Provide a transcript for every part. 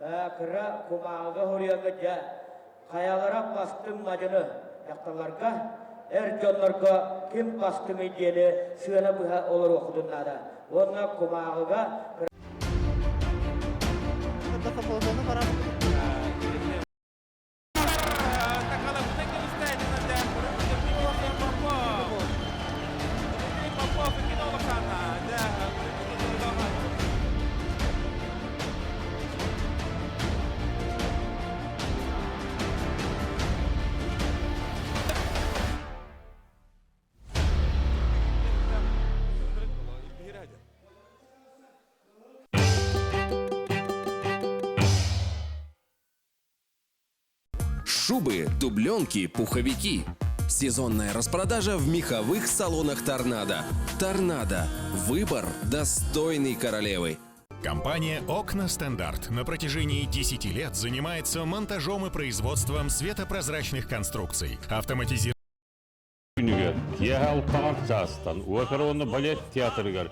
kıra kumağı horiyagıca kayalara bastım macını yaktalarga erjonlarga kim bastım ijeni sığına buha olur okudunlara ona kumağıga Шубы, дубленки, пуховики. Сезонная распродажа в меховых салонах «Торнадо». «Торнадо». Выбор достойной королевы. Компания «Окна Стандарт» на протяжении 10 лет занимается монтажом и производством светопрозрачных конструкций. балет театрыгар.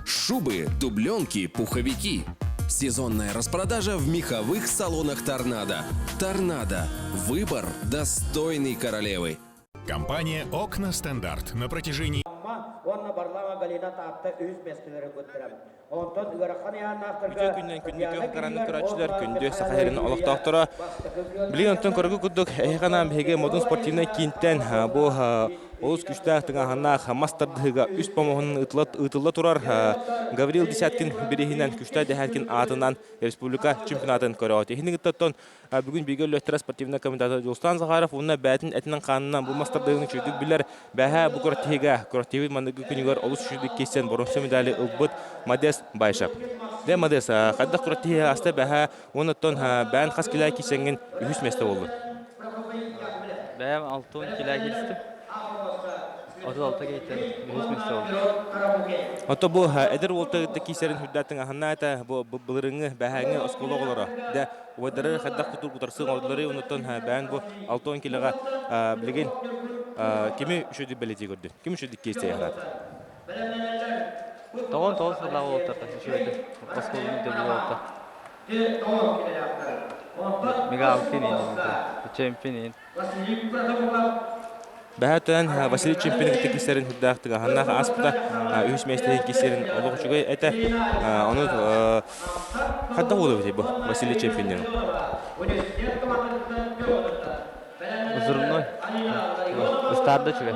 Шубы, дубленки, пуховики. Сезонная распродажа в меховых салонах «Торнадо». «Торнадо». Выбор достойной королевы. Компания «Окна Стандарт» на протяжении... Bütün günden gündeki karanlık kıraçlar gündü sahayerin olaqtaqtıra. Bilin ondan korgu kudduk eyğanam hege modun sportivna kinten bu Oğuz güçtağıtın ahana masterdığıga üst pamuğunun ıtılla turar. Gavril Desyatkин birehinden güçtağıdı herkin atından Respublika çempionatın körüğü. Ehinin ıttatton bugün Bigel Löhtera sportivna komitatı Yolstan Zaharov onunla bәтін әтінің қанынан bu masterdığını çözdük bilir. Bәhə bu körttiği mandıgı günüger olus çözdük kessen bronze medali ılbıt Modest Bayşap. De Modest, qaddaq körttiği hasta bәhə onutton bән qas kilay kesengin 100 meste oldu. Bəyəm 6-10 kilo kestim. 36 geyten 100 metre oldu. Hatta bu eder volta keserin hüddatin ahannata bu bılırını bәhәңе oskoloğlara da odarı qaddaq kutur kutarsın ordları onutton bән bu 6-10 kiloga bilgin kimi şöyle belediye gördü. Kimi şöyle kesse yarat. Toğun fırlağı oldu. Şöyle oskoloğunu dövüyor oldu. Mega alpinin, çempinin. Бәһәтән Василий чемпионлык кисерин худдактыга ханнага аспта үс местен кисерин ологчуга эте аны хатта болду бу Василий чемпионлык. Узурной. Устарда чуга.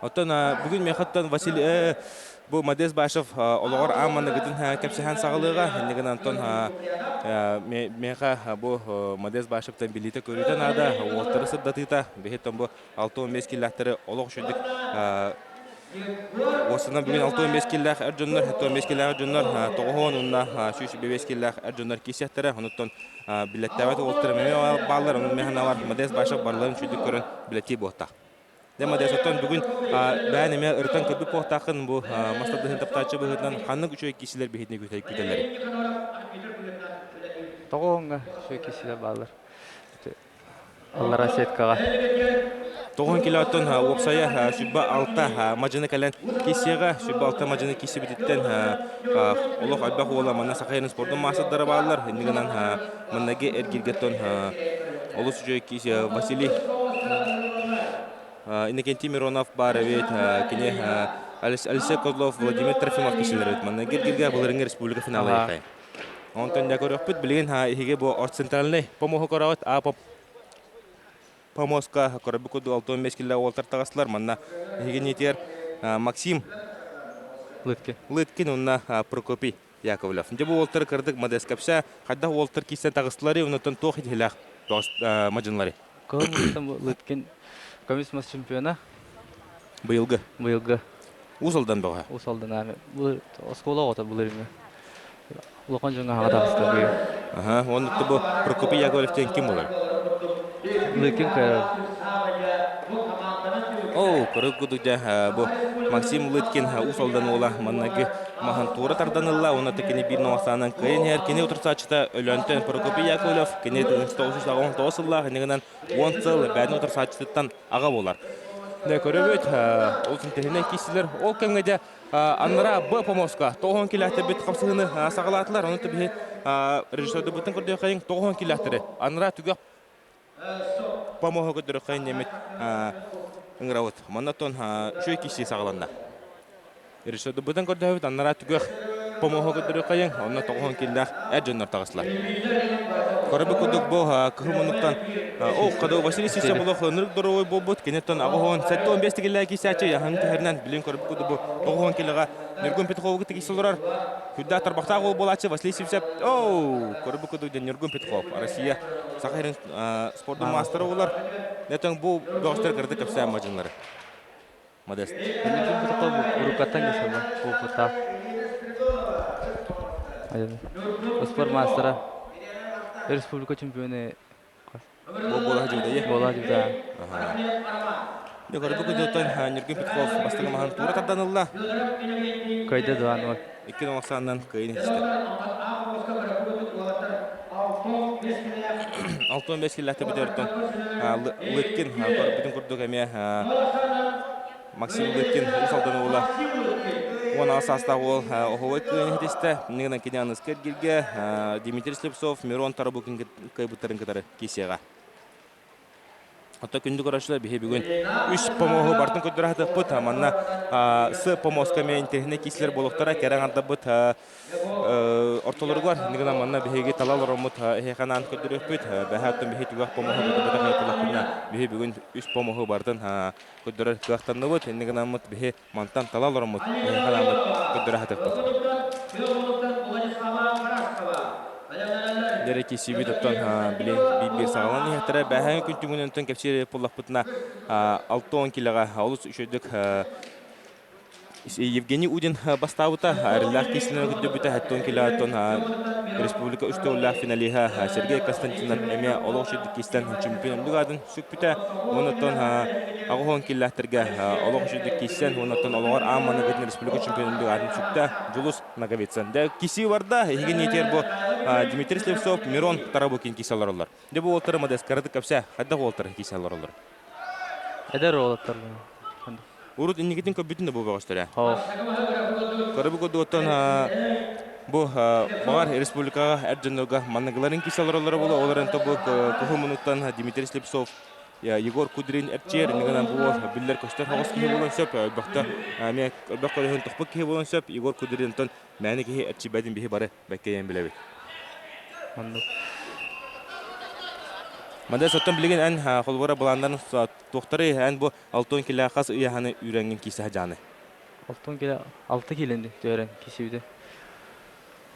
Оттан бүгүн мехаттан Василий bu Modest Bayşov olağar ammanı gidin kapsihan sağlığa negen Anton meha bu Modest Bayşov'tan bilite körüden ada ortara sıddatita behetten bu 6-15 kilometre olağ şöydük Osuna bugün 6-15 kilometre erjonlar 15 kilometre erjonlar toğun onunla şu 5 kilometre erjonlar kisiyatlara onuttan bilettevet ortara meme bağlar onun mehana var Modest Bayşov barların şöydük körün bileti boğta. Dema desattan bugün bәнеме ыртан көбі поқтақын бұл мастадығын таптачы бұғыдынан қанның үшөй кесілер бейетіне көтелері. Тоғуңға үшөй кесілер бағылар. Аллара сеткаға. 9 килоттан оқсая сүбба алта мажыны кәлін кесеға, сүбба алта мажыны кесе бітеттен олық әлбақ ола манна сақайын спорттың масыдары бағылар. Ендігінен маннаге әргергеттен олыс үшөй кесе Василий Иннокентий Миронов бар ведь кине Алексей Козлов, Владимир Трофимов кишилер. Манна гиргирге буларыңа республика финалы яқай. Онтон да көрөппүт билген хиге бу орт центральный помогу корават Помоска корабыку 6-15 кило олтар тагыслар. Манна хиге нетер Максим Лыткин. Лыткин онна Прокопий Яковлев. Де бу Уолтер кырдык Модест капса, хадда Уолтер кисен тагыстылары, онотон тох хилах мажынлары. Кылмыстан Лыткен комиссия чемпиона Быйылгы. быйылгы Узалдан бага. усалдан ами. Бу оскола ота булырмы. Улахан жаңа хагадастан бу. Ага, онотто бу Прокопий Яковлевтен ким болар? Лыткен кайры. О, көрөккүдүдө бу Максим Лыткин усалдан ола маннагы махан тура тарданылла, оны текени бир новасанан кайын her кене утурсачта өлөнтөн Прокопий Яковлев кене 1919 жылла негенен 10 жыл бәдин утурсачтан ага болар. Не көрөбөт, олсын технен кисилер, ол кемгеде аннара Б помоска 9 километр бит капсыгыны сагалатылар, оны төбе режиссерды бүтүн көрдө кайын 9 километр. Аннара түгө помого көрдө кайын немет ыңыравыт. Манатон шөй киси сагаланна. Режиссерды бүтүн көрдө бит аннара түгө помого көрдө кайын, оны 9 километр әжөннөр тагыслар. Көрөбө көдөк бу кыхымынуктан о кадо Василий Сисябулов нырык дорой болбут кенеттен агоон 7-15 тигилла кисачы яхан тернен билин көрөбө көдөк бу 9 килога Нургун Петровга тигисилдер. Хүдда тарбакта гол болачы Василий Сисяб. О көрөбө көдөк Нургун Петров Россия Сахарин спорттун мастері болар. Нетен бу достар кырды капса мажынлары. Модест. Нургун Петров урукаттан кесилди. Бу фута. Спорт мастері Республика чемпионы Бола жуйда. бола жуда. Не көрөбө көдөктөн Нургун Петров бастыгы махан тура тарданылла. Кайда 2-0. 2-90-дан кайын истер. 6-15 километр бедерден Лыткин көрбүтүн көрдөк эме Максим Лыткин усалдан ола. Оны асаста ол оховой кайын хедисте. Негенен кенен Скергирге Дмитрий Слепцов, Мирон Тарабукин кайбыттарын катары кисега. Ата күндү көрөшлөр бихе бүгүн 3 помогу бартын көдөрөтөп бут манна с помоска мен техник кислер болуктара керең анда бут ортолоргор негена манна бихеге талалар мут хеканан көдөрөп бут бахаттын бихе түгөк помогу көдөрөтөп бихе бүгүн 3 помогу бартын көдөрөр кыактанды бут негена мут бихе мантан талалар мут хеканан көдөрөтөп бут Дереки сибидоттон билен бир сагалан яттара бахан күнтүгүнөн кепсире пуллапытна 6-10 килога алыс үшөдүк Евгений Удин бастауыта арылақ кесінен күдді 10 килогатон республика үстеулі финалиға Сергей Константинов әме олық үшедік кесілен чемпионлық адын сүк бүті. Онытон ағуын килогатырға олық үшедік кесілен, онытон олығар аманы ғадын республика чемпионлық адын сүкті Джулус Наговецен. Дә кесі барда, еген етер бұл Дмитрий Слепцов, Мирон Тарабукин кеселер олар. Дә бұл олтары мадас қарады кәпсә, қадда олтары кеселер олар. Эдер олаттар. Урут иннигитин көбүтүндө бу багыштыр. Көрөбү көдөттөн бу багар республикага эрженога манныгларын киселерлер боло, оларын тобу кухумунуктан Дмитрий Слепцов, Егор Кудрин эрчер, негенен бу биллер көстөр хагыс ки болон сөп, бакта ме баккөлөн токпук ки болон сөп, Егор Кудринтон мәни ки эрчи бадин бихи бары беккейен билеби. Мадас оттон билген ан холбора буландан тоқтары ан бу 6 кило хас ыяханы үрәнгән кисе жаны. 6 киленди төрен кисибиде.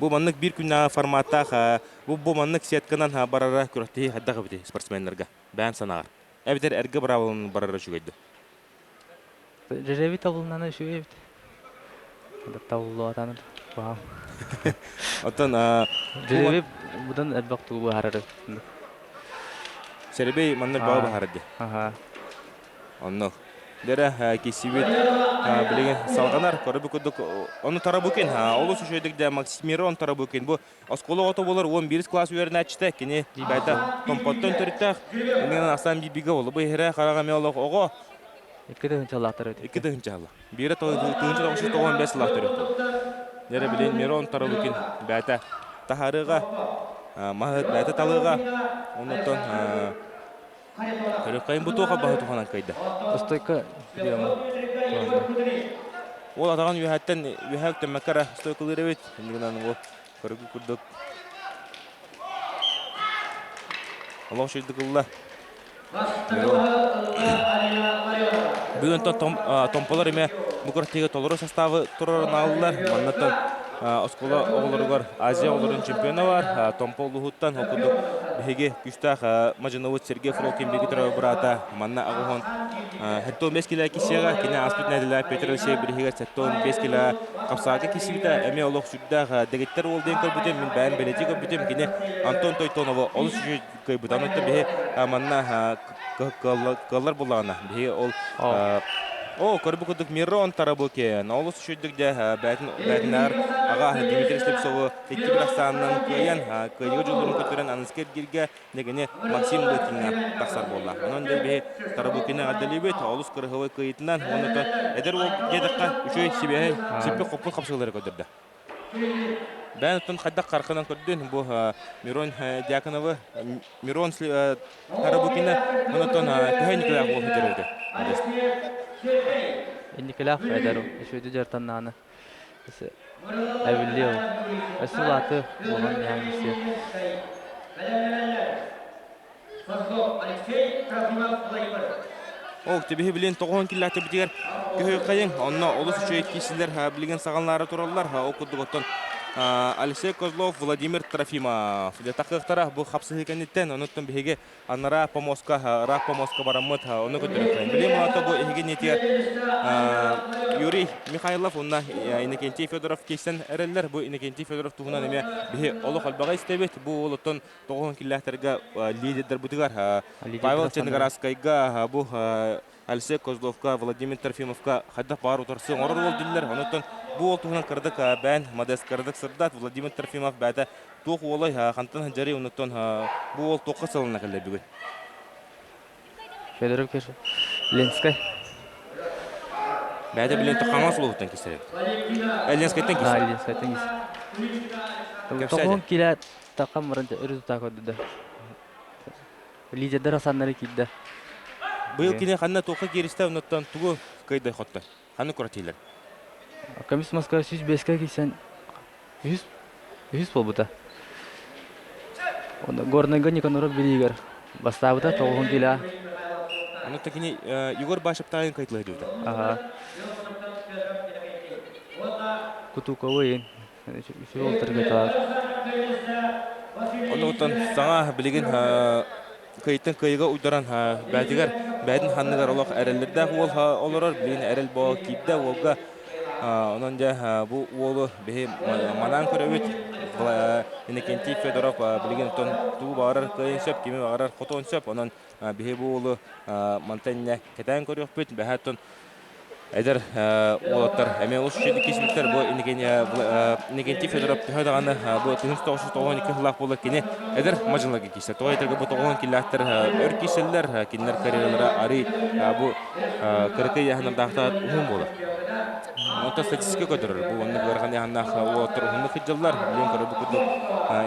Бу маннык бир күннә форматта бу маннык сетканан барара күрәтти хаддага бите спортсменнәргә. Бән санагар. Әбидер эрге бравын барара шугайды. Режеви табылнаны шугайды. Да табылу атаны. Вау. Оттон Режеви будан әдбакту бу харары. Серебей маннар баа бахарады. Ага. Онно. Дера кисибит билеген салганар көрөбү көдөк. Оны Тарабукин олус үшөйдүк Максим Мирон Тарабукин бу оскола ото болор 11 класс үйөрүнө ачты. Кени байта томпоттон төрүттө. Менен асан биге болду. Бу хере карага меолог ого. 2 чалаттар өтө. 2 чалла. Бире тыгынча 95 лактыр өтө. Дера билен Мирон Тарабукин байта тахарыга махат байта талыга. Онотон Кайын бутуға бағы тұғанан қайды. Стойка диyorum. Ол атаған үйәттен мәкара стойкалыр өйт. Ендігінен ол көрігі күрдік. Аллах шейді қылла. Бүгін томпалар еме бұқыр тегі толыру составы тұрарын алылар. Маннаттан Оскола оғылырғар Азия оғылырын чемпионы бар. Томпол Лухуттан оқыдық бігі күштақ Мажыновыт Сергей Фролкин бегі тұрау бұрата. Манна ағуған Хэттон 5 кило кисеға, кене аспит нәділі Петр Алексей бірігіға Сэттон 5 кило қапсаға кисебіті. Әме олық сүрдіғ дегеттер олден көрбітем, мен бәйін бәлеті көрбітем. Кене Антон Тойтонова олы сүрі көйбідан өтті бігі манна қалар болағына. Бігі ол көрбі күдік Мирон Тарабуке. Олы сүрдік де бәтінар аға Дмитрий Слепцовы екі бір ақсанының көйен көйегі жолдырын көтерін аныскер герге негіне Максим Лытина тақсар болла. Онын да бігі Тарабукені ғаддалебет, олыс көріғывай көйетінен, оны әдер ол дедіққа үшөй себеғай сеппе қопын қапсығылары көдірді. Бән ұттын қайдақ қарқынан көрдін, бұл Мирон Дьяконовы, Мирон Тарабукені, оны ұттын көй Николай Ақол көтерілді. Николай Федоров, үшөйді жартаннаны. Әвілі ол. Әсілаты оған яңысы. Ол тебе білен 9 килләті бітігер көй қайын. Онына олыс үшөй кесілер білген сағанлары тұралар. Оқыдық оттан Алексей Козлов, Владимир Трофимов. Тақықтара бұл қапсы екенеттен, оныттың бігеге анара помоска барамыт, оны көтіріп. Білем олата бұл егеге нетер Юрий Михайлов, онына Иннокентий Федоров кейсен әрелер. Бұл Иннокентий Федоров туғынан еме біге олық албаға істебет. Бұл олыттың 9 килләттерге лидердер бұтығар. Павел Ченгараскайға, бұл Алексей Козловка, Владимир Трофимовка қайда бар ұтарсы орыр ол дилер. Оныттың бұл туғынан қырдық бән, Мадес қырдық сырдат, Владимир Трофимов бәді тоқ олай қантын жари ұныттың бұл тоққа салына кәлі бүгін. Федоров кеші. Ленскай. Бәді білен тұққанға сұлы ұттан кесер еді. Ленскайттен кесер. Ленскайттен кесер. Тоқуын келі таққан мұрынша үрі тұтақ өдді. Лидердер асанлары кейді. Бұл кене қанна тоққа керісті ұныттан тұғы қайдай қотты. Қаны көратейлер. Комисс Москва 105-ке кейсен 100 бол бұта. Горныға Никоноров берегер. Баста бұта 9 келі. Ұнытта кене Егор Башыптайын қайтылы өдді. Кутуковы ең. Үші олтырға талар. Оны ұттан саңа білеген кайттан кайга уйдаран бәдигер бәдин ханныгар олақ әрелерді оларар білген әрел боға кейді олға онан жа бұл олы бе манан көрөбет Иннокентий Федоров білген ұттан туы бағарар кайын сөп, кеме бағарар қотуын сөп, онан бе бұл олы мантайынне кетайын көрек бет, бәхеттен әдір олаттар әме ұлыс үшеді кесіміктер бұл Иннокентий Федоров түйедағаны бұл 1992 ғылақ болы кене әдір мажынлығы кесілер. Тоға етіргі бұл 9 келләқтір өр кесілер, кенілер карьералары ари бұл кіркі яғынырдақтар ұғын болы. Онта статистика көтірір. Бұл оны көрген яғынақ олаттар ұғынлы қыджалар. Білен көрі бұл күді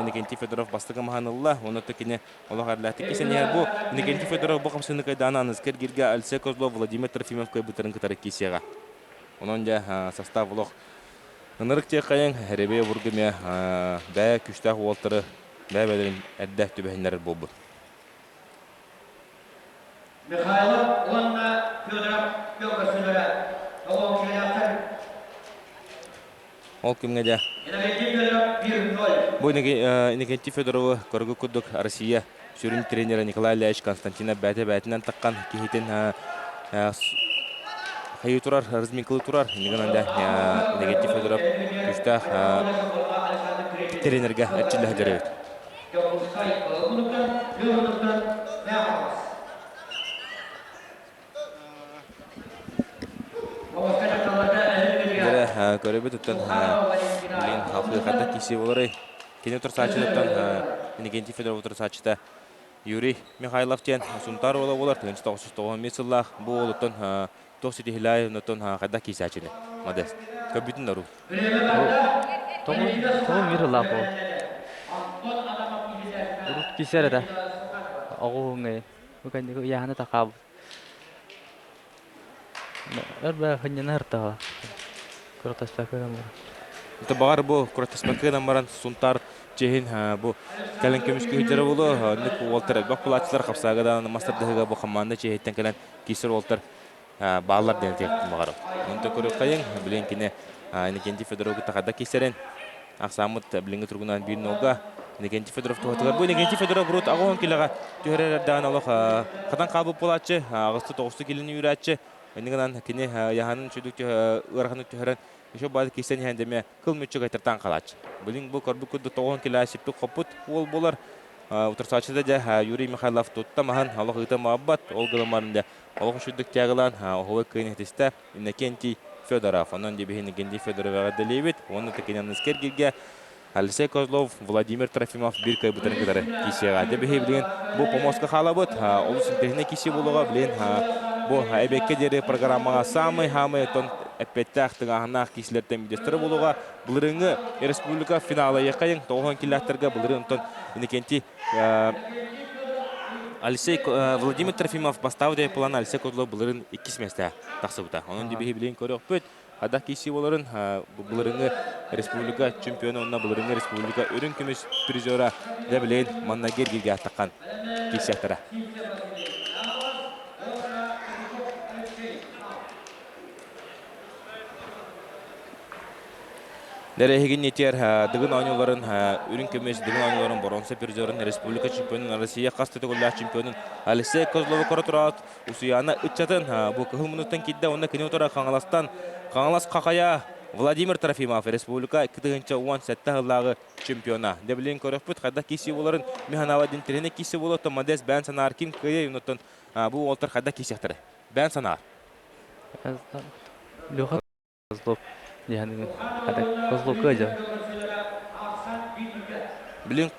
Иннокентий Федоров бастығы мағанылла. Оны текене олақ әрләті кесен ер бұл Иннокентий Федоров бұл қамсыны қайданы анызкер герге Алексей Козлов, Владимир Трофимов көй бұтырын кітары кесеға. Онын жа состав олық ұнырық тек қайын әребе бұргыме бәй күштақ олтыры бәй бәдерін әддәк түбәйінлер бұл бұл. Михайлов, Ланна, Федоров, Белгасыныры, Олың келяқтыр. Ол кімге жа? Бұл Иннокентий Федоровы көргі күдік Россия сүрін тренері Николай Ильич Константина бәті-бәтінен таққан кейтен қайы тұрар, разминкілі тұрар. Иннокентий Федоров күштақ тренерге әтчілі әдірі көрөбет ұттан білген халқы қадда кесе болары. Кене тұр сачыдыптан Иннокентий Федоров тұр сачыда Юрий Михайлов тен сұнтар ола болар. 1990 сыллақ бұл олыттан тоқсеті хилай ұнытын қадда кесе ачыды. Мадес. Көбітін дару. Тоғын миры лақ ол. Ұрут кесер әді. Ағуыңы. Өкәндегі яғаны тақабы. Әрбә хыннена ұртаға. Күртаспәкеден бар. Это бағар бұл күртаспәкеден баран сұнтар жейін бұл кәлін көмішкі хүйтері болу. Нүк олтыр әлбәк бұлатшылар қапсағыдан мастырдығыға бұл қаманды жейттен кәлін кесір олтыр бағалар дәнетектің бағарым. Онды көріп қайын білен кене Иннокентий Федоровы тақада кесерін Ақсамыт біліңгі тұрғынан бір нолға Негенти Федоров туғатығар. Бұл Негенти Федоров бұрыт ағуын келіға түйерерден олық қатан қабып болатшы, ағысты 9 келіні үйретші. Өнігінен кене яғанын шүйдік ұрғаны түйерен еще бады кесен яндеме кыл мүтчі қайтыртан қалатшы. Бұлың бұл көрбі күрді 9 келі әсіпті қопыт ол болар. Утырсачыда да Юрий Михайлов тутта махан алох ыта маббат ол гылмарында алох шүддік тягылан оғы кыйнетисте Иннокентий Федоров онон дебехин Иннокентий Федоров делебит оны текенен искергерге Алексей Козлов, Владимир Трофимов бир кайбытын кытары кисега дебехи билген бу помоска халабыт ол синтехне кисе болуга билен бу эбекке дере программага самый тон эппеттах тыгахнах кислерден министрі болуға бұлырыңы республика финалы яқайын 9 километрге бұлырын тон Иннокентий Алексей Владимир Трофимов поставды план Алексей Козлов бұлырын 2 месте тақсыбыта. Оның дебехи билен көрек бөт Ада киси боларын бұлырыңы республика чемпионы онына бұлырыңы республика өрін күміс призера де білейін маннагер келге аттаққан кисияқтара. Дәрәхеген нетер дығын ойнуларын өрін көмес дығын ойнуларын боронса призерын республика чемпионын Россия қасты түгілі чемпионын Алексей Козловы қора тұрат ұсияна үтчатын бұл кығыл мұнықтан кедді онына кене отыра Қаңалас қақая Владимир Трофимов республика 2-10 сәтті ғылағы чемпиона. Дәбілен көріп бұд, қайда кесі боларын механава дентіріне кесі болы, Мадес бән санар кем көйе ұнытын бұл олтыр қайда кесектірі. Бән санар. Леха Козлов. Козлов көйде. Білен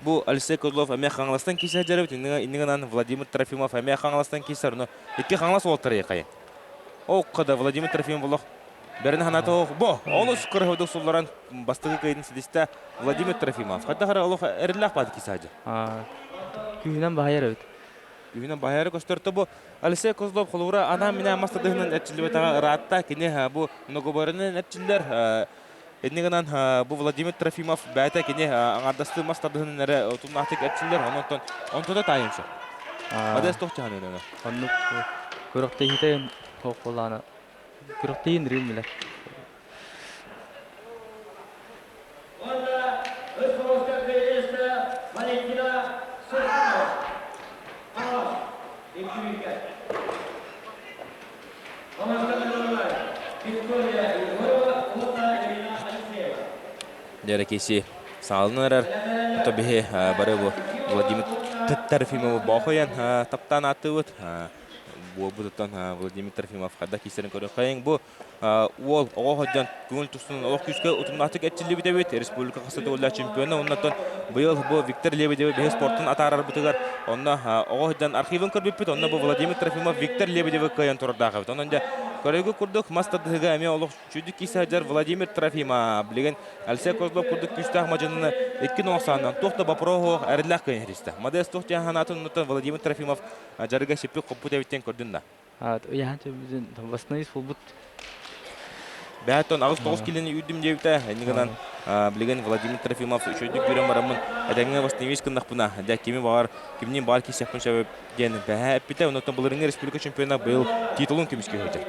бұл Алексей Козлов әме қаңаластан кесі әдеріп, иннігінен Владимир Трофимов әме қаңаластан кесер. Екі қаңалас олтыр еқайын. О, қада Владимир Трофимов болық. Бәрін ханаты оқ. Бұ, оны сұқыр өйдік сұлларан бастығы қайдың сідесті Владимир Трофимов. Қайда қара олық әрілі ақпады кесі әді? Күйінен бағайар өйді. Күйінен бағайары көстірді бұ. Алексей Козлов қолуыра адам менен мастадығынан әтчілі бәтаға ратта кене бұ многобарының әтчілдер. Әдінігінен бұ Владимир Трофимов бәті кене аңардасты мастадығының әрі ұтылмақтық әтчілдер. Онтода тайымшы. Мадес тоқты ғанын өні. Көріқті хитайын қоланы. Көріқті ең рейін мілі. Дәрі кесі сағылын әрір. Тобихе бары бұл Владимир Трофимов бақойын таптан аты өт. Бұдыттан Владимир Трофимов қада кесерін көрі қайын. Бұл ол оғадан көңіл тұсының оқ күшке ұтымнақтық әтчі Лебедевет, республика қасыды олда чемпионы. Оннаттан бұйыл бұл Виктор Лебедевет бейі спорттың атарар бұтығар. Онна оғадан архивын көрбеппет. Онна бұл Владимир Трофимов Виктор Лебедевет қайын тұрырдағы. Оннан көрегі күрдік мастадығы әме олық чүдік кесәдер Владимир Трофимов. Білеген Алексей Козлов күрдік күштақ мажыныны 2-90-нан тоқты бапырығы әріләқ қайын христі. Мадес тоқты яғанатын Владимир Трофимов жарыға шеппі қоппыт әветтен көрдің да. Яғанча бізден басынайыз фулбут. Бәттон ағыз 9 келені үйдім деуті. Әнігінен білеген Владимир Трофимов үшөйдік жүрен барамын. Әдәңіне басынайыз кіндақ бұна. Әдәк кемі бағар, кемінен бар кесекпін шәбіп дені бәә әппеті. Онықтан бұлырыңы республика чемпионы бұл титулын көміске өйдер.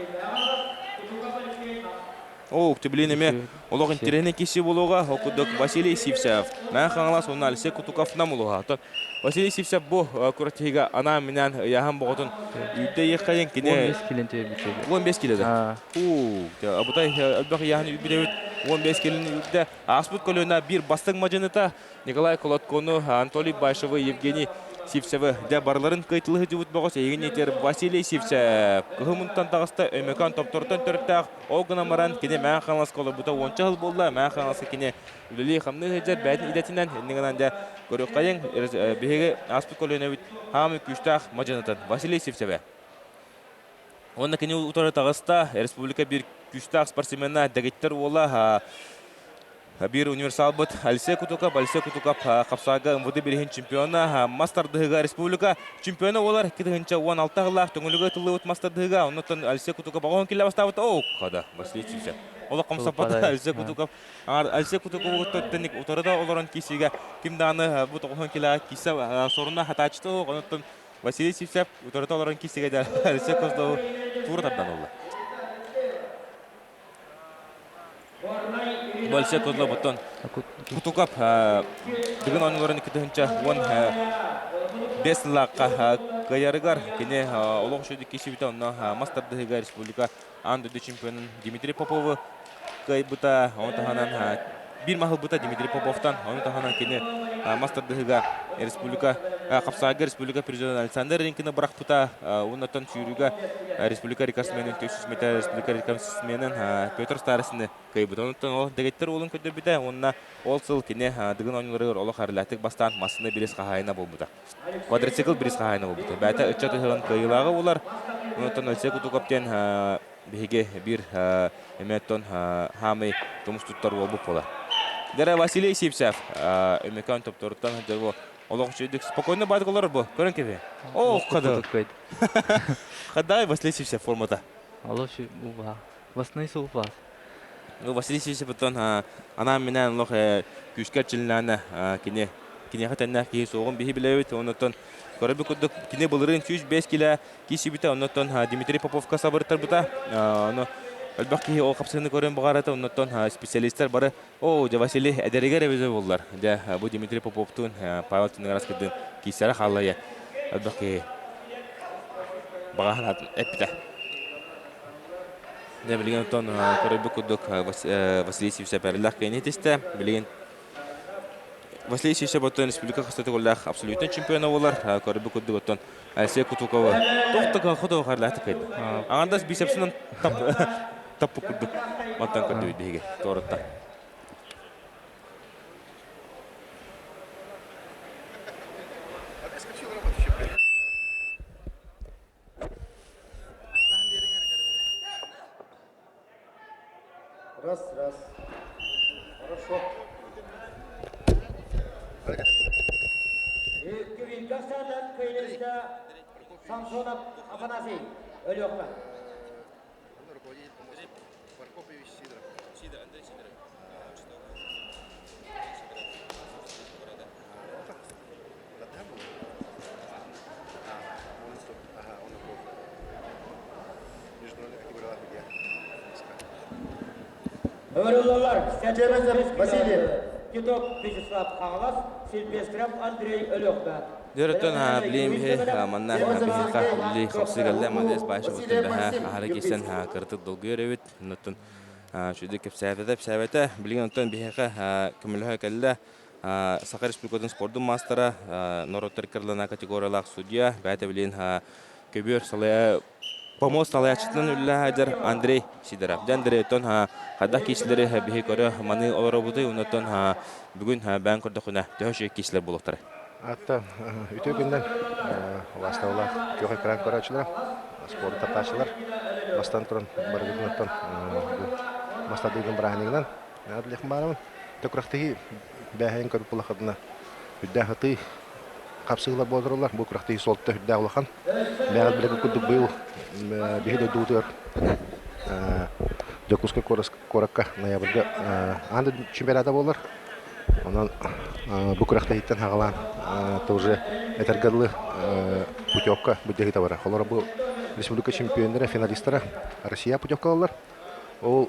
О, күтібілен әме олық интерені кесі болуға оқыдық Василий Сивсев. Мән қаңылас оны Алексей Кутуковнам олуға. Василий Сивсев бұл көріттігі ана менен яғын бұғытын үйді еққайын кене... 15 келен түйе бітеді. 15 келеді? Бұтай әлбәқі яғын үйді 15 келен үйді. Аспыт көліна бір бастың мажыныта Николай Колоткону, Анатолий Байшевы, Евгений Сивсевы де барларын қайтылығы жүвіт бағыз еген етер Василий Сивсев. Күхімінттан тағыста өмекан топтортан түрттәқ оғына маран кене мән қаңлас қолы бұта 10 жыл болды. Мән қаңласы кене үлілі қамны ғеджер бәдін идетінен енігінен де көрік қайын бігеге аспыт көліне өт хамы күштақ мажанытын Василий Сивсеве. Онына кене ұтары тағыста республика бір күштақ спортсменна дәгеттер ола bir универсал быт Алексей Кутуков қапсаға МВД берген чемпиона мастардыға республика чемпионы олар 2-16 ғылақ түңілігі тұлы өт мастардыға оннан Алексей Кутуков бағуын келі бастауыты оу қада Василий Сивсев олар қамсапады Алексей Кутуков Алексей Кутуков өттінік ұтарыда оларын кесеге кімданы бұт оғын келі кесе сорына хатачты оннан Василий Сивсев ұтарыда оларын кесеге Алексей Козловы туыр табдан олар Большой Козлов оттон Кутукап дигин онлорын китенча вон беслакка каяргар кине олох шуди кишибита онно мастардыга республика анды чемпионын Дмитрий Попов кайбыта онтаханан бир махылбыта Дмитрий Поповтан онтаханан кине мастардыга республика Капсага республика президент Александр Ренкина брахпыта оннотон сүйрүгө республика рекордсменин 400 метр республика рекордсменин Петр Старосны кайбыта онтон ол дегеттер олун көдөбүтө онна ол сыл кине дигин онлорыр олох арлатык бастан массыны бирис кахайна болбута квадроцикл бирис кахайна болбута бата ыччаты хылын кайылагы олар онтон өлсе кутукаптен биге бир эметтон хамы тумустуттар болуп болар Дара Василий Сипсев эмекан топторуттан жабо олох чөйдүк спокойно бадыгылар бу көрөн кебе о кадай Василий Сипсев формата Алло şu bu var. Basmayı soğuk var. Василий Сипсев тон ана менен лох күскәчилнәне кине хатанна ки соғын бихи билебит онотон көрөбү күдүк кине булырын 105 кило кисибите онотон Дмитрий Поповка сабыртар бута аны Албаки о капсыны көрөн багарата оннотон специалисттер бары о Василий эдерегер эбезе болдулар. Де бу Дмитрий Поповтун Павел Тингараскыдын кисара халлая. Албаки багарат эпте. Не билген тон көрөбү күдүк Василий Сипсев берлак кенетисте билген Василий Сипсев ботон республика хастатыгылах абсолютный чемпион болар. Көрөбү күдүк тон Алексей Кутукова токтога ходо харлаты кайды. Андас бисепсинен Таппу күрдік маттан көрді өйдеге торытта. Раз. Хорошо. Кювинкастан кайнеста Самсонов Афанасий. Өлөкман. Öğrenler, Василий, Китов Вячеслав Хангалас, Сильвестров Андрей Өлөкман. Дөрөтөн билем манна бихика ли хосыгалла мадес башы бутында харакесен кыртып долгөрөбүт нотон шуды кепсәбәдә билген тон бихика көмөлһә калла Сахар Республиканың спорттың мастера Нороттеркерлана категориялак судья бәтә билен көбөр салая помост алаячтын үлләһәдер Андрей Сидоров. Дәндеретон хада кишләре бихикора маны олоробуды унотон бүген бән көрдөхүнә төһөш кишләр булыктыр. Атта үтө күндән вастаулар көй экран көрәчләр, спорт таташлар бастан турын бергәннән мастадыгын брахнигдан адлык барам төкрахтыгы бәһән көрүп булахадына үдәһәти капсыгылар болдырулар бу крахтыгы солтта үдәгылхан бәгәт белән күдүк быел биһидә дутер Докуска коракка ноябрьдә анда чемпионата булыр. Онан бу крахтыгыдан хагалан тоже этергәле путевка бүдәгә табара. Алар бу республика чемпионнары, финалистлары Россия путевкалар. Ол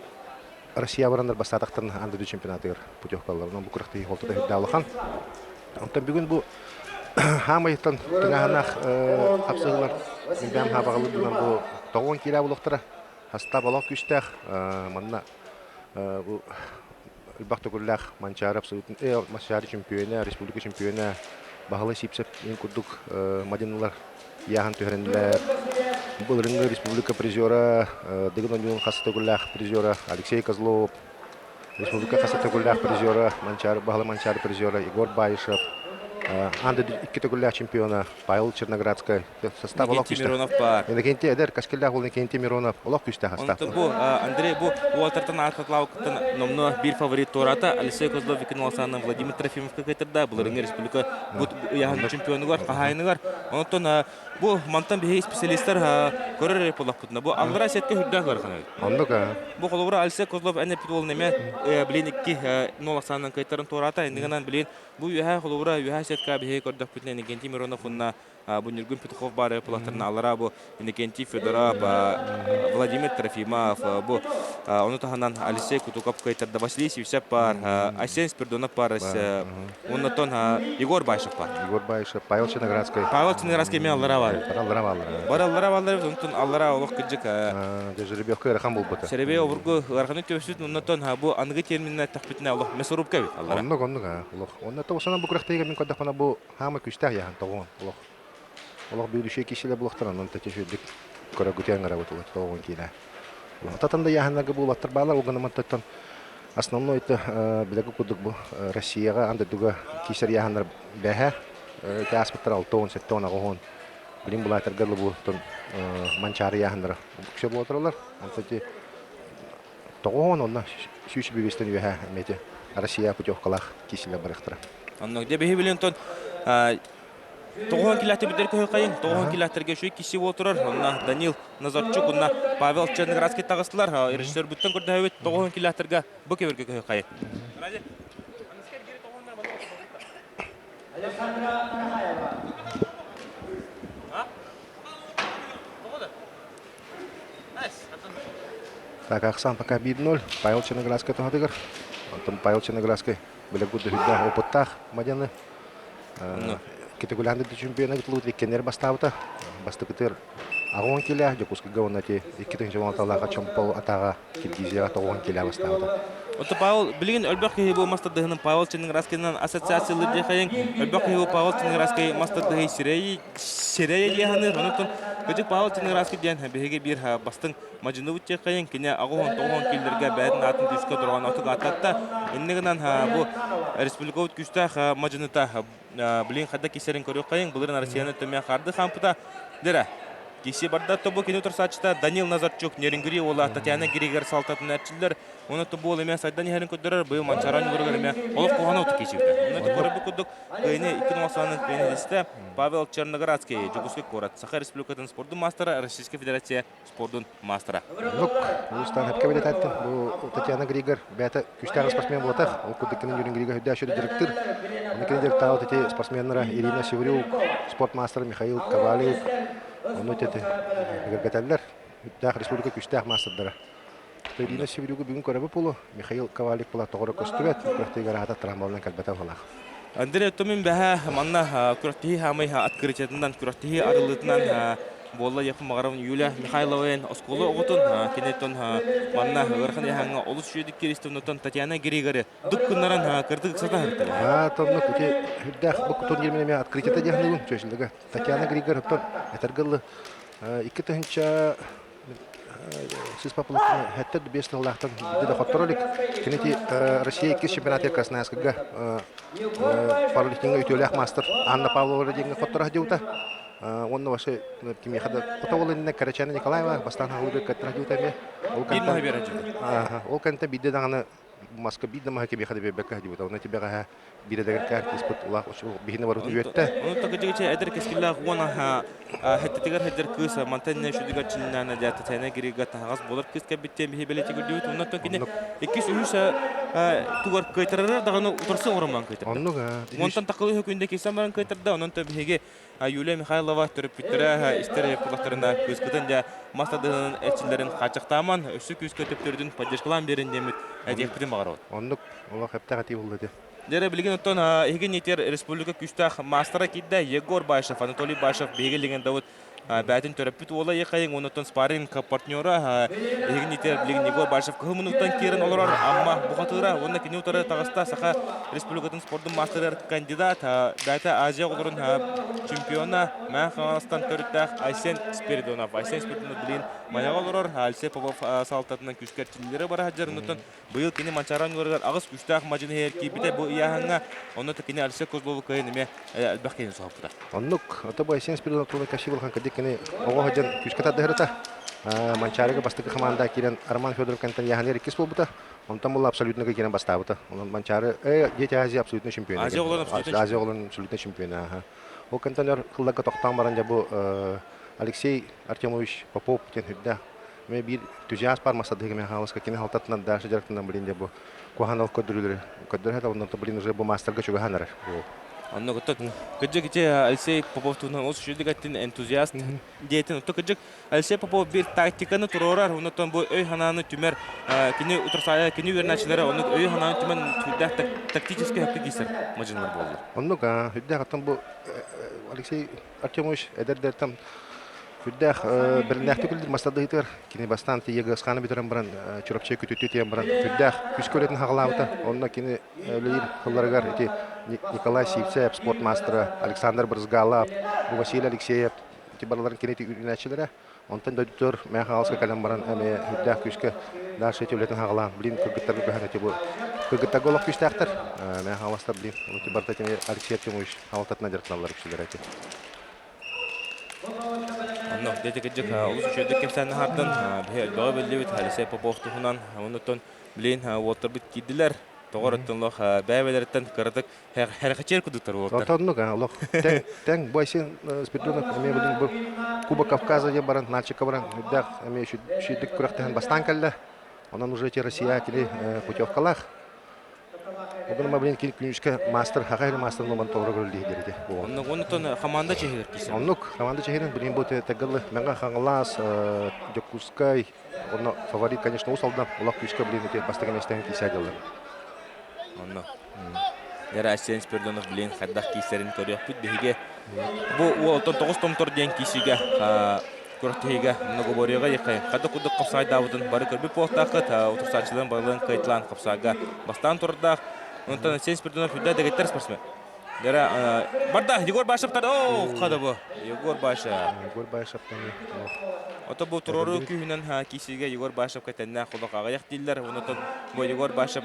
Россия барандар бастатактан анда чемпионатыр путевкалар. Онан бу крахтыгы холтта үдәгылхан. Онтан бүген бу хамайтан тыңаһанах хапсыгылар миндән хабагылы булган бу тогон килә булыктыра. Хаста балак күстәх манна бу Бахтогуллах Манчар абсолютно Манчар чемпионы, республика чемпионы Бахалы Сипсев ин кудук Мадиналар яхан төһрәнләр. Бу республика призеры Дегнон Хастогуллах призеры Алексей Козлов, республика Хастогуллах призеры Манчар Бахалы Манчар призеры Егор Байшев. Анда икки чемпиона Павел Черноградский состав Олег Миронов бар. Иннокентий Эдер Каскеллах был Иннокентий Миронов Олег Кюстах остав. Бу Андрей бу Уолтертан Архатлауктан номно бир фаворит Тората Алексей Козлов Викиновсанын Владимир Трофимов кайтырда буларың республика бу яһан чемпионы бар, кахайныгар. Онтон бу мантан бихи специалисттер көрөр полапытна. Бу алгыра сетке хүддә гарганы. Андыка. Бу холовра Алексей Козлов әне питол неме блиникки нолаксанын кайтырын Тората индигеннән билен бу яһа холовра яһа сетка бихи көрдәк питне Иннокентий Мироновна бу Нургун Петухов бары платарна алара бу Иннокентий Федоров, Владимир Трофимов, бу оны таханан Алексей Кутуков кайтарда Василий Севсяп бар, Айсен Спирдонов бар, оннотон Егор Байшев бар. Егор Байшев, Павел Черноградский. Павел Черноградский мен алара бар. Аллара Алара, онтон алара олох кыжык. жеребьевка рахан был бута. Серебе обургу арханы төсүт оннотон бу ангы терминне тахпитне олох месурупка бит алара. Оннук. Онна тоосана бу курактайга мен коддахпана бу хама күстах яхан тогон. Олох бүйдүшө кишиле булактаран, онта тешүдүк көрөгүтен работалат тогон киле. Татанда яханнага булаттар баалар угунаматтан. Основной это билеги кудук бу Россияга анда дуга кисер яхандар бэхэ каспитар алтон сеттон агон. Билим булатар галы бу тон манчар яхандар. Күшө болотурлар. Антати тогон онна шүш бивестен бэхэ мете Россия путевкалах киселе барыктыра. Анно де бехибилентон Тоғон килатер бидер көй кайын, тоғон килатерге шуй киши отырар. Онна Данил Назарчук, онна Павел Черноградский тагыстылар. Режиссер бүттен көрді өйт тоғон килатерге бұ кеверге көй кайын. Так, Ахсан пока 1-0. Павел Черноградский тоғадыгар. Антон Павел Черноградский білек бұдды хүдді опыттақ мадяны. Китегулянды чемпионы гитлут викенер бастаута. Бастыкытыр агон келя, жокуска гавнати 2-нче чемпион атага Киргизияга 9 келя бастаута. Ота Павел билген өлбөк хебу мастадыгынын Павел Черноградскийнан ассоциациялы дехайын. Өлбөк хебу Павел Черноградский мастадыгы сирей деханы. Онутун көжік Павел Черноградский ден беге бир бастың мажыны үтте кайын. Кене агон тогон келлерге бәдін атын түскө тұрған отук ататта. Иннегінан бу республика күстах мажыныта билин хадда кисерин көрөк кайын. Булырын Россияны төмен қарды хампыта дере. Киси барда тобу кинутор сачта Данил Назарчук, Нерингри ола Татьяна Григор салтатын әрчілдер. Оны тобу олеме сайдан ехерін көддірер, бұйыл манчаран үлгіргерме олық қоғаны өті кешівді. Оны көрібі көддік ғайыны 2020 пенелісті Павел Черноградский, Жугуске Корат, Саха Республикатын спордың мастера, Российская Федерация спордың мастера. Лук, Устан әпке білет әтті. Бұл Татьяна Григор бәті күштағы спортсмен болатақ. Ол көддіккінің Нерингриға хүдді әшеді директор. Оныкені директау тәте спортсменлері Ирина Севрюк, спортмастер Михаил Ковалев. Оны тәте гәргәтәлілер. Хүддәқ республика күштәқ мастырдары. Ирина Севрюк бүгін көрәбі болу. Михаил Ковалев бұла тоғыры көстүбәт. Күрәқтегі рағата трамбалынан кәлбәті олақ. Андрей Томин бәһә манна күрәттігі хамай открытиятынан күрәттігі арылытынан Болла яқын мағарауын Юлия Михайловын осколы оғытын кенеттен манна ғырхан яғанға олыс жүйедік керестівнутын Татьяна Григоры дүк күннаран кірдік сата ғырттары. Тонны күте хүддәқ бұл турнирменеме открытията яғынығын чөшілігі. Татьяна Григор әтергілі 2-тігінші сіз папылықтың әтті дүбесін ұлақтың деді қоттыролик. Кенеті Россия 2 чемпионаты Красноярскіға параликтинге үтелі мастер Анна Павлова дегенге қоттыра деута. Онны ваше кеме хада отоволынна Карачана Николаева бастан хауды каттыра деута. Ол канта бидде дағаны Москва бидде маға кеме хада бебекка деута. Оны тебеға биредегер кәрт испыт улақ бихіне баруты өтті. Оны тағыжығы әдір кескілі ғуана әттетігер әдір кыз мантанне шүдігер чиннана дәті тәйіне кереге тағыз болар кыз кәбіттен бейі бәлеті көрді өт. Оннан кене 2-3 туғар көйтірірі дағаны ұтырсы орыман көйтірді. Онтан тақылы өкінде кесен баран көйтірді. Онан төбеге Юлия Михайлова түріп бүттірі істері құлақтарына көз күтін де мастадығының әтшілерін қачықтаман өсі көз көтіптердің поддержкалан берін демет әдек бүтін бағар ол. Оннық олақ әптіға тей болды де. Дәрі білген ұттан еген етер республика күштақ мастера кейді Егор Байшев, Анатолий Байшев бейгелеген дауыт бәтін төріп бүт ола еқайын онытын спарринг партнера еген етер білген Егор Байшев күмінуқтан керін оларар амма бұқатыра онына кене ұтары тағыста Саха республикатын спорттың мастерер кандидат бәті Азия оларын чемпиона мән қағаныстан төріттәқ Айсен Спиридонов. Айсен Спиридонов білген маяға оларар Алсей Попов салтатынан күшкәрчілері бар хаджар ұнытын бұйыл кене манчаран оларар ағыз күштақ мажыны ерке біті бұл яғанға оныты кене Алсей Козловы көйін еме әлбәқ кейін соғапыда. Оннық, отобы Айсен Спиридонов тұрды кәші болған кәдек кене оғы хаджан күшкәті дығырыта. Манчарыға бастықы қаманда келен Арман Федоров кәнтен яғанер екес бол бұта. Онтан бұл абсолютно келен бастабыта. Манчары дети Азия абсолютно чемпионы. Азия оларын абсолютно чемпионы. Ол кәнтенер қылдаққа тоқтан баран жабы Алексей Артемович Попов кен хүдді. Мен бір түзияс бар масадығы мен қауысқа кені халтатынан дашы жарықтынан білін жабы. Куған ол көдірілері. Көдірі әді ондан білін уже бұл мастерға чөгі ханары. Онно готов. Кыжык иче Алексей Попов тугунан ол шүлдүгаттин энтузиаст диетин отто кыжык Алексей Попов бир тактиканы турорар, онотон бу өй хананы түмер кини утурсая кини верначылары оны өй хананы түмен түддак тактический хакы кисер мажынлар болду. Оннук хүддәк аттан бу Алексей Артемович эдердертам хүддәк бернәхте күлдер масадыйтыр кини бастан тиеге сканы битерен баран чурапчы күтүтү тиен баран хүддәк күскөлетин хагалабыта онна кини өлейин кылларыгар ити Николай Сивцев спорт мастера Александр Брызгалов Василий Алексеев ити барларын кини үйренәчеләре онтан доктор Михайловска калам баран эме хүддәк күскө дальше төвлетин хагалам блин кыргыттар бәһәте бу кыргыттар голок күстәктер Михайловста блин ити барта кини Алексей Артемович халтатна директорлар күчләре ити Онно дете кыжык улус шөйдүк кемсән хардан бе Алексей Алексей Попов тугунан онотон блин отор бит кидилер. Тогороттонлох бәйбелерден кырдык хәрәкәтчер кудуктар болдылар. Тотоннук лох тең бойсын спиртунов эме билин бу Куба Кавказа деп баран Нальчикка баран үддәк эме шүдүк күрәктән бастан келде. Онан уже те Россия кили путевкалах. Бүгүн ма билин клиническа мастер хагайр мастер номан тогры көрүлдү дерде. Онотон команда чехер кисен. Оннук команда чехерин билин бу тегел мега хаңлас Дёкускай. Онно фаворит конечно усалдан улак күчкә билин те бастаган эстен кисәгәләр. Онно. Яра Асен Спирдонов билен хаддак кисерин көрөк бит биге. Бу олтон 9 томтор ден кисиге көрөктеге много борыга якай. Хадда кудык капсайда будын бары көрбүп поктакы утурсачылын байлын кайтлан капсага бастан турда. Онтон Асен Спирдонов үдә дегеттер спортсмен. Яра барда Егор Башевтар о када бу Егор Башев. Егор Башевтан. Ото бу турору күнен кисиге Егор Башев кайтанна кулак аяк диллер. Онтон бу Егор Башев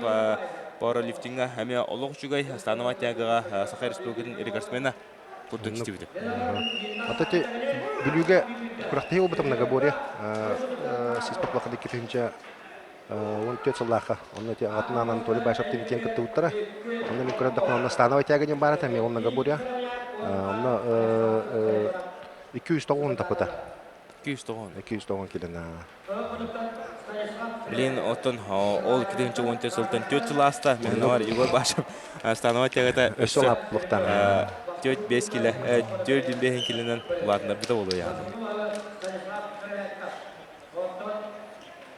пауэрлифтинга һәме олуг чугай становатягага Саха Республиканың рекордсмена курдык истибит. Атати бүлүгө куракты ол бутам нагаборе сиз поплакады кетинче он тёцалаха он те атнан Анатолий Башевтин кен кытты уттара. Онда мен көрөдө кона становатяга ден барата мен он нагаборе. Онда 290 тапата. 290 келена. Блин, отон ол кетинче он тёцалдан тёцаласта мен бар Егор Башев становатягада Өсөлап луктан. 4-5 кило 4-5 килонан ладно бите болду яны.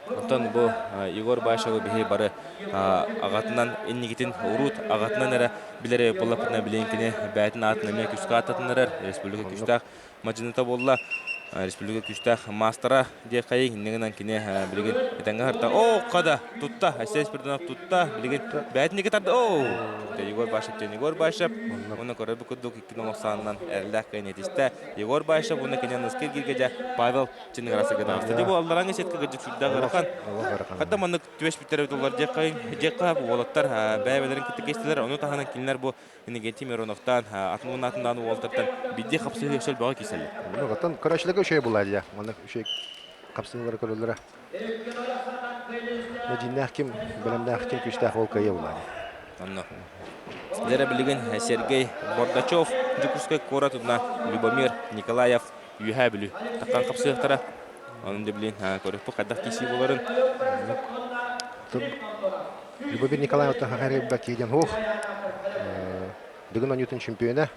Отон бу Егор Башев бихи бары агатынан эннигитин урут агатынан эре билере боллапна биленкине бәтин атына ме күскә ататыннар республика күстәк маҗината болла. Республика күстәк мастера ди кайы нигеннән кине билеген этәнгә харта о када тутта Асен Спирдонов тутта билеген бәтниге тарды о Егор Башев оны көрәбе кудук 2090ннан әрләк кайнетисте Егор Башев уны кине наскер гиргәҗә Павел Чинграсыга дасты ди бу алларга сеткә гыҗып шудда гархан хәтта моны төбәш битерә булар ди кай волоттар бәйбәләрен китекестеләр оны тахана кинләр бу инеге Тимироновтан атмунатындан волоттан бидди хапсы яшел бага киселәр. Ну гатан карашлыгы шей булады я. Моны шей капсылары көрөлөр. Мәдинә ким беләмдә хәким күчтә холкая булады. Анна. Дәре билеген Сергей Бордачев, Жукускай коратына Любомир Николаев юһәбилү. Таккан капсылыктара. Аны да билен көрөп кадак киси буларын. Любомир Николаев та хәгәрәп бакидән хух. Дигән Ньютон чемпионы.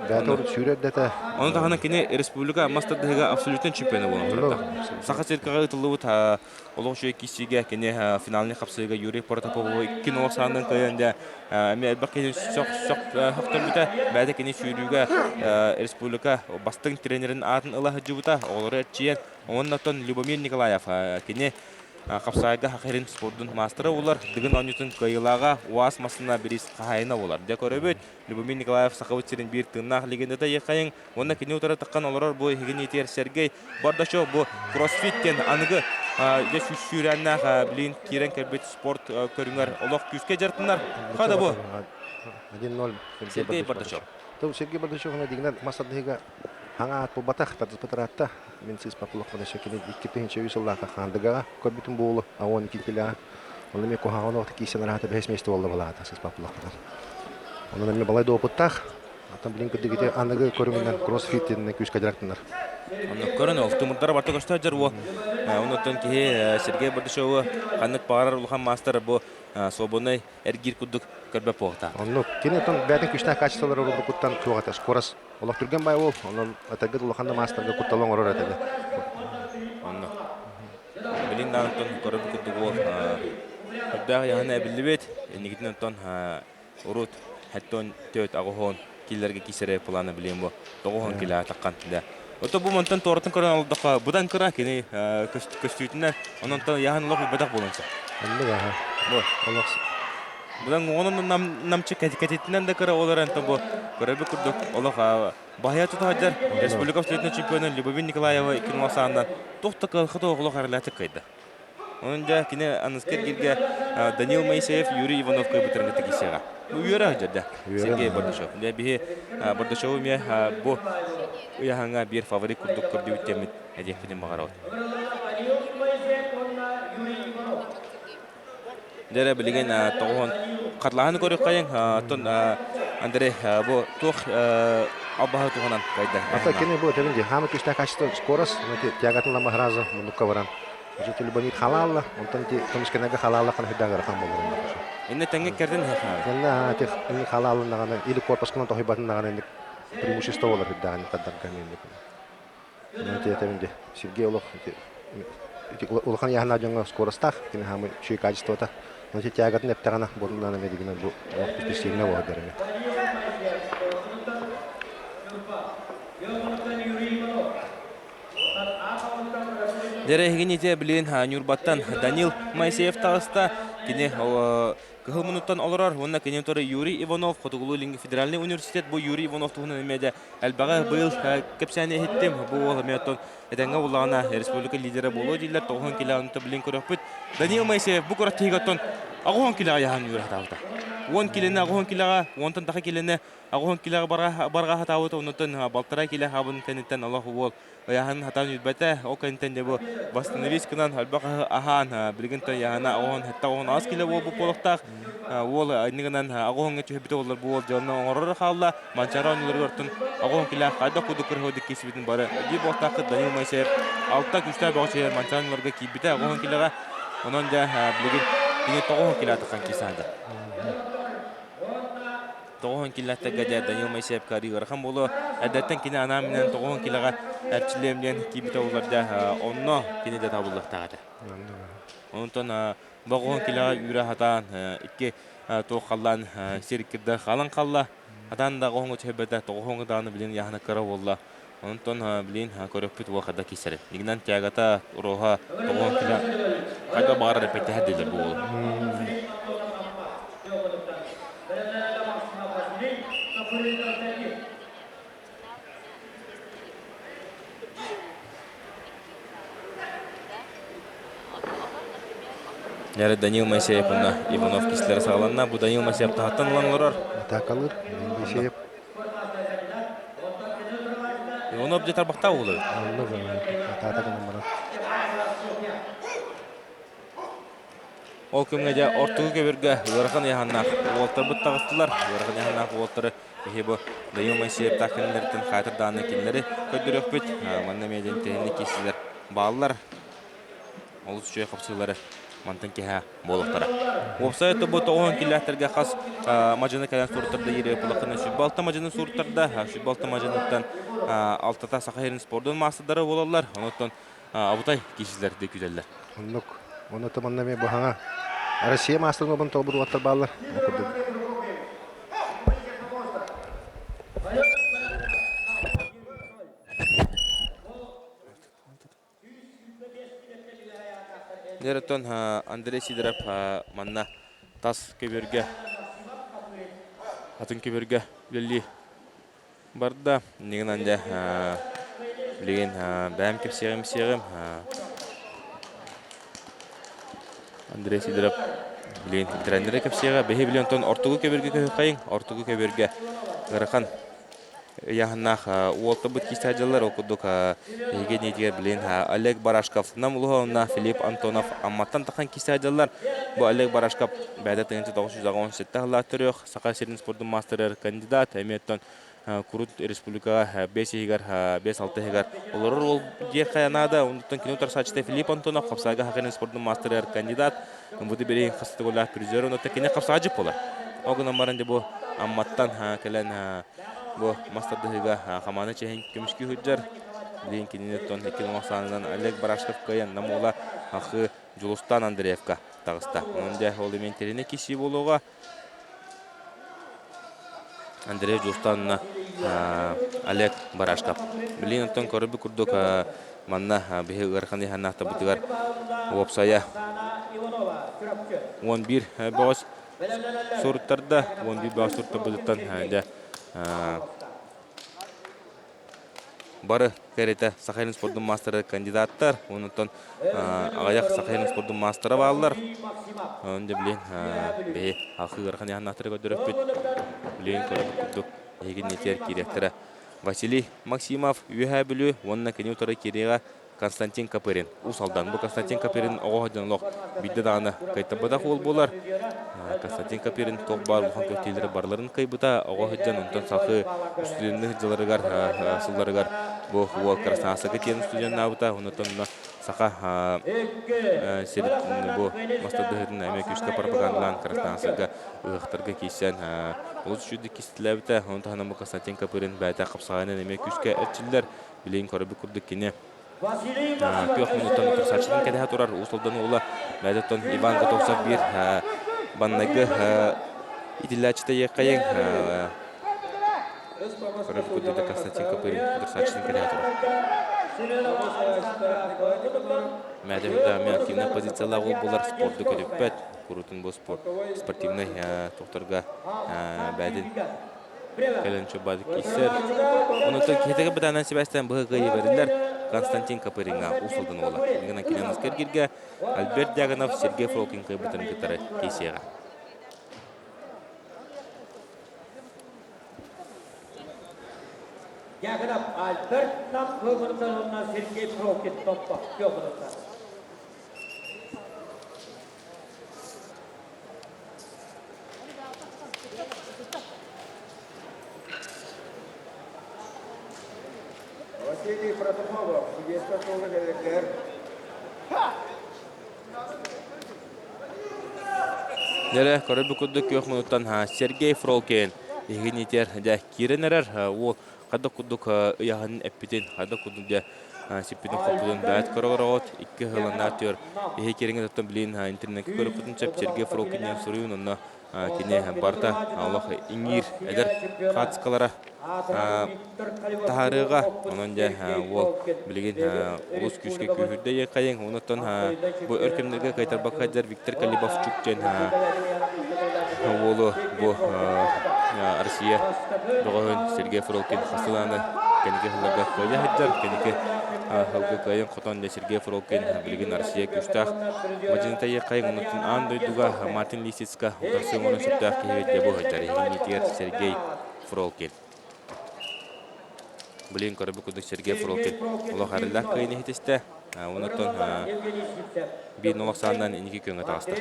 Датор сүрәдәтә. Аны тагына кине республика мастердыга абсолютно чемпионы булган. Саха Серкага тылыбыт олуг шөй кисиге кине финалны капсыга Юрий Портапов 290 кайында мен бакин сок хактырбыта бәдә кине сүрүгә республика бастың тренерин атын ылы җыбыта олары чиен оннан Любомир Николаев кине Капсайга хакерин спорттун мастера булар. Дигин анютын кайылага уас масына бирис кайына булар. Декоребет Любомир Николаев Сахавыцерин бир тыннак легендада якайын. Онда кине утара таккан олар бу хигенитер Сергей Бардашов бу кроссфиттен аныгы я сүрәннәгә билин кирен кербет спорт көрүңәр олак күскә жартыннар. Када бу 1-0 Сергей Бардашов. Тау Сергей Бардашов на дигнат масадыга хаңа атпы батах татыспатыратта. Мен сіз папылықпада шекені 2-5 жыллаға қандыға көрбітін болу, ауын келпілі. Оны мен қоғағын оқты кейсен рахаты бәсместі болды болады сіз папылықпадан. Оны мен балайды опыттақ, атын білін күдігіде анығы көріңінен кроссфиттен күш қадырақтындар. Оны көрін ол, тұмырдары барты көшті әжір ол. Онотон ки Сергей Бардашова ханнык парар улхан мастер бу свободный эргир кудук көрбөп болта. Онно кине тон бәдин күчтә качестволар уру куттан тугата скорость. Олак түргән бай ул. Оннан атагы улаханда мастерга кутталан уру атады. Онно. Билин нантон көрбөп кудук ол. Хөдә яһана билбет. Нигитнен тон урут хаттон төт агохон киллерге кисере планы билем бу. Тогохон килә таккан да. Ото бу монтан торатын көрән алдыка. Будан кыра кини көстүтүннән оннан яһан лох бадак булынса. Онно да. Бу. Олак Будан онун намчы катетинен да кыра олар анта бу. Көрбөп курдук. Олох бая тутадар. Республика флотный чемпионы Любовь Николаева 2010-дан тохтакыл хото оглох арлаты кайда. Онда кине анаскергирге Данил Моисеев, Юрий Иванов көбүтөргө тегисега. Бу юра жада. Сергей Бардашов. Да бие Бардашов ме бу яһанга бир фаворит курдук көрдү темит эдефидин багарат. Дәре билеген тогон катлаһын көрөк кайын тон Андрей бу тох абаһа тогонан кайда. ата кине бу тәбинде хама күчтә качество скорость, но тягатын лама раза мунука варан. Житель бонит халалла, он там томскенага халалла хан хидагар хан болар. Инне тәңге керден хәкмә. Янна тех ин халалла нагана или корпускан тохибатын нагана преимущество болар хидаган каддан камен. Но тәбинде Сергей Олох улхан яһана жаңга скоростах кине хама чүй качествота. Но тягатын эптагана болуна медигинен бу специальный вагар. Дәре хигените билен Нюрбаттан Данил Моисеев тагыста кине кыл минуттан алырар. Онна кине торы Юрий Иванов Хотугулу федеральный университет бу Юрий Иванов туганы немеде әлбәгә быел кепсәне һиттем бу метод эдәңгә улана республика лидеры болу диләр 90 километр билен көрәпет. Данил Моисеев бу көрәт тигәтон агон кило яһан юрә тавта. 10 килоны агон килога, 10 тан килоны агон килога барга хатавыта онтон балтара кило хабын тенеттен Аллаһу бол. Яһан хатан юбәтә о кентен дебу восстановисканан албака ахан билгентен яһана агон хатта агон аз кило бу полоктак. Ол нигенен агонга чөбите олар бу җанна орыр халла манчаран улыртын агон кило кайда куду кырһыды кисбидин бары. Ди бактак Данил Моисеев алта күчтә багча манчаранларга кибите агон килога. Онон да билген дине 90 кило такан кисанда. 90 килотта гадя Данил Моисеев карьера һәм болу әдәттән кине ана менән 90 килога әрчилемдән кибите уларда онно кине дә табылдык тагы. Онтон 90 килога юра хатан ике тоқаллан сериккидә халан калла. Атан да 90 чебәдә 90 даны билен яһна кара булла. Онтон билен көрөпүт вакыда кисәре. Нигеннән тягата роха 90 кило кайда бар репете хәдилер бу. Яра Данил Моисеев на Иванов кислер сагаланна. Бу Данил Моисеев тахаттан ланларар. Такалыр, Моисеев. Иванов жетар бакта улы. Онно татаган бара. Ол кемге дә ортыгы кебергә ярган яһанна. Олтыр бут тагыстылар. Ярган яһанна олтыры. Бу Данил Моисеев такыннәрдән хатыр даны кинләре көдөрөк бит. Манна меден техник кислер. Баллар. Олус чөй капсылары. Мантан кеһә болыктара. Офсайт бу 90 километрга хас мажаны калан суртарда йөре булакны шүбалта мажаны суртарда, шүбалта мажанаттан алтата сахарин спорттан масыдары болалар. Онтон абутай кишилерде күзәлләр. Оннук. Оны таманна ме бахаңа. Россия мастырны бун тобур ваттар баллар. Дәртон Андрей Сидоров манна тас кеберге атын кеберге билли барда нигеннән дә билген бәм кепсегем Андрей Сидоров билген тренеры кепсега бәһи билен тон ортугы кеберге кайын ортугы кеберге гарахан яһнах уолта бит кистәҗәләр окудык егенеге билен Олег Барашков намлуһына Филипп Антонов амматтан тахан кистәҗәләр бу Олег Барашков бәдә 1997 елда төрөх Саха Серин спорттан мастеры кандидат әметтән Kurut Республикага 5-6 хигар. Олар ол дие каянада, ондықтан кинотар сачты Филипп Антонов, қапсаға хақының спортның мастер кандидат. Бұды берейін қасыты олар призер, ондықтан кене қапсаға жып олар. Оғынан барынды бұл амматтан кәлін бұл мастарды хига қаманы чехен көмішкі хүджар. Білейін кененеттон 2010-нан Олег Барашков каян намула ақы Жулустан Андреевка тағыста. Онда ол ементеріне кеші болуға Андрей Жулустанына Олег Барашков. Білейін оттан көрібі күрдік манна бейі ғырқаны ханнақты бұтығар опсая 11 бағыз сұрыттарда 11 бағыз сұрытта бұдыттан бары кәреті Сахалин спорттың мастері кандидаттар. Онытын ағаяқ Сахалин спорттың мастері балылар. Онды білейін бейі ақы ғырқаны ханнақты көдіріп бет. Білейін көріп күрдік егін нетер керектірі. Василий Максимов үйә білі, онына кәне ұтары кереға Константин Капырин. Усалдан бұл Константин Капырин оғадан лоқ бидді дағаны қайтабыда қол болар. Константин Капырин тоқ бар бұған көттелері барларын қайбыда оғадан ұнтан сақы студенттің жыларығар, сылдарығар бұл Краснасығы тен студент науыта. Онытан сақа сереттің бұл мастадығырын әмек үшкі пропагандалан Краснасығы ұғықтарға кейсен ұлыс жүді кестіләбіті. Онытан бұл Константин Капырин бәйті қапсағанын әмек үшкі әрчілдер білейін көрібі күрдік кене. 5 минуттан ұтыр сачының кәдіға тұрар. Ұсылдан ола мәдеттен Иван Готовцов бір баннағы итіләчіті еқайын. Көріп күрдігі Константин Капырин ұтыр сачының кәдіға тұрар. Мәдемді мен активна позициялар ол болар спортты көріп бәт. Күрітін бұл спортивный тоқтарға бәдін. Кәлінші бады кейсер. Онытын кетігі бұданан Себастьян бұғы ғайы берілер. Константин Капыринға ұсылдың ола. Еңгіна келен ұскергерге Альберт Дяганов, Сергей Фролкин қайбытын кетері кейсеға. Дяганов Альберт нам көмірден онна Сергей Фролкин топпа. Көмірден. Василий Протопопов, есть готовы ГР. Нәре көрібі күдді көк мұнуттан Сергей Фролкин егінетер дә керенерер. Ол қады күддік ұяғының әппетен, қады күддік сеппетін қопылын бәт көріғырағыт. 2 ғыландар төр. Еге кереңі тұттан білейін интернетке көріп күтінчеп Сергей Фролкиннен сұруын онына кене барда Аллах иңір әдір қатысқалара тағарыға. Онын де ол білген ұлыс күшке күйірді еқайын. Онықтан бұл өркемдерге қайтарбақадыр Виктор Калибов жүктен олы бұл Россия бұғын Сергей Фролкин қасыланы кәнеке ғыларға көйе әдір. Кәнеке ғылғы көйен құтан Сергей Фролкин білген Россия күштақ. Мәдениетті еқайын онықтан андойдуға Мартин Лисицка ұтарсын оның сүптақ кейветте бұл әдір. Егінетер Сергей Фролкин. Білейін көрібі күдік Сергей Фролкин. Олық әрілдақ көйіне хетесті. Онықтан 1-0 сағынан енеке көңі тағысты.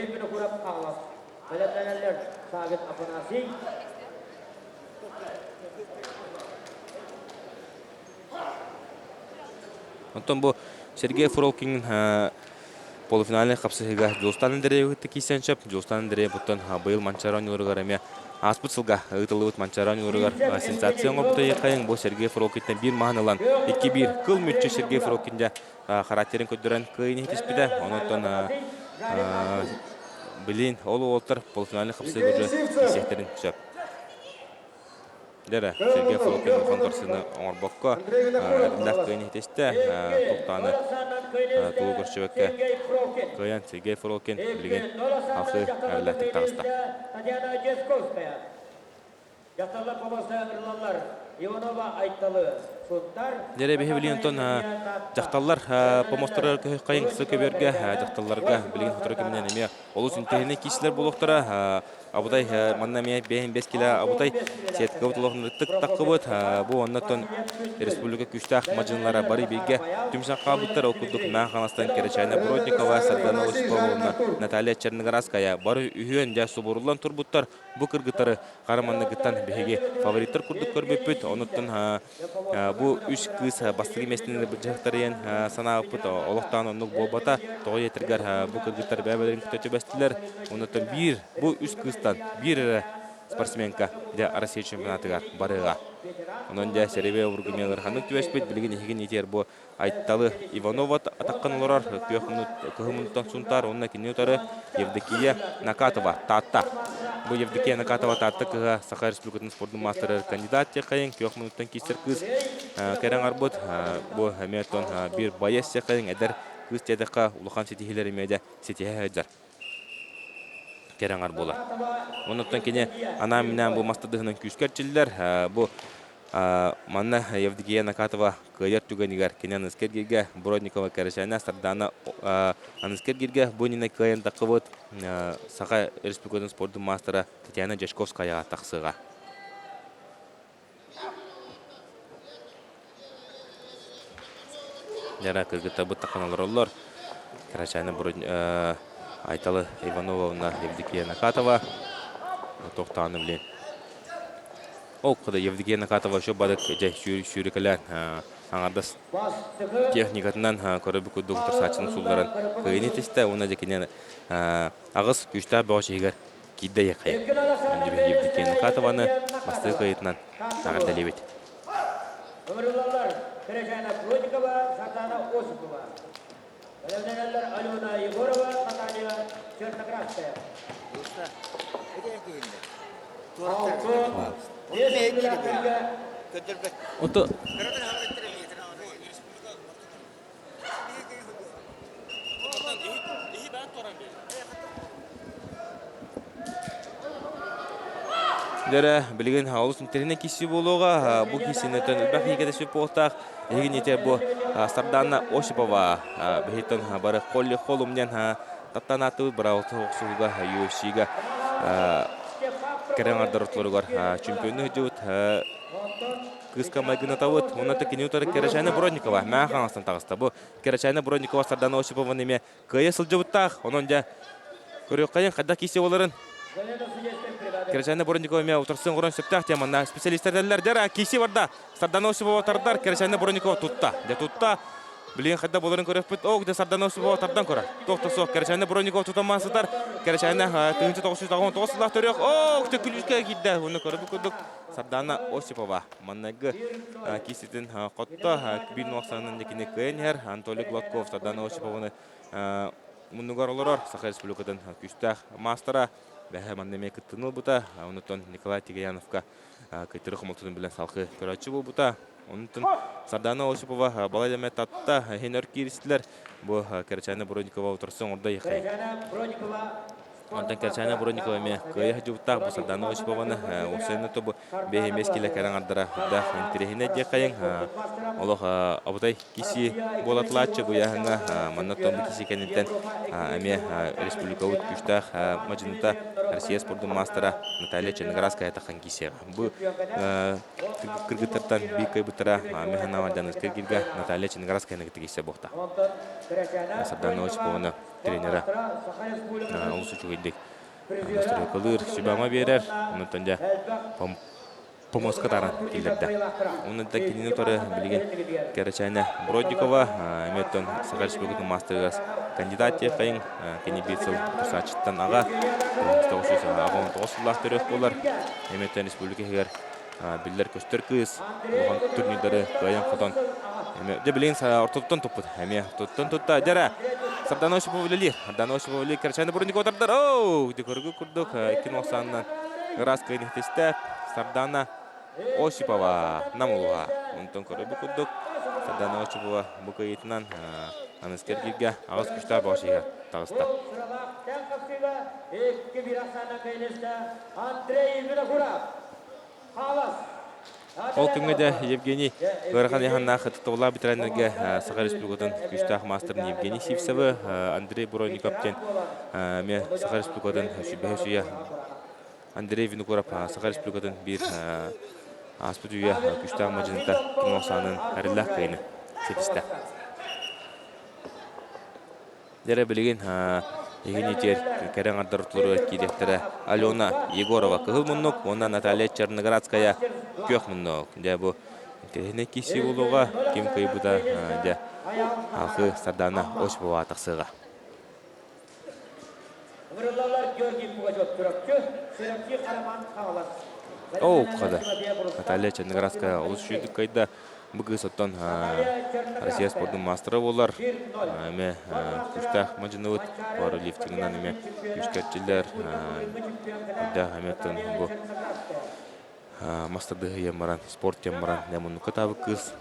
Онтан бұл Сергей Фролкин полуфиналіне қапсығыға Жулустан Андрееві кейсен шап. Жулустан Андреев бұттан бұйыл Манчаран ұлырығар әме аспыт сылға ұйтылығыт Манчаран ұлырығар сенсация оңырды еқайын. Бұл Сергей Фролкиттен бір мағынылан 2-1 қыл мүтчі Сергей Фролкинде характерін көдірін көйіне хетеспеді. Онытан білейін олы олтар полуфиналіне қапсығыға жүрі есектерін шап. Дәрі Сергей Фролкин ұлған қарсыны оңыр баққа әріндақ көйіне хетесті. Тоқтаны туы көрші көйен Сергей Фролкин білген ақы әріләттік тағыста. Татьяна Десковская. Жастарлар Побасы Ерланлар. Иванова Айталы. Дере бихе билиентон жакталлар помостор кайын сөкөбөргө жакталларга билген хутур кемнен эме олус интерне кишлер болуктара абудай манна ме бехин 5 кило абудай сетке утулугун тык таккыбыт бу оннотон республика күчтак мажынлара бары биге түмшак кабыттар окудук маханастан Керечайна Бродникова Сардана Осиповна Наталья Черногорская бары үйөн жа субурлан турбуттар бу кыргытары караманны гыттан беге фавориттер курдук көрбөппүт онуттан бу үч кыз бастыгы местинде жактарын санааппыт олоктан онук болбата той этергер бу кыргыттар бәбелерин көтөбөстүлөр онуттан бир бу үч кыздан бир спортсменка де Россия чемпионатыга барыга онон да серебе ургумелер ханык түбөспөт билген ихиген итер бу айтталы Иванова атаккан олар 2 минуттан сунтар онна кинютары Евдокия Накатова татта бу Евдокия Накатова татта кыга Саха Республикатын спорттун мастері кандидат те кайын 2 минуттан кистер кыз керен арбыт бу хамертон бир байес те кайын эдер кыз тедека улахан сетихилер эмеде сетихе кереңар болар. Онуттан кене ана менен бу мастадыгынан күскерчилер бу манна Евдокия Накатова кыйыр түгөнигер кенен искергерге Бродникова Керечайна Сардана анискергерге бу нина кыйын такыбыт Саха Республикатын спорттун мастері Татьяна Жешковская таксыга. Жара кыргыта бу таканалар олар. Керечайна Бродникова Айталы Ивановна Евдокия Накатова тоқтаны білен. Ол қыда Евдокия Накатова шо бадық жай шүрікілер аңардас техникатынан көрібі көдді ұқтыр сачының сұлдарын қиын етесті. Оны жекенен ағыз күшті бағыш егер кейді еқайы. Евдокия Накатованы басты қиытынан ағырдалі бет. Алена Егорова, Наталья Черноградская. Ото Дәрі білген ауыз интернет кесі болуға бұл кесінеттен үлбәқ егеді сөп болтақ. Еген ете бұл Сардана Осипова бейттен бары қолы қолымнен таттан аты бір ауылты оқсуға UFC-ға кәрен ардар ұтылырғар чемпионы жүт кызка майгына тауыт. Онаты кенеутары Керечайна Бродникова мәң қаңастан тағыста. Бұл Керечайна Бродникова Сардана Осипова неме көйе сылжы бұттақ. Онын жа көрек қайын қайда кесе оларын Керечайна Бродникова мен отырсын құрын сөктақ теманна специалистердерлер дәрі кейсе барда Сардана Осипова тардар Керечайна Бродникова тұтта. Де тұтта білген қайда боларын көріп бұд. Оқ де Сардана Осипова тардан көрі. Тоқты соқ Керечайна Бродникова тұтаман сытар. Керечайна 1999 лақ төрек. Оқ де күлішке кейді. Оны көріп көдік Сардана Осипова. Маннағы кейсетін қотты. Күбін уақсанын декіне көйен әр. Анатолий Гладков Сардана Осипованы мұнығар олар Саха Республикадан күштақ мастера. Бәһә мандеме кыттыныл бута, онуттан Николай Тигаяновка кытыры хомолтудун билен салкы көрөчү бу бута. Онуттан Сардана Осипова балайдаме татта хенер кирistler бу Керечайна Бродникова отырсын орда якай. Онтан Керечайна Бродникова ме кыя жута бу Сардана Осипованы осыны тобу бехемес келе каран ардара да интерехине якайын. Олох абутай киси болатлачы бу яһыңа маннаттан бу киси кенеттен эме республика ут күштах мажынта Россия спорттун мастера Наталья Черногорская тахан киси. Бу кыргыттардан бикай бутара механавадан искергирге Наталья Черногорская киси бохта. Сардана Осипованы тренера улусу чугайдык. Мастер кылыр сүбама берер. Онуттан да помоска таран келдерді. Оның да кенинуторы білген Керечайна Бродникова, Эметтон Саха Республикатын мастер кандидат қайын кенебетсіл тұрсачыттан аға. Стаушыз ағауын тоғысылақ түрек болар. Эметтон Республика егер білдер көстер кыз. Оған турнирдары қайын қотан. Де білген ортоттан топпыд. Әме ортоттан тұтта. Дәрі Сардана Осипова білелер. Сардана Осипова білелер Керечайна Бродникова тардар. Оу! Декөргі күрдік. 2090-нан ғырас қайын ехтесті. Сардана Осипова намулға. Онтон көрі бүкілдік. Сардана Осипова бұқы етінен аныскергерге ағыз күштар башыға тағыста. Ол күнгө де Евгений Горахан яханнах тотола битренерге Саха Республикадан күчтах мастерын Евгений Сивсевы, Андрей Бурониковтен мен Саха Республикадан шүбәһүя Андрей Винокуров Саха Республикадан бир аспытуя күчтах мажында киносанын арылах кайны сетисте. Дере билген Егенетер кәрәң ардыртылыры киректері Алена Егорова кығыл мұннық, онна Наталья Черноградская көк мұннық. Де бұл тәхіне кесі болуға кем көйбіда де алқы сардана ош бұға атықсыға. Оу, қады. Наталья Черноградская олыс жүйдік қайда бұғы соттан Россия спорттың мастері болар. Әме күштақ мәжіні өт, бары лифтингінен әме күшкәтчілер. Әді әметтің бұл мастерді емаран, спорт емаран, нәмін күтабы қыз.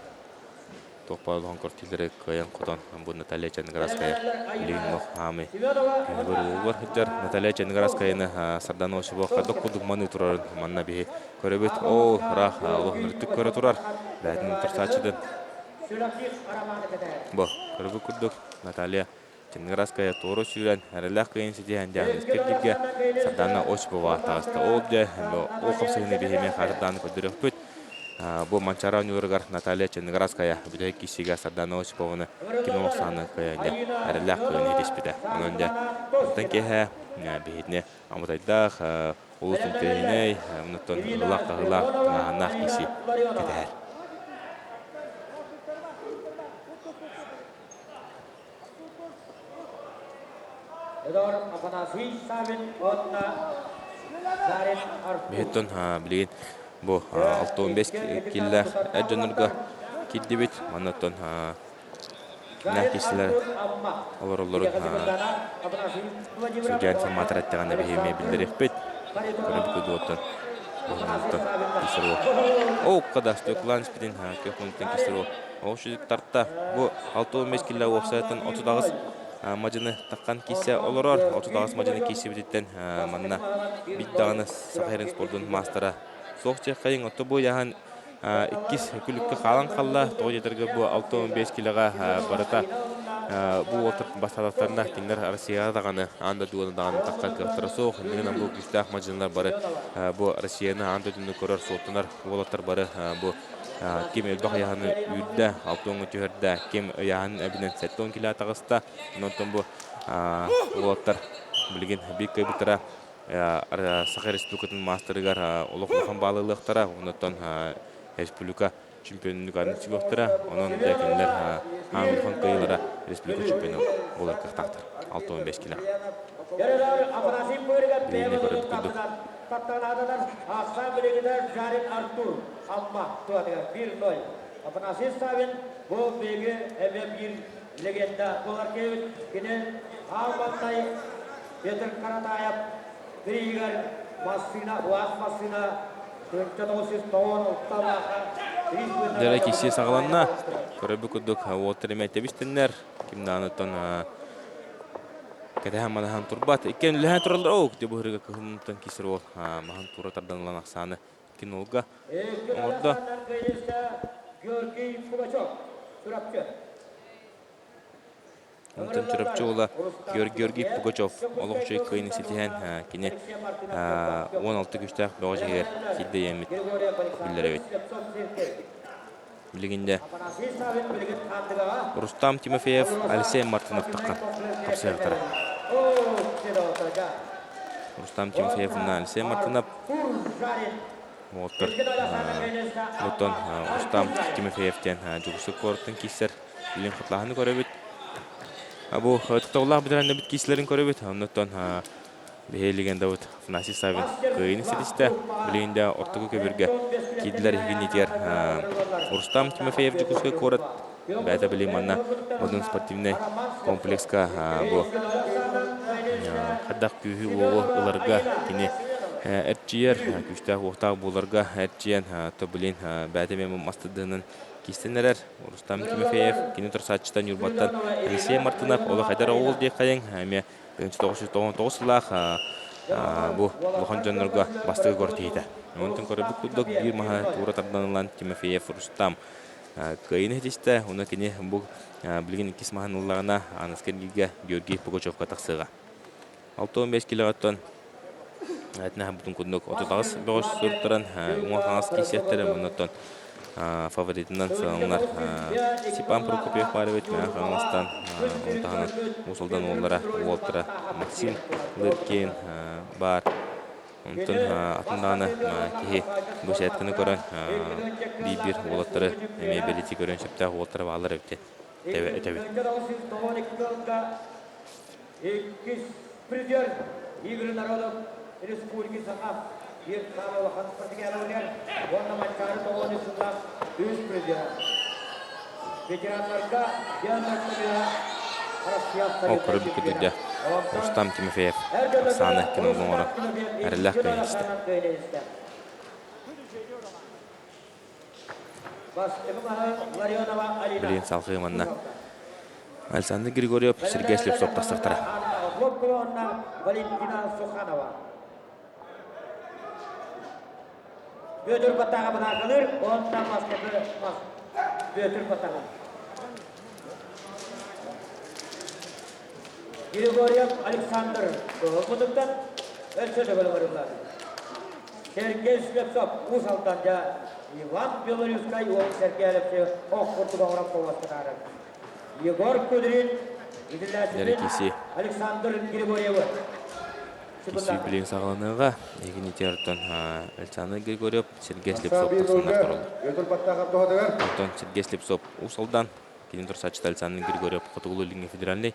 Тоқпайлығын көртелері көйен құдан бұл Наталья Черноградская білген мұқ ғамы. Бір хыджар Наталья Черноградскаяны сардан ошы бұққа доққудық маны тұрарын манна бейі көребет. О, рақ олығын үрттік көрі тұрар. Бәдінің тұрсачыдың. Бұл көрібі күрдік Наталья Черноградская тору сүйрен әріләқ қиын сетейін дәғын іскердерге сарданна ошы бұға тағысты. Ол де ол қапсығыны бейімен қарыдан көдірек бүт. Бұл манчара нүрігар Наталья Черноградская бүдәй кесіге сарданы өшіповыны кино оқсаны көйінде әріләқ көйіне деспеді. Оның де ұлттан кеге бейдіне амытайдақ ұлыстың тейіней ұнықтың ғылақ нақ кесі кедәр. Бейттің білген Бұл 6-15 келі әджанырға кеддебет. Манаттан нәкесілер олар-оларын судья информатор әттіғаны бейеме білдірек бет. Көріп көді оттан бұғынаттан кесір ол. Оу, қада стөклан спеден көпінттен кесір ол. Ол шүдік тартта. Бұл 6-15 келі оқсайатын 30-ағыз мажыны таққан кесе оларар. 30-ағыз мажыны кесе бітеттен манна биттағаны Сахарин спордың мастера Соқчы қайын ұтты бұл яған 2 күліккі қалан қалла, 6-15 килоға барыта бұл отыр басталақтарында кендер Россияға дағаны анда дуаны дағаны таққан қақтыры соқ. Негінен бұл күшті ақмаджынлар бары бұл Россияны анда дүнді көрір соқтынар олаттар бары бұл кем әлбақ яғаны үйірді, 6-10 түйірді, кем яғын әбінен 7-10 кило тағыста. Онтан бұл олаттар білген бек көйбіттіра Саха Республикатын мастерыгар олық-олыққан балылықтара, онаттан республика чемпионлық арын сүйіқтіра, онын дәкенлер аңылған қиылара республика чемпионы болар қақтақтыр. 6-15 кило. Бейіне көріп күндік. Дәрі кесе сағыланна көрібі күдік оттыр еме әтебістінлер. Кімді анықтан кәді әманахан тұрбат. Еккен үліған тұралар оқ деп ұғырыға күхімден кесір ол. Махан тұратардан ұлан ақсаны кен олға. Орда Онтан түріпчі ола Георгий Пугачев олық жөй көйіні сетейін кене 16 күштақ бұға жегер кейді емет білдер өйт. Білігінде Рустам Тимофеев, Алексей Мартынов таққан қапсайықтары. Рустам Тимофеев, Алексей Мартынов Отыр. Лутон Рустам Тимофеевтен жүгісі көрттің кейсер білін құтлағыны көрі Абу тұқтаулақ бұдыранда бүт кейсілерін көрі бүт. Оннаттан бейелеген дауыт Фнаси Савин көйіні сетісті. Білігінде ортығы көбірге кейділер егін етер. Рустам Тимофеев жүгісі көріт. Бәді білейм анна одын спортивный комплексқа бұл қадақ күйі оғы ұларға кені әртчиер, күштақ оқтақ боларға әртчиен төбілін бәді мен мастыдығының кестенерер. Рустам Тимофеев кені тұрсатчыдан юрбаттан Алексей Мартынов олы қайдар оғыл дей қайын. Әме 1999 сылақ бу улахан жоннорго бастыгы кортийди. Онтон көрөбүк куддук бир маха тура тарданылан Тимофеев Рустам кайын хетисте, уна кини бу билген икис махан уллагына Анаскергиге Георгий Пугачевка таксыга. 6-15 килогаттан айтна бутун куддук ототагыс бөгөс сүрттөрөн уңахаңыз кисеттере мунаттан фаворитинен сыланлар Степан Прокопьев Парович Маханстан онтаган мусулдан оллара Уолтера Максим Лыркин бар. Онтон атынданы кихи бөсеткіні көрін бейбір олаттары әме белети көрін шепті олаттары бағалар өтті. Әтәуі. Игры народов Республики Сахав. Самого ханспортигеров он мачкары того суда үз президент. Ветеранларга Окыры бүкідді Рустам Тимофеев Оксана Кинолоңыры әріләк көйіністі. Білген салқы ғыманна Александр Григорьев Сергей Слепцов тастықтыра. Бөтір паттаға бұна қалыр, ондан басқа бөтір паттаға. Григорьев Александр Бұдықтан өлсөді білі бұрылар. Сергей Слепцов ұсалтан жа Иван Белорюскай оң Сергей Алексеев оқ құртыға орап қоластырары. Егор Кудрин Ярекеси Александр Григорьевы. Кесі білең сағыланыға егін етерден Александр Григорьев Сергей Слепцов тасындар тұрылды. Антон Сергей Слепцов ұсалдан кейін тұрсачыда Александр Григорьев Құтығылы Линге федеральный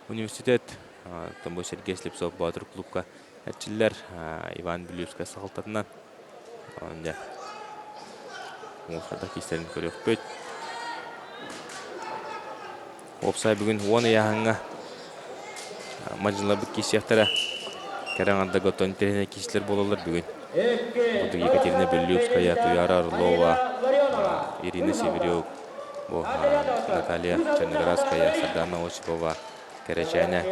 университет. Томбой Сергей Слепцов Батыр клубқа әтчілер Иван Белюскай сағылтатынан. Онда ұлқада кестерін көрек бөт. Опсай бүгін 10 яғанға мажынла бүк кесектері Кәрәңанда готон теріне кесілер болалар бүгін. Бұды Екатерина Белюская, Туяра Орлова, Ирина Северюк, Наталья Черноградская, Сардана Осипова, Кәрәчәне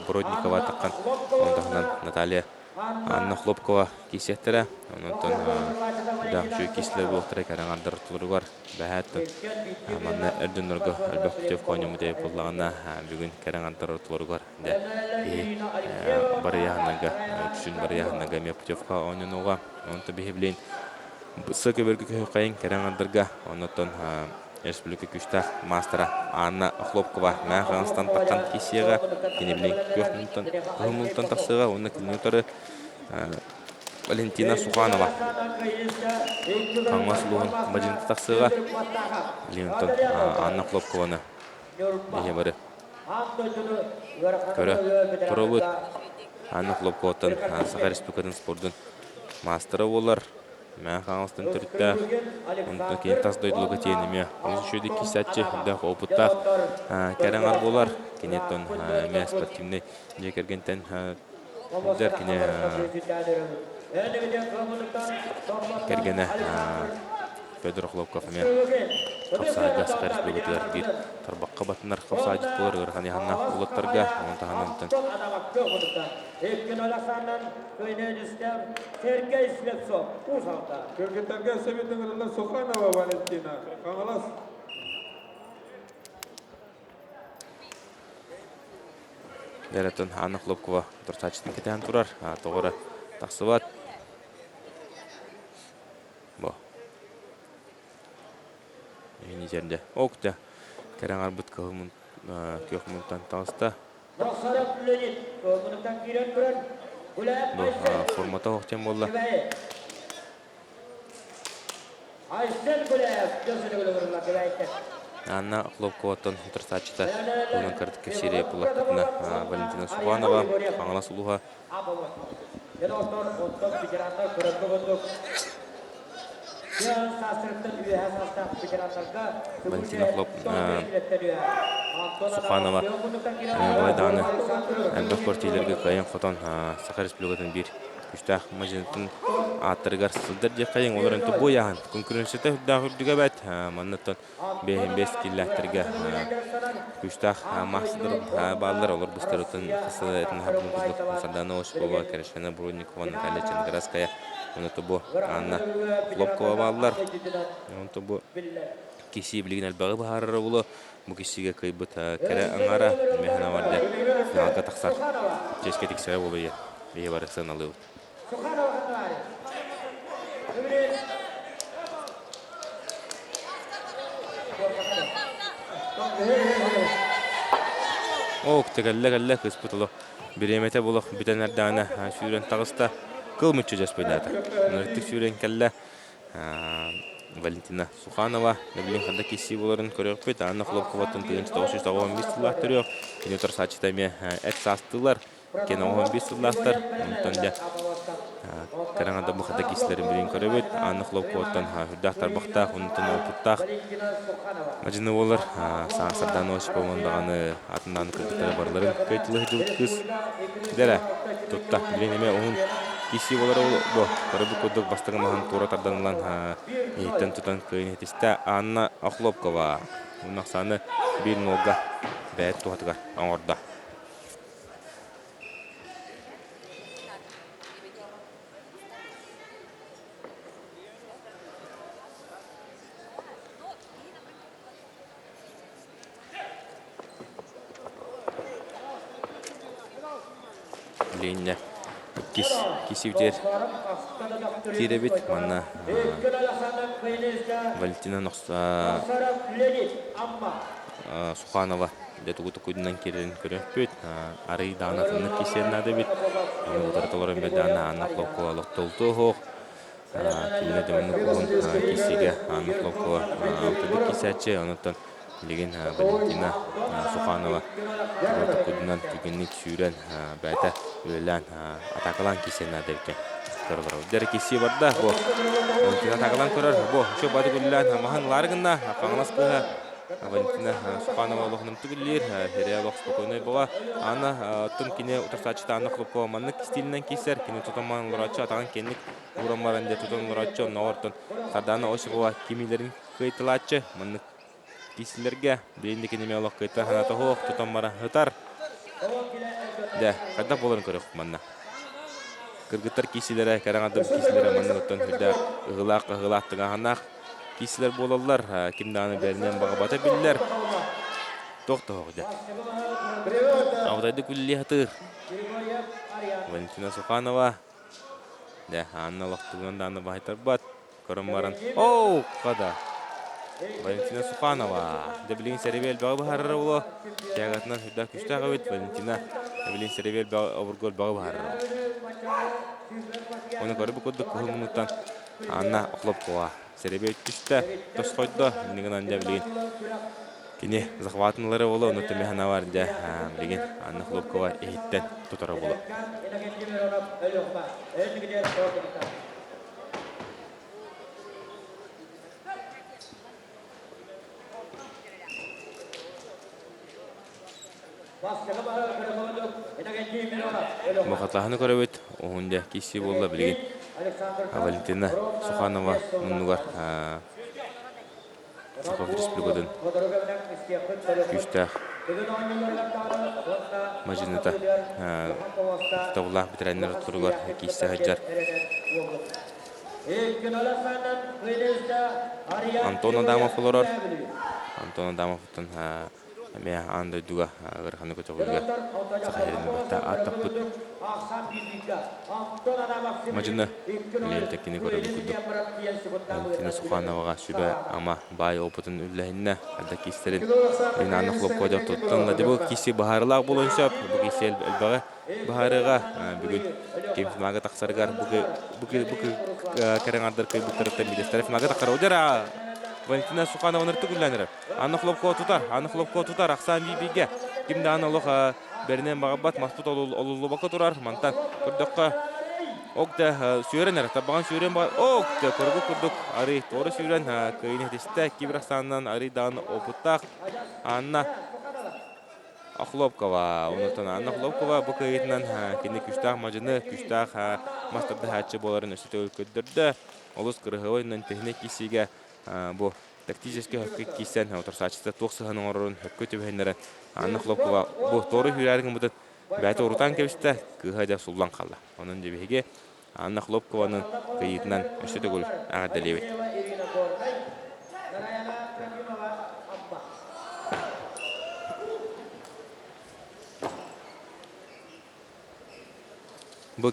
Бродникова таққан, ондағынан Наталья Анна Хлопкова кесектері. Онытын дақшы кесілер болықтыры Кәрәңандар тұлыры бар. Бәхәттін манна әрдінлергі әлбәқ күтев қойнымы дейіп болағына бүгін Кәрәңандар тұлыры бар. Бары яғыннағы, түшін бары яғыннағы ме путевқа ойнынуға. Онты бейбілейін сықы бөргі көйқайын Кәрәңандарға. Онытын республика күштақ мастера Анна Хлопкова Мәғанстан таққан кесеға. Кенебілейін көмілтін тақсыға. Оны кілінетары Валентина Суханова Қаңмас Луын бәжінті тақсыға. Леонтон Анна Хлопкованы бейе бары көрі тұрылыд. Анна Хлопковатын Сақа Республикатын спордың мастера олар. Мән қаңылыстың түрітті. Онтын кейін тас дойдылығы тейініме. Өзі шөйді кесәтші ұлдақ опыттақ кәріңар болар. Кенеттен мән спортивный жекергентен ұлдар кене кергені Федор Хлопков мен қапсайға Сақа Республикатылар бір тарбаққа батынар қапсайдық болар ғырған яғанна ұлаттарға онтағанымтын. Көлгеттерге Сәбеттің ұрылар Суханова Валентина. Қаңылас. Дәрәтін Анна Хлопкова тұрсачытын кетен тұрар. Тоғыры тақсыбат. Бұ. Ені жерінде. Оқты. Кәрен арбыт көқымынтан таңыста. Бұ формата оқтен болла. Анна Хлопковаттан тұрсачыта. Оның кәрдікке серия бұлақтықына Валентина Суханова. Қаңылас ұлыға. Валентина Суханова Балайданы әлбәк партийлерге қайын қотан Сақа Республикатын бір күштақ мәжінетін аттыргар сылдар жекайын олар энте бояхан конкуренцияда хүрдүгө бет маннаттан бехин бес киллатырга күштах мастер балдар олар быстырытын кысылатын хабын кызлык Саданович баба Карашина Бронникова Наталья Чангараская онто бу Анна Хлопкова балдар онто бу киси билген албагы баһарары булы бу кисиге кыйбыт кара аңара механа барда финалга таксар чешке тиксере болу я бие барысын алып ок тегелле кыспытылы биремете булык битенердана шүрен тагыста кылмычы жаспайдата ныртык шүрен келле Валентина Суханова, Наблин ханда киси боларын көрөкпөт, Анна Хлопковатын тыгынчы 915 сыллах төрөк, Кенетор Сачитаме эксастылар, Кена 15 сыллахтар, Онтанда Караңада бұл ханда кисилерин бірін көрөбөт, Анна Хлопковатын хүрдақтар бақтақ, Онтан опыттақ, Мажины олар, Сарданович командағаны атындан кірдіктері барларын көйтілі жылт кыз, Дәрі, тұтта, білен еме оғын киси болары бұл, көрөбі көдік бастығы маған тура тарданылан еттен тұтан көйін етісті Анна Хлопкова. Оның ақсаны 1-0-ға бәйт туғатыға аңырда. Ленне кисивдер киребит манна Валентина Суханова детугуту кудынан кирен көрөппөт ары даанатыны кисен надебит утарталарын бедана Анна Хлопкова локтолту хок кимне демени кугун кисиге Анна Хлопкова алтыды кисячы онуттан леген Валентина Суханова кудынан түгенник сүйрен бәйті өлән атакалан кисен надебит Дер киси барда бу Валентина атакалан көрөр бу шо бады гүллән махан ларгынна каңласкыга Валентина Суханова лохным түгілер, херея лох спокойной была. Анна тун кине утырсачыта Анна Хлопкова маннык стилінен кейсер, кине тутаман лұрачы, атаған кенлік ұрамарында тутан лұрачы, науыртын Сардана Осипова кемилерін көйтілачы, маннык кейсілерге, бейінді кенеме олық көйті ханаты хоқ, тутамара ғытар. Де, қайда боларын көрек манна. Кыргыттар кейсілері, кәраңадыр кейсілері манны ұттан хүлді ұғылақтыға ғанақ. Кисилер болалар, кимданы бәрінен баға бата білдер. Тоқты хоғыды. Аудайды күлі хатыр. Валентина Суханова. Де, Анна лақтығын даны бағайтар бат. Көрім барын. Оу, қада. Валентина Суханова. Дәбілген сәребел бағы бағарыры олы. Тәғатынан хүдда күшті ағабет. Валентина дәбілген сәребел бағы бағарыры. Оны көрі бұқыдды күхі мұнуттан Анна Хлопкова. Серебе өттүшті, тос қойды, неген анда білген. Кене захватынлары болы, оны төмехана бар, білген Анна Хлопкова ехеттен тұтары болы. Мұқатлағыны көрі өт, оғында кесі болы білген. Валентина Суханова мұнығар Сахов Республикадан күштақ мажината тавлах бітірәнер тұрғар кейсті хаджар Антон Адамов оларар Антон Адамовтың Мен андай дуга ғырханы көтіғылға сақайрыны бақта аттап бұд. Мажыны лентекені көрілі күдік. Валентина Сухановаға сүбә ама бай опытын үлләйінна. Әлді кейстерін мен аны қылып қойдық тұттыңла. Бұл кейсі бағарылақ болын сөп. Бұл кейсі әлбағы бағарыға. Бүгін кемсімаға тақсарғар. Бұл кәрің ардыр көй бұқтырыптан бедестері фимаға тақсар өдер. Валентина Суханова нырты күлләнірі. Анны Хлопкова тұтар, ақсан бейбеге. Кімді аны олық бәрінен бағабат, маспут олылы бақы тұрар. Мантан күрдіққа оқты сүйерен әрі, табаған сүйерен бағар. Оқты көргі күрдік ары торы сүйерен көйін етесті. Кебір ақсанынан ары дағын опыттақ. Анна Ахлопкова, онотон Анна Хлопкова бу кыйтынан кини күстах мажыны күстах мастарды хатчы боларын өсөтө өлкөддөрдө. Олус кырыгыйнан техник кисиге бу тактический хоккей кисен оторсачта токсыгын орун хоккей төбөнөрө Анна Хлопкова бу торы хүрәргә мутат бәте уртан кебисте кыйда суллан калды. Онун дебеге Анна Хлопкованын кыйтынан өсөтө гол агадалебет. Бу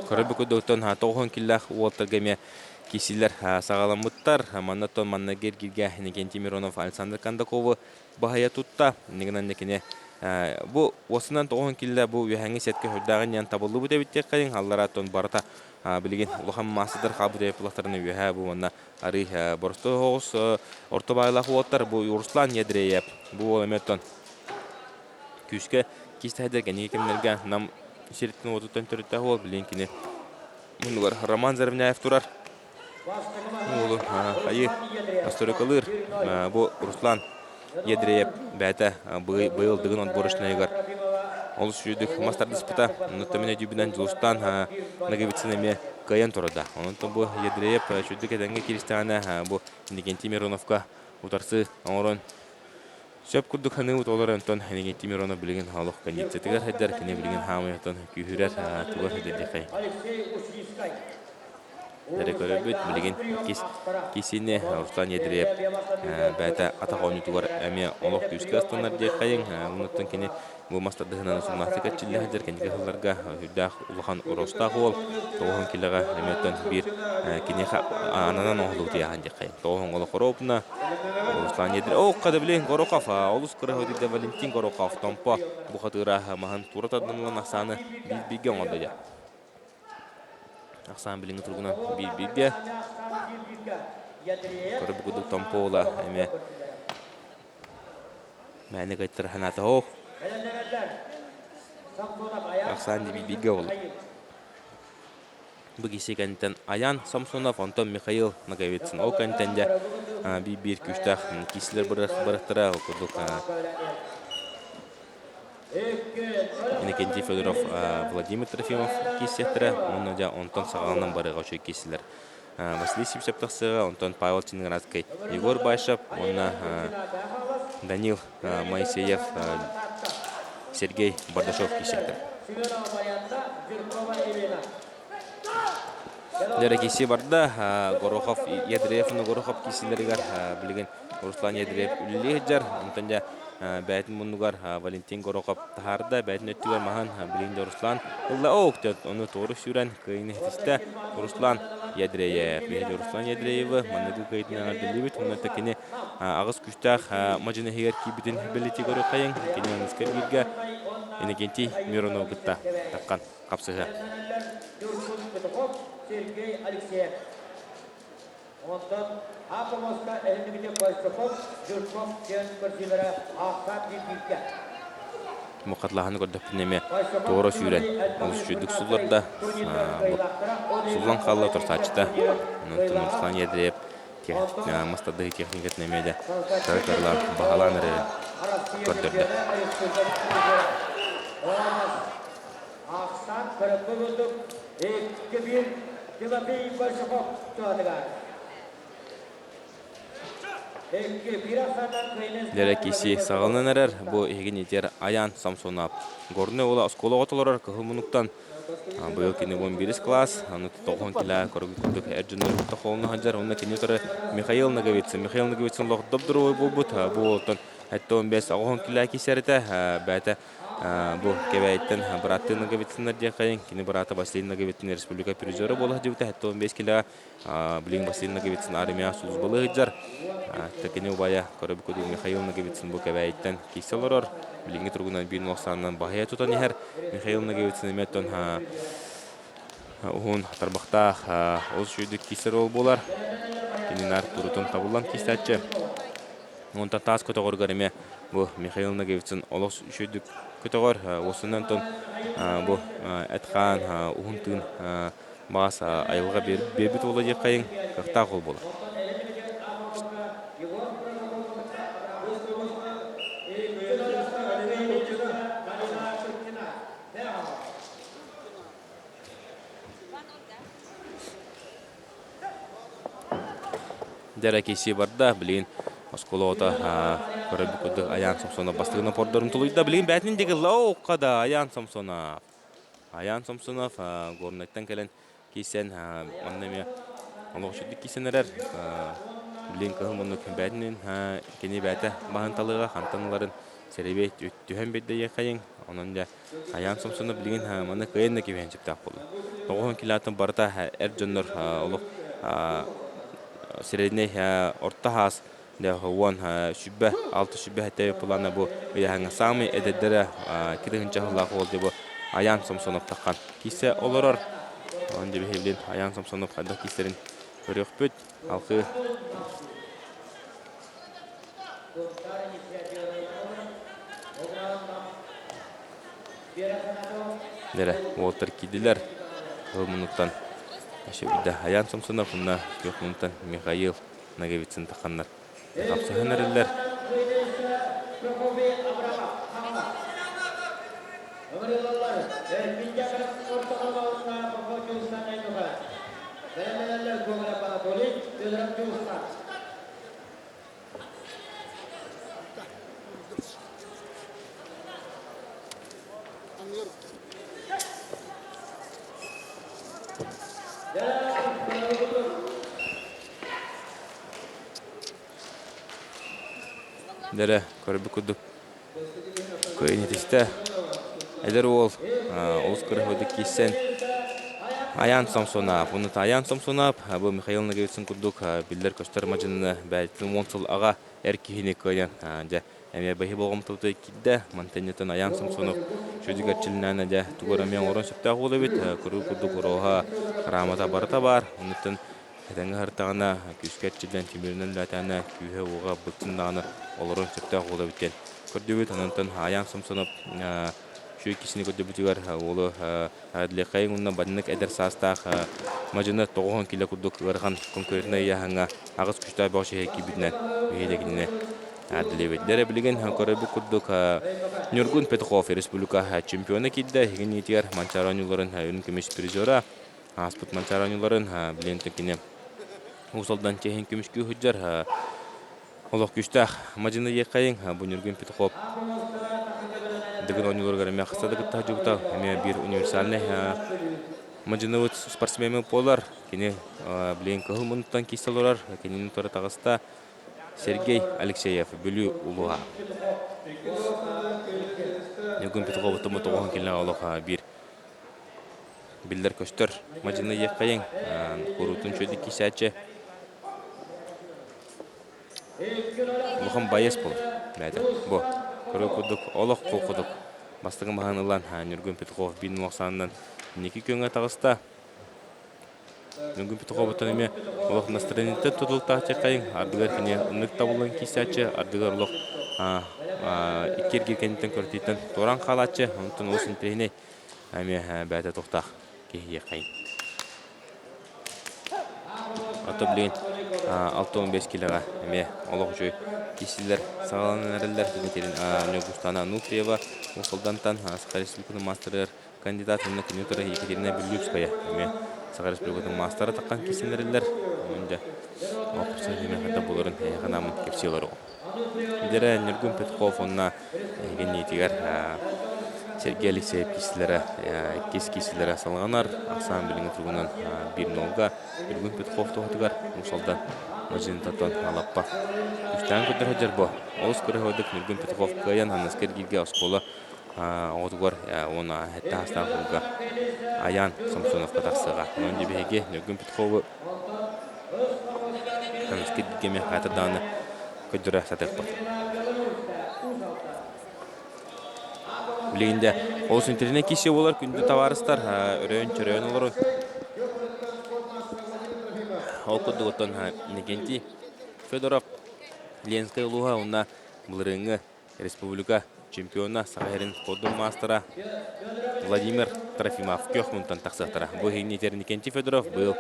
Корабык доктон тоғын киллах уолтаргаме кисилер сагаламыттар маннатон маннагер гирге Никен Тимиронов Александр Кандакова бахая тутта негенен некене бу осынан тоғын килле бу яңгы сетке хөддагын ян табылды бу дебитте кайын алларатон барта билген улхан масыдыр хабы деп плахтарны яха бу манна ари борстогос ортобайлах уолтар бу Руслан Ядреев бу олеметтон күскә кистәдерген екемнерге нам серттен отуттан төртті ол білінкіне мұнығар Роман Зарвняев тұрар олы айы асторикалыр бұл Руслан Ядреев бәті бұйылдығын отборышына егар ол сүйдік мастар диспута ұнытаміне дүйбінен жылыстан нагавицинеме кайын тұрады онынты бұл Ядреев сүйдік әдәңге керістіғаны бұл Никен Тимироновқа ұтарсы оңырын Сөп күрдік ханы ұтолар өнтон Никен Тимиронов білген халық кондициятығар әддер кіне білген хамайықтан күйірер тұғыр әдерде қай. Дәрі көрібіт білген кесіне Руслан Ядреев бәті атақауны тұғыр әме олық күйіскі астанар дей қайын. Ұнаттан кені бұл мастардығынан сұнлақты кәтчілі әдер кәндігі ғыларға үрдәқ ұлған ұрыстағы ол. Тоғын келіға әметтен бір кені ананан оғылу дейған дей қайын. Тоғын олық ұропына Руслан Ядреев. О, қады білен Горохов, олыс қырығы дейді Валентин Горохов. Томпа бұқатыра маған турат адынлан ақсаны бейген олды. Ақсан біліңі тұрғынан бейге. Көрі бұқыдық Томпа ола әме мәні қайттыр ханаты оқ. Ақсан бейге олы. Бұгесі кәнттен Аян Самсонов, Антон Михаил Наговецин. Ол кәнттенде bir күштақ кесілер біріқтіра оқыдық. Иннокентий Федоров, Владимир Трофимов кесеттірі. Оны да Антон Сағалынан барыға үші кесілер. Василий Сипсептақсыға, Антон Павел Тинградский, Егор Байшап, оны Данил Моисеев, Сергей Бардашов кесеттір. Лера кеси барда Горохов Ядреевны Горохов кесилергер билген Руслан Ядреев үлелегер. Онтанда бәйтін мұнығар Валентин Горохов тахарда бәйтін өттігер махан білгенде Руслан. Олда оқтет, оны тоғыры сүрен күйіне хетісті Руслан Ядреев. Бәйді Руслан Ядрееві маннығы күйетіне ардылебет. Оны тәкіне ағыз күштақ мажыны хегер кейбітін білеті көрі қайын. Кені аңызкер бірге Иннокентий Миронов бұтта таққан қапсыға. Сергей Алексеев. Ondan Apomoska elindeki Koysokov, Jurkov, Кен Көрсілері Ақсат Епилке. Мұқатлағаны көрдіпінеме тоғыры сүйрен. Ол сүйдік сұлларда сұллан қалды тұрсачыда. Руслан Ядреев мастады техникетінемеде тәркарлар бағаланыры көрдірді. Ақсат көріпі бұлдық. 2-1 Тимофей Большаков туадыгар. Лера кеси сағылынан әрер, бұл еген етер Аян Самсонап. Горны ола оскола отыларар кығылмынықтан бұл кені 11 класс, аны тоғын келі көргі күндік әрджінер тұқылыны ханжар, оны кені тұры Михаил Наговецин. Михаил Наговецин лоқдып дұру ой бұл бұд, бұл отын әтті 15 ағын келі кесерді, бәті bu kebeytten Baratı Nagovetsинler diye kayın. Kini Baratı Vasilin Nagovetsин Respublika Prizörü bolah diye hatta 15 kilo bilin Vasilin Nagovetsин armiya suz balığı hıcar. Tekini ubaya Karabük ödü Mikhail Nagovetsин bu kebeytten kiseler bilin turgunan bir noksandan bahaya tutan yer. Mikhail Nagovetsин emetten Uhun tarbaqta oz şüydük kiser ol bolar. Kini nar turutun tabulan kisetçi. Ondan tas kategorigarime bu Mikhail Nagovetsин olaq şüydük Күтігір осынан тұн бұл әтқан ұғынтын мағас айылға бербет олы дек қайын қақтақ ол болы. Дәрә кейси барда билин осколота көрөбү кудук Аян Самсонов бастыгына пордорун тулуйда билин бәтинин деги лоукка да Аян Самсонов. Аян Самсонов горнеттен келен кейсен оннеме олоқшудик кейсенерер билин кылмынны бәтинин кени бәте баханталыга хантанларын серебет өттүһен бедде якайын. Онон да Аян Самсонов билин маны кыйынна кебен жиптак болду. 9 килатын барда эр жоннор олоқ средний орта хас да вон шүббе 6 шүббе хәтә планы бу яңа самый эдеддере кирегенчә халак болду бу Аян Самсонов таккан кисе олорор онда беһилин Аян Самсонов хәдә кисерин көрөкпөт алкы Дәре Уолтер кидилер минуттан Шебида Аян Самсонов на 4 минуттан Михаил Наговицын такканнар. Капсыгынерлер. Дәре көрбү кудук көйнетисте эдер ол Оскар ходик кисен Аян Самсонов уны Аян Самсонов бу Михаил Наговицын кудук биллер көстөр мажынны бәйтин монсул ага эркихини көйен жа эме бахи болгом туты кидде мантенетен Аян Самсонов шүдигатчилнана жа тугорамен орон сөптө болу бит көрү кудук роха рамата барта бар унутын Эденге хартагана күскетчиден тимирнен латана күйе уга бытынданы олорон сөптө болу битен көрдөбүт анантан Аян Самсонов şu ikisini kötübütügar oğlu adliqayın onunla badınlık eder sastaq majını 9 kilo kurduk vargan konkurentine yahanga ağız küçtay başı heki bitnen üyedeginine adliyetlere bilgen köröbü kurduk Nurgun Petkov Respublika çempiyonu kidde hegin yetiyar Mançaranyuların ürün kümeş prizora Asput Mançaranyuların bilentekine usaldan çehin kümeş kühüccar Allah küçtay majını yekayın bu Nurgun Petkov Дэгэн онюлоргар мяхсадыгы тажугта эме бир универсальный мажынывыт спортсменмен полар кини блин кылмынтан киселорар кини тора тагыста Сергей Алексеев бүлү улуга Негун Петков тому 9 кило олоха бир билдер көстөр мажыны якайын курутун чөдү кисачы Лухан Байес бол бәді бу көрөкудук олох кокудук бастыгы маханылан Нургун Петков бин моксанынан 2 көңө тагыста Нургун Петков төнеме олох настроениятте тутулта чакайын ардыгар кене ынык табылган кисачы ардыгар олох иккерге кенеттен көртүйтен торан калачы онтон осын тейне эме бәдә токтак кие кайын ата блин 6-15 килога эме олох жой кисилер сагаланарлар дегентерин Нёгустана Нутриева Усолдантан Саха Республиканың мастеры кандидат на кандидатура Екатерина Белюбская эме Саха Республиканың мастері таккан кисилерлер онда опция деме хата буларын янамын кепсилары Дерэ Нургун Петков онна генетигер Сергей Алексеев кисилері кисилері салганар Аксан билин тургунан 1-0 Нургун Петков тоғытыгар Усолдан Мажин татон алаппа. Үстән көтөр хаҗар бу. Ос көрөдүк Нургун Петков каян ханаскер гилге оскола. Отгор она хәтта хастагыга. Аян Самсонов катаксыга. Онда беге Нургун Петков ханаскер гилге хатадан көтөрә сатып. Билинде ос интернет кише болар күндө товарыстар өрөн олор. Окудуготон Никентий Федоров Ленская луга уна Блырыңы Республика чемпиона Сахарин Кодун мастера Владимир Трофимов Кёхмунтан таксатара. Бу хинитер Никентий Федоров был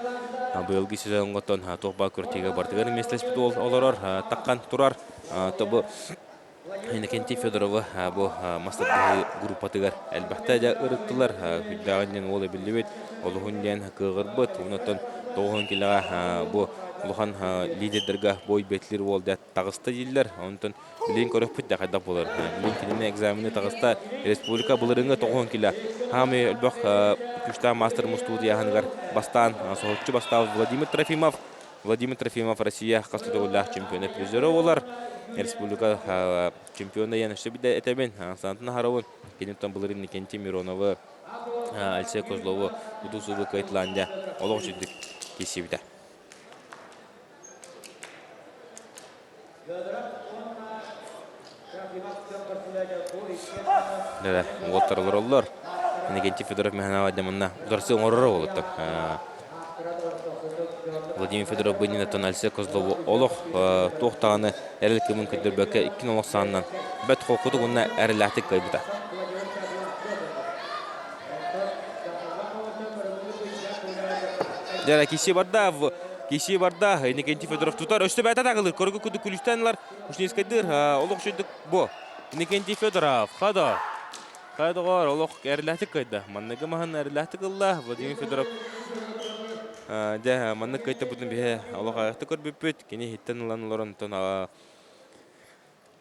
сезонготон тоқба көртеге бартыгар местес битол олорор таккан турар тобу Никентий Федорова бу мастер группатыгар әлбәттә дә ырыттылар хүддәгәннән олы билбет олыгыннан кыгырбыт унотон 9 килога бу улахан лидердерге бой бетлер болду тагыста дилер. Онтон билин көрөпүт да кайда болор. Билин кинене экзамени тагыста республика булырыңга 9 кило. Хами элбак күчтә мастер студияхангар бастан соочу бастав Владимир Трофимов Россия кастыдылах чемпионы призеры олар. Республика чемпионы янышы биде этебен сантын харавын. Кенеттен булырын Никентий Мироновы Алексей Козлову Удусубы Кайтландия олог жүдік кесебді. Дәді, оғыттарылар олар. Никентий Федоров мәханава демінна ұдарсы оңырыры олыттық. Владимир Федоров бүйінінеттен Алексей Козлову олог тоқтағаны әріл кемін көдірбәкі 2 олық санынан бәт қолқыды ғынна әріләтік қайбыда. Дәді, кесе барда, Никентий Федоров тұтар өсті бәті тағылыр. Көргі күді күліштенлер үшнескайдыр олық жүдік бұ. Никентий Федоров, қада ғар олық әріләтік қайды. Маннығы маған әріләтік ұлла, Владимир Федоров маннық қайты бұдың бе олық аяқты көрбеппет. Кені хеттен ұлан ұларын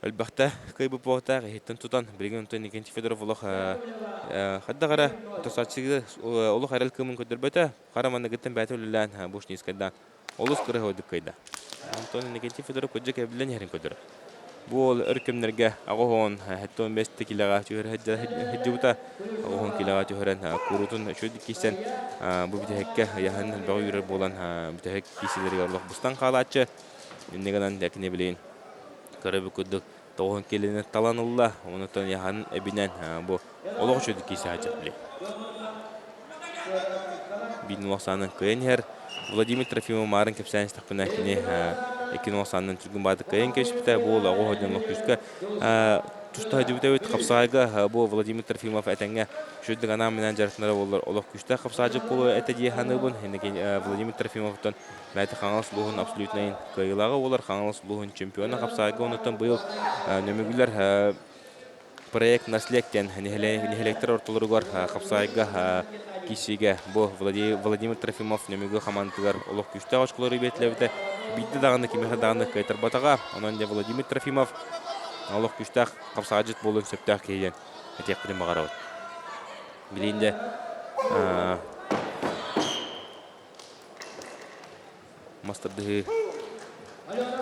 Әлбәқті қайбы боғытағы хеттен тұтан білген ұнтан Никентий Федоров олық қадда қара тұсатшығы олық әріл кімін көдірбәті қара маннығыттен бәті өлілән бұш нескайдан олыс қыры өдік қайда. Антон Никентий Федоров көджек әбілен әрін көдірі. Бұл өркемдерге ағуын әттон бәсті килаға түйір әддеуіта ағуын килаға түйірін күрутын шөйді кейсен бұл бітәхекке яғын бағы үйрер болан бітәхек кейселерге ұрлық бұстан қалатшы. Негенен дәкіне білейін. Көрөбі күдік тоғын келені таланылла, онытын яғанын әбінен бұл олық шөйді кейсе әжет білейін. Бейін олақсанын көйен әр Владимир Трофимов марын кепсәнес тақпына кіне Ekin olsanın Türk'ün badık kayın keşfete bu ola o hodun loküska tusta hacıbıtavit kapsayga bu Vladimir Trofimov etenge şöyle gana menajertnara olur olak küste kapsaycı pulu etediye hanıbın heneki Vladimir Trofimov'tan Мәйті қаңылыс бұғын абсолютнайын қайылағы олар қаңылыс бұғын чемпионы қапсайға оныттан бұйыл нөмігілер проект наслектен нехелектер ортылырығар қапсайға кисиге бұл Владимир Трофимов нөмігі қамантығар олық күшті ғашқылары бетлевді бейді дағаны кемеға дағаны қайтар батаға онан де Владимир Трофимов олық күшті қапсайжыт болын сөптіғ кейден әтек қыдым бағарауды білейінде мастerdығы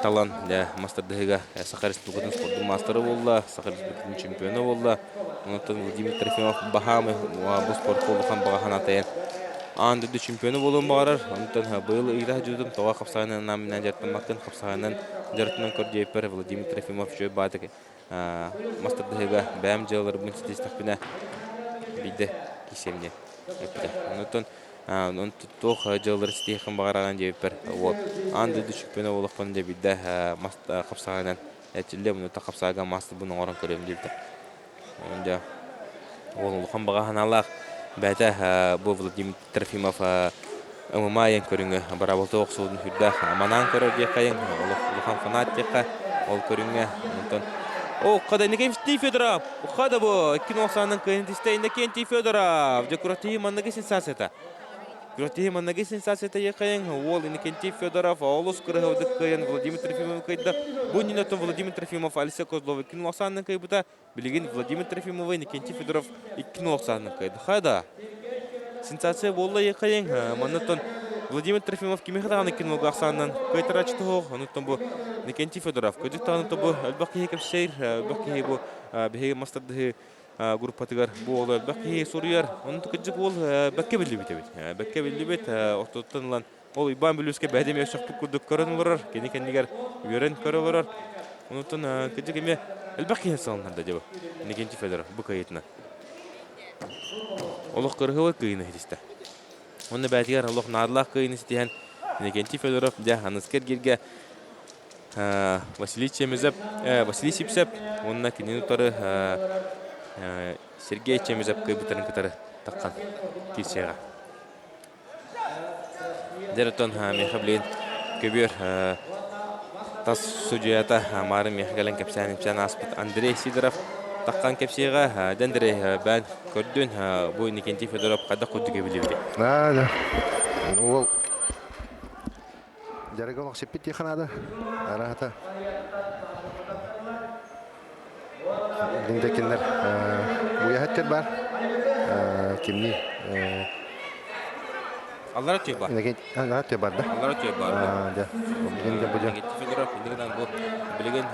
талан мастerdығыға Саха Республикатын спорттың мастері болды, Саха Республикатын чемпионы болды. Онықтан Владимир Трофимов бағамы бұл спорт болдыған бағахан атайын. Андыды чемпионы болуын бағарар. Онықтан бұйыл үйді жүдім тоға қапсағынан намынан жартын мақын қапсағынан жартынан көрдейпір Владимир Трофимов жөй бадығы мастerdығыға бәм жылыр бұн сетес тақпына бейді кесемне. Онықтан он тух жылдар стихим багараган жепер вот анды чемпион болупкан деп бидде капсаганан этиле муну та капсаган масты буну орон көрөм депти онда ол улхан баганалак бәтә бу Владимир Трофимов ММА көрүнгө барабылты оксудун хүрдө аманан көрөдө кайын улхан фанатика ол көрүнгө онтон о када Никентий Федоров када бу 2090-нын кандидаты Никентий Федоров декоратив манныгы сенсацията Гротихи маннаги сенсацията якайын, ол Никентий Федоров, олус кырыгывды кайын, Владимир Трофимов кайда. Бунинатын Владимир Трофимов, Алексей Козлов 290-нын кайбыта, билеген Владимир Трофимов и Никентий Федоров 290-нын кайда. Хайда, сенсация болла якайын, маннатын Владимир Трофимов кемехадағаны 290-нын кайтарачты хоқ, ануттан бұл Никентий Федоров. Көдіктағанытан бұл әлбақи кепсейр, әлбақи бұл бігеге мастарды группатыгар бұл бәкке сурияр оның түкіджік ол бәкке білді бет бәкке білді бет ортоттанылан ол ибан біліске бәдеме шақпық күрдік көрін оларар кенекендігер үйерін көрі оларар онытын күджік еме әлбәкке салынады деп Никентий Федоров бұл кайетіна олық қырғылы күйіні хедісті оны бәтігер олық надылақ күйіні сетеген Никентий Федоров де аныскергерге Василий Сипсеп онына кенен ұтары Сергей Чемизов кайбытарын кытары таққан кесеға. Дәріттон мехаблейін көбер тас судьята мары мехгален кәпсәнім аспыт Андрей Сидоров таққан кәпсеға дәндірі бән көрдін бұл Никентий Федоров қада құдды көбілі Да. Ол Жарыга олақ сеппет тейханады. Арахата. Линдекендер буяхаттер бар. Кимни? Аллара түйба. Арахаттер бар, да? Аллара түйба. Да. Линде бұден. Федоров, индигенан бұл білген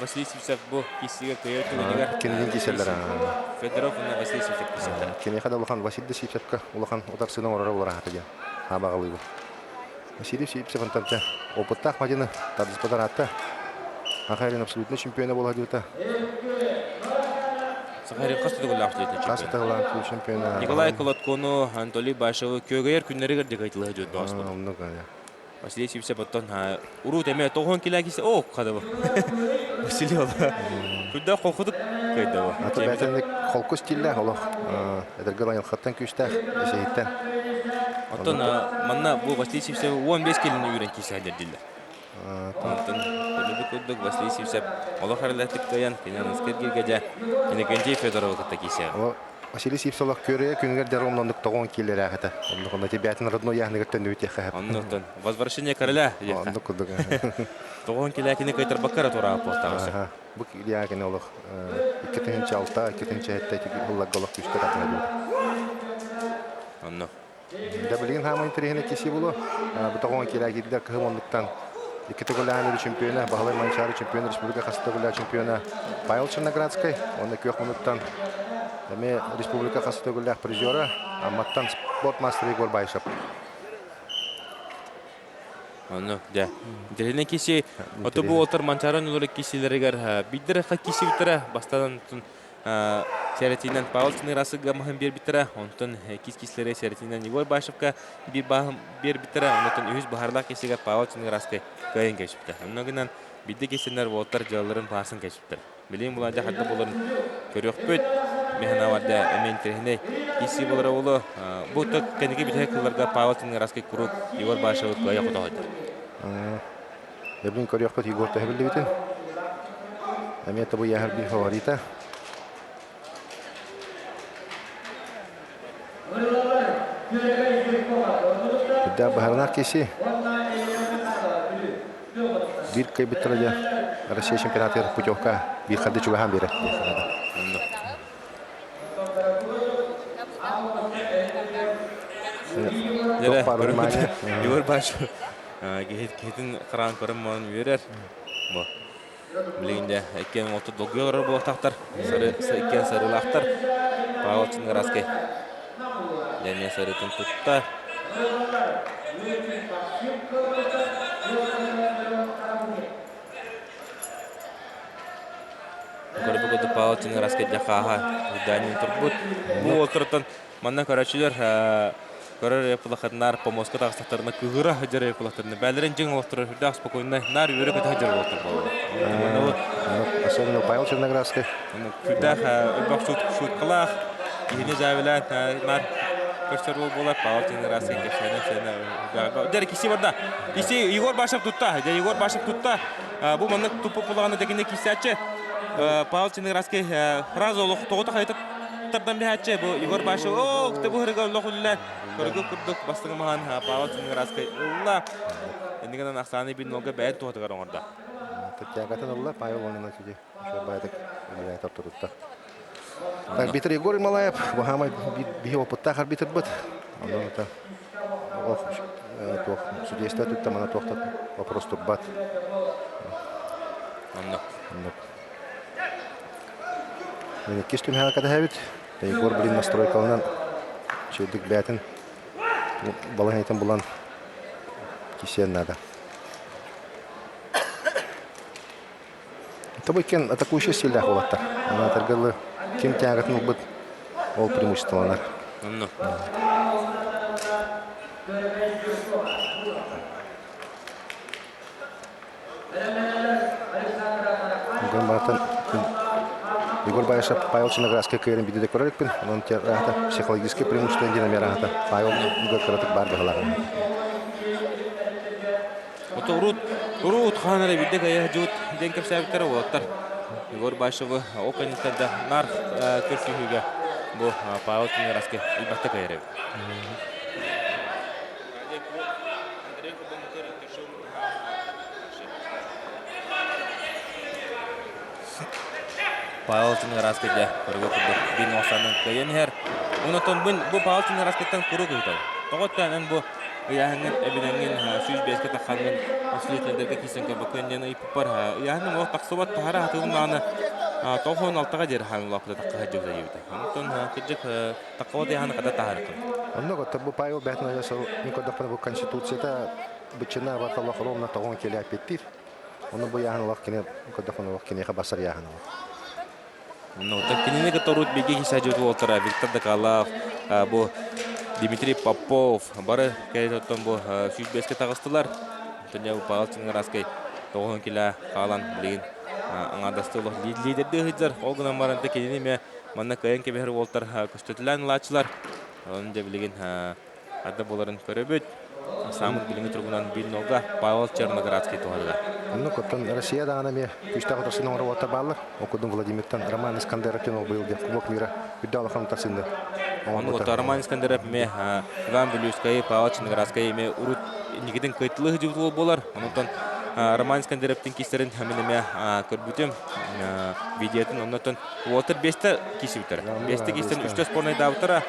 Василий Сивцев бұл кесіге көйетігінігер. Кенеден кесерлер. Федоров, Василий Сивцев кесерлер. Кенеқада ұлақан Василий Сипсевка, ұлақан отарсының орары олар ағаты ден. Абағалы бұл. Василий Сипсев антанча опыттақ мадины тадыспадар атты. Ахайрин абсолютно чемпионы бол адюта. Сахарин қасты дұғылы абсолютно чемпионы. Чемпионы. Николай Колоткону, Анатолий Башевы көгейер күннері кердік айтылығы жөді баспын. Василий Сипсев оттан уру теме тоғын келі әкесі, о, қады бұл. Василий ола. Күнді қоқыдық қайды бұл. Аты бәтіндік қолқы стилі олық. Әдіргіл айылқаттан күштәқ, есейттен. Оттан манна бұл Василий Сипсев 15 келіні үйрен кесі әлдерділер. Оттан көлібі көддік Василий Сипсев олық әріләттік қаян, кенен ұскер кергеде, кені Генжей Федорова қытта кесі. Василий Сипсев көрі күнгер жарғымландық тоғын келер әқіті. Ондықында тебятын родной яғынығыттан өте қағып. Ондықтан возвращение короля. Ондық күдік. Тоғын келі әкені қайтар баққара тұра апостағысы. Бұл яғын олық 2-ші алта, 2-ші әтті ұллағылық күштер атыңа Онно. Да білген хамайын тірегіне кесі болу. Бұл тоғын келі әкеділер кығым ондықтан 2-тігілі чемпионы, Бағалай Манчары чемпионы, Республика Қасытығылы чемпионы Павел Черноградской, оны көк мұнықтан Республика Қасытығылы призері, Аматтан спорт мастері Егор Байшап. Онно, да. Дәріне кесі, оты бұл отыр Манчарын олары кеселерігер, биддері қа кесі бітірі, бастадан сәретінен Павел Черноградскийға мағын бер бітірі, онтын кес-кеселері сәретінен Егор Байшапқа бер бітірі, онтын үйіз бағарлақ кесеге Павел Черноградский көйін кәшіпті. Оннығынан бидді кеселер олтар жалыларын парсын кәшіптір. Білейін бұланжа қадды боларын көрек бөт, механа варда әмен тірігіне кесі болары олы. Бұл тұқ кәнеге бітігі қылларға Павел Черноградский күріп Егор Байшапқа көйі құта қойдыр. Эблин көрек бөт Егор тәхілді бітін. Әметі бұл яғыр бір фаворита. Бидді бағарнақ кесі. Bir kaybettirici Rusya çempionatı putevka bir kadar çok ham biri. Егор Байшев кетин қыран көрім мұнын үйерер. Білгенде әккен олты долгығыры болақтақтар, әккен сарылақтар. Павел Черноградский және сарытын тұттар. Көрбігіді Павел Черноградский жақаға ұдайын тұрбұд. Бұл отырыттан манна көрәчілер көрер епілақатынар помоска тағыстақтарына күғыра өдер епілақтарына бәлірін жең олықтырыр үрдәқ спокойны нар үйері көті өдер олықтыр болды. Особенно Павел Черноградский. Күрдәқ үлбақ шут қылақ, ехіне жәвілән нар көрсер ол болар. Павел Черноградский кешені өдер кесе барда. Кесе Егор Байшев тұтта, Егор Байшев тұтта. Бұл манны тұпы болағаны дегенде кесе әтші. Павел Черноградский разы олық тоғыта қайтып тардан бәтче бұл Егор Байшев оқты бұл ғырға олық үлілер көргі күрдік бастыңы маған Павел Черноградский ұлла әндігінен ақсаны бір нолға бәйт тоғытығар оңырда. Тәтчәғатын ұлла Павел онына сөйде байдық үлілер тапты тұтта. Арбитр Егор Малаев бұхамай бейі опыттақ арбитр бұд. Судейстә тұтта мана тоқтат вопрос тұббат. Кестім хәкәді әбет. Егор білін настройкалынан чөйдік бәтін балаң айтын бұлан кесен нада. Табы кен атакующий стилдә олаттар. Ана тәргілі кем тәғатын ұлбыд ол преимуществоланар. Егор Байшев Павел Черноградский кайрын биде көререкпін. Оның тәрәхті психологический преимуществен дені мерахты. Павел үгі көрітік бар бұғылағын. Оты ұрут қаныры биде кәйі жүгіт ден көпсәбіттері олаттар. Егор Байшевы оқанеттерді нар көрсүйіге бұл Павел Черноградский үлбәтті кайры. Павел Чингараскайда көргө курдук бин осанын кыйын хер. Унотон бу Павел Чингараскайдан куру кыйтал. Тоготтан бу яһанын эбиненген сүз беске таханын аслыйтлерге кисен көбөкөннен иппар яһанын о таксыбат тара хатыгынаны тохон алтыга жер ханын лакта такка жөзө йебите. Унотон кыжык таккават яһаны када таарыкын. Онного табу Павел бәтнә ясау никодапны бу конституцияда бычына баталла холомна тогон келе апеттив. Оны бу яһан лак кине никодапны лак кине хабасар яһан. Ну, так кинене которут беги хисажут Волтера, Виктор Докалов, бу Дмитрий Попов, бары кайдаттан бу сүз беске тагыстылар. Тоня Павел Чингараскай тогон килә калан билген. Аңадастылы лидерде хиджар, олгынан барында кинене ме манна кайын кебер Волтер көстөтүлән лачлар. Аны да билген ада боларын көрөбөт. Самый билген тургунан билнога Павел Черноградский туганда. Ну, коттан Россияда анаме күштагы тасының орыта баллар. Окудун Владимиртан Роман Искандеров кино был где Кубок мира. Видал хан тасында. Он вот Роман Искандеров ме Иван Белюскай, Павел Чингараскай ме урут нигиден кайтлы жутул болар. Онтон Роман Искандеровтың кистерин хаминеме көрбүтөм видеотун онтон Уолтер 5 киси битер. 5 кистерин 3 спорный давтара.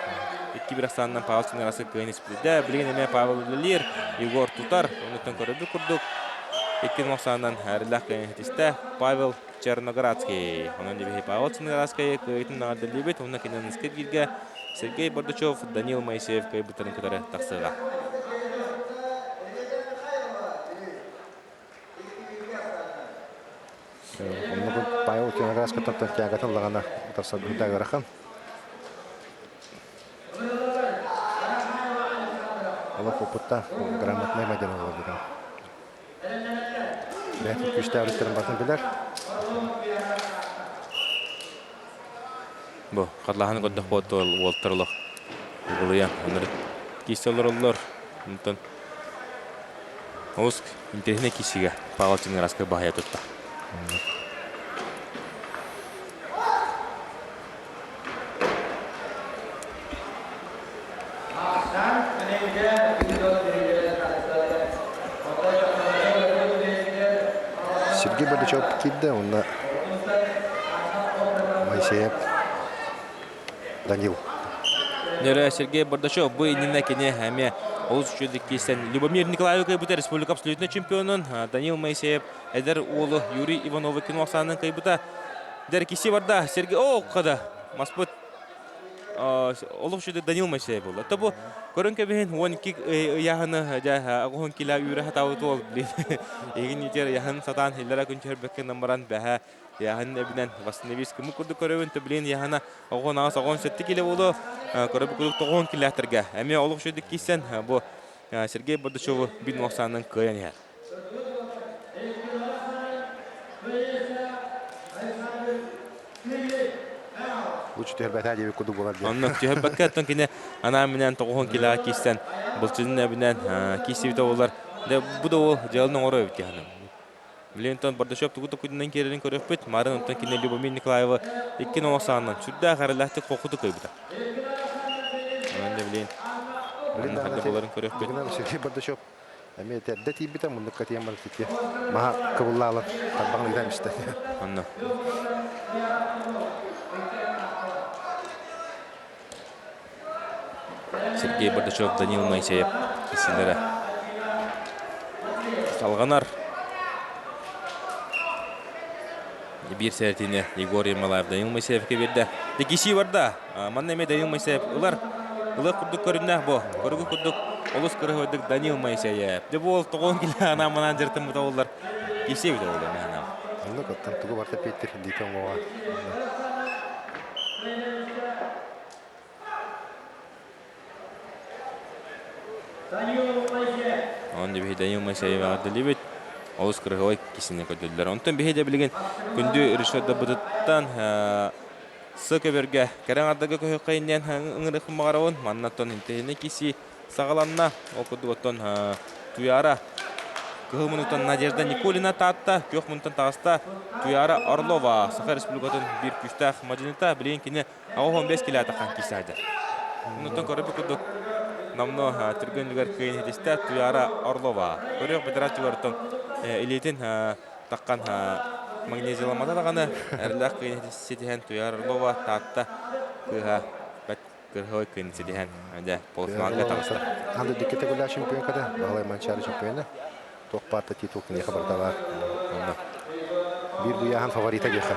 Икки бирастандан Павел Чингараскай кайныс биде. Билген эме Павел Лилир, Егор Тутар, онтон көрөбү курдук. Иккен мақсандан әріләқ кәйнетісті Павел Черноградский. Онын дебе Павел Черноградский көйтін нағады лебет. Онына кенен іске келге Сергей Бардачев, Данил Моисеев көй бұттарын көтәрі тақсыға. Онны Павел Черноградский таттан кәгатын лағана тасады рахан. Олық опытта грамотный мәден олады. Бәтін күшті әрістерін батын білер. Бұ, қатлағаны көддік боты олтырылық. Бұлыя, оныр кейселер олар. Онтан Оғыз интернет кейсіге Павел Чингараскай бағая тұтта. Сергей Бардачев кидді, онда Моисеев, Данил. Нері Сергей Бардачев бұй нина кене әме Оғыз үшілдік кейсен Любомир Николаев көйбіті республика абсолютный чемпионын Данил Моисеев әдір олы Юрий Ивановы кинуақсанын көйбіті дәр кесі барда Сергей қада маспыт олық үшілдік Данил Моисеев болды. Табы көрін көбейін 12 яғыны ағуын келі үйірі хатауыты ол егін етер яғын сатан хеллера күнчер бәккен намаран бәхі яғын әбінен Васыневис кімі күрді көріуін түбілен яғына ағуын ағыз ағуын сөтті келі болу көрі бүкілік тоғуын келі әтірге. Әме олық үшілдік кейсен бұл Сергей Бардачевы бин оқсанының көйен ер. Лучше төхәрбәтә дебе куду болар. Онны төхәрбәккә тон кине ана менен тоғуын келі кейсен бұл чүзін әбінен кейсі біті олар. Бұ да ол жалының оры өтке ханым. Билентон Бардачев тугу токудунан керерин көрөппөт. Марын онтон кине Любомир Николаева иккен оңсанын сүрдә гаралахты кокуду көйбүтә. Онда билен. Онда хәлдә буларын көрөппөт. Сергей Бардачев әме тәддә тибитә мунда катыям бар тике. Маха кыбыллалар. Табагын идәм истә. Онда. Сергей Бардачев, Данил Моисеев кисиләре. Салганар. Bir сәртіне Егор Ермолаев Данил Моисеевке берді. Декесі барда. Манна еме Данил Моисеев. Олар құрдық көріннәк бұл. Көрігі құрдық олыс көрігі өдік Данил Моисеев. Де бұл тоғын келі анамынан жыртын бұта олар. Кесе өйді олар. Онда көттен тұғы барта петтір дейтен оға. Онда бей Данил Моисеев ағады лебет. Олыс кырыгылай кисіне көтілділер. Онтан бейде білген күнді үрішөді бұдыттан сықы берге кәрін ардығы көйі қайыннен ұңырықын мағарауын маннаттан интегіне киси сағаланна оқыды оттан туяра кығымынықтан Надежда Николина таатта көқмынықтан тағыста туяра Орлова Саха Республикатын бір күштақ мадинета білген кені ағы 15 келі атақан киси айды. Онтан көрі бүкілді намно түргөнлүгөр кыйын хедисте Туяра Орлова. Көрөк бедратчылардын элитин таккан магнезияламада даганы эрлак кыйын хедисетен Туяра Орлова татта кыга кырхой кыйын хедисетен анда полуфиналга тагыста. Анды диккете гуля чемпион када, Балай Манчары чемпионы. Токпатта титул кыне хабардалар. Бир буяхан фаворита геха.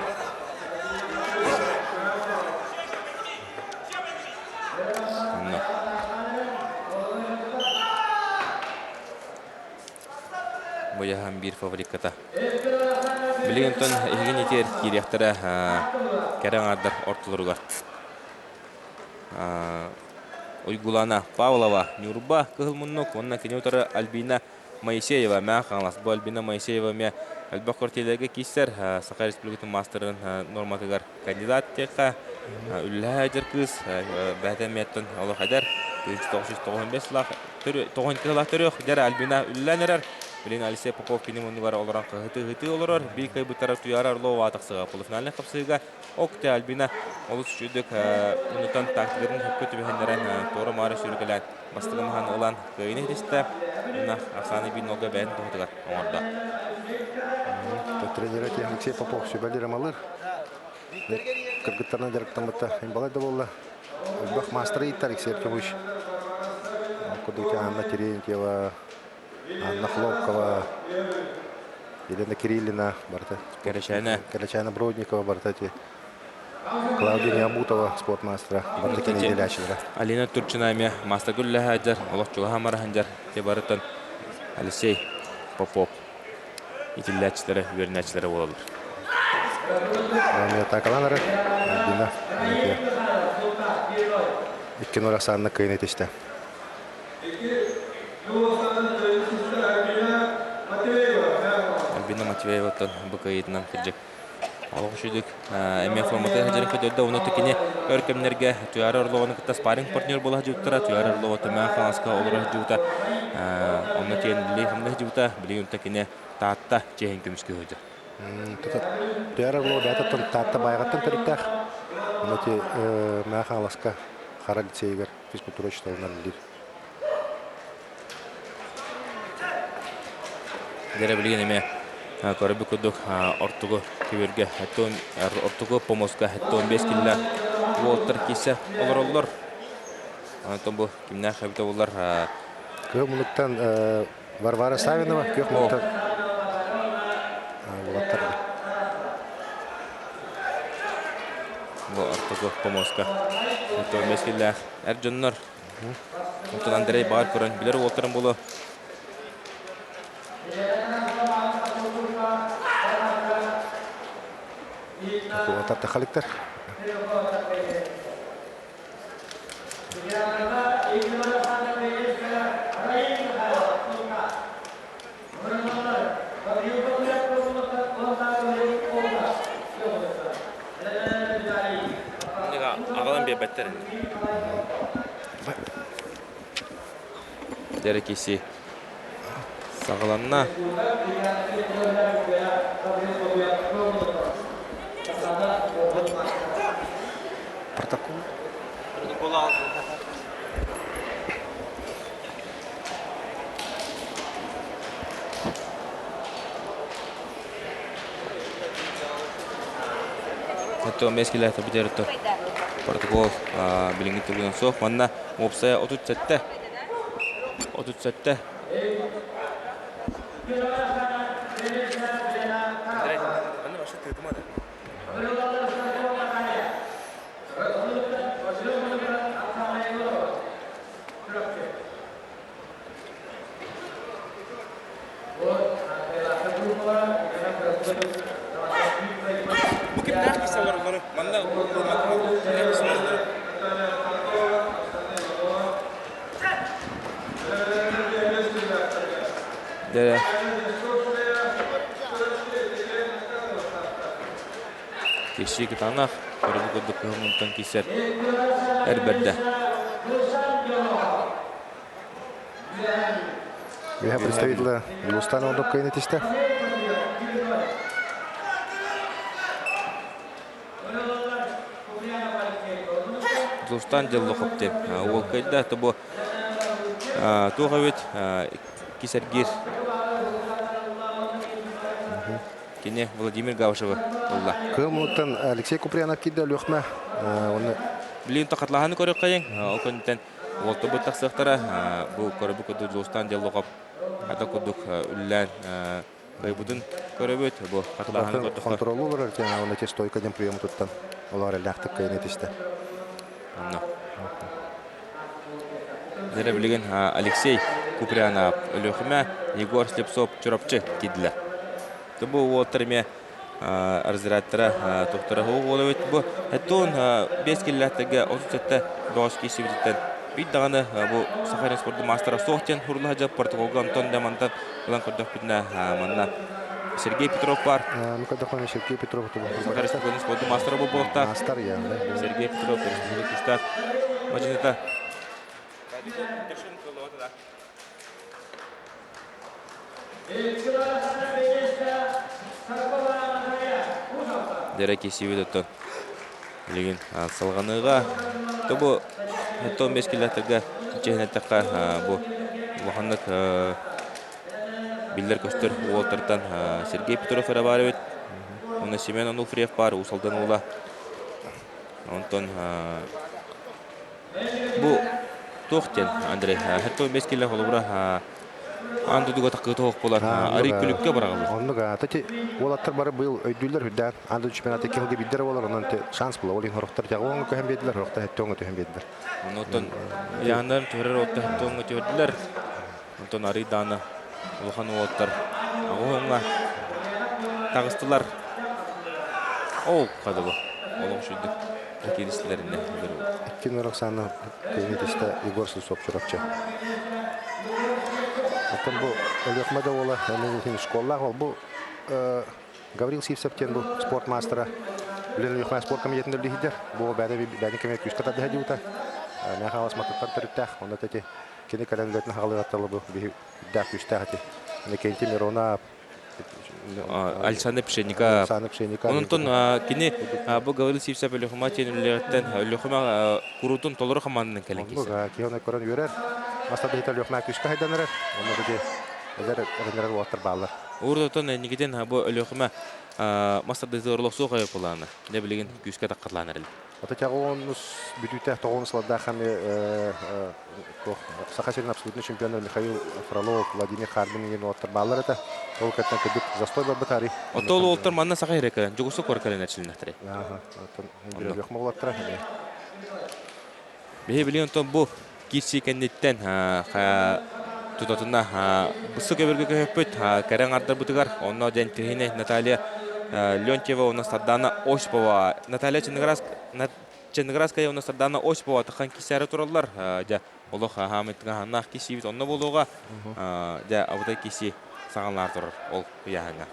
Бояхан бир фаворит ката. Билигентон эгин етер киряктара керең ардар ортолорга. Уйгулана Павлова, Нюрба, Кылмуннук, онна кенеутары Альбина Моисеева, Мяханлас, бу Альбина Моисеева ме Альбакортелеге кистер, Саха Республикатын мастерын норматыгар кандидат текка, үлләдер кыз, бәтәметтен олы қадар, 1995 лақ, 9 лақ түрек, дәрі Альбина үлләнерер, Билин Алисей Попов кинемундугар оларан қығыты оларар, бей кайбыттара Туяра Орлова атақсыға полуфинальный қапсыға, Окте Альбина олыс үшүдік ұнытан тактилерін хөпкөті бәхендерін торы мары сүргілән бастығымаған олан күйіне десті, Ақсаны бин олға бәйін тұғытығар оңарда. Тренер Алексей Попов сөбәлдер амалыр. Кыргыттарына жарықтан бұтта балайды болды. Бақ мастері итті Алексей Артемович. Кудыки Анна Терентьева, Анна Хлопкова, Елена Кириллина, Карачайна Бродникова, Клавдия Необутова, спортмастера, Бартакина Делячева. Алина Турчинами, мастер Гулля Хаджар, Олохчуга Хамарханджар, Тебарытан Алексей Попов. Итиллячтары, вернячтары болалар. Атакаланары, Альбина, Иккен орақсанына кайын етешті. Альбина Матвееватан бұқайытынан кіржек. Алғы шүйдік әме форматы әжерін көдерді, оны түкіне өркемнерге Туяра Орлованы күтті спаринг партнер бола жүктіра, Туяра Орлова түмән қаласқа олыра жүгті, оны тиенлі қымды жүгті, білейін түкіне таатта жейін көміскі өйді. Туяра Орлова бәтіптен таатта байғаттан түріктәқ, оны те мән қаласқа қара лицейгер физкультура үштауынан білдер. Дәрі білген әме көрібі күдік ортығы кеберге, ортығы помосқа 15 кілі волтыр кесі олар. Анатон бұл кімнә қабыта олар. Көк мұнықтан Варвара Савинова, көк мұнықтан болаттарды. Бұл ортығы помосқа 15 кілі әр жонлар. Онтан Андрей бағар көрін білер волтырын болу. Болаттарды қалықтар. Ағалан бе бәттерін. Дәрі кесі сағыланына. Протокол алды. Это мескиле это будет это протокол билингит турган соқ манна мопсая 37 Dere. Kişi kitana körübü gördük kılımından keser. Erberde. Я представителя Белустанова до кайын етешті. Зустан дело хоптен. Ол кайда то бу Туға өт кисергер. Кене Владимир Гаушева болла. Кымуттан Алексей Куприянов киді өліқме. Оны Билин тақатлағаны көрек қайын. Ол көнден олты бұттақ сықтара. Бұл көрібі көді жостан дел оғап. Ата көдік үллән қайбудын көріп өт. Бұл қатылағаны көрдіқ. контролу бар, оны те стойкаден прием тұттан. Олар әліқтік қайын етісті. Зәрі білген Алексей Куприянов өліқіме Егор Слепцов чұрапчы кеділі. Бұл отырме арзираттыра тоқтары хоғы олы өт бұл. Әттон 5 келләттігі 37 доғыз кесі бітеттен. Бейддағаны бұл Сахарин спорты мастера соқтен ұрлыға жап Португалға Антон Демантан ұлан көрдіқ бітіне манна Сергей Петров бар. Мүкәдіқланы Сергей Петров Сахарин спорты мастера бұл болықта. Мастер, Сергей Петров, Республика Күштақ. Мажинета. Дәрәке севеді тұн. Леген салғаныға. Тұбы әттон бескелеттігі чехнеттіққа бұл ұлғанлық білдер көстір уолтыртан Сергей Петров әрі бары өт. Оны Семен Онуфриев бар, ұсалдан ола. Онтон бұл тоқтен, Андрей, әттон бескелі қолыбыра Анды дуга таққы тоқ болар. Арик күлікке барағылы. Онныға, тәте, ол аттар бары бұл өйділер хүдден. Анды чемпионаты кемге биддері болар, онын шанс бұл. Олин хорықтар жағы оңы көйін беділер, хорықта әтті оңы төйін беділер. Онытын яғындарым түрер отты әтті оңы төйділер. Онтын ари даны ұлған оғыттар. Оңға тағыстылар. Ол қады бұл. Олың шүйді. Әкелістілеріне. Әккен ұрық саны көйін етісті Егор Слепцов чұрапчы. Атын бұл өліқмәді олы школлағы ол. Бұл Гаврил Сивсептен бұл спорт мастера. Білен өліқмә спорт комитетінде білігідер. Бұл бәдін кемек күш қатады әді ұта. Мәқ алас мақыттар түріттәқ. Онда тәте кені кәләнілетін қағылы атталы бұл дәқ күштәқ әті. Кенті Мирона, Александр Пшенников. Пшенников. Онытын кені бұл Гаврил Сивсеп өліқыма тен өліқыма құрутын толыры қаманының кәлін кесі. Бұл кейіні көрін өрер. Мастады хитал өліқыма күшкі хайданырыр. Оны бұде әдер әріндерер уаттыр балыр. Ордотон негеден бұл өліқыма мастады зорлық соға өпіланы. Не білеген күшкі таққырланыр. Ота тяғы оныз бүтүтә тоғын сылада қаме Сахасилин абсолютный чемпионер Михаил Фролов, Владимир Харбин еген уаттыр балыр әті. Ол кәттен көдік застой бар бұтары. Отол олтыр манна сақа ерекі, жүгісі көркәлін әтшілінәттірі. Бейі білген тұн бұл кирси кәнеттен тұтатына бұсы көбіргі көппіт кәрен ардар бұтығар. Онна дән тірхіне Наталья Леонтьева у нас Сардана Осипова. Наталья Ченеграская у нас Сардана Осипова. Тахан кисәрі тұралар. Олық хаметтіға ханнақ киси бит онна болуға. Абыдай киси сағанлар тұрар. Ол яғыңа.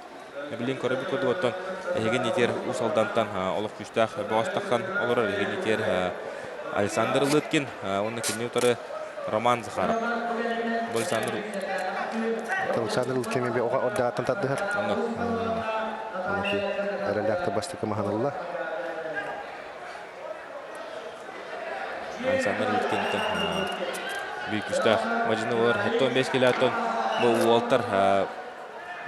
Білін көрі бүк көрді оттан. Еген етер ұсалдантан олық күштақ бағыстаққан олар. Еген етер Александр Лыткин. Оны кенне ұтары Роман Захаров. Бұл Александр Лыткин мен бе ордағаттан таддығар. Әрәләқті бастықы мағанылла. Александр Лыткин бүйік үштақ мажыны олар. Хәттон 5 келі аттон бұл уолтар.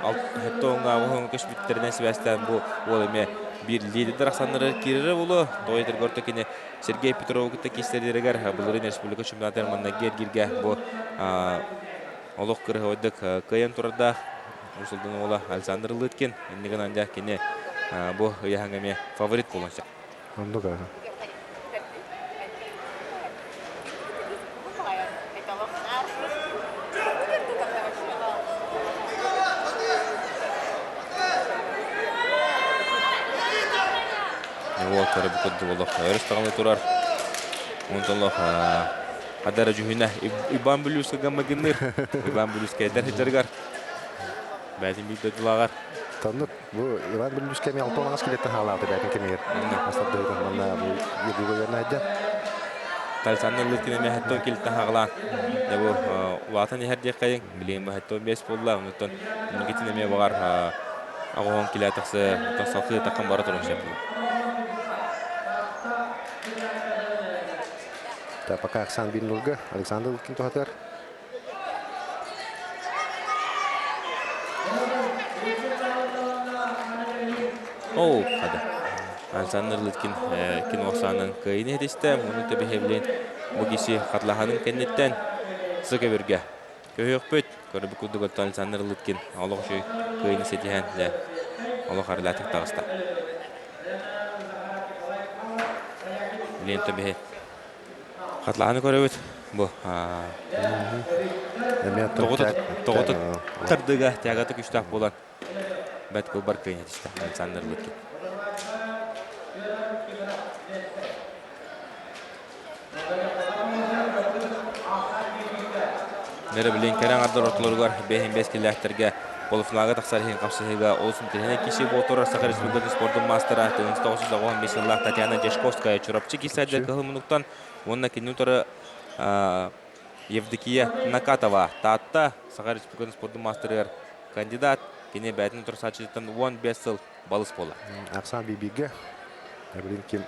Хәттонға оғын көш біттерінен сібәстен бұл олыме bir lider aksanları kiriri bulu. Doydur görtü kine Sergey Petrov gitti kislerdireger. Bulurun Respublika Çempionatı manna gergirge bu oluq kırı oydık kayın turda. Usuldan ola Alexander Lytkin. Endigen ancak kine bu yahangame favorit bulunacak. Anladık ha. Уолтер букадды болық. Өріс тағылы тұрар. Онталық қадары жүхіне Ибан Бүлюске гаммагыныр. Ибан Бүлюске әдәрі жарғар. Бәтін бейді дұлағар. Tanıdık. Bu Ivan Bilüske mi altı olanız kiletten haladı belki kemir. Aslında duydum bana bu yedi yerine eddi. Alexander Lytkin eme hatton kiletten hağılan. Bu vatan her dekayın bileyim bu hatton beş bolla. Ondan Lytkin eme bağır ağın kiletaksı salkı takım bara turun şey yapıyor. Пока Оксан Бинурга, Александр Лыткин тухатыр. О, хада. Александр Лыткин киносанын кайны христем, оны да бехевлен бугиси хатлаханын кеннеттен сыгыберге. Көйөкпөт, көрүп кудугот Александр Лыткин олоқшы кайны сетиһен да олоқарлатык тагыста. Лента бе хатлаханы көрөбөт. Бу тоғыты тырдыга тягаты күштак болан. Бәт көбар кайны дишта Александр Лыткин. Нәре билен кәрәң ардар ортолоргар бәһин бескелләхтерге полуфиналга тахсархин капсыга олсын тәне киши болтора Саха Республикасы спортын мастера 1995 еллар Татьяна Дешковская чурапчы кисәдә кылмынуктан онна кинутары Евдокия Накатова татта Саха Республикасы спортын мастеры кандидат кине бәтин турсачыдан 15 жыл балыс бола. Аксан бибиге билен ким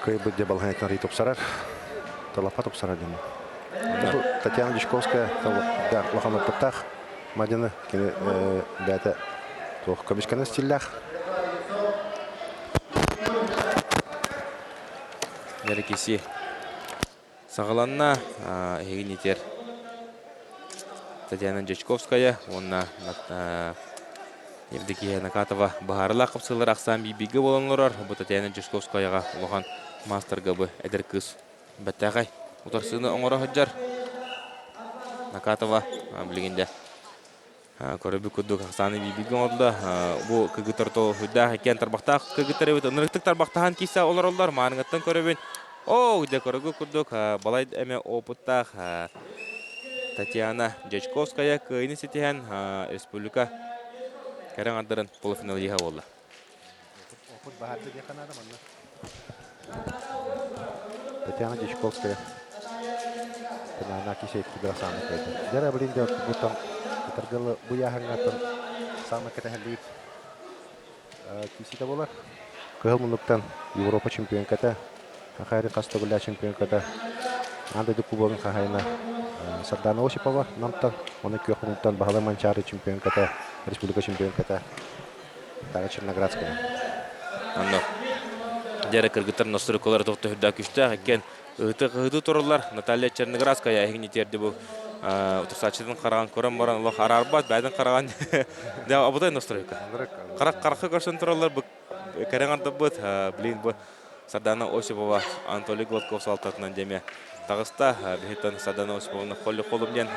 кайбы де балхайтан ритоп сарар. Талапатоп сарар дем. Татьяна Дешковская, да, лохана пытах, Мадина, бәті тоқ көмешкені стиллях. Нәрекесі сағаланна егінетер Татьяна Дешковская, онна Евдокия Накатова бағарыла қыпсылар ақсан бейбеге боланларар. Бұл Татьяна Дешковскаяға олған мастерға бұл әдір күз бәттәғай. Утарсыны оңора хаджар. Накатова билгенде көрөбү күдүк Аксаны бибиген олда. Бу кыгытырто хүдда экен тарбакта кыгытыры өт ынырыктык тарбактахан кисе олар мааңыттан көрөбүн. О, де көрөгү күдүк балай эме опыттах Татьяна Дешковская кыйны сетиһен республика кәрәң андырын полуфинал ега болду. Опыт баһарды де канада манна. Татьяна Дешковская. Она кисет федерацияны кайда. Дәре билинде бутан тәргәле бу яһангатын самы кәтәһлип кисите булар. Кылмынлыктан Европа чемпион ката, Хахари Кастагуля чемпион ката. Анда да кубогын хахайна Сардана Осипова намтан, оны көхмунтан Бахалы Манчары чемпион ката, республика чемпион ката. Тара Черноградская. Анда дәре кыргыттар настройкалар тохты хүдда күштә экен. Ыты турулар Наталья Черноградская егнитерди бу утсачыдан караган көрөн баран Аллах арарбат байдан караган да абыдай настройка. Каракка көрсөн турулар бу кәрәңдә бут билин бу Сардана Осипова Анатолий Гладков салтатынан деме Тагыста бехтан Сардана Осиповны коллы белән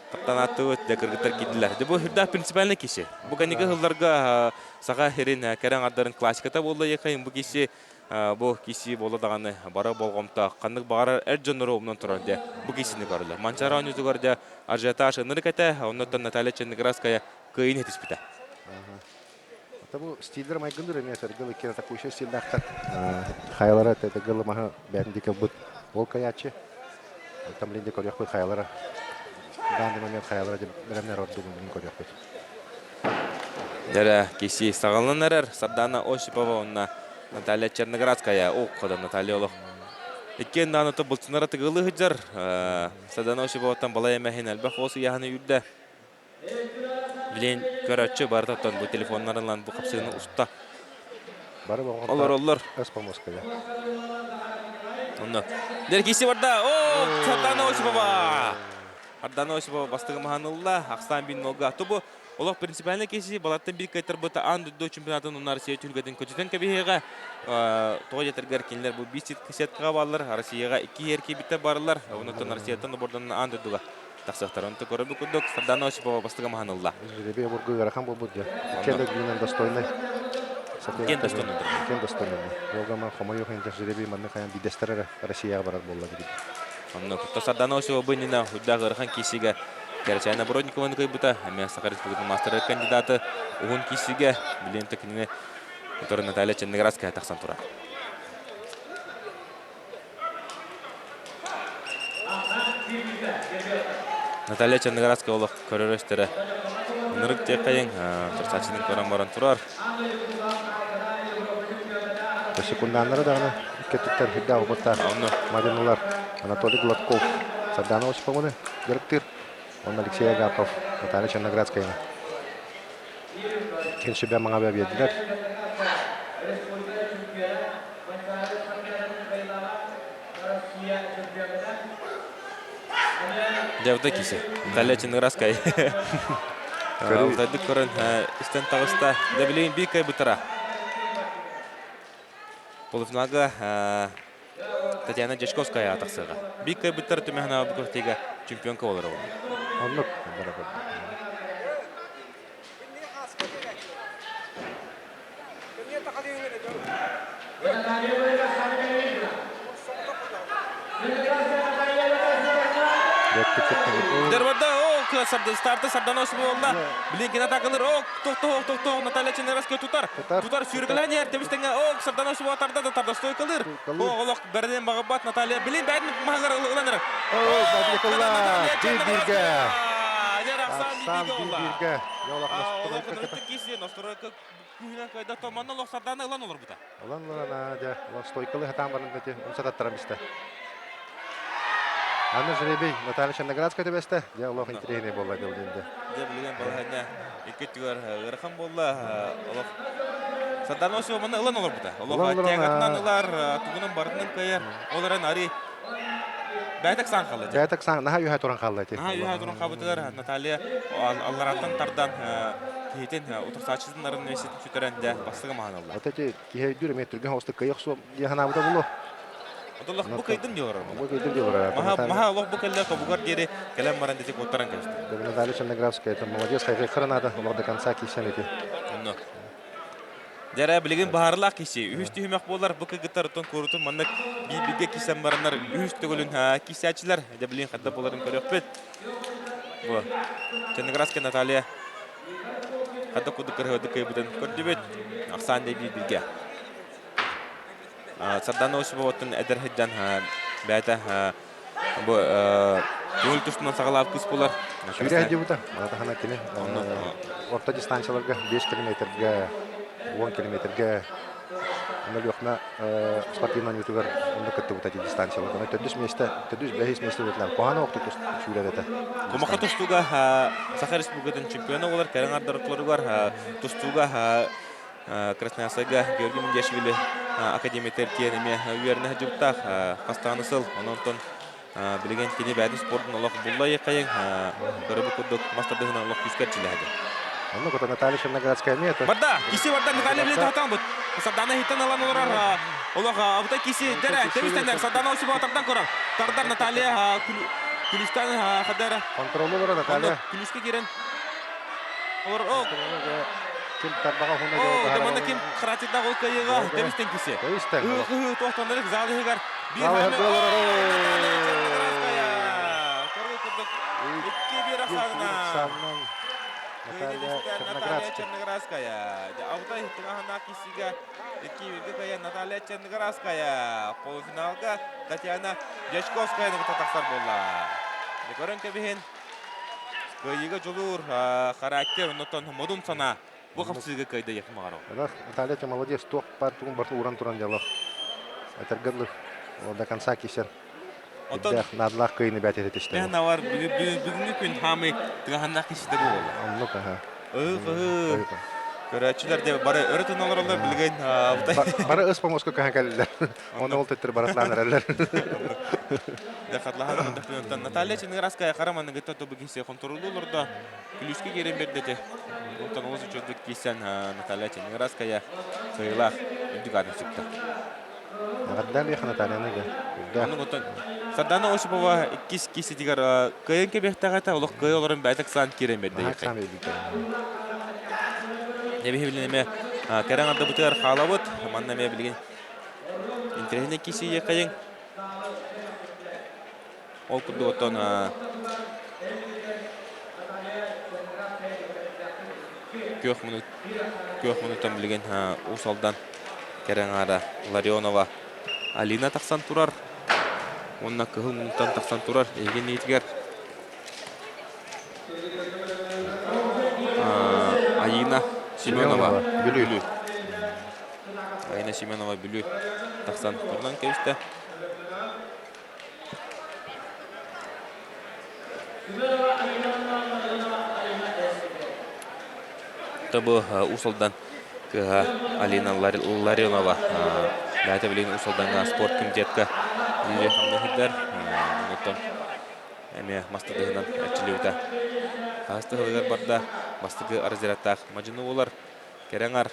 тактанаты өт дәкергәтер киделәр. Бу хурда принципиаль кисе. Бу ганеге хылларга сага херин кәрәңдәрен классиката булды якын бу кисе бу киси боло даганы бара болгомта кандык багара эрҗонро умнан турар де бу кисини көрүлөр. Манчара онузугар де ажиотаж нырката, оннан Наталья Черноградская кыйын этиспите. Табу стилдер майгындыр эме сергел кен такой еще стилдахта. Хайлара это гылы маха бәрендеке бут волкаячы. Там ленде көрөк бу хайлара. Данный момент хайлара деп беремнер ордугун көрөк бу. Дәре киси сагалнанар Сардана Осипова онна Наталья Черноградская, кода Наталья Олох. Экен даныты булсынара тыгылы хыджар. Сардана Осиповтан балай эмехин албах осы яханы юрда. Билен көрөччү бардаттан бу телефоннарынан бу капсыны уста. Бары болгон. Олар. Эспомоская. Онда. Дер киси барда. О, Сардана Осипова. Сардана Осипова бастыгы маханулла, Аксан бин нога тобу. Олар принципиально киси балаттан бир кайтар бута анды до чемпионатын унар сия түлгәден көчтен кебега. Тоҗетергәр кинләр бу 5 кисәткә баллар, Россиягә 2 ярки битә барлар. Оннан Россиядән бордан анды дуга. Таксактарынты көрөбү күдүк Сардана Осипова бастыгы маханулла. Ребе бургы гарахан булды. Кенде гүнен достойный. Кен достойный. Кен достойный. Йогама хомойо хенде жеребе манны каян бидестере Россияга барат болду дип. Оннан Сардана Осипова бынына худда гарахан кисиге Кәрчайна Бродникованы көйбіта, әме Саха Республикасы мастері кандидаты ұғын кисіге білен текініне ұтыры Наталья Черноградская тақсан тұра. Наталья Черноградская олық көререстері нұрық тек қайын тұрсачының көрен баран тұрар. Секунданлары дағына кеттіктер хүдда ұбытта Мадиналар Анатолий Гладков Сардана Осиповны беріктір. Он Алексей Агапов, Наталья Черноградская. Kençe ben bana verdiler. Javda kisi. Talle Çınıraskay. Altaydık көрін істен тағыста. Да білейін бей кай бұтыра. Полуфиналға Татьяна Дячковская атақсыға. Бей кай бұтыра түмәхіна бұқыртеге чемпионка олар ол. Anlık. Дербарда старты Сарданосы болда. Блинкен атакалар. Тоқ. Наталья Чыныраскай тутар. Тутар сүйіргіләне әртемістенге. Сарданосы болатарда да тарда стой калыр. Олық бәрден бағыбат Наталья. Блин бәдін мағар ұланыр. Бирге. Аксан Бирге. Олық кесі. Настройка күнен қайда томанны олық Сарданы ұлан олар бұта. Олан стойкалы хатан барында те. Умсататтарам бісті. Анна Жеребей, Наталья Черноградская төбесте. Я Аллах интерегіне болла делденде. Білген балағына екеттігер ғырқан болла. Сарданосы болманы ұлан олар бұта. Олық тегатынан ұлар тұғының бардының көйер. Оларын ари бәйтік сан қалды. Бәйтік сан, наға үйәй тұран қалды. Наға үйәй тұран қалбытығыр. Наталья аллараттан тардан кейтен ұтырсатшыздың университетін сүтерінде бастығы маған алды. Отеті кейі дүрі метрген осты көйіқ су еханабыда болу. Отолық бұл көйдің деуір. Бұл көйдің деуір. Маға олық бұл көйлі қобығар дері кәлем баран десек оттаран көшті. Наталья Черноградская, это молодец, хайқи қырынады. Олар до конца кейсен еті. Дәрі білген бағарлақ кесе. Үйісті үймек болар, бұл көйгіттар ұтын көрітін маңнақ бейбеге кейсен баранар. Үйісті көлін кейсәтшілер. Де білген қадда боларын көрек бет. Черноградская Наталья қадда құды кіргіді көйбіден көрді бет. Ақсан де бейбеге. Сарданосы болатын әдірхідден бәті көңіл тұшынан сағалап күс болар. Шүрі әде бұда. Алата қана кені. Орта дистанцияларға 5 километрге, 10 километрге. Онда жоқна спортивнан өтігер онда күтті бұта дистанцияларға. Төдіс бәйіс месті өтілер. Қоғаны оқты шүрі әдеті. Комақа тұстуға Саха Республикатын чемпионы олар, кәрін ардырықлары бар. Тұстуға Красная Сага, Георгий Мендешвили, Академия Теркиенеме үйеріне жүптақ, қастанысыл, онын білген кені бәді спортын олық бұлла еқайын, көрібі күрдік мастардығына олық күскәрчілі әді. Онда көті Наталья Черноградская мета. Барда, кесі барда Наталья біледі атан бұд. Сардана хиттен алан олар, олық абыта кесі дәрі, темістендер, Сардана өсі бағатардан көрін. Тардар Наталья Күлістан қадары. Контролы бар Наталья. Күліске керен. Олар, Кем тарбаға хуна жауға. Деманда кем қыратыда қол көйеға, демістен кесе. Демістен. Тоқтандырық залығығар. Bir hamle. Наталья Черноградская. Аутай тыңағына кесіге Наталья Черноградская. Полуфиналға Татьяна Дячковская тақтақсар болла. Көрін көбейін. Көйеге жолуыр характер ұнытын модун сана. Бұл қапсызға көйді еқім ағару. Наталья молодец. Тоқ бар туғын барты уран туран диалог. Әтергірлік. До конца кесер. Надылақ көйіні бәт ететішті. Мен авар бүгінгі күн хамы тыңағына кесіде болды. Анлық, Көрәтшілер де бары өрітін олар олар білген. Бары ұс помосқа көйін кәлілер. Оны ол тәттір баратланыр әлілер. Наталья Черноградская қараманның ғытта тобы кесе контролы оларда күліске керен бердеді. Онтан олыз үшірдік кесен Наталья Черноградская сойылақ үндік атын сүкті. Ғаддар еқі Натальяны ге. Сардана Осипова иккис киси дигар көйен кебектағата олық көй оларын бәтік сан керен берді еқи. Небе білінеме кәрен арды бұтығар қалабыт, маннаме білген интернетіне киси еқайын. Ол күрді оттан көк мұнуттан білген ұсалдан кәрен ада Ларионова Алина тақсан тұрар. Онна кығыл мұнуттан тақсан тұрар. Еген нейтігер Аина Семенова Бүлі. Аина Семенова Бүлі тақсан тұрдан көйісті. Табу усалдан Алина Ларионова дәті білген усалданға спорт комитетка диле хамнахидар. Онотон әме мастадығынан әтчілеуді. Астығылығар барда бастығы арзираттақ мажыны олар кереңар.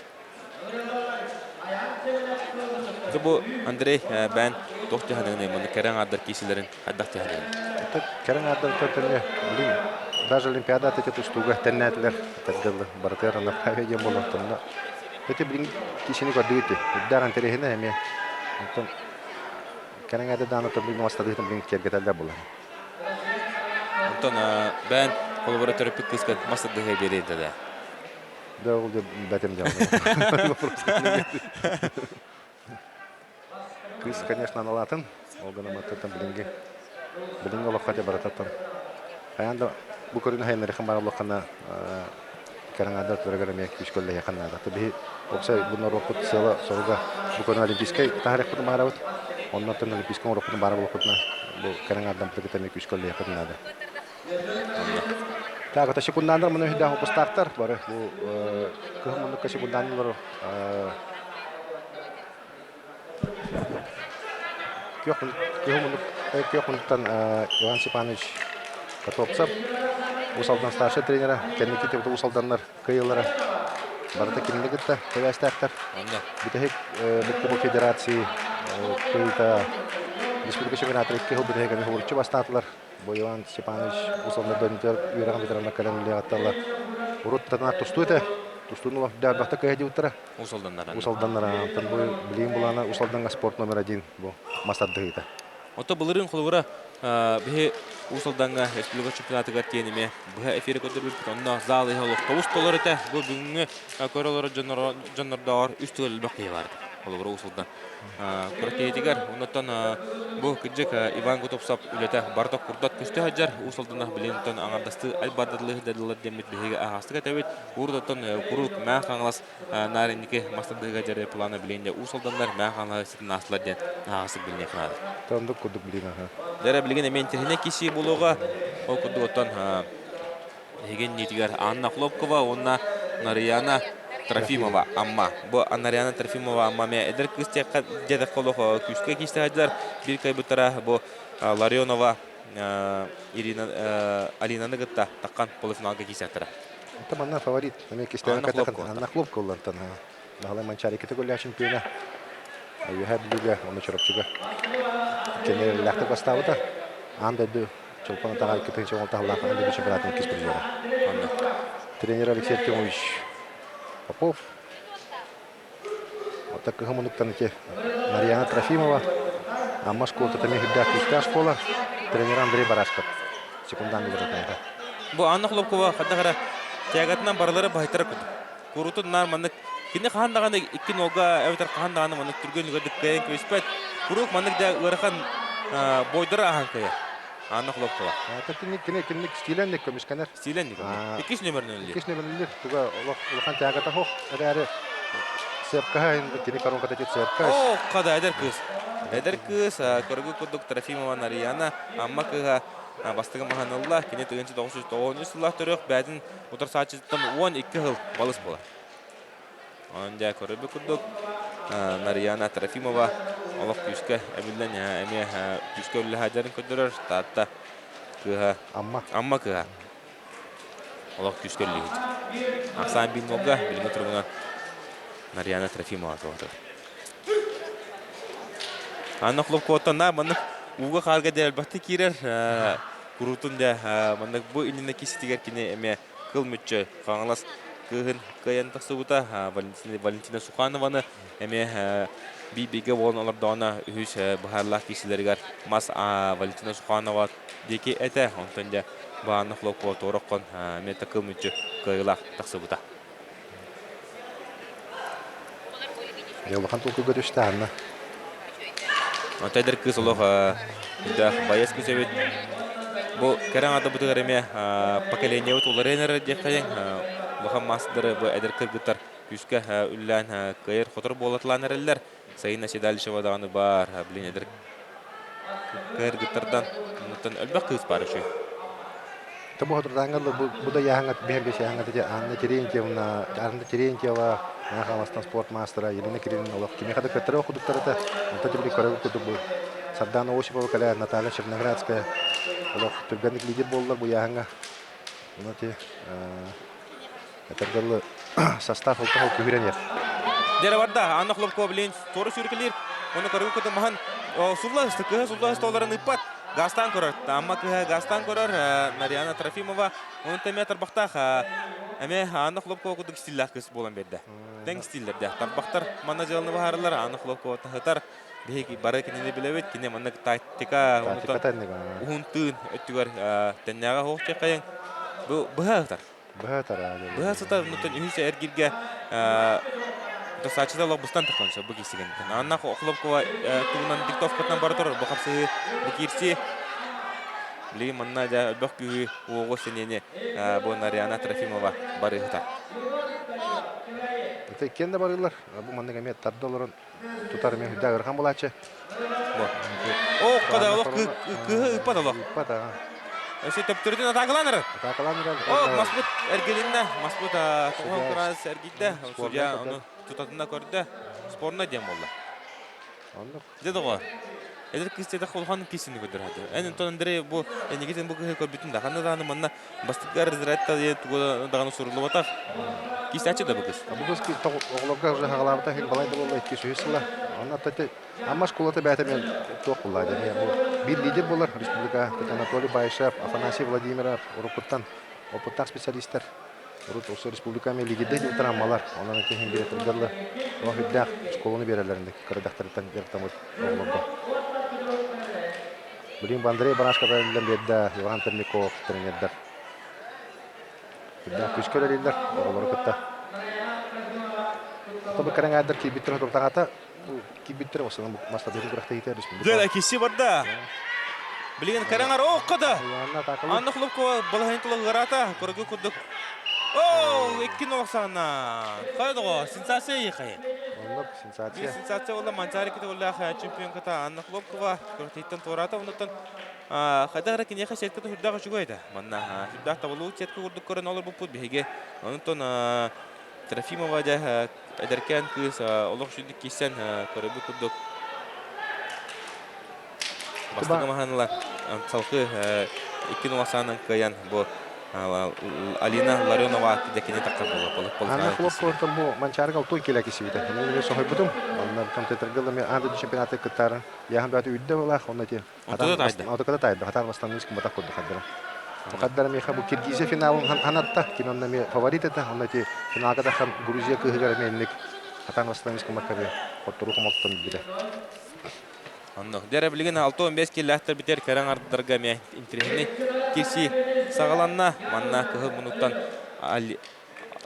Табу Андрей бән тоқтығанығын мұны кереңардар кейсілерін әддақ тегенігін. Кереңардар төртіне білейм. Даже Олимпиада эти тустуга теннетлер теддел бартера на правеге болотонда. Эти блин кишини кодуйте. Ударан терехне эме. Антон кереңарда даны блин мастадыгы блин кергетелдер була. Антон бән коллаборатор пиккискат мастадыгы береді да. Да ол де бәтем дел. Кыз, конечно, налатын. Олгана маттан блинге. Блинге лохате барататтан. Аянда bu körün hayırları xambar olaqana Karangada törəgərəmə küçköllə yaxınlarda. Təbii olsa bunlar roqut sela soruga bu körün olimpiskay tarix bunu maravut. Ondan sonra olimpiskay roqutun barı olaqutna bu Karangadan təbii küçköllə yaxınlarda. Tağı ta sekundanlar bunu hida hop starter var bu kəhmunu ka sekundanlar Kyoxundan Ivan Stepanovic Katopsab Usaldan старший тренера, kendisi de usaldanlar kıyılara barda kimlikte tevastaqtar. Bitehik bu federatsiya kıyıda Respublika şampiyonatı ki hobide hegami hurçu bastatlar. Bu Ivan Stepanovic usaldan dönüyor yürüyen veteranlar kalemli atlar. Uruttan tustuydu. Tustunu da bahta kaydı utara. Usaldanlar. Tan bu bilim bulana usaldan sport номер 1 bu mastadıydı. Ото булырын холура бе усалданга республика чемпионатыга тенеме бе эфире көтөрүп онно залы холук тобус толор эте бу бүгүнгү көрөлөр жаннардар үстүгөл бакый бар. Холура усалдан көрөтетигер оннотон бу кыжык Иван Гутопсап үлете бардак курдат көстө хаҗар усалдан билентон аңардасты албадырлык дадылар демет беге астыга табет урдатон курук ма хаңлас нарынки мастадыга жаре планы биленде усалдандар ма хаңлас наслар ден агасы билне кылады. Тондук кудук билина. Дәре билген эментехне киши булуга ол кудуктан еген нитигер Анна Хлопкова, онна Нарияна Трофимова амма. Бу Нарияна Трофимова амма ме эдер кыстекка деде колох күскө кистеджер бир кайбытара бу Ларионова Ирина Алинаны гытта таккан полуфиналга кистетера. Таманна фаворит. Ме кистеге катакан Анна Хлопкова тан. Нагала манчари категория чемпиона. Аюхад бүге оны чырапчыга. Кенер лахта бастауыда. Анда ду чолпан тагай кетен чоң тагылак анда чемпионатын киспирдер. Тренер Алексей Артемович Попов. Вот так гомунуктан ке Марьяна Трофимова. А Москва-то там игда кустя школа. Тренер Андрей Барашков. Секунданный вратарь. Бу Анна Хлопкова хадагара тягатынан барлары байтара куд. Курутун нар маннык кине хандаганы икки нога эвтер хандаганы маннык түргөн көрдүк кайын көспөт. Курук маннык да ырхан бойдара аханкая. Анна Хлопкова. Кине стиленник көмүсканер. Стиленник. Икиш номернен. Икиш номернен. Туга улахан тягата хох. Эдәре сепка инде кине карон катет сепка. О, када эдер кыз. Эдер кыз көргү кудук Трофимова Нарияна амма кыга бастыгы маханалла кине 1990 жыллар төрөк бәдин утар саачыттан 12 жыл балыс бола. Анда көргү кудук Нарияна Трофимова Олох күскә әмилдән әме күскә үлле хаҗарын көдөрөр татта кыга амма кыга Олох күскә үлле. Аксан бин нога билме турган Нарияна Трофимова тотыр. Анна Хлопковатана маны уга харга дәл баты кирер курутунда маны бу инне киситигер кине әме кылмычы фаңлас кыгын каян тасыбыта Валентина Суханованы әме биге волналардан үз бахарлах кисилергер мас Валентина Суханова деки эте онтанда Анна Хлопкова тороккон әме такылмычы кыйлах тасыбыта. Ялхан толку görüştü Anna. Отайдер кыз олох да баяс күсебет. Бу Карангада бутыгыреме поколение вот уларенер декаен Мухаммаддыр бу эдер кыргыттар күскә үллән кайыр хотор болатланерлер. Сайына седалышева даганы бар, билен эдер кыргыттардан мутан өлбәк кыз бар шу. Табу хатырдангалы бу да яңат бембеш яңат те Анна Терентьевна, Анна Терентьева, Нахаластан спорт мастера Елена Кирилловна олох кими хада кеттер окудуктарата. Онта тибли көрөг куту бу. Сардана Осипова кала Наталья Черноградская. Олох түргәнлек лидер болдылар бу яңа. Уна те этергалы состав ултал күберенер. Дәре барда Анна Хлопкова белән торы сүркелер. Оны көрөг куту махан сулла столларын ипат. Гастан көрөр. Амма Гастан көрөр Мариана Трофимова. Оны метр бактах. Эме Анна Хлопкова кудук стиллах кыз болан берди. Тең стиллерде. Тарбактар мана жалны баһарлар Анна Хлопкова тахтар. Беги бары кине билебет, кине мана тактика, унтун өттүгөр теннага хокча кайын. Бу баһартар. Баһартар нутун үйсө эргирге Сачыда лобустан тақанша бұл кесеген. Анна Хлопкова туғынан диктовкатынан бары тұр. Бұл қапсы бұл керсе. Білеген манна да өлбақ күйі оғы сенені бұл Мариана Трофимова бары ғытар. Это кенде барылар. Бұл маннеге мет тардоларын тұтары мен хүдді ағырхан болачы. О, қада олық күхі үппад олық. Үппад аға. Өсе төптірден атақыланыр. О, Маспут әргелінді. Маспут тоған құрас әргейді. Судья оны тұтатында көрді. Спорына дем болды. Деді ғой. Эдер кистеде холхан кисini көдөрөдү. Энин тондре бу энигитен бу көрбүтүн да кандай даны манна бастыкар разратта туга даганы сурулуп атак. Кистачы да бу кыз. Бу кыз ки оглобга уже хагалабыта хел балайды болду эки сөйсүлла. Аны тате амаш кулаты бәтемен ток булады. Бу бир лидер болар республика Анатолий Байшев, Афанасий Владимиров, Урукуттан опыттар специалисттер. Урут осы республиками лидерде трамалар. Онан кейін беретирдерлер. Вахиддах школаны берерлеринде кырдактардан бертамыт оглобга. Блин, Андрей Банашка белән бедда, Иван Пермяков тренердар. Бедда күчкөләрләр, олар кытта. Табы караңадыр ки биттер тортагата, ки биттер осының мастабы грахта итер республика. Дәлә киси барда. Билген караңар оқыды. Анна Хлопкова балаһынтылы гарата, көргө күдүк. О, 2-0. Кайдыго, сенсация кайын. Онлық сенсация. Сенсация ола Манчарикте ола чемпион ката Анна Хлопкова көртөйттен турата онтон хайдагара кине хасетке хүрдага жүгөйдө. Манна хүрдак табылуу четке урдук көрөн олор бупут биге. Онтон Трофимова да эдеркен кыз олох жүдүк кисен көрөбү күдүк. Бастыгы маханла салкы 2-0 каян бу Алина Ларионова декене таккан болуп. Анна Хлопкова бу Манчарга той келеки сибите. Мен сохой бутум. Анна контетергелме анды чемпионаты кытары. Яхан баты үддө була, оннати. Атакада тайды. Хатар бастан иским батак кодду хаддара. Хаддара меха бу Киргизия финалын ханатта, кинонна ме фаворит это, оннати финалга да хан Грузия кыгыгар менлик. Хатар бастан иским макабе. Оттуру комоттон биде. Анно дере билген 6-15 киллахтар битер караң ардырга ме интернет киси сагаланна манна кыгы мунуттан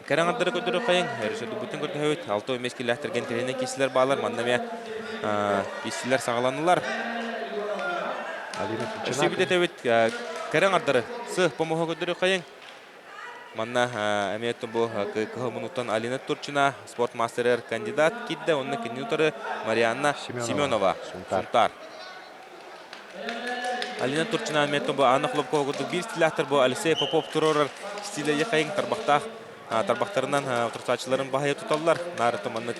караң ардырга көдөрө кайын эршеди бүтүн көрдөйт 6-15 киллахтар интернет кисилер баалар манна ме кисилер сагаланылар Алина тебит караң ардыры сы помого көдөрө кайын манна эмето бу кыгы мунуттан Алина Турчина спорт мастерер кандидат кидде онны кинуторы Марианна Семенова Сунтар Алина Турчина эмето бу Анна Хлопкова гуду бир стилахтар бу Алексей Попов туророр стиле кайын тарбактарынан турсачыларын баһая туталлар нарыты манны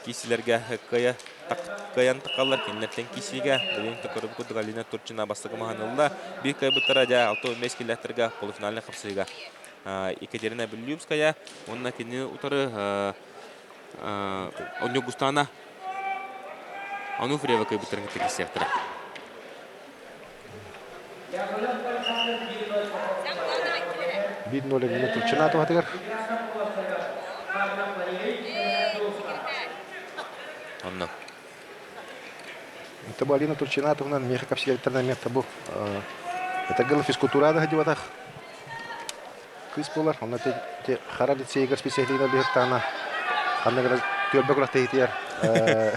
кисилерге каян такаллар кинлеттен кисиге бүгүн көрүп гуду Алина Турчина бастыгы маханылда бир кайбыттара да 6-15 киллахтарга полуфиналны капсыга Екатерина Белюбская, он на кине утары Онюгустана Ануфриева кайбыттарын кеттеги сектора. Видно ли минут Турчина тугатыгар? Онно. Это была Алина Турчина, тугнан меха капсигалиттернен мекта бу. Это гыл физкультурада хадиватах. Кыз болар, онда те хара лицейгер специалистина биртана. Аннагы төрбө курактайтер.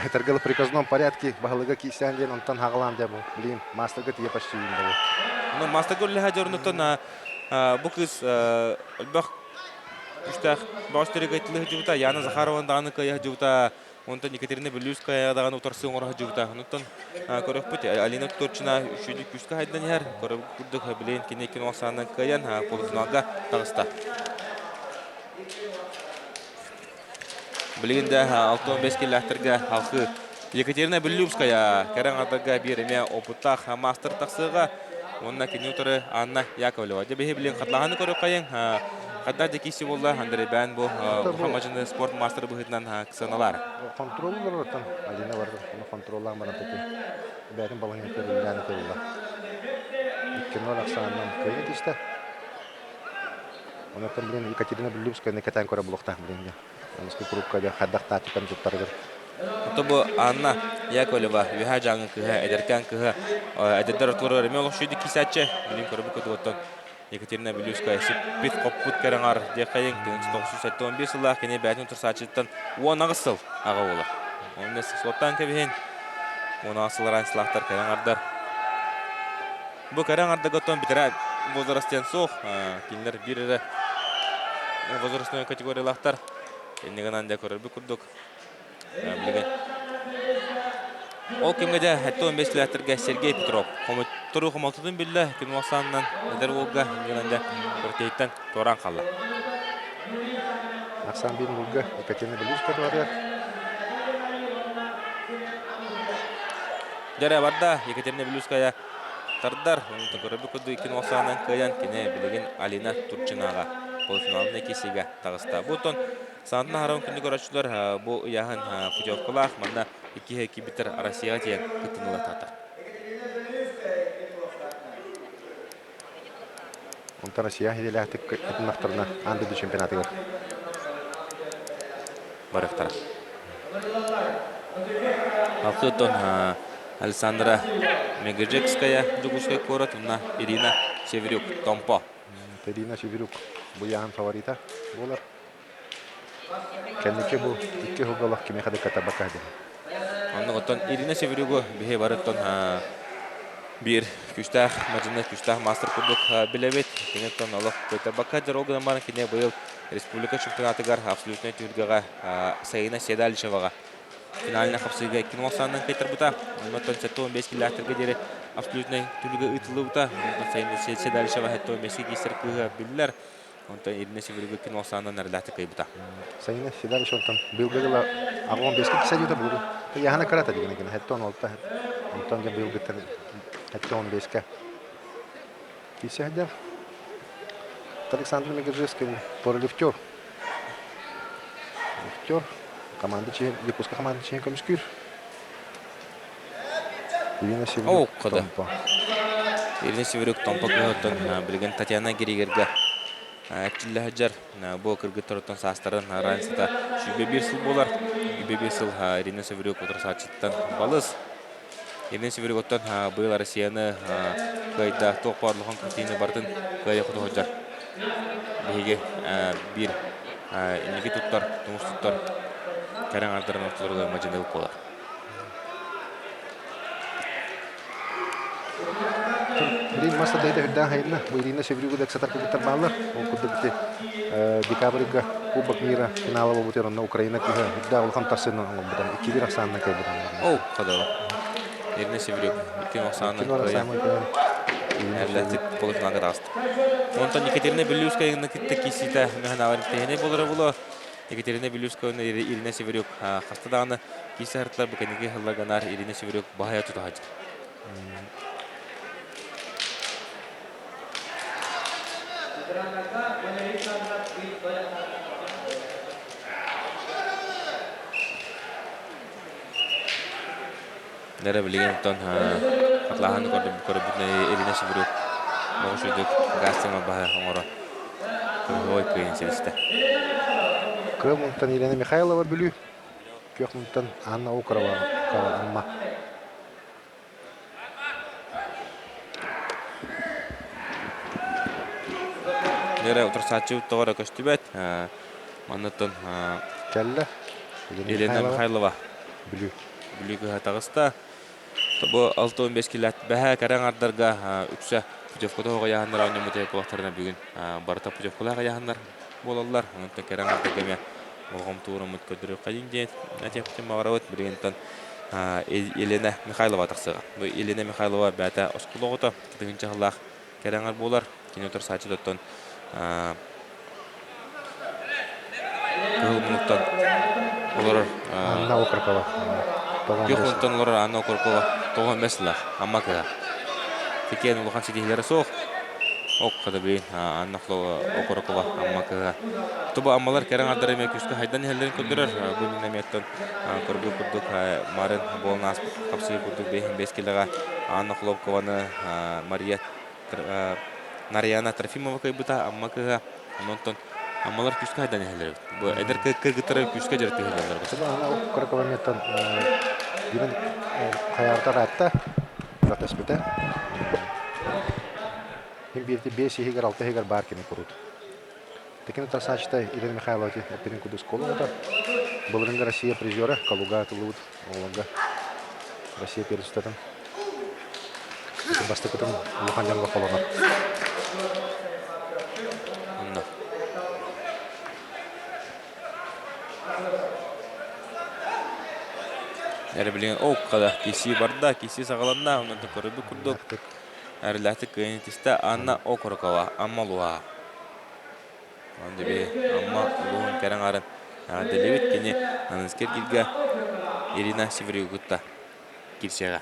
Этергел приказном порядке багылыга кисянден онтан хагалан деп билим, мастерга тие почти инде. Ну мастерга ле хажорнутан бу кыз бак үштак баштырыга итле жута Яна Захарова даны кая жута Онтан Екатерина Белюская даган утарсы оңора жугта. Онтан көрөппүт Алина Турчина үшүдүк күскө хайдан яр. Көрөп курдук билен кинекен осанан каян полуфиналга тагыста. Билгенде 6-15 километрге халкы Екатерина Белюская караңадага биреме опыттах мастер таксыга онна кинютары Анна Яковлева. Дебе билен катлаганы көрөп кайын. Кадда декиси болла Андрей Бән бу Мухаммаджин спорт мастер быгытнан кысаналар. Контроллер там Алина бар. Контроллар бана теки. Бәрин балын керилгән керилә. Икеннәр аксаннан кыйын дисте. Она там блин Екатерина Белюская некатан көрә блокта блин. Анысы группада хаддакта тикан туттаргыр. Тобу Анна Яковлева вихажаңы кыга эдеркан кыга эдер туры ремелох шуди кисаче билин көрөбү көдөттөн Екатерина Белюская сиппит коппут караңар декайын 1915 жылы кене бәтин турсачыттан 10 агысыл ага болар. Оннес соттан кебен 10 агысылар слахтар караңардар. Бу караңарда готтон битера возрастен сох кинлер бире возрастной категориялахтар энегенан да көрөбү курдук. Билген. Ол кемге де 15 километрге Сергей Петров. Туру хомалтыдын биле киносаннан эдер болга генде биртейттен торан калды. Аксан бин болга Екатерина Белюская бар. Дәре барда Екатерина Белюская тардар. Оны көрөбү куду киносаннан каян кине билген Алина Турчинага полуфиналына кесиге тагыста. Бутон Сандна харам күнді көрәтшілер бұл яғын путевкалақ манда 2-2 бітір Россия тиен күттіңілі татыр. Онтан Россия хеделі әтік күттің ақтарына андыды чемпионаты көр. Барықтар. Алқыттон Александра Мегержекская жүгішке көрет, Ирина Северюк, Томпо. Ирина Северюк бұл яғын фаворита болар. Кәнеке бұл икке хугалақ кеме қады катабака деді. Онны ғоттан Ирина Северюгу бихе барыттан bir күштақ, мәжінне күштақ мастер күрдік білебет. Кенеттен олық катабака дер олғынан барын кене бұйыл республика чемпионатыгар абсолютный түргіға Сайына Седалишеваға финаліне қапсыға киносанның кетір бұта. Оннаттан 15 километрге дері абсолютный түргі ұтылы бұта. Сайына Седалишева 15 кесір күгі білілер. Онтан Ирина Северюгу киносанның әрләті кайбыта. Сайына Седалишева там бұйылғыла ағуан 5 кесе деді бұлды. Яғына қарата деген екен. Әтті 16. Онтан ген бұйылғыттар әтті 15-ке. Кесе әдер. Александр Мегержевский поролифтер. Лифтер. Команда chen, Якутска команда chen көміскүр. Ирина Северюк Томпа. Ирина Северюк Томпа көттен білген Татьяна Геригерге әкчілі әджар. Бұл кіргі тұрыттан састарын раньсыда шүйбе бір сыл болар. Шүйбе бір сыл Ирина Северюк отырсатшыттан балыз. Ирина Северюк оттан бұл Россияны қайда тоқ барлығын күртейіні бардың қайда құды ғоджар. Беге bir инеге туттар, тұңыз туттар кәрің ардарын ортылырға мәжінелік болар. Білейін маста дайда хүрден хайына, бұл Ирина Северюгу дәк сатар көбіттер балар. Ол күрді біте декабрыға Кубок мира финалы бұл бұтер, онна Украина күгі хүрді ұлған тасыны оңыл бұдан. 2-1 ақсанына кәй бұдан. Ол, қадалы. Ирина Северюк, 2 ақсанына қойын. Әрләтік полуфиналға тағысты. Онтан Екатерина Белюскаяны кітті кесейті мәғанаварын тәйіне болыры болу. Екатерина Белюскаяны Ирина Северюк қастадағаны кесі әртлар бүкәнеге ғылағанар Ирина Северюк бағая тұта ғаджыр. Нәрі білген ұттан қатлағаны көрібітіне Ирина Северюк Оғышудық ғастыма баға оңыры ой көйін селісті. Көм ұнтан Ирина Михайлова білу, көк ұнтан Анна Окарова қаланма. Нәрі ұтырсатшы ұттығыра көшті бәт. Маннаттан Кәлі Ирина Михайлова білу. Бүлігі тағыста. Бұл 6-15 килат бәхә кәрәң ардарға үксі путевкода оға яғандар ауны мұтайып болақтарына бүгін барыта путевколаға яғандар болалар. Онытта кәрәң ардарға Олғым туырымыт көдірі қайын ден нәтептен мағарауыт біргентен Елена Михайлова тақсыға. Бұл Елена Михайлова бәті осқылығыты кетігінші ғылақ кәрәңір болар. Кені отыр сачы доттан кығыл олар Анна Окрокова. Бехунтан олар Анна Окрокова тоған мәсілақ. Амма кіға. Текен ұлған сетейлері соқ. Оққады бейін Анна Окрокова амма кіға. Тұба аммалар кәрің ардары күшкі хайдан елдерін көндірір. Бұл минаметтен көргі күрдік марын болын аспық қапсығы күрдік бейін бескеліға Анна Окрокованы Нарияна Трофимова көйбіта амма кіға. Онтон аммалар күшкі хайдан елдері. Бұл әдір кіргітары күшкі жерті елдері. Анна Окрокова меттен бирин хаяртар атта. Жатаспыта. Им бирти 5 хигар 6 хигар бар кені құруд. Таким тарсачта Елена Михайлова перин куду сколута. Болринга Россия призера, Калуга Тулут, Олонга. Россия перестатан. Бастыкытын Луханjanга холона. Әрі білген оққада кесі барда, кесі сағаланда, онында көрібі күрдік. Әрләті көнетісті Анна Окрокова, Амма Луа. Онда бе Амма Луын кәрін арын. Дәлебет кені Нанызкер келге Ирина Северюгутта келсеға.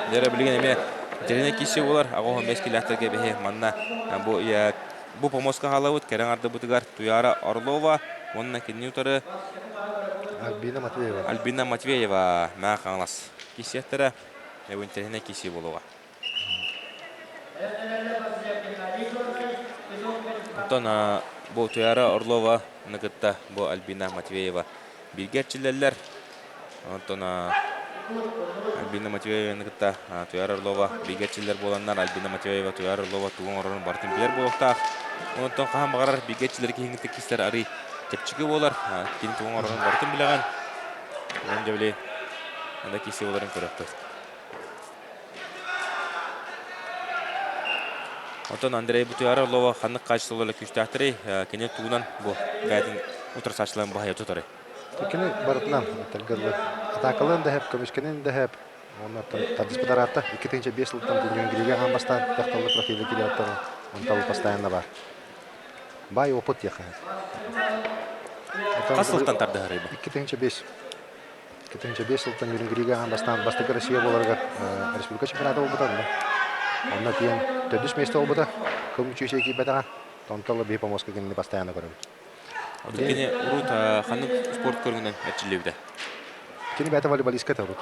Әрі білген әме Теріне кесі олар, ағоғы мәскел әттерге бәе манна Бұл помоска халауыт, кәрін арды бұтығар Туяра Орлова, онына кені ұтары Альбина Матвеева мәқ аңлас. Кесі әттірі, өңтеріне кесі болуға. Онтан бұл Туяра Орлова, нұғытта бұл Альбина Матвеева білгерчілерлер. Онтан Альбина Матвеева нұғытта Туяра Орлова білгерчілер боланнар. Альбина Матвеева Туяра Орлова туғын орын бартын білер болуқтақ. Онтан қаған бағарар білгерчілер кейінгітті кестер арый тепчігі болар. Кейін туғын орын бартын білеген. Мен де білейін. Анда кесе оларын көріқті. Онтан Андрей Туяра Орлова қанық қайшысы олары күшті ақтыры. Кене туғынан бұл бәйтін ұтыр сашыларын бағай тұтары. Кені барытынан атақылын да хеп, көмішкенін да хеп. Оны тадыспыдар атты. 2-5 ұлттан күнгенге ғанбастан тақталы профилі келе аттарын. Онталы постоянно бар. Бай опыт еқі. Қас ұлттан тарды ғарай бұл? 2-5 ұлттан күнгенге ғанбастан бастығы Россия боларға республика чемпионаты олбытады. Онна кейін төдіс месті олбыды. Күн чүйсе кейбетіға. Онталы бей помоска кеніне постоянно көріп. Кені Урут қанық спорт көргінен әтчілеуді? Кені бәті волейболистка та Урут.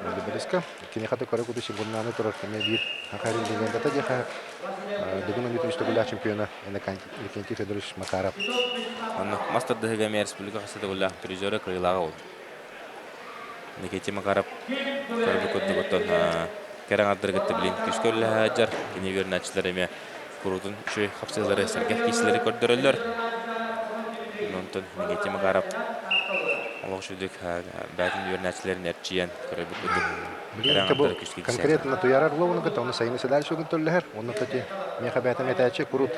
Волейболистка. Кені қаты көрі күді симбурнаны тұрыр. Кеме бір хақарин деген дата деқа. Дүгін өметін үстігілі чемпионы Ликентий Федорович Макаров. Мастарды ғаме республика қасады олақ түрізері қырылаға ол. Ликентий Макаров көрі көтті көттін кәрің ардырғытты білін күшкерлі әджар. Кені верін әтчілер әме Kurudun şu hapsızları sergah kişileri gördürürler. Ondan Lикентий Макаров Allah şuduk bәтін yöneticilerin erçiyen görebildik. Конкретно Туяра Орлованы гыта, оны сайын седал шөгін төлләр. Оны тәте меха бәтен әтәче Курут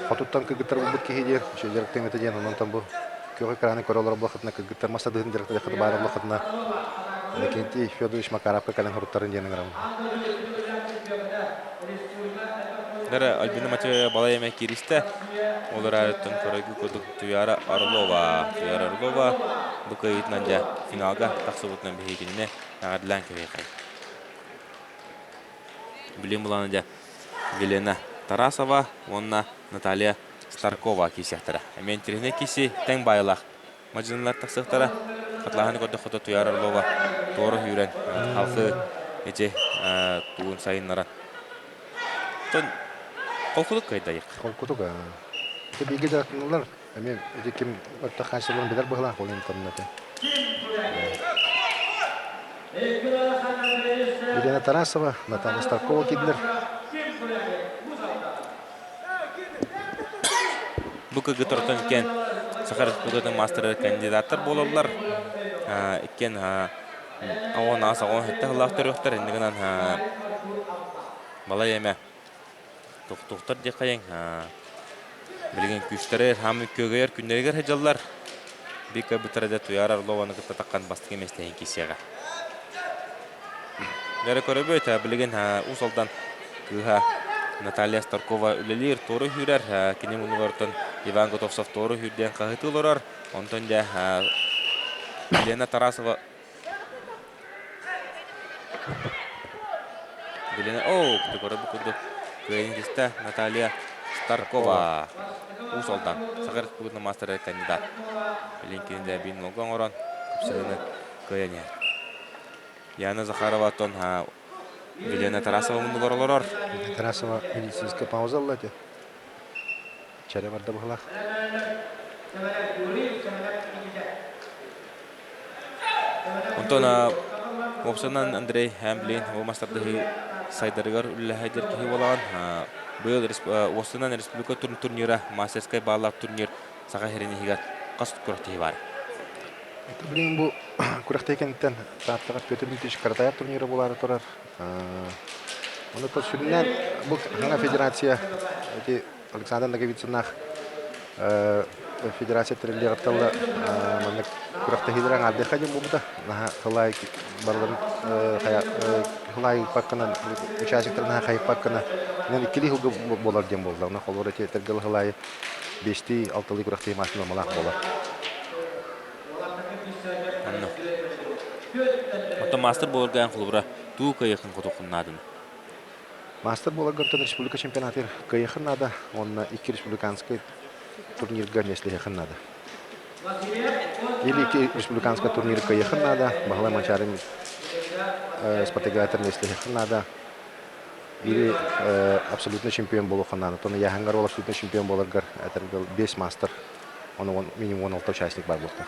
хатуттан кыгыттар булбут кихидер. Şu жеректен әтәден ондан там бу көгө краны королар блахатна кыгыттар масадын жеректе хаты бар блахатна. Ликентий Федорович Макаров кален хуруттарын денен грам. Альбина Матвеева балай емек керісті. Олар әріттің көрігі көдік Туяра Орлова. Туяра Орлова бұқы үйітінен де финалға тақсы бұтынан бейгеніне ағадылан көбей қай. Білем бұланы де Велена Тарасова, онына Наталья Старкова кесектірі. Әмен теріне кесе тәң байылақ. Мажынлар тақсықтары қатлағаны көрді құты Туяра Орлова торы үйрен халқы ете туын сайынларын. Қолқұдық қайдайық? Қолқұдық. Это беги да нулар. Әмен кем орта хасылын бедер бұғылан қолын тоннаты. Елена Тарасова, Наталья Старкова кеділер. Бұқы ғытыртын кен Сахар Республиканың мастері кандидаттар болалар. Кен ауын аса ауын хетті ғылақ түріқтар. Ендігінен бала еме Туқтар де қайын. Білген күштері хамы көгейер күннерігер хеджалар. Бика бұтырады туяр арлованы күтті таққан бастық еместейін кесеға. Дәрі көрі бөйті білген ұсалдан күға Наталья Старкова үлелер торы хүрер. Кене мұнығыртын Иван Готовцов торы хүрден қағыты оларар. Онтан да Елена Тарасова күті көрі бұқыды көйіндісті Наталья Старкова ұсалдан Сақар Республиканы мастері кандидат. Білген кенінде бейін олған оран күпсіліні көйіне. Яна Захарова тон Елена Тарасова мұнығыр оларар. Тарасова медицинская пауза алады. Чәрі барды бұғылақ. Онтон опсынан Андрей Хэмблин о мастарды сайдарыгар үлләһәдер кихи болған. Бұл осынан республика турнира, мастерскай баллар турнир саға херені хигат қаст көріктегі бар. Білген бұл күріқті екендіктен таттыға Петр Дмитриевич Каратаев турниры болары тұрар. Оны тұт сүрінен бұл ғана федерация Александр Наговицынақ федерация тірілі ғаттылы күріқті хидерен арды қаден болмыда. Хылай паққына, участниктерін қайып паққына ikili hılgı bolar dem boldu. Ona kolor ete tergel hılay 5-6 күріқті машина малақ болар. Ото мастер болған клубра туу кайықын құтықынадын. Мастер болған республика чемпионаты кайықын нада, онна 2 республиканский турнирга неслехын нада. Или 2 республиканский турнир кайықын нада, бағылай манчарын спартакиатор неслехын нада. Или абсолютно чемпион болуқын нада. Тоны яхангар ол абсолютно чемпион боларгар, әтергел 5 мастер, оны минимум 16 участник бар болды.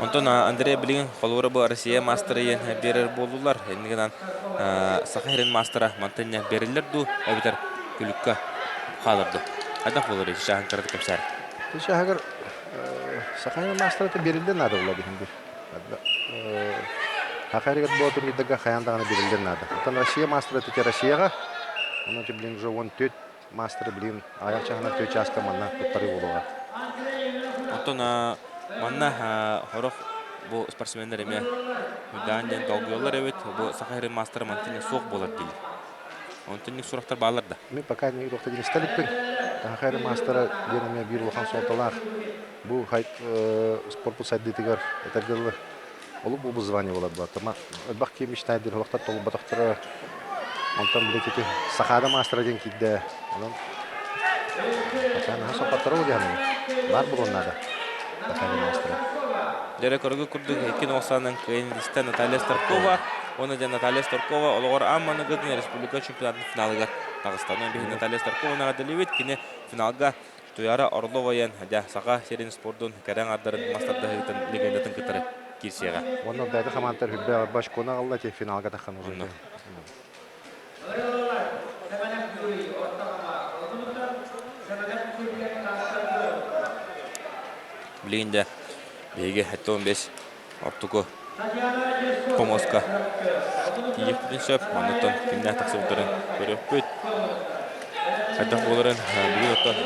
Онтон Андрей Блин холора бу Россия мастеры ен берер болулар. Эндигенан Сахарин мастера мантanya берилер ду, әбитер күлүккә халырды. Ада болор ишан кырды кемсәр. Шагыр Сахарин мастера те берилдер нада була дигән. Хакаригат бу турнирдагы хаяндагы берилдер нада. Онтон Россия мастеры те Россияга. Оны те Блин уже 14 мастер Блин аяк чагына 4 часка манна туттары болуга. Онтон Манна хорох бу спортсмендер эме Даниян долгойлар эбит бу Сахарин мастер мантыны соқ болот дейли. Онтын сурактар бааларда. Мен пока не доктор не сталиппин. Сахарин мастера денеме бир улхан соталар. Бу хайт спорту сайдытыгар этергелы. Олу бу звание болот бу. Тама бак кемиштайдыр лохтар толу батактара. Онтан билетити Сахарин мастера ден кидде. Анан Сахарин сопаттары дегенде. Бар булон нада. Дәрі көргі күрдік 290-ның күйіндісті Наталья Старкова. Оны де Наталья Старкова олығыр амманы ғыдың республика чемпионатын финалыға Дағыстанның бейін Наталья Старкова делебет кені финалға Туяра Орлова ен саға серин спордың кәрен ардарын мастарды легендатын күтірі керсеға. Оның дәді қамантар хүббе баш қона қалда те финалға таққан ұзын. Блинде беге 15 ортуку помоска киевтен сөп онтон кинне таксыбытырын көрөп бүт хатта боларын бүгүнтон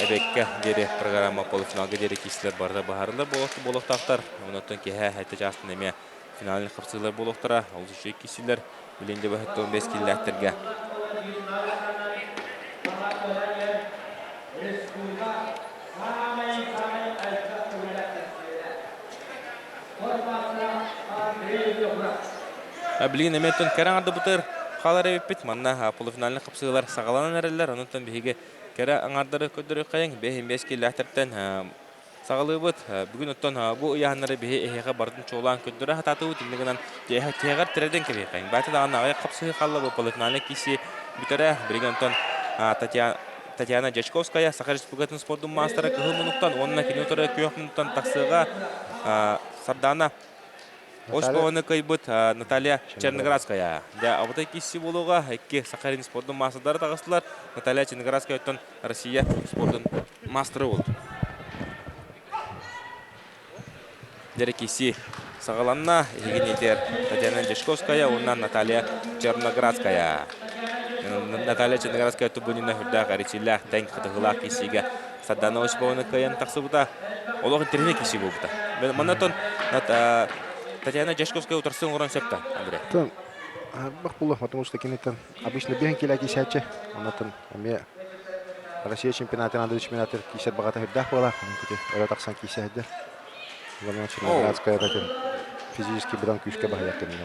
эбекке дере программа полуфиналга дере кисилер барда баһарлар болоктактар онтон кеһе хатта жастын эме финалын капсылар болоктара ол үчү кисилер Блинде 15 киллеттерге Блин, эметтен кәрәң арды бұтыр қалар әбеппет. Манна полуфиналын қапсығылар сағаланын әрелер. Онытын бейге кәрі аңардары көдірі қайын. Бейхен бәске ләхтірттен сағалы бұд. Бүгін ұттан бұл ұяғынары бейге әйеға бардың чоғылан көдірі хататы бұд. Индігінен тегар тірәден кәбей қайын. Бәті дағын ағай қапсығы қалды бұл полуфиналын кесі бүтірі. Бірген ұттан Татьяна Дячковская, Сахар Республикатын спордың мастары күхі мұнықтан. Онына кенеутары күйек мұнықтан тақсыға Сардана Ошпованы кайбыт Наталья Черноградская. Да, а вот эти символога, эти Сахарин спортом массадар тагыслар. Наталья Черноградская тон Россия спортом мастер болду. Дерекиси сагаланна егенетер Татьяна Дешковская, оннан Наталья Черноградская. Наталья Черноградская тубунина хүрдах аричилах тәң хатыгылак кисиге Саддана Ошбауны каян тақсыбыта. Олог интернет киси болбута. Манатон Татьяна Жашковская утрсын уран септа, Андрей. Бах булла, потому что кинетен обычно беган килә кисәче. Анатон ме Россия чемпионаты, надо чемпионаты кисәт багата хүрдах була. Ките ора таксан кисәдә. Ламан Черноградская такен физически бидан күшкә баһаят кенә.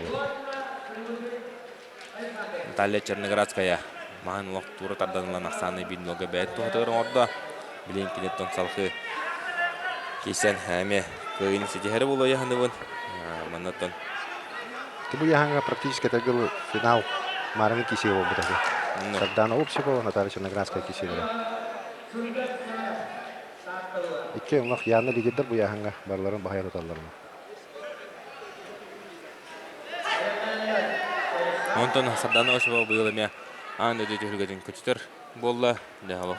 Наталья Черноградская махан лох тура тарданлан аксаны биннога бәйт тухатырын орда. Билен кинеттон салхы кисән һәме кыйын сетихәре була яһаныбын. Манатон Тибу яһанга практически тагыл финал мараны кисе булды тагы. Сардана Общева, Наталья Черноградская кисе. Ике лох яны лидер бу яһанга барларын баһайыр уталлар. Онтон Сардана Ошбау быйыл эме аны дөтүргөдүн көчтөр болла. Дагы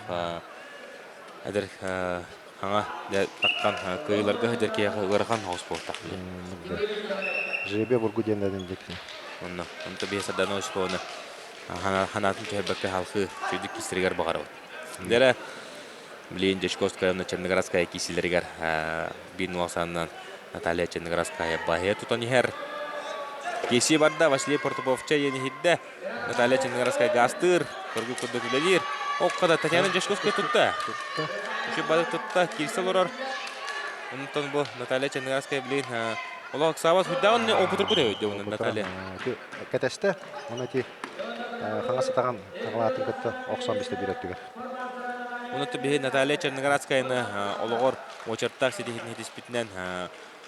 адыр аңа таккан кыйларга хәдерке гырган хаус болта. Жебе бургуденден дикти. Онто бе Сардана Ошбауны ханатын төбөккө халкы чөйдүк кистеригер багарып. Дәре Билен Жашковская Черноградская кисилергер бин васаннан Наталья Черноградская баһия тутан хер. Кеси барда Василий Портуповча ени хидде Наталья Черноградская гастыр көргү көдөкүлөр. Оккада Татьяна Жашковская тутта. Уши бады тутта кирселорор. Онтон бу Наталья Черноградская билен олог сабат хүддагын опутур көдөй деп Наталья. Кетесте, онати хаңасы таган тагалатын көттө 95-те биреттигер. Онто бе Наталья Черноградскаяны ологор очерттак сидихин хитиспитнен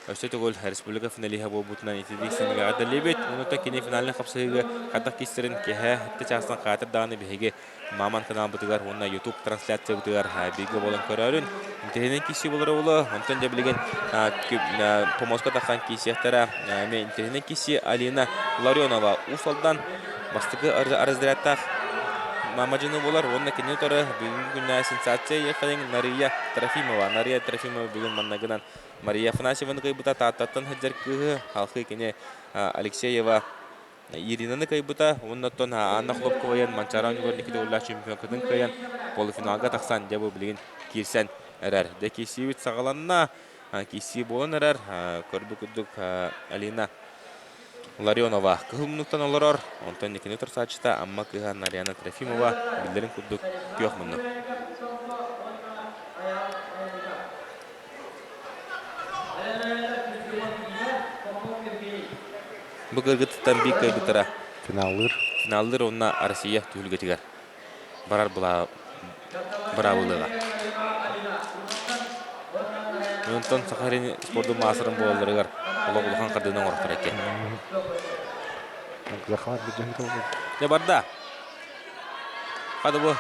Өстөтөгөл республика финалиха болбутунан итидиксинге адалебет. Онто кине финалын капсыгы катак кистерин кеһе течастан катыр даны беге Маман канал бутыгар онна YouTube трансляция бутыгар биге болон көрөрүн. Интернет киси болору боло. Онтон да билген Помоска такан кисияттара мен интернет киси Алина Ларионова Уфалдан бастыгы арыздраттак Мамаджины болар, онна кенеторы бүгүнкүнө сенсация якын Мария Трофимова. Мария Трофимова бүгүн маннагынан Мария Афанасьеваны кайбыта таттан хаджар кыгы халкы кене Алексеева Иринаны кайбыта оннотон Анна Хлопковаян Манчаран горникиде улла чемпионкатын каян полуфиналга таксан деп билген кирсен эрер. Де кисибит сагаланна киси болон эрер көрбүкүдүк Алина Ларионова кылмнуктан олорор. Онтон некенетор сачта амма кыга Нарияна Трофимова билдерин кудук күйөк мунну. Бу кыргыттан бик кайбытара финаллар онна Россия түлгөтүгөр. Барар була бравылыга. Онтон Сахарин спорту маасырын болдырыгар. Олог улхан кырдынан орктор экен. Захват биден. Не барда. Кады бу.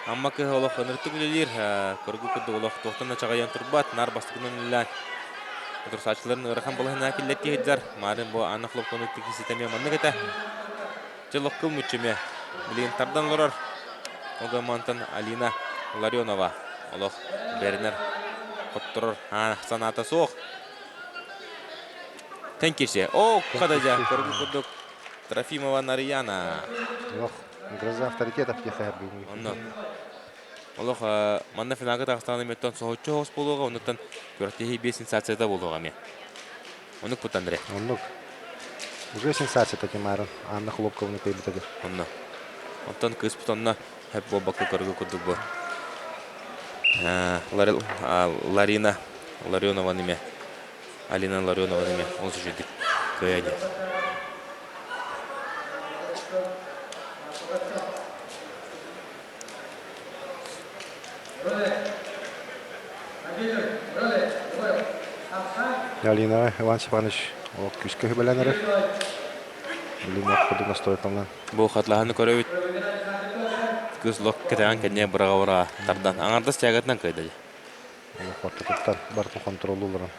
Амма ке олог ныртыгылыр, көргү кыды олог токтона чагаян турбат, нар бастыгынан илан. Турсачларын ырхан болгана киллетти хиджар. Марын бу Анна Хлопковны тикиситеме манны кете. Жылыккыл мүчүме. Билен тардан лорор. Огамантан Алина Ларионова. Олог Бернер Котторор саната соқ. Тенкише. О, кадажа көргү кудук Трофимова Нарияна. Ох, гроза авторитетов тихая били. Онно. Олох манна финалга Дагыстан меттон соочу хос болууга, онуттан көрөтөй бе сенсацияда болууга ме. Онук бутандре. Онук. Уже сенсация таки марын. Анна Хлопковна кайбытады. Онно. Онтон кыз бутонна хеп болбакка көргү кудук бу. Ларина Ларионова неме. Алина Ларионова неме. Он сужидик. Каяди. Алина Иван Степанович, о күскө беленер. Лина кудук настойкална. Бу хатлааны көрөбүт. Кыз лок кетен кене бирагара тардан. Аңарда стягатнан кайда. Фототуттар бартын контролуларын.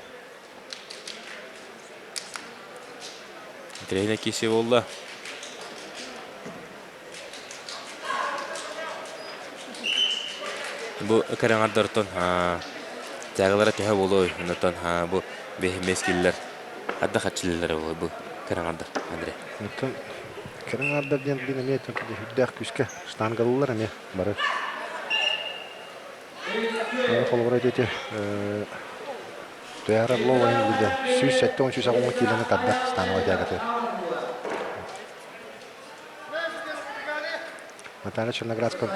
Трейне кисе болду. Бу караңардартан тагылара тәһә болой. Онтан бу бехмескиллер. Адда хатчылар бу караңардар. Андрей. Онтан Kereng ardar diyen bir emet hüddäk küske ştangalılar eme bары. Onu kolbara dete Tuyara Lowing bildi. Süs 7-13 kilonu kadar stanova jagate. Наталья Черноградская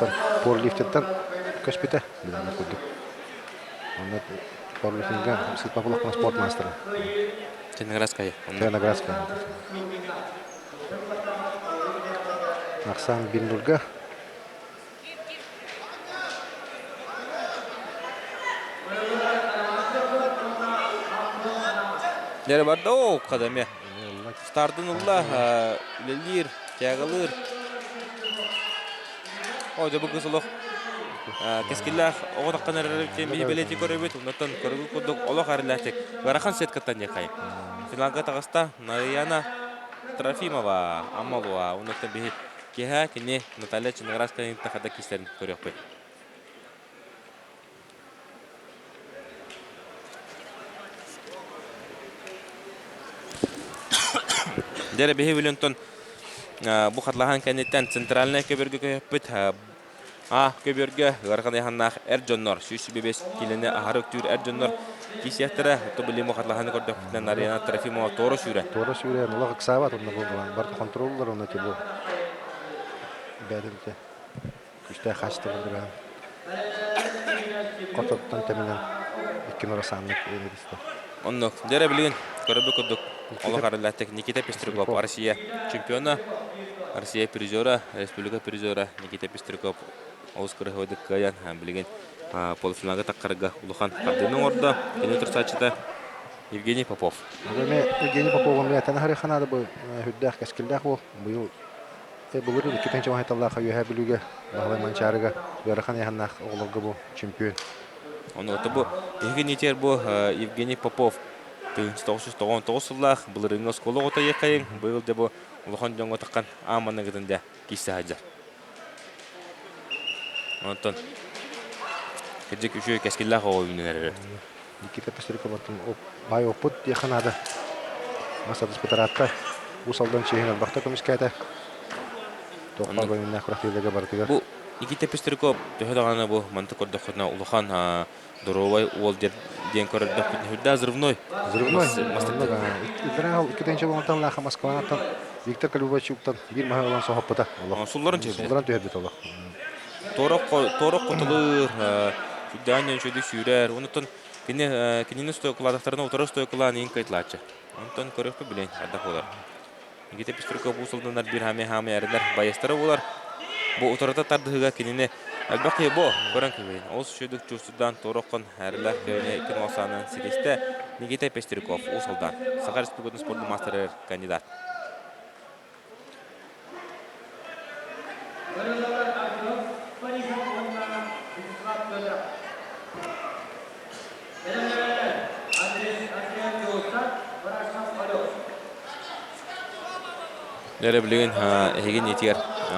порлифтеттен көспете билен курду. Онда порлифтинга сыпапулакна спорт мастера. Черноградская. Черноградская. Аксан Биндурга. Дәре барда о кадаме. Стардын улла лелир, тягылыр. Ой, да бүгүн солох. Кескиллах оготаккан эрелтен билети көрөбөт, онтон көргү кудук олох арылатык. Барахан сеткаттан якай. Финалга тагыста Нарияна Трофимова, Амалова, онтон бихи кеха кене Наталья Черноградская тахада кистерин көрөкпөт. Дәре бихи билентон бу хатлахан кенеттен центральный көбөргө көпөт. Көбөргө гарган яханнах Эржоннор 305 килене ахарык түр Эржоннор кисяттыра тобили мо хатлахан көрдөк Нарияна Трофимова торо сүрө. Торо сүрө улак ксабат онда болгон бар контроллор онда тебу. Бәдилде. Күстә хастырды. Кототтан теменен 2 нора санлык эледисте. Оннок дәре билген көрөбө көдүк. Ологарылаттык Никита Пестрюков, Россия чемпиона, Россия призера, республика призера Никита Пестрюков. Оскар ходык каян билген полуфиналга таккарга улухан кардының орда. Кенетер сачыда Евгений Попов. Евгений Попов мен танахары ханада бу хүддәк кескилдәк бу. Бу булыр икенче вахталларга юһә билүгә баглай манчарыга ярахан яханнак оглыгы бу чемпион. Оны бу Евгений Тер бу Евгений Попов. 1999 жыллах булырыңыз коло ота якайын быйыл да бу улухан жоңго таккан аманныгында киссе хаҗа. Онтон кеҗек үшө кескиллах ойннары. Никита Пестрюковтың бай опыт яханада. Масадыс патаратта усалдан чейин бакта комискайда. Токпа гөннә храфилеге бардыгы. Бу Никита Пестрюков төһөдөгәне бу мантыкордохна улухан Доровой Уолдер ден көрдөх хүддә взрывной. Идрал икенче болонтан лаха Москванатан Виктор Колюбачуктан бир махалан сохоппата. Сулларын төһөдө толох. Торок котулыр хүддәнен шөдү сүрәр. Онтон кинене стойкладактарына утыры стойкалан ин кайтлачы. Онтон көрөкпө билен ада болар. Никита Пестрюков усулданар бир хаме эрлер баястары болар. Бу утырата тардыга кинене Албақи бо, көрін көбейін. Ол шөдік жүрсудан торықын әрілер көйіне 2090-ын сиресті Никита Пестрюков, Усалдан. Сақар Республикатын спорты мастері кандидат. Дәрі білген әйген етер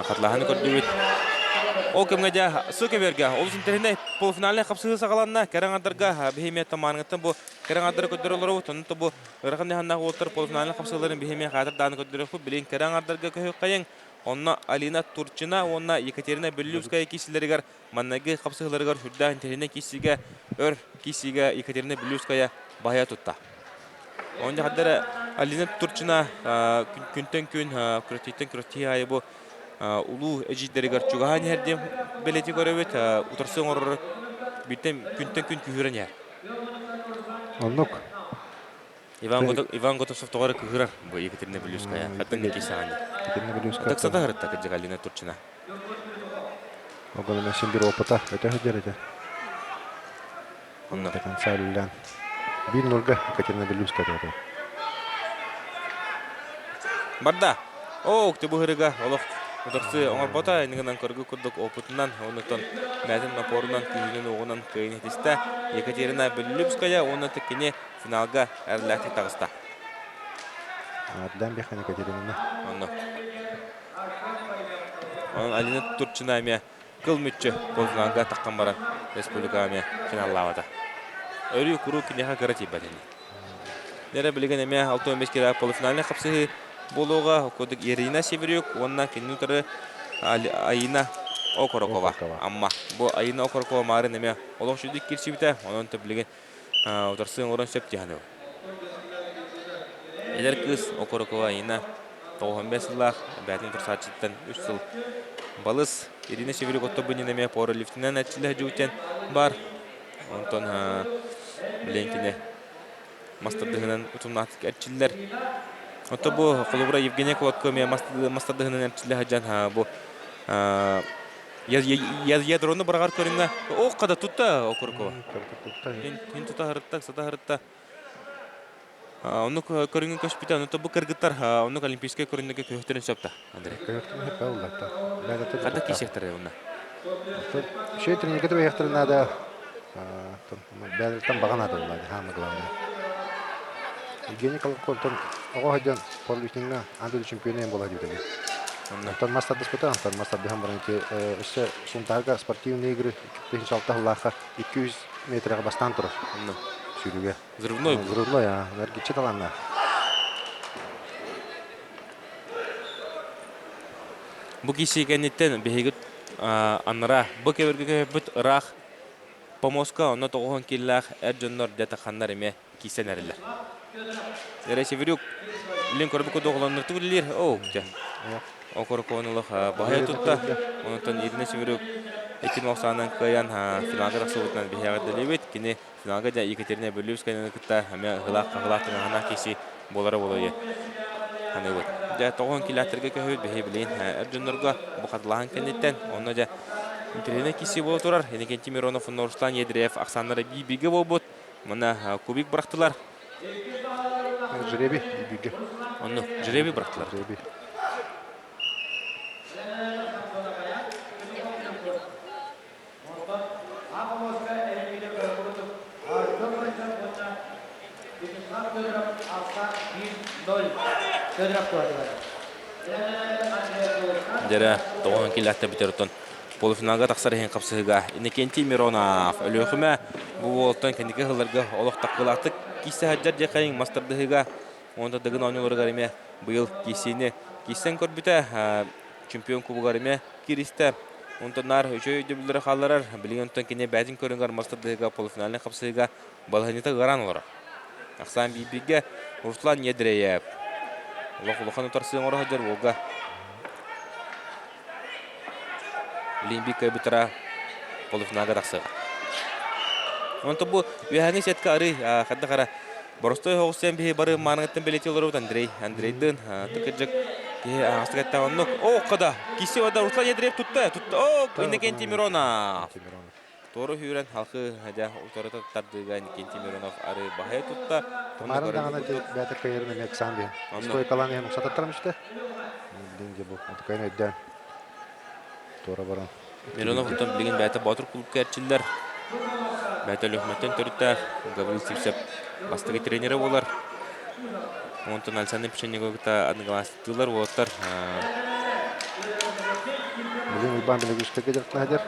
қатлағаны көрді Ол кемге жа сөке берге. Ол синтеріне полуфиналіне қапсығы сағаланына кәріңадырға беймет таманыңыттың бұл кәріңадыры көддері олары бұтынытты бұл ғырқын деханнағы олтыр полуфиналіне қапсығыларын бейме қатыр даны көддері құп білейін кәріңадырға көйік қайын. Онна Алина Турчина, онна Екатерина Белювская кисілерігер маннағы қапсығыларығар хүрді интеріне кисіге өр кисіге Екатерина Белювская бая тұтта. Онда қаддары Алина Турчина күнтен күн күреттен күретті айы бұл улуу эжиддеригер чугахан herdim белети көрөбөт утарсын орор биттен күнтен күн күһүрөн я. Оннук. Иван Готовцов тогора күһүрөр бу Екатерина Белювская. Хаттан кисаган. Екатерина Белювская. Так сада гырытта кыжыгалина Турчина. Оголна симбир опыта өтө хөдөрөдө. Онна потенциалдан. Бир нурга Екатерина Белювская dedi. Барда. О, ты бугырыга олох Утарсы оңар бота энигенен көргү курдук опытынан онутон мәтин напорунан күйүнүн оғунан кыйын етисте Екатерина Белювская оны теккене финалга әрләкти тағыста. Аддан бехан Екатерина. Onun Alina Turchina әме кыл мүтчі полфиналга таққан баран республика әме финаллавада. Өрі күру кінеға көрі тейбәдені. Нері білген әме 6-15 кері полуфиналіне қапсығы болуға көдік Ирина Северюк, онна кеннутары Айна Окорокова. Амма бұл Айна Окорокова мары неме олық жүдік керші біті, оның төплеген отырсын орын сөп дейханы. Елер кыз Окорокова Айна 95 жыллақ, бәтін тұрсатшыттан 3 жыл балыс. Ирина Северюк отты бұны неме поры лифтінен әтчілі жүгітен бар. Онтон біленкіне мастардығынан ұтымнатық әтчілер. Отто бұл қолыбыра Евгения Колотко мен мастардығынан әтчілі ғаджан бұл ядроны бірағар көріңі. Оқ қада тұтта Окорокова. Хин тұта ғырытта, сата ғырытта. Оны көріңі көшпейті, оны бұл кіргіттар, оны олимпийская көріңіге көйіқтерін сөпті, Андрей. Көйіқтерін хеп бәулі. Қада кейсектері оны? Шей тренигеті бәйіқтерін ады бәлірттен баған ады олады, хамы главный. Евгений Колотко оға ғаджан порлюшніңі андылы чемпионы бола дейдігі. Антон мастарды спыта, Антон мастарды хамбарынке үші сұнтарға спортивные игры 2006 лақа 200 метрға бастан тұрыр. Сүйріге. Взрывной? Взрывной, энергетчі таланна. Бұл кейсегенеттен бейгіт аныра. Бұл кеверге бүт ұрақ помоска, оны тоғын келләқ әр жонлар дәті қандар еме кейсен әрілер. Дәрі Северюк, білен көрбі көді оғыланырты күлілер. Окорокованылық бағай тұтта. Онытын Ирина Северюк 2090-ан қаян финалға тақсыбытынан бейяға дәлебет. Кені финалға да Екатерина Берлюскайны күтті әме ғылақтың ғана кесі болары болуы. Ханы өт. Тоғын келәттерге көйіп бейі білейін әр жонларға бұқадылағын кәнеттен. Оны да интернет кесі болу тұрар. Енекенті Миронов, Нұрыслан Едірев, Ақсанлары бейбігі бол бұд. Мұна кубик бірақтылар. Жреби бейбігі. Оны жреби бірақтылар. Дәрі тоғын келәтті бітер ұтын. Полуфиналға тақсар ең қапсығыға. Иннекенти Миронов өліғіме бұл олықтан кәндекі ғыларға олық таққылақты кейсі хаджар жақайын мастардығыға. Онда дығын ойнылырғар еме бұйыл кейсені кейсен көрбіті чемпион кубығар еме керісті. Онтанар үші өйді білдірі қаларар. Білген онтан кене бәзін көріңгар мастардығыға полуфиналын қапсығыға балғанита ғаран олар. Ақсан бейбіге Руслан Едірейіп. Ұлыққан ұтарсың ора хаджар олға. Олимпика бітіра полуфиналға тақсыға. Онты бұл өйәні сеткі ары қадды қара. Боростой хоғыстен бейі бары маңыңыттен білеті олар өт Андрейдің тұқыджық астығатта онық. О, қада! Кесе вада Руслан Едірейіп тұтты. Иннекенти Миронов. Тору хүйрен халқы ұтары тардыға Иннекенти Миронов ары бағай тұтты. Марын дағана бәтір көйерін әме қысан бе. Стой қаланы әм ұқсататтарым үшті. Денде бұл. Ұтықайын өйден. Тора баран. Миронов ұттан білген бәті батыр клубқа әрчілдер. Бәті лөхметтен түрітті. Гаврил Сипсеп бастығы тренері болар. Онтан Александр Пешенего күтті адынғаластылар болаттар. Білген ұйбан білі күшті кедерттің әдер.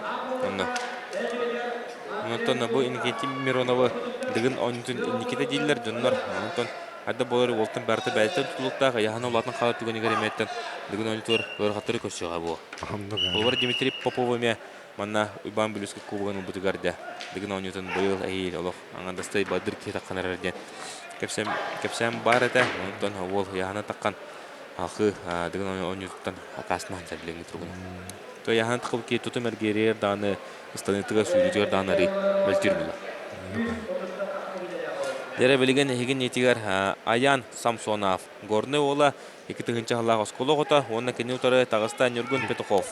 Онтан бұл Иннекенти Мироновы дығын ойнытын Никита дейлер жонлар. Онтан Адда болары олтын бәрті бәлттен тұтылықтағы яғына олатын қалы түгенігер еметтен дығын ойнытыр өрғаттыры көшіға бұл. Олар Дмитрий Поповы ме манна ұйбан бүліскі кубығын ұлбытығарды. Дығын ойнытын бұйыл әйел олық аңандастай бадыр кей таққан әрден. Кәпсәм бар әті, онтан ол яғына таққан алқы дығын ойнытын қасынан сәбіліңі тұрғын. Той яғына тақыл кей тұтым әргерер даны ұстанытыға сөйлетігер данары бәлтер бұла. Дәрі білген егін етігер Аян Самсонов. Горны ола 2-тігінші ғалақ осколы ғота, онына кені ұтары Тағыста Нюргун Петухов.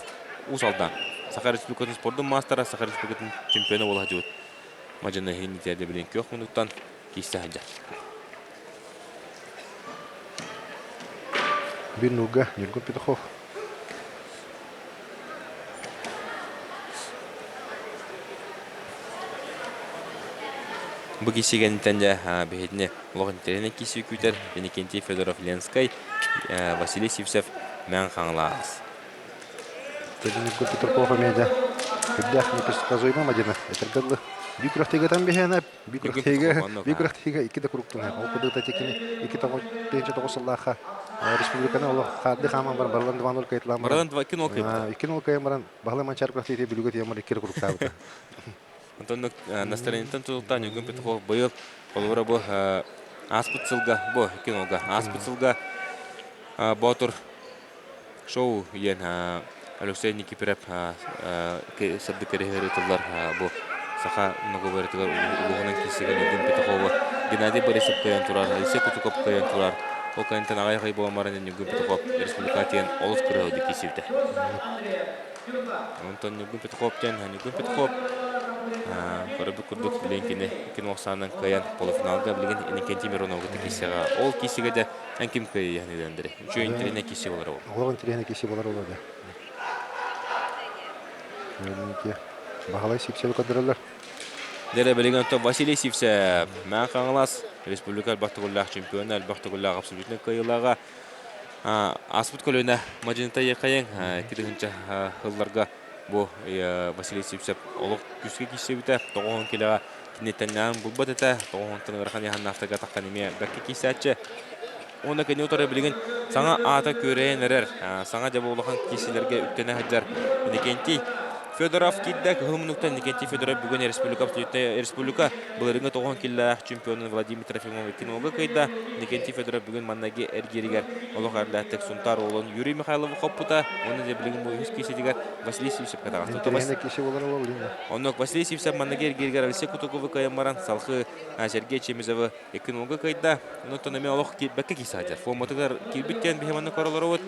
Усалдан. Сақар Республикатын спордың мастера, Сақар Республикатын чемпионы ола жуыт. Мажаны егін етігерді білген көк мұндықтан кейсті ғанжар. Bir Nurga, Nurgun Pетухов. Бұл кесеген тәнде бейдіне ұлғын терені кесі күйтер Иннекенти Федоров Ленскай, Василий Сивсев мән қаңылағыз. Нургун Петухов әмейді. Күрдәқ непредсказуемый мадина. Әтіргідлі. Бикрохтегатан бехена, бикрохтега, онно, бикрохтега икки да куруктуна. Ол кудыта текини икки тоғысыллаха республиканы ол харды хаман бар барлан дванул кайтлан. Бардан 2 кино кайып. Икки нул кайым баран бағлы манчар крохтеге билуга тиямар икки куруктабыта. Антон настроениятан тултан Югын Петухов быйыл олора бу аспыцылга бу кинога аспыцылга Ботур шоу ен Алексей Никипирев сабды керехеритылар бу саха много веритылар улугунан кисеген Югын Петухов Геннадий Борисов кайын турар Алексей Кутуков кайын турар ол кайынтан агай кай боламарын Югын Петухов республикатиен олус кырыуды кисивде Антон Югын Петухов тен Югын Петухов Көрөбү күрдүк ленкине киносанын каян полуфиналга билген Иннокентий Мироновга кисега ол кисеге де ким кый янидендире. Үчөйүн тирине кисе болар ол. Олгон тирине кисе болар ол да. Меники багалай сипсеп кадырлар. Дере билген то Василий Сивсеп, мен каңлас республика бактыгуллах чемпионы, бактыгуллах абсолютно кыйлага аспут көлөнө мажинтай кайын кидигинче хылларга бу Василий Сипсеп олук күскө кисебите 9 килога кинетеннан булбат эте 9 тынгырхан яхан автога таккан эме бакки кисачы оны кене утары билген саңа ата көрөөнерер саңа жабы улахан киселерге үттене хаджар Иннокентий Федоров киддек хылмынуктан Иннокентий Федоров бүгүн республика булырыңга 9 килога чемпионы Владимир Трофимов кинога кайда Иннокентий Федоров бүгүн маннаги эргеригер олук ардаттык сунтар олон Юрий Михайлов коппута оны де билген бу кисетигер Василий Сивсеп катаган Тирине кисе болар ол линда. Оннок Василий Сивсеп маннаги эргеригер Алексей Кутуков кайымаран салхы Сергей Чемизов кинога кайда онтон эме олук бекке кисадер форматыгар кирбиттен бехеманны королорот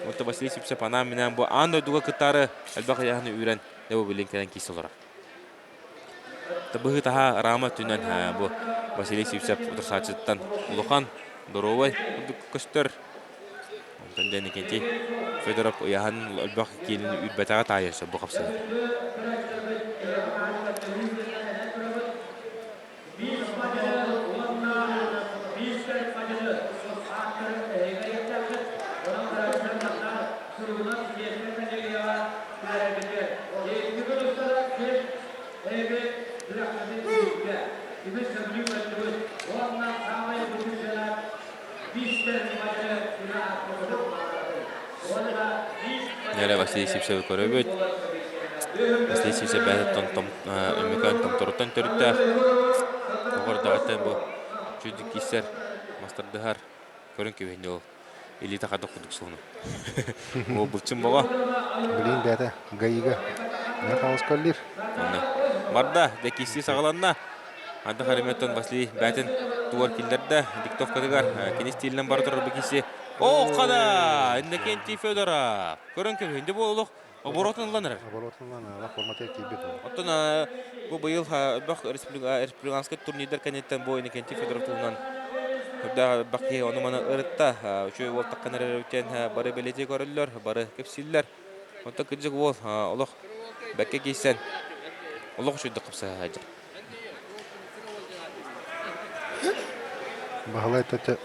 Онто Василий Сивсеп анам менен бу анда дуга кытары албак яны үрен деп билген кисе олар. Табыгы таха рама түнен бу Василий Сивсеп утурсачыттан улухан доровой көстөр. Онтон Иннокентий Федоров яхан албак келин үрбетага тайырса бу капсы. Неле Василий Сивсеп көрөбөт. Василий Сивсеп бәдәттен өмөкөн томторуттан төрүттә. Огордагы бу чүдик кисер мастардыгар көрүн кебенде ол. Элита кадак кудук суны. Ол булчун бага. Билин бәдә гайга. Я хаус каллир. Барда декиси сагаланна. Анда хареметтен Василий бәтен туар килдерде диктовкадыгар кенис тилинен бар турар бекиси. О, када! Иннокентий Федоров. Көрөн кебенде болук оборотунланыр. Оборотунланыр. Форматы кибет. Оттон бу быйыл бак республиканский турнирдер канеттен бу Иннокентий Федоров тугунан да бакки оны мана ырытта үчөө бол такканар өтен бары белете көрөллөр, бары кепсиллер. Онто кыжык бол олох бакке кийсен олох үчүдө капса ажыр. Багалай тете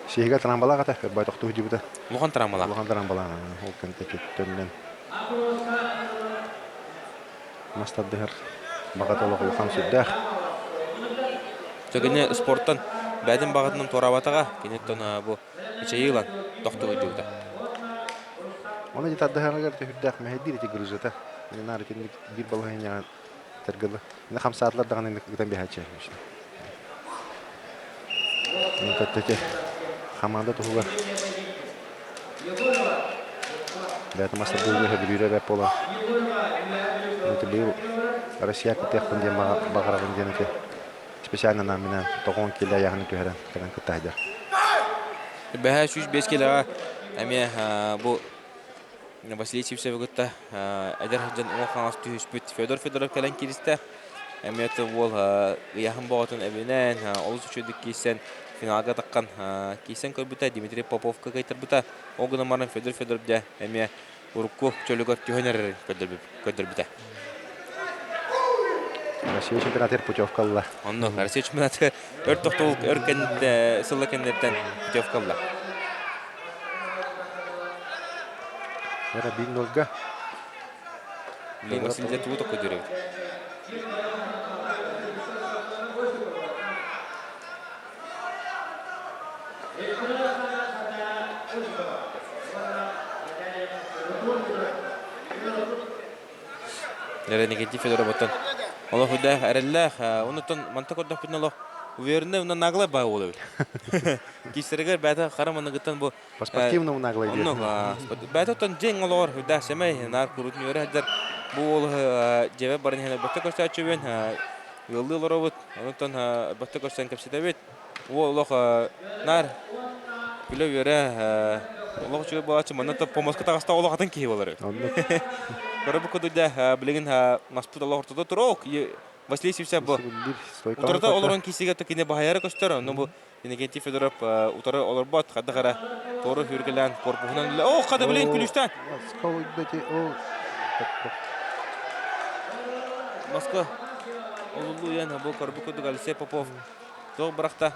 Шейга трамбалага та байтокту дибута. Лухан трамбалага. Лухан трамбалага. Ол кенте кеттеннен. Мастардыгар багатолог лухан сүддах. Төгене спорттан бәдин багатынан торабатага кенеттен бу ичейилан токту дибута. Оны житадыгарга сүддах мәһдир тигрүзөтө. Менар кенди бир балгайня тергеле. Мен 5 саатлар даган гытан бехачы. Мен кеттете Хаманда туга. Бәт мастер булды хәбирә бәп була. Это был Россия китәхтен дә багарагын дәнәке. Специально нам менә 9 кило ягын көһәрән кәлән китәдә. Бәһә 5 килога әме бу Василий Сивсеп гытта әдәр җан оңхан асту спит Федор Федоров кәлән киристә. Әме это бол яһын багатын әбенән олус үчүдик кисен финалга таккан кисен көрбүтә Дмитрий Поповка кайтырбыта. Огына маран Федор Федоров дә әме урукку чөлөгөр төхөнөр көдөрбүтә. Россия чемпионаты путевкалла. Онно Россия чемпионаты өрт токтол өркәндә сыллакендән путевкалла. Ара 1-0-га. Василий Туток көдөрөбүт. Никентий Федоров оттон. Олох үдәх әрелләх, онытон мантак ордах битін олох. Уверенный унан наглай бай олы бит. Кистерегер бәті қараманы гыттан бұл... По спортивному наглой идея. Бәті оттон жен олар үдәх сәмей, нар күрутын өрі әддер. Бұл жебе барын хәне бәтті көрсі әтші бен. Йылды олар обыт, онытон бәтті көрсен кәпсеті бет. Ол олох нар күлі өрі олох жүгі бұл әтші маннаты помоска тағаста олох атын кейі олар. Көрі бұл көдуді білігін маспыт олох ортада тұр. Василий Севсяп бұл. Утарда оларын кесеге төкене бағайары көстер. Оны бұл Никентий Федоров утары олар бат. Қадда қара торы хүргілен корпуғынан білі. О, қадда білейін күліштен. Москва. Олулу ян бұл көрбі көдік Алексей Попов. Тоғы бірақта.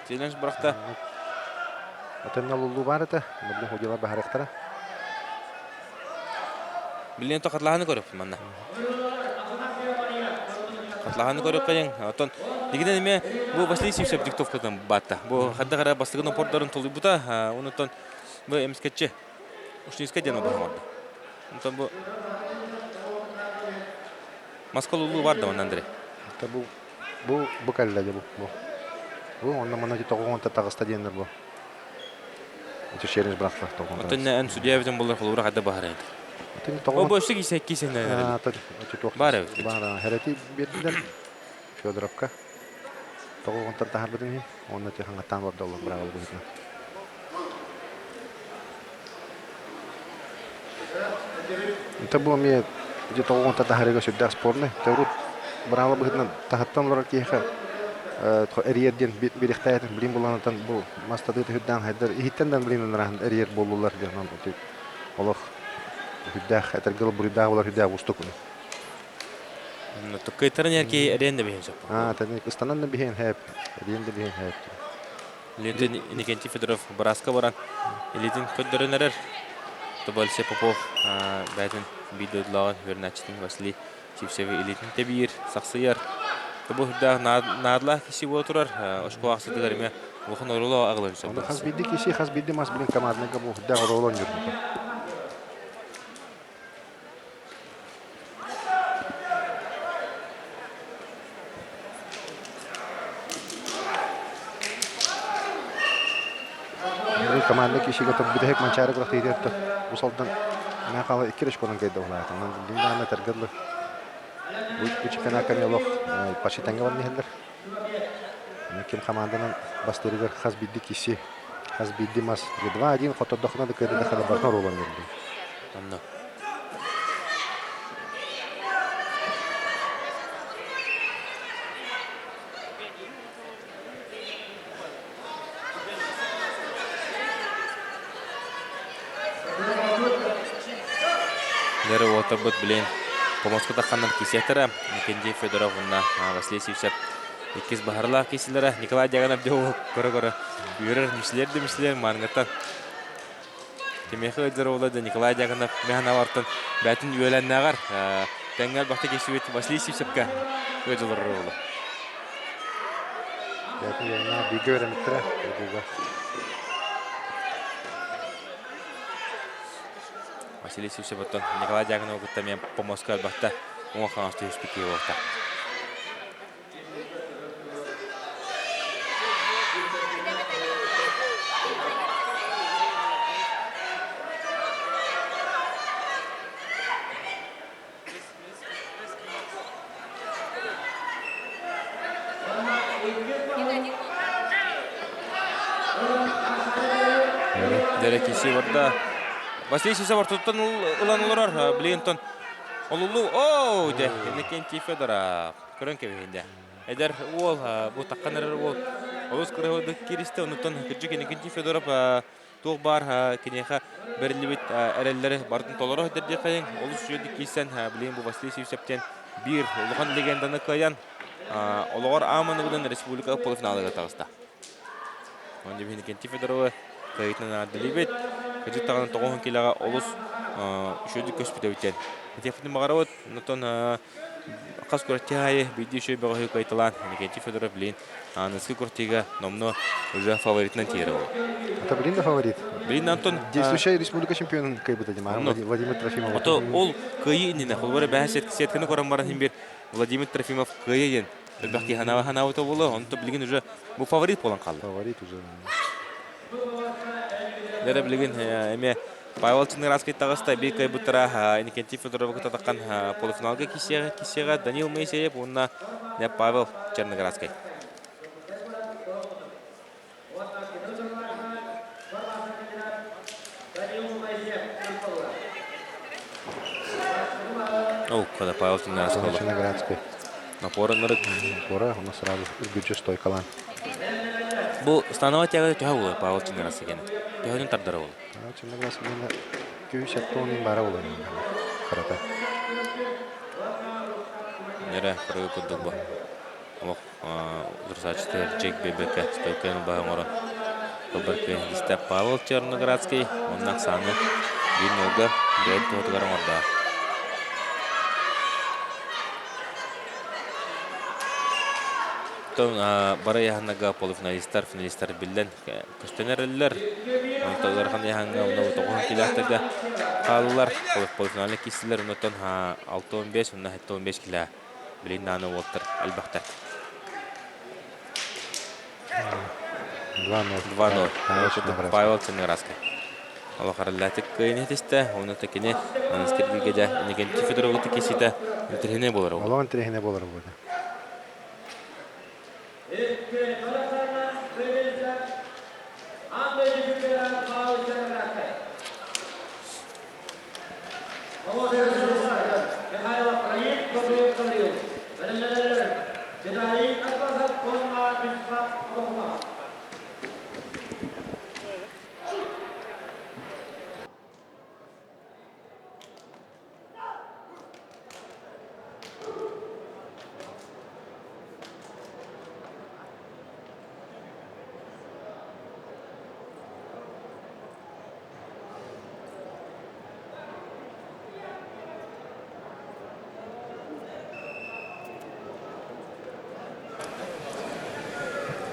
Челенж бірақта. Атымна лулу бар еді. Мұлдың худилар бағарықтара. Білейін тоқатлағаны көріп манна. Атлаханы көріп қайын. Дегенен еме бұл Василий Севсяп диктовкадан батта. Бұл қадда қара бастығын опордарын толы бұта. Онытон бұл емскетчі. Ушневска дені бағамарды. Онытон бұл Москва лулу барды оны, Андрей. Бұл кәліләді бұл. Бұл онна мұна тоғығын тағы стадиондар бұл. Өте шерінж бірақлар тоғығын. Онтон ән судья бітін бұлар қолуыра қадда бағар еді. О, бұл үшті кейсен әйді. Бар әуіз. Бар әрәті берділер. Федоровка. Тоғығын тағар бітін. Оны те қаңаттан барды олар бірағыл бұйтына. Это бұл ме тоғығын тағар егі сөйдәк спорны. Тәурут бірағыл бұйтына тағаттан олар кейхі. Әрерден беректәйетін білім боланатан бұл мастады хүддан хайдар. Ихиттенден білім әрер болулар. Олық хүддәк әтергілі бұрыдағы олар хүддәк ұстықыны. Тұққайтарын әркей әренді бейін сөп. Тәнік ұстанан да бейін әп. Әренді бейін әп. Ленті Никентий Федоров Бараска баран. Елетін көддерін әрер. Алексей Попов бәтін бейдодылағын өрнәчтің Василий Севсяп елетін тәбейір, сақсыяр. Бұл хүддәк надылақ кесі бол тұрар. Ошқу ақсыдығарыме ұлғын орылау ағылын сөп. Хас бейді кесі, хас бейді мас білін командныға бұл хүддәк орылын жүрді. Команда кişiге tabi bir de hek mançarı bıraktı yedirdi. Bu saldan ne kalı iki reş konan kaydı olaydı. Bundan ne tergirli. Bu çıkana kan yoluk. Paşi tenge var neler. Kim komandanın bastırıgar haz biddi kişi. Haz biddi mas. 2-1 xotot doxuna da kaydı da kadar barkar olan verdi. Anladım. Нері отыр бұд білейін. Помосқа таққаннан кесеттірі. Никентий Федоров ұнна Василий Севсяп. Еккіз бағарлақ кесілері. Николай Дяганов де ол көрі-көрі. Үйірір мүшілер маңғаттан. Темеқі өдері олады Николай Дяганов мәғана бартын. Бәтін үйеләнне ағар. Тәңгәл бақты кесіп өтті Василий Севсяпқа өділері олы. Бәтін үйеләнне бейгі өреметтірі. Василий Севсяп оттон Николай Дьяконов гытта мен помоска албатта оң қаңысты үспекей болта. Дерек isi барда. Василий Севсяп ортоттан ұлан олар білейінтон. Олулу, оу, де, Никентий Федоров. Көрін кебейінде. Әдер ол, бұл таққан әрі ол. Олыс күрі керісті, ұныттан күрджік Никентий Федоров тоқ бар, кенеға бәрілі бет әрелері бардың толары өдерде қайын. Олыс жүйеді кейсен, білейін бұл Василий Севсяптен бір ұлған легенданы қайын. Олығар аманығыдан республика полуфиналыға тағыста. Онды бейін Никентий Федоровы қайытынан әділі бет. Кәдік тағынан тоғын келаға олыс үшөді көспіді өтен. Тефтің мағарауыт, ұнытын Қас көрттеғайы бейді үші бағығы қайтылан Никентий Федоров білейін Аныски көрттеға номно уже фаворитнан тері ол. Это блин да фаворит. Білейін Антон Действующий республика чемпионын кайбыта Владимир Трофимов. Ото ол кыйы иніне қолбары бәс сеткіні көрін барын хем бір Владимир Трофимов кыйы ен. Бәқки ханава то болы, онты білген уже бұл фаворит болан қалды. Фаворит уже. Дәрі білген әме Павел Чынырасқай тағыста бей кайбыттыра Никентий Федоровға татаққан полуфиналға кесеға Данил Моисеев, онына Павел Черноградский. О, когда Павел Чынырасқай болды. Черноградский. Напорын ұрық. Пора, у нас сразу бюджет стойкалан. Бұл станова тяғы төға болы Павел Чынырасқай екен. Төғінің тардары болы. Черноградский менде күйіс аттуының бара болы. Қарата. Нері құрығы күдік бұл. Оқ, дұрсачыстыр Джек Бебеке стойканың бағын ұры. Құлбіркі Степ Павел Черноградский. Оннақ саны бейін өгі бәйт тұғытығарын орда. Бара яһаннага полуфиналисттар, финалисттар билден көстөнерлер. Онталар ханы яһанга уна тоғын киләтәгә калылар. Полуфиналны кистеләр, онтан 6-15, онна 7-15 килә. Билен наны Уолтер Альбахтар. 2-0. Павел Чынырасқай. Алла хараллатык кыйнетисте, оны текене анскергеге Никентий Федоровга текесите интерхене болар. Алла интерхене болар буде.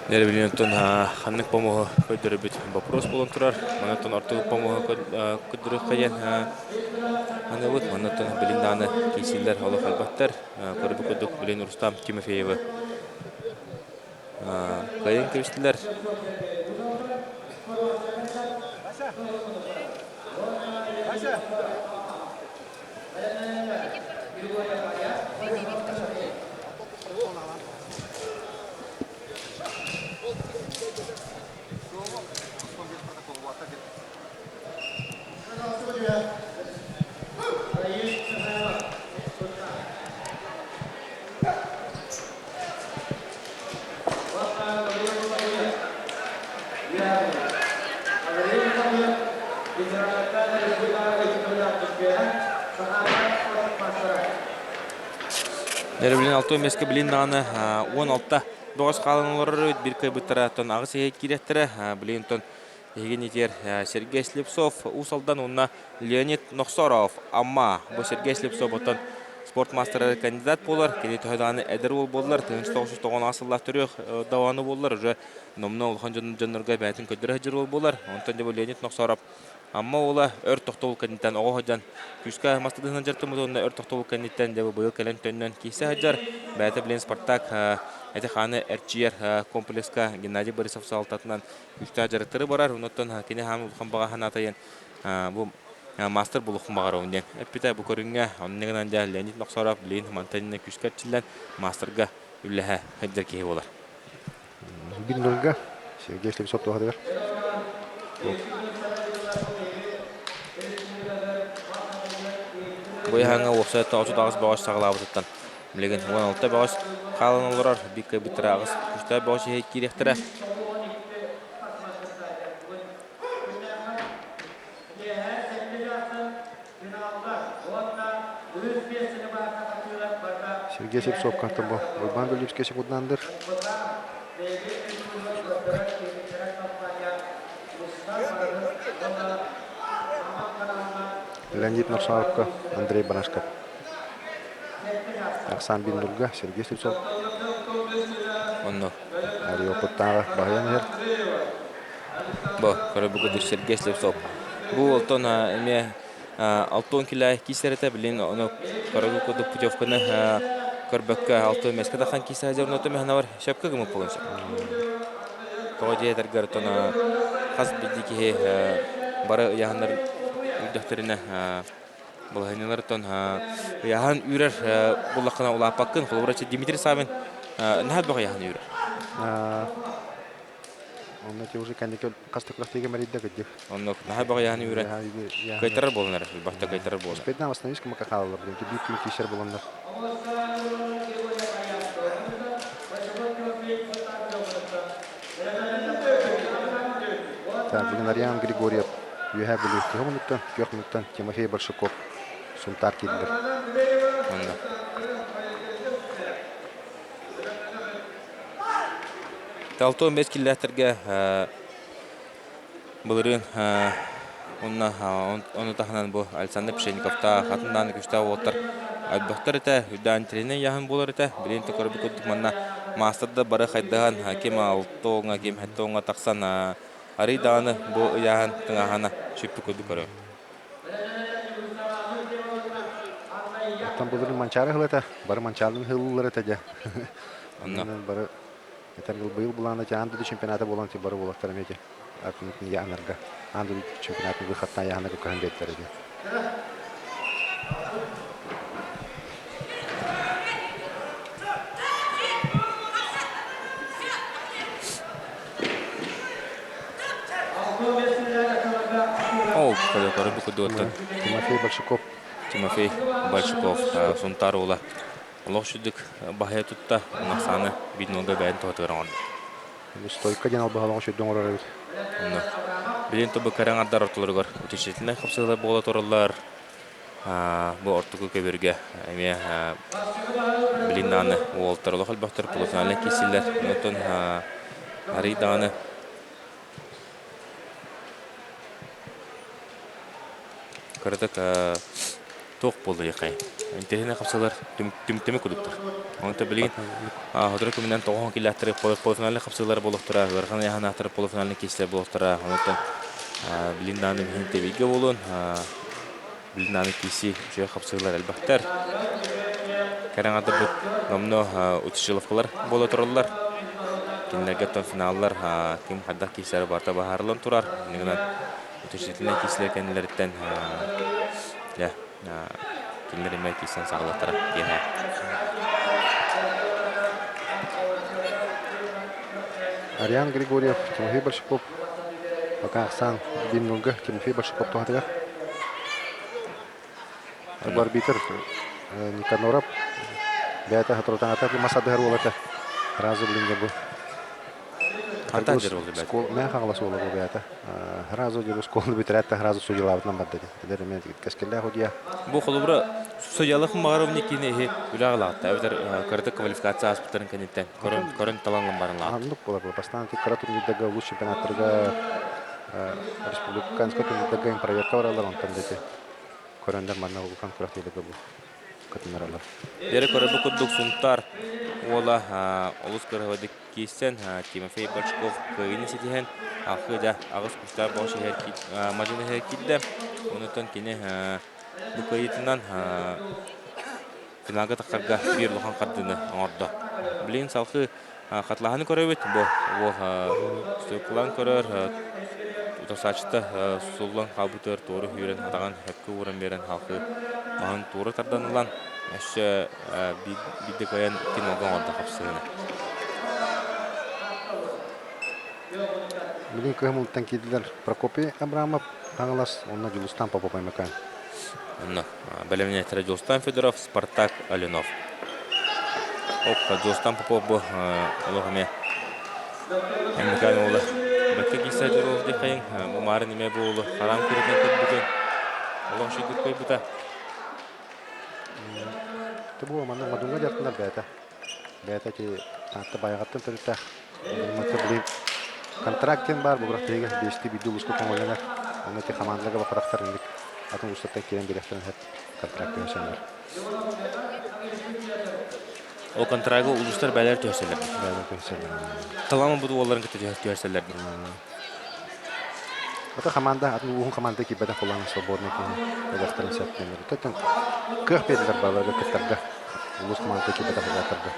Нері білінеттен қанның помығы көйдері бүт вопрос болын тұрар. Манаттан артығы помығы көйдері қайын аны бұд. Манаттан білін даны кейсілдер олық албаттар. Көрібі көйдік білін Рустам Тимофеевы қайын көйістілер. Нервлен 6-15 білін наны 16-та 9 қалынылары бір көйбіттірі тон ағыс егет кереттірі білін тон еген етер Сергей Слепцов ұсалдан онына Леонид Ноксоров. Амма бұл Сергей Слепцов отын спортмастері кандидат болар. Кені түйдағаны әдір ол болар. 1990 асыллар түрі даваны болар. Уже номна олған жонырға бәтін көдірі жыр ол болар. Онтан деп Леонид Ноксоров. Амма ола өр тоқтол кандидаттан оға ходжан күшқа мастадығынан жартымыз онына өр тоқтол кандидаттан деп бұйыл кәлін төннен кейсі хаджар. Бәті білен Спартак әті қаны әрчиер комплекска Геннадий Борисов салтатынан күшті жарықтыры барар. Онаттан кені хамы ұлқан баға ханатайын бұл мастер бұлықын бағар оңден. Әппетай бұл көрінге оннеген анда Леонид Ноксоров білейін мантанына күшқа әрчілден мастерға үліғі хаджар кейі болар. Бір нөлгі Сергей Слепцов туғады бар. Бойхаңа оқсайатта 30 бағаш сағылабы тұттан. Білеген 16 бағаш қалын олырар. Бекке біттір ағыз күшті бағаш ехет керектірі. Сергей Слепцов қартын бұл. Бұлбан бөліпске секундандыр. Леонид Ноксоровқа Андрей Барашков. Аксан Биндурга, Сергей Слепцов, Онно. Ариопоттага, Багаянер. Бо, көрөбүгү Сергей Слепцов. Бу олтон эме алтон килай кисерете билин ону көрөбүгү путевканы көрбөккө алтон меске тахан кисер жөрнөтө механа бар шапка гымып болгонча. Тоje тергер тона хас бидики бары яхандар үдөхтерине булганылар тон яхан үрер булакына улапаккын холборачы Дмитрий Савин нахат бага яхан үрер. Он эти уже кандидат кастыкластыга маридда гэдэг. Онно нахат бага яхан үрер. Кайтарар болнар, бахта кайтарар болнар. Спедна восстановишка макахалар, бинки бит кишер болондар. Так, Вигнариан Григорьев, Юхабили, Тихомнуттан, Кёхнуттан, Тимофей Большаков, Сунтар Кидлер. Талто мескилләтерге булырын оны тахнан бу Александр Пшенниковта хатындан күчтә отыр. Албахтар ите үдән трене яһын булыр ите. Билен токырбы күдүк манна мастерда бары хайдаган хаким алтоңа кем хаттоңа таксан ариданы бу яһын тыңахана чүппү күдүк көрө. Там булырын манчары хылата, бары манчалын хыллары тәҗә. Оннан бары Этергил быйыл булганда Анды чемпионаты болан ти бары булактар эмеке. Атынын яңарга. Анды чемпионатын выходтан яңа көкөн беттерди. О, когда кудуттан. Тимофей Большаков, Сунтарула. Лошадик бахая тутта, насаны биднонга бәйін тоғытығыран. Стойка ден албағалан шөйдің орары бит. Билен тобы кәрәң аддар ортылырғар. Өтешетіліне қапсығылар бола торылар. Бұл ортығы көберге. Әме билен даны олтарылы қалбақтар полуфинален кесілер. Нөтін арый даны. Көрдік тоқ болды еқай. Интернет қапсалар түміктемі күдіктір. Оңта білген, ғадыры көмінен тоғын келеттірі полуфиналін қапсалар болуқтыра, ғырғаны яғын ақтыры полуфиналін кесілер болуқтыра. Оңтан білген даны мехен тебеге болуын, білген даны кесі жүйе қапсалар әлбақтар. Кәрің ады бұл ғамны үтішіліқылар болу тұрылар. Кенлерге тон финаллар кем қадда кесілері барта бағарылын тұрар. Негінен үтішілікілер кесілер кәнелерден Киллер эмер кийсен сагалаттара кеха. Ариан Григорьев, Тимофей Большаков, пока Аксан Биндурга, Тимофей Большаков тугатыга. Арбитр Никаноров, бәйті хатыротан атады масадығыр олаты. Разы білінге бұл. Антан жер болды бәйті. Мен қағыласы олы бұл бәйті. Разы жер сколы бітірәтті, разы судилабытынан барды. Дәдері мен кәскелі құдия. Бұл қолыбыры судиялық мағарым некені үлағылағытта. Әвдер көрді квалификация аспыттарын кәнеттен. Көрін таланлым барын лағыт. Андық болар бұл. Бастан тек қара турнирдегі ұлыс чемпионаттарға республиканская турнирдегі проверка баралар. Онтан дәді көріндер манна ұлған күрақтелігі бұл. Қатынаралар. Дері көрі күдік Сунтар ола ұлыс көрі кейсен Тимофей Большаков көгені сетіген ақыда ағыз күштар баушы мажыны хер кидді. Онытын кені бұл көйетінен финалға таққарға бір лұқан қардыны оңырды. Білейін салқы қатлағаны көрі өт. Бұл стойқылан көрір, ұтасачты сұллан қалбытыр, торы үйрен атаған хөккі орын берен халқы мағын торы тарданылан. Әші биді көйен кен олған орда қапсығыны. Бүгін көмілттен кейділер Прокопий Абрамов аңылас, онына Жылыстан Попов аймакан. Бәлеміне тәрі Жылыстан Федоров, Спартак Аленов. Жылыстан Попов бұл олығыме әмікан олы. Бәтті кейсі жыр олды қайын, бұмарын еме бұл олы. Қарам көретін көт бүтін. Олығы шүйдік көй бұта. Бұл аманның мадуңға жартындар бәйті. Бәйті ке таңқты байғаттың түріттәқ. Контрактен бар, бұғырақ тегі бешті биді ұлысқы көңілінер. Оны те командаларға бақырақтар үндік. Атын ұстаттан керен беректен әп контракт өшенлер. О контрагы улустар бәлер төһсәләр. Таламы бу оларын кете төһсәләр. Это команда, одну команда кибета фулан свободный кин. Это второй сет номер. Это как петлер балага кеттарга. Улус команда кибета фулатарга.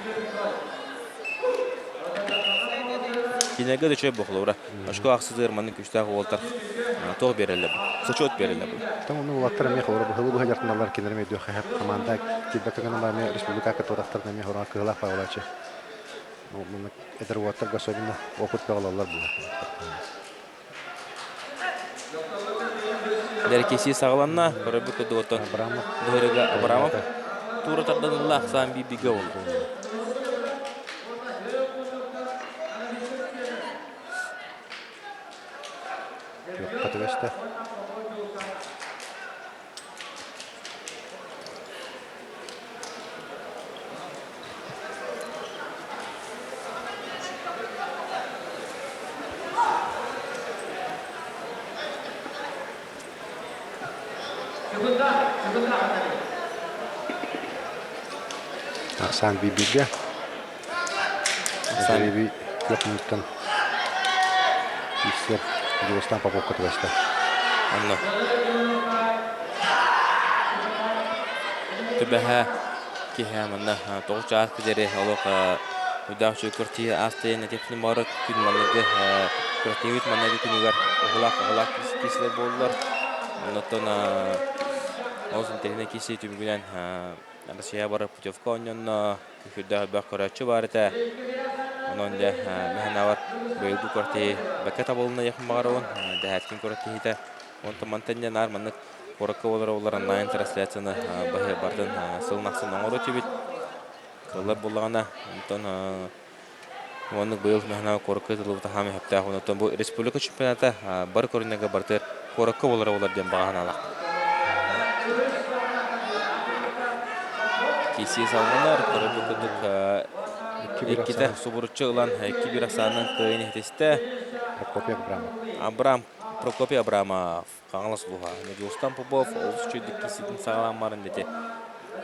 Кинеге де чөй бохлора. Ашко аксызыр маны күчтәг олтар. Тог берелеп. Сочот берелеп. Там ну латтар мех олар бахылы бу хажартналар кинерме дөй хат команда кибета гана баме республика катурактар да мех ора кыла фаулачы. Ну мына эдер ваттар гасобина опыт багалалар бу. Дәркеси сагланна, көрөбү көдөгөтөн. Дөрөгө Абрамов туры тардылла сам бибиге болду. Катывеста. Асан бибиге. Асан биби yok minuttan. İster Yugostan Popov Kotuvesta. Anno. Tübeha ki hemen toğçaat kideri oluq Udavçı kurtiye astı netifli marat gün manıgı kurtiyet manıgı günügar oğlak kisler bollar. Ondan olsun terine kisi tümgülen Rusya barı Putyovka ondan hüdda bakıratçı vardı. Onun da mehna var. Böyle bu kurtiye bakata boluna yakın bağırın. Dehatkin kurtiye de ondan mantenya nar manık Korakka olarak nayın translasyonu bahaya bardın sılnaqsın oңору тибит. Kıllar bulağına ondan onluk bu yıl mehna Korakka tılıbıta hami hepta. Ondan bu Respublika çempionata bar korinaga bartır Korakka olarak den bağına alaq. Kisi salmanlar Korakka ikkide suburutçu olan iki bir asanın kıyın ehteste Прокопий Абрамов Каңлас буга. Недостан Попов олсчудик кисидин сагаламарын деди.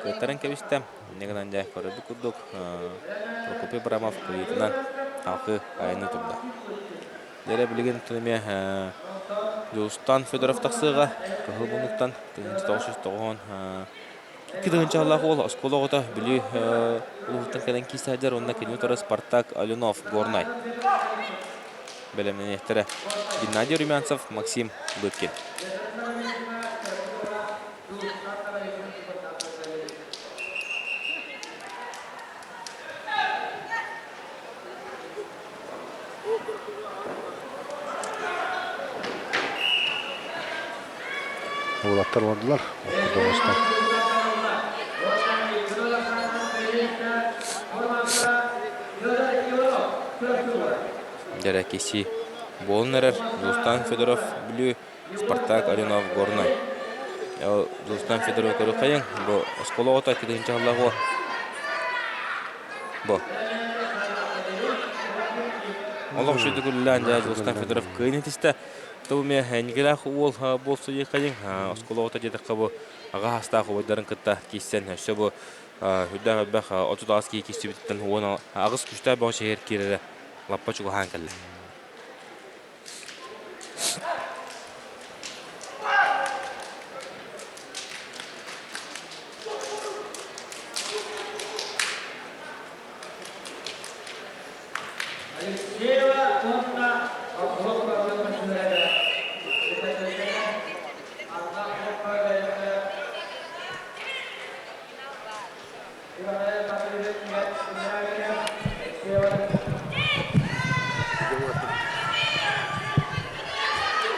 Көтөрөн кебисте. Негенен да көрүп курдук. Прокопий Абрамов кыйтынан алкы айны турда. Дере билген төме Недостан Федоров таксыга кылбунуктан 1990 Киден чаллах ол оскологота били улуттан келен кисадер онна кенютора Спартак Алюнов Горнай. Белемнен ехтере Геннадий Румянцев, Максим Быткин. Oğlaklar vardılar. Okudumuzda. Дерекиси Болнерер, Зустан Федоров, Блю, Спартак, Алюнов, Горнай. Зустан Федоров көрүкайын, бу оскологота кидинче аллагы. Бу. Аллах шуйды күллән да Зустан Федоров кыйнетисте. Тулме хәнгелах ул болсу якайын, оскологота дедек кабы ага хаста кобойдарын кытта киссен. Өсө бу хүддәгә бах 30 ки кистибиттен уна агыс күчтә бу шәһәр кирере лаппа чуга ханкаллы.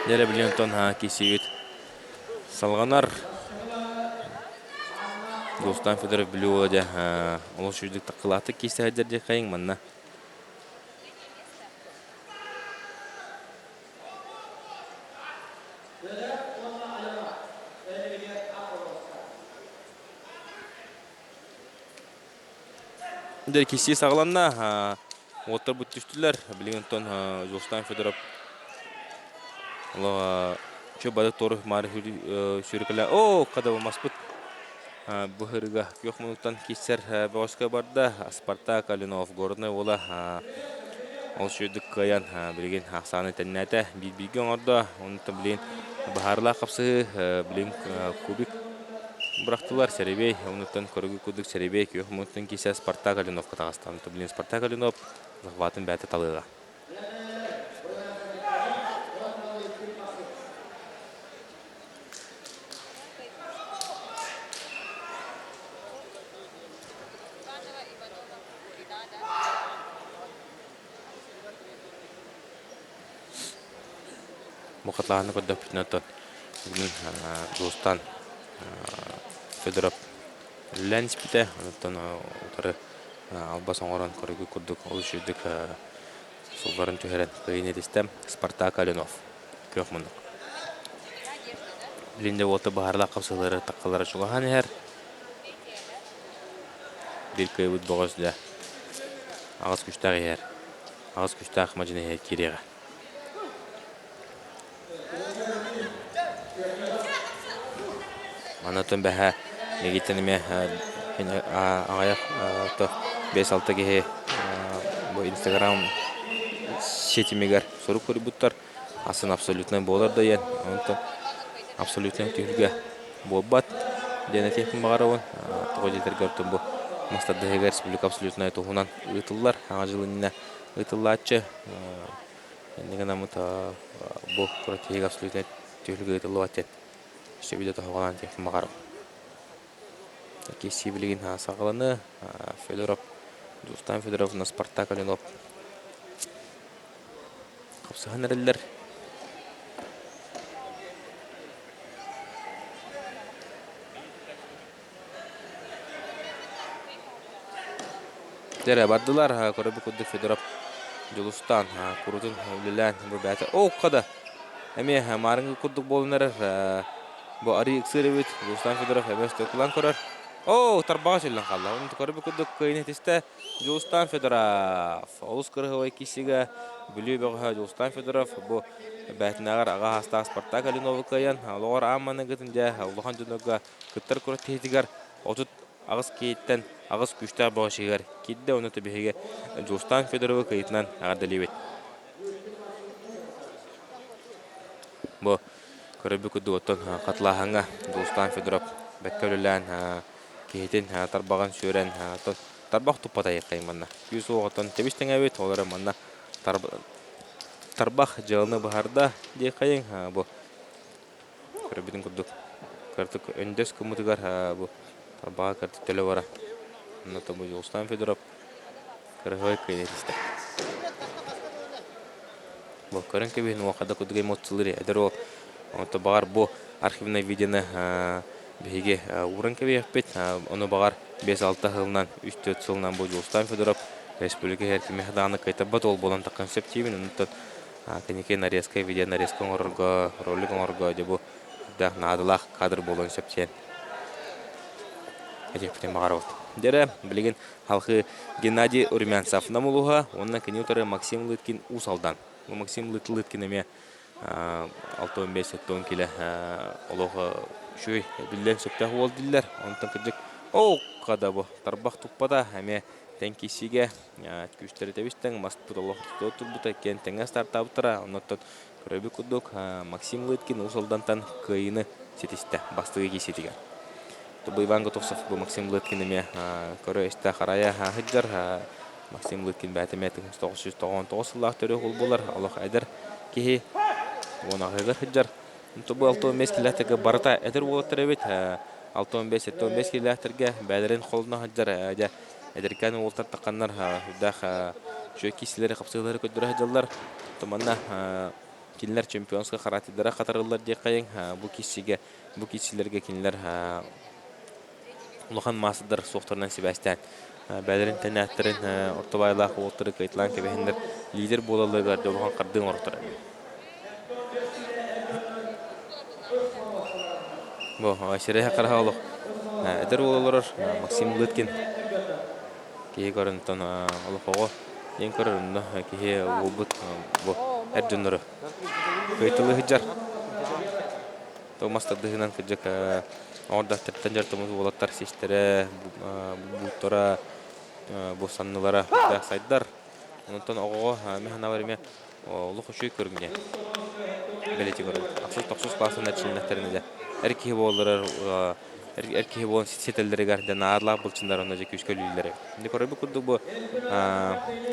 Дере Блинтон кисивит салганар. Зустан Федоров Блюла да ол шүдік тақылаты кисәдерде қайың манна. Дер киси сағланна отыр бұт түстілер. Блинтон Зустан Федоров Allah, coba ada toruh mari suri kala. Oh, kada masput. бу хырга кök минуттан кисер бошка барда Спартак Алинов горны ола ол шөйдік каян білген ақсаны тәннәті бейген орда оны білген бахарла қапсы білген кубик бұрақтылар сәребей онытын көрігі күдік сәребей кök минуттан кисер Спартак Алинов қатағастан білген Спартак Алинов захватын бәті талыға. Мұқатлағаны көдді бүтінеттен Достан Федоров Ләнс біті, оныттан ұтары албас оңыран көрігі күрдік ол жүйдік сұлғарын түйерен қиын едістем Спартак Алинов кök мұндық. Білінде олты бағарлақ қапсылары таққалары жұлаған әр бір көйбіт боғызды ағыз күштағы әр ағыз күштағы мажыны әр кереға. Анатон бәһә егетенеме ағаяқ 5-6 кеге бұл Инстаграм сетімегер сұру көрі бұттар асын абсолютно болар да ен абсолютно түйілге болбат дені текін бағары он тұғы жетер көртін бұл мастардығыға республика абсолютно тұғынан ұйтылылар аңа жылынына ұйтыллатшы ендеген амыта бұл көртегі абсолютно түйілге ұйтылы баттен Ще видео тоғалан текін мағарым. Кесі білген сағыланы Федоров, Достан Федоров, Спартак Алинов. Қапсыған әрелер. Дәрі бардылар, көрі бүкілді Федоров, Достан, Құрудың өлілән, бұл бәті. О, қада! Әме марыңғы күрдік болынар. Бу ари иксырыбыт Достан Федоров эмес төкүлан көрөр. О, тарбага сөйлөн калды. Оны көрүп күдүк кыйнетисте Достан Федоров. Олус кыргыбай кисиге бүлүү бага Достан Федоров бу бәтнагар ага хаста Спартак Алинов кыян. Алар амманы гытында Аллахан жөнөгө кыттар көрөт тетигер. Отут агыс кейттен агыс күчтөр башыгар. Кидде оны төбеге Достан Федоров кыйтынан агадалыбыт. Бу көрөбү күдү оттон катлахаңа Достан Федоров бәккөлүлән кейтен тарбаган сөрен тарбак туппатай кайманна. Күз оғытын тебістен әбет олары манна тарбак жылыны бахарда дей қайын бұ көрөбүдің күдүк кыртык өндөс күмүтігар бұ тарбаға кыртык төлі бара. Оннаты бұ Достан Федоров көрөбөй кайнетісті. Бұ көрін көбейін уақада күдігі моттылыры әдір ол Онто бағар бұл архивный видеоны бейге урын кебейекпет. Оны бағар 5-6 жылынан 3-4 жылынан бұл Достан Федоров республика әркеме қадағаны қайтабат ол боланта концептивін. Онтан кенеке нарезка, видео нарезка оңырға, ролик оңырға де бұл надылақ кадр болуын септен. Әдеппетен бағар болды. Дәрі білеген халқы Геннадий Урмянцев намылуға, онына кене ұтары Максим Лыткин ұсалдан. Максим Лыткин әме 6-15 келі олығы шөй білден сөптәғі ол дилер. Онтан кірдік, оу қада бұл тарбақ тұппада әме тәнкесіге күштері тәбістен маст бұд олығы тұтыр бұта кен тәңі старта бұтыра. Онаттан көрөбі күдік Максим Лыткин ұсалдантан күйіні сетісті, бастығы кесетіге. Бұл Иван Готовцев бұл Максим Лыткин әме көрі әсті қарая ғыджар. Максим Лыткин бәтіме 1999 сылақ түрі ғыл болар. Аллах әдір кеге Оны ғығыр хыджар. Бұл 6-15 келәттігі барыта әдір болаттыр әбет. 6-15 келәттірге бәдірін қолына хыджар. Әдіркәні олтар таққанлар. Жөй кесілері қапсығылары көдірі хыджалар. Тұманна келілер чемпионсқа қаратидара қатарылар дей қайын. Бұл кесілерге келілер ұлған масыдар соқтарынан себәстен. Бәдірін тәне әттірін ортабайлақ олтыры қайтылан кәбәхіндер лидер болалығы ұлған қардың ортыры. Бұл әшірәйі қараға олық. Әдір олалар Максим Лыткин. Кейі көрінтін олық оғы. Ең көрінді кейі олбыт әр жөнірі. Көйтілі хыджар. Томастардығынан күджік Orada tepten jartımız olatlar sistere, buutlara, bu sannulara da saydılar. Ondan oğu mehana var mı? Olu hoşu körünge. Belki görün. Aksız klasın açılımlarında erkeği bollar, erkeği bolun siteleri gardan ağırlık bulçunlar onca küskölülere. Ne kadar bu kudu bu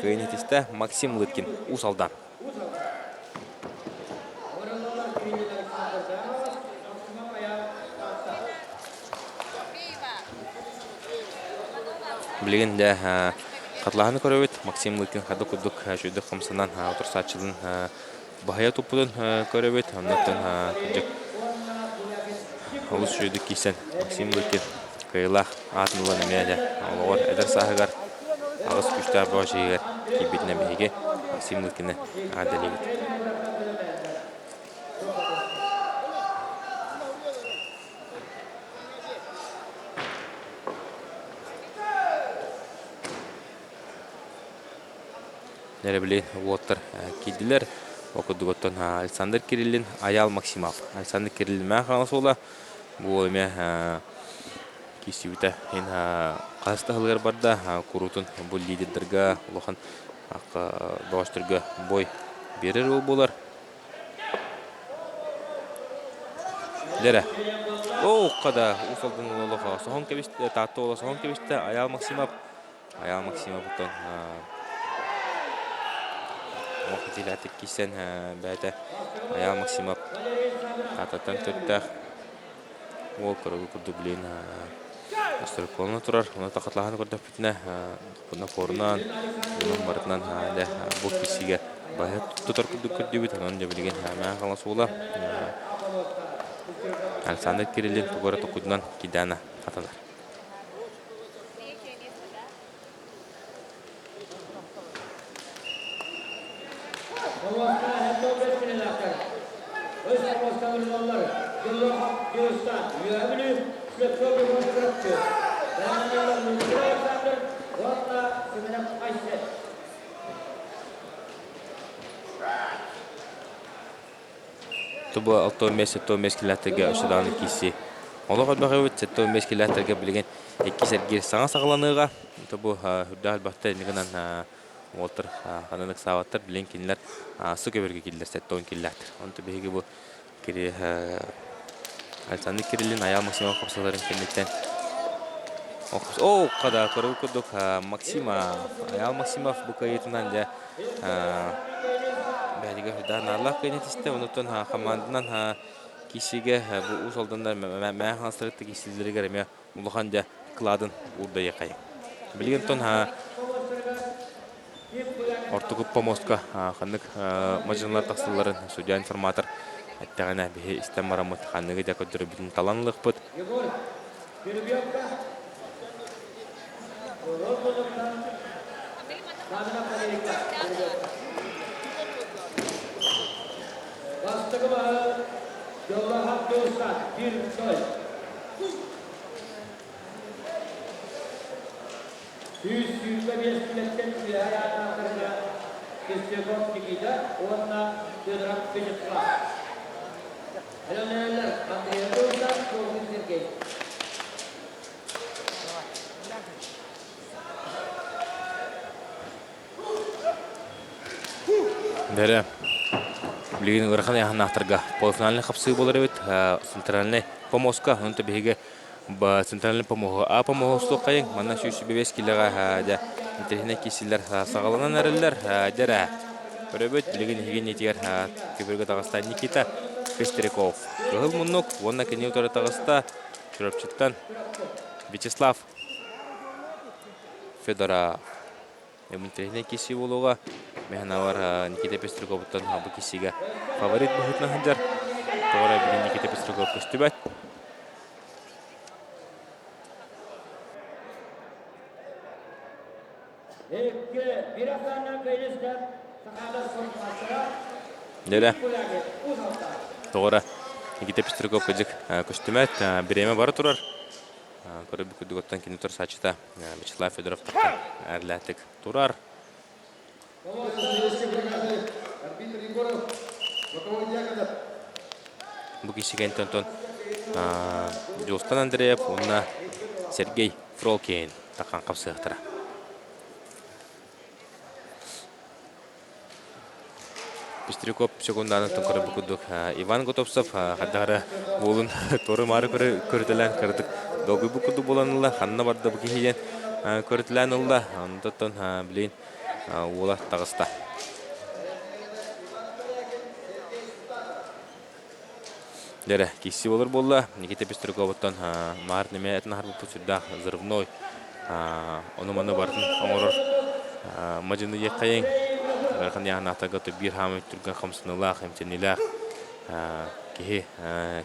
kıymetiste Maksim Litkin Usal'dan. Bilgin de katlahanı körübüt Maksim Litkin kadı kuduk şöyle kamsından otur saçılın bahaya topudun körübüt ondan kıcık Olus şöyle kisen Maksim Litkin kıyılah atınılan emeyde olur eder sahıgar ağız güçler bu şeyler ki bitne bilgi Maksim Litkin'e adeli git. Nere bileyim Water kidiler okuduktan Alexander Kirillin Ayal Maksimov. Alexander Kirillin mağanası ola bu eme kisivite en qastahlar barda kurutun bu liderlerge улахан doğuşturga boy berer ol bolar. Lere. O kada usaldan olaha son kebiste tatto ola son kebiste Ayal Maksimov. Ayal Maksimov'dan Вахтилатик кисен бәдә Аял Максимов ататан төттә ол көрүгү күрдүблин астроколна турар уна такатлаһаны көрдөп битне буна корунан буна бартынан да бу кисиге бая тутар күрдүбүт анан да билген мен каласуула Александр Кириллин тугора токудан кидана аталар. Tubu alto meskillerge uşadan ikisi. Ola bagıwıt setto meskillerge bilgen iki sergir sağa sağlanıga. Tubu hüdal bahta nigenan Walter hananak savattır bilen kinler su keberge killer setto killerdir. Onu bihigi bu kiri Alexander Kirillin Ayal Maksimov kapsaların kendinden. O kadar korukuduk Maksima Ayal Maksimov bu kayıtından da belki hüdan Allah kayıtiste unutun komandından kişiye bu usaldanlar mehasırıtı kişileri görmeye uluhan da kladın urda yakayı. Bilgin ton Ortukup Pomoska kanık majınlar taksıların судья информатор Ettağına bir istemaramut kanıgı da kötürü bütün talanlık put. Dere bilgin ырхан яхнахтырга полуфинальный хапсы болар бит центральный Помоска онто биге ба центральный Помого а Помого стокайын мана шүшү бебес килега да интернет кисилер сагаланан эрелер дера көрөбөт билгин хиген нетер кеберге тагыста Никита Костеряков гыл мунук вонна кенеутора тагыста чурапчыттан Вячеслав Федоров интернет киси болуга механавар Никита Пестрюковтан бу кисиге фаворит бухутна ханжар тора билин Никита Пестрюков көстүбөт Дере тора Никита Пестрюков кыжык көстүмөт биреме бары турар көрүп күдүгөттөн кинотор сачыта Вячеслав Федоров тактан эрлетик турар Bu kişi kentten Жолстан Андреев, онна Сергей Фролкин таққан қапсығықтыра. Пестрюков секунданы тұнқыры бүкілдік. Иван Готовцов қаддағыры болын торы мары көрітілен кірдік. Доғы бүкілді боланылы, қанына барды бүкейден көрітілен ұлда. Ондықтан білейін ола тағыста. Дәрі, кесі болыр болла. Никита Пестрюковтан мар неме әтін харбы пүтсүрдақ зырвной. Оны маны бардың оңырыр. Мажыны еқайын. Рақын яғын атағаты бір хамы түрген қамсынылақ, әмтенілақ. Кеге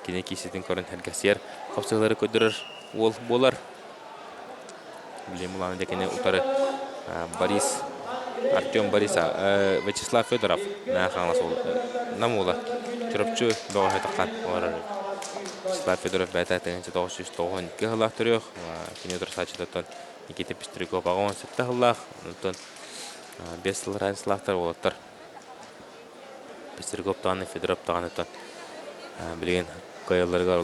кене кесетін көрін әргәсер қапсығылары көдірір ол болар. Білем ұланы декене ұтары Артем Борис, Вячеслав Федоров нақаңлас ол. Намула түріпчі доғы таққан олар. Вячеслав Федоров бәтәтігінші 992 ғылақ түрек. Кене тұр сачыдаттан Никита Пестрюков ағуын сетті ғылақ. Бес сыл райынсылақтар олаттар. Пестрюков тағаны, Федоров тағаны тан. Білген қайыларға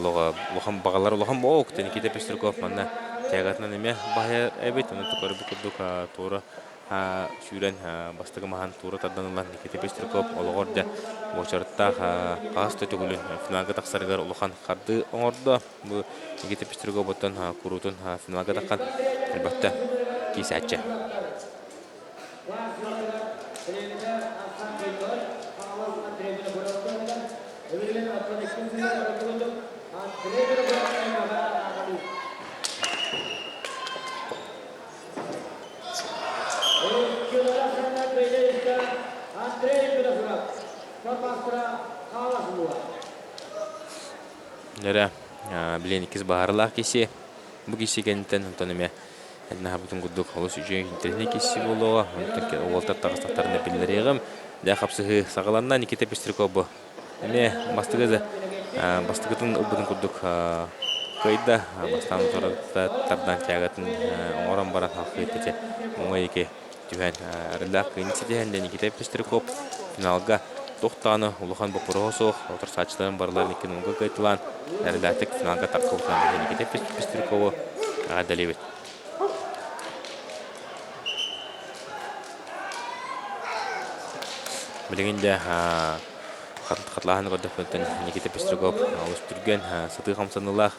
ұлған бағалар ұлған оқ. Никита Пестрюков манна тәғатынан еме бағайар әбет. Оны тұқары бүкірдік туыры сүйрен бастығы маған туыры тарданылар. Никита Пестрюков олығырды боқчарыттақ қағасты түгілін финалға тақсарығар ұлған қарды оңырды. Никита Пестрюков бұттан күрутын финалға таққан әлбәтті кейсі әтчі. Нәре, білен екіз бағарылақ кесе. Бұл кесе кәнеттен ұнтаныме әдіна бұтын күдік олыс үйен интернет кесе болуға. Олтар тағыстақтарына білдірегім. Дә қапсығы сағаланна Никита Пестрюков бұл. Әме бастығытын ұлбытын күдік қайда. Бастан тардан тәғатын оңыран баран халқы етті. Оңай еке түйен әрілақ инициативінде Никита Пестрюков финалға тоқтаны ұлыған бұқырығы соқ, отыр сачыларын барларын екен оңға қайтылан әріләтік финалға таққылықтан Никита Пестрюковы ғадалебет. Білігінде қатлағаны қодық бөлтін Никита Пестрюков өстірген сыты қамсанылақ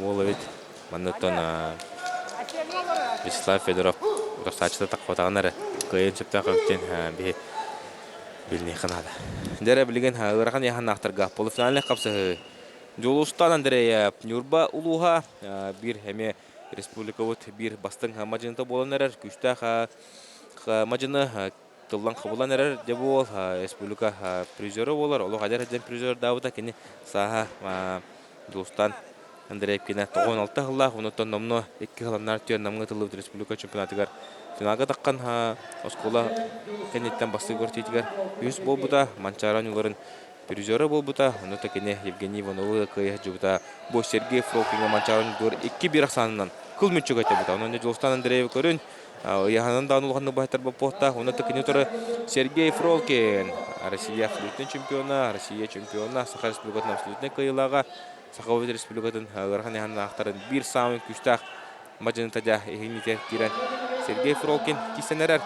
ол өт маннаттан Вячеслав Федоров отыр сачылы таққытағанары қайын сөптен қауіптен бе біліне қанады. Дәрі білген ұраған яған ақтарға полуфиналіне қапсы жолыстан Андрея Нюрба ұлуға бір әме республика өт бір бастың мажыныта болан әрір күштақ мажыны тылдан қабылан әрір деп ол республика призері олар. Олық әдер әден призер дауыда кені саға жолыстан Андрея кені 96 ғылақ, онықтан номны 2 ғыламнар түйен намғы тылып республика чемпионатығар финалға таққан оскола кенеттен басты көртейтігер үйіс бол бұта, Манчаран ұларын призері бол бұта, онықта кене Евгений Ивановы қайық жүбіта, бұл Сергей Фролкинға Манчаран ұлар 2 ақсанынан күл мүтчі қайта бұта. Онында Жолстан Андреев көрін, яғанан да ұлғанды байтар бұл поқта, онықта кене тұры Сергей Фролкин, Россия флютен чемпиона, Россия чемпиона, Саха Республикатын абсолютне қайылаға, Сахавет Республикатын ғырған яғанын ақтарын бір самын күштақ мажынытада ехенетер керен Сергей Фролкин кисенерер.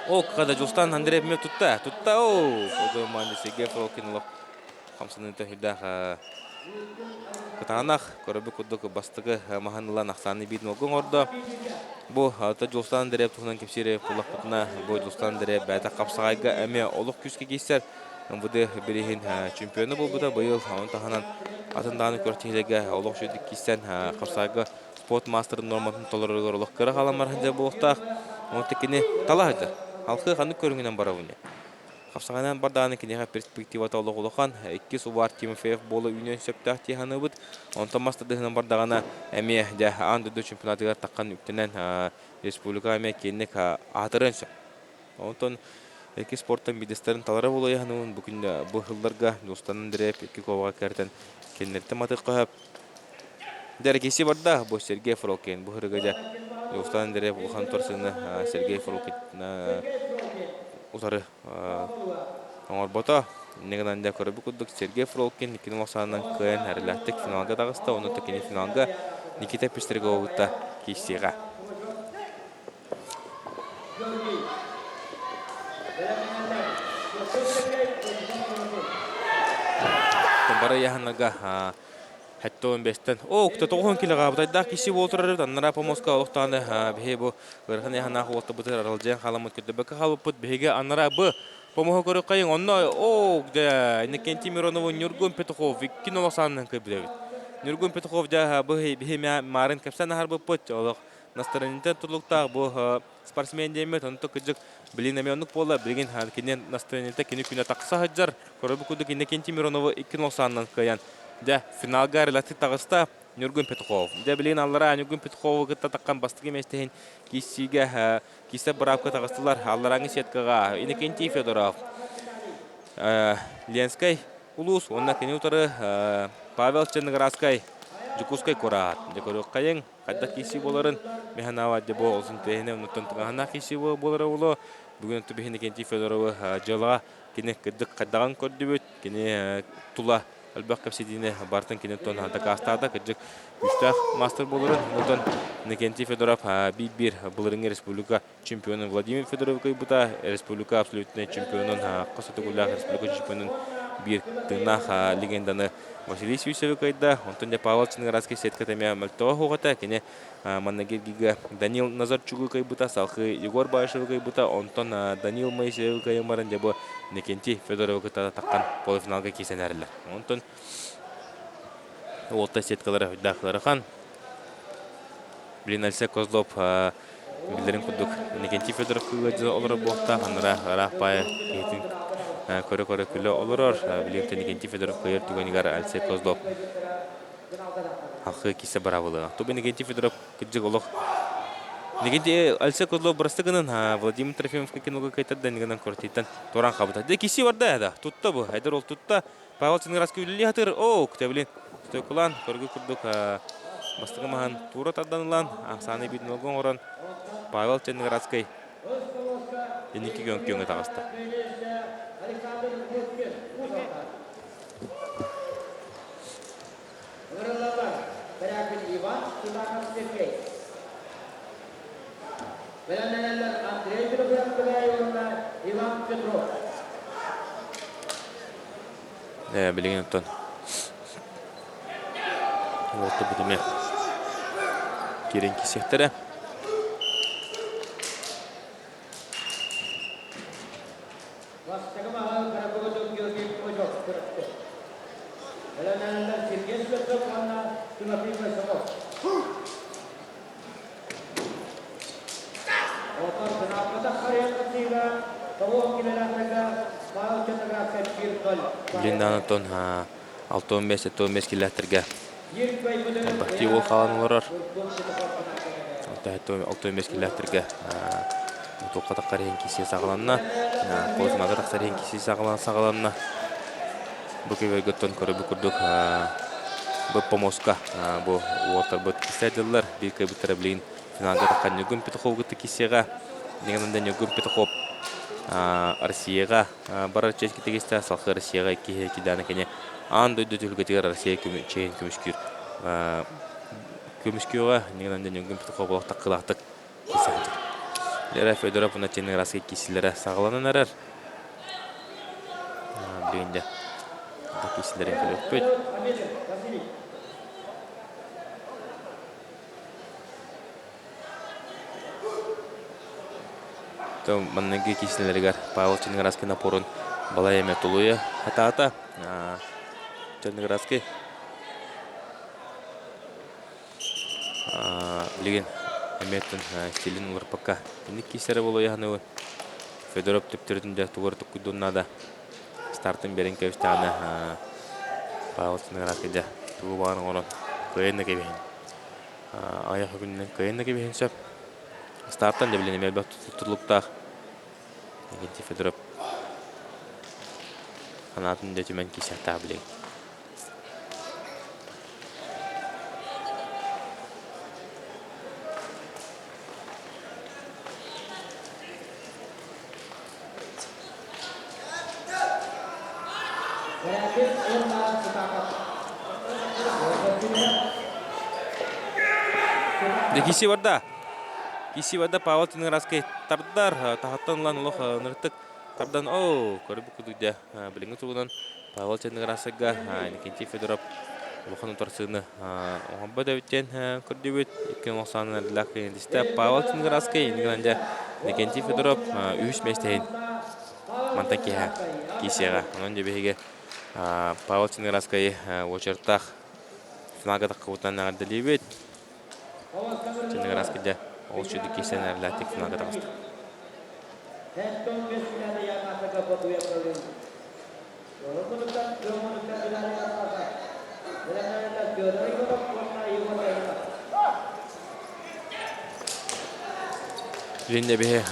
О, когда Жолстан Андреев мев тұтта. О, Сергей Фролкин ұлық қамсыныны төхілдақ Кытанақ көрібі күдік бастығы мағанылан ақсаны бейдің оғын орды. Бұл Жолстан Андреев тұғынан кепсері құлақ бұтына бұл Жолстан Андреев бәті қапсағайға әме олық күске кейсер. Бұды бірейін чемпионы бұл бұда бұйыл тағынан атындағаны көртейлігі олық жөдік кейсен қапсағайға спорт мастерын норматын толырығыр олық кірі қаламарғанда болықтақ. Оны текені талағыды. Халқы қаны көріңінен бара бұны. Қапсағайнан бардағаны кенеға перспективата олық олыққан. 2 субар Тимофеев болы үйнен сөптақ тейханы бұд. Онтан мастырдығынан бардағана әме андыды чемпионатығар таққан үктенен республика әме кенік атырын сөп. Онтан Эки спорттан бидестерін талары болу яғынуын бүкін бұл жылдарға Жолстан Андреев эки коваға кәртен кеннерті матық қойып. Дәрекесі барда бұл Сергей Фролкин. Бұл ғырғаja Жолстан Андреев ұлған торсыны Сергей Фролкин ұтары оңар бота. Негенан да көрөбү кудук Сергей Фролкин 2090-нан кыйын әреләттік финалга дағыста, оны текені финалга Никита Пестерговыта кейсеға. Бара яханага хәтті 15-тен. Оқта 9 килоға бұтайда кеші болтырыр. Аннара помоска олықтаны бейе бұл ғырған яханағы олты бұтыр аралжайын қаламыт көтті. Бәкі қалып бұт бейге аннара бұ помоға көрі қайын. Онна оқда Иннокентий Миронову Нюргун Петухов 2-90-нан көй білевет. Нюргун Петухов да бейе марын кәпсән ағар бұт бұт. Олық настроениттен тұрлықтағы бұл спортсмен деймет. Оны тұқыджық білін әмеонлық бола. Білген кенен настроениттен кені күні тақса хаджар. Көрі бұкудық Иннокентий Миронову 2-90-нан көйін. Да, финалга релати тагыста Нюргун Петухов. Да, билин аллара Нюргун Петухов гытта таккан бастыгы местен кисиге кисе бравка тагыстылар. Аллараңы сеткага Иннокентий Федоров. Ленскай улус, онна кенютары Павел Черноградской Жукускай Курат. Декору кайын кадда киси боларын механава дебо олсын тегене унуттан тагана киси болары уло. Бүгүн түбү Иннокентий Федоров жала кене кыдык каддаган көрдүбүт, кене тула Албак капсидине бартын кенеттон атакастада кыжык үстах мастер болырын. Нутон Иннокентий Федоров бир булырыңы республика чемпионы Владимир Федоров кайбыта республика абсолютный чемпионын Косотогулах республика чемпионын бир тынах легенданы Василий Сюсев кайда. Онтон да Павел Черноградский сетка темя мальтова хогата кене маннагергига Данил Назарчугу кайбыта салхы Егор Баишев кайбыта. Онтон Данил Моисеев каймарын дебо Иннокентий Федоров кайта таккан полуфиналга кесенерлер. Онтон олта сеткалары дақылары хан. Блин Алсек Козлов билерин кудук Иннокентий Федоров кыгыжы олары болта. Аныра рахпай кейтин көрі күлі олырыр. Блин Иннокентий Федоров кайыр түгенігар Алсек Козлов халқы кесе барабылы. Тобы Иннокентий Федоров күджік олық. Иннокентий Алсек Козлов бұрыстығының Владимир Трофимовқа кенуға кайтады негенен көртейтін торан қабыта. Де кесе бар да, тұтта бұл. Айдар ол тұтта. Павел Черноградский үлілі атыр. Күтәбілін. Күтәй құлан, көргі күрдік бастығы маған тура тарданылан. Ақсаны бетін олғын орын. Павел Черноградский денекі көнгі тағысты. Білген өттен олты бұдыме керен кесектері. Блинданатон 6-15 километрге бахти ол қалан оларар. 6-15 километрге тоққа таққар ең кесе сағыланына, қолысынаға тақсар ең кесе сағыланына. Бүкі вергеттон көрі бүкірдік бұл помоска, бұл уортар бұт кесе әділілер. Бір көбіттері білейін финалға таққан Нюргун Петухов ғыты кесеға. Негенінде Нюргун Петухов Россияға барар чешкі тегесті салқы Россияға кеданы кене аңды өйді түлгетігер Россия чейін көмішкеуға негенінде Нюргун Петухов болық таққылақтық кесеғанды. Лера Федоров бұна Черноградский кеселері сағыланын әрір. Білгенде кеселерін көлі өтпейді. Маннеги киснелеригар Павел Черноградский напорун балай эме тулуя хата Черноградский леген эметтен стилин улар пока ник кисере боло яхны Федоров төптөрдүндө тугар тукудунада стартын берен кевстаны Павел Черноградский да тугубан орон кыйын кебен аяк күнүнөн кыйын кебен сөп стартан да билен эме tutulukta Иннокентий Федоров kanatın da tümen kişi tabli. Киси барда Павел Тингараскай тардар тахаттан лан улох ныртык тардан көрбү кудугда билиңи тургунан Павел Тингарасыга Никентий Федоров улохан утарсыны оңба дэвиттен көрдөбүт экен оксанын адылак дисте Павел Тингараскай ниганда Никентий Федоров үс местейин мантаки кисига онон дебеге Павел Тингараскай очертах финалга таккутан адылыбыт Тингараскай ол чуды кисен әрләтик финалга тагысты. Линде бе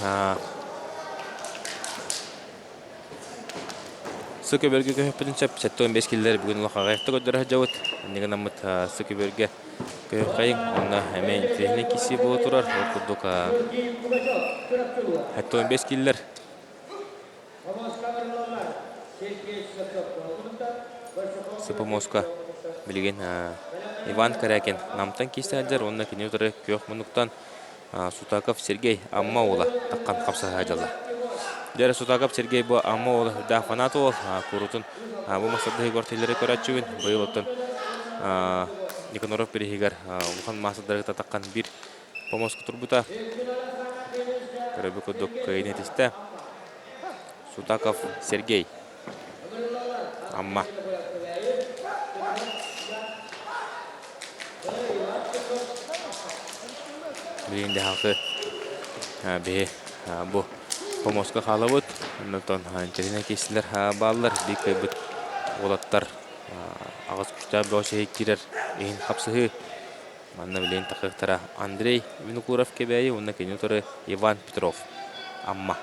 Сөкеберге көппүтүнчеп 7-15 киллер бүгүн лохагайты көдөрө жабыт. Неген намыт Сөкеберге көйқайын, онна әмейн техник киси болу турар. Оркудук 7-15 киллер. Сыпы Моска білген Иван Карякин намтан кисі әлдер. Онна кене тұры көк мұнықтан Сутаков Сергей Аммаула таққан қапса ғажалар. Дәрі Сутаков Сергей бұл Аммаула да фанаты ол. Құрутын бұл мақсатты ғортелері көратчуын. Бұл оттын Никоноров перехигар ухан масадарыгта таққан бір помоску турбута. Көрөбі көдік көйнетісті. Сутаков Сергей Амма. Білінде халқы бұл помосқа қалы бұд. Оннан интернет кесілер балылар, бейк бұд олаттар. Ағыз күшті бөші керер ең қапсығы. Манна білейін тақықтара Андрей Винокуров кебәйі, онна кені тұры Иван Петров. Амма.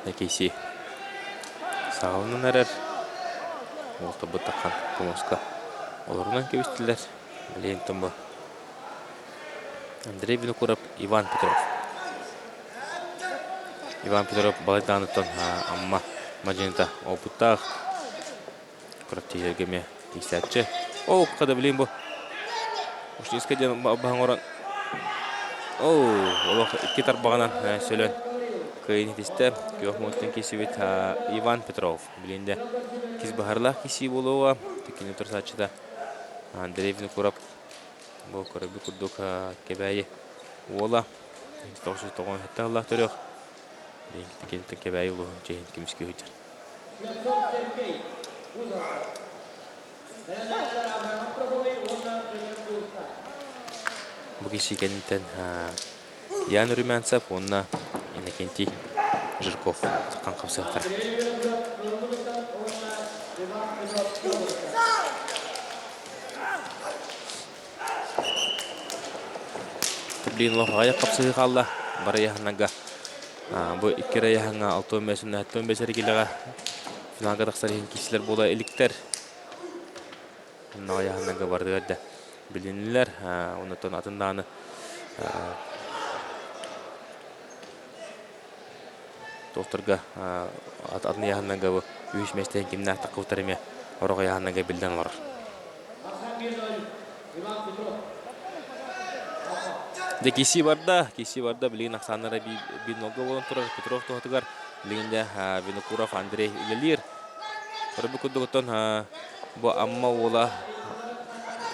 Әкейсі сағылынан әрер. Олты бұд таққан помосқа. Оларынан кебістілер. Білейін тұмбы. Андрей Винокуров, Иван Петров. Иван Петров балайданытын Амма Маджинита опыттақ. Құрапты ергеме тексәтші. Қада білейін бұл. Ұшынеске ден бағын оран. Олық кетар бағынан сөйлен. Көйін етесті. Көк мұттың кесі бет Иван Петров. Білейінде кез бағарлақ кесі болуға. Текені тұрсатшыда Андрей Винокуров. Бұл көрібі күрдік кебәйі ола. 990 хетті Аллах түрек. Кенттің кебәйі ұлығын жейін кеміске өйтер. Бұл кеші кенттен Ян Румянцев, онына Иннокентий Жирков саққан қапсығықтар. Блин, лохая қапсығы қалда. Бара яханага. Бұл иккері яханға 6-15 әрекеліға финалға тақсарыған кесілер бола еліктер. Онна яханага барды ғадда білінілер. Оннаттан атындағыны тоқтырға атыны яханага бұл үйіш мәстеген кеміне ақтақ қылтарыме ораға яханага білден олар. Де кеси барда білген ақсанлары бір нолға болын тұрар. Петров тоғытығар білгенде Винокуров Андрей үлелер. Көрбі күдігіттен бұл Амма ола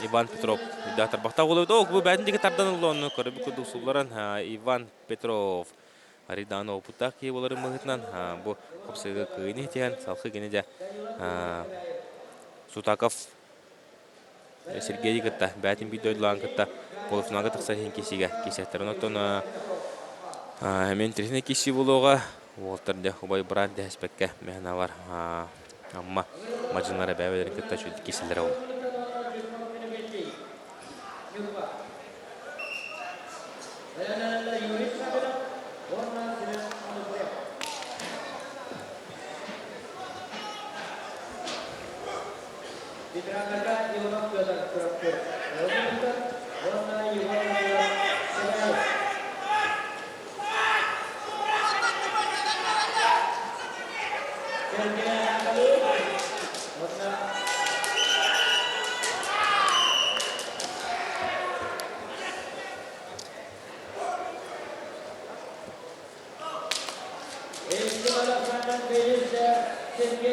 Иван Петров. Тарбақта олы өді. Бұл бәдіндегі тардан ұлы оны көрбі күдіг сұлларан Иван Петров. Ариданы опыттақ кей болары мұғытынан бұл қопсығы көйіне етеген салқы кенеде Сутаков Сергей кытта бәтин бидойлан кытта полуфиналга тақсарыған кесіге кесеттерін оттон әмен трехіне кесі болуға олтарды ұбай бұран дәспәкке мәғына бар Амма мажынлары бәуелерін кытта шөлді кесілері ол.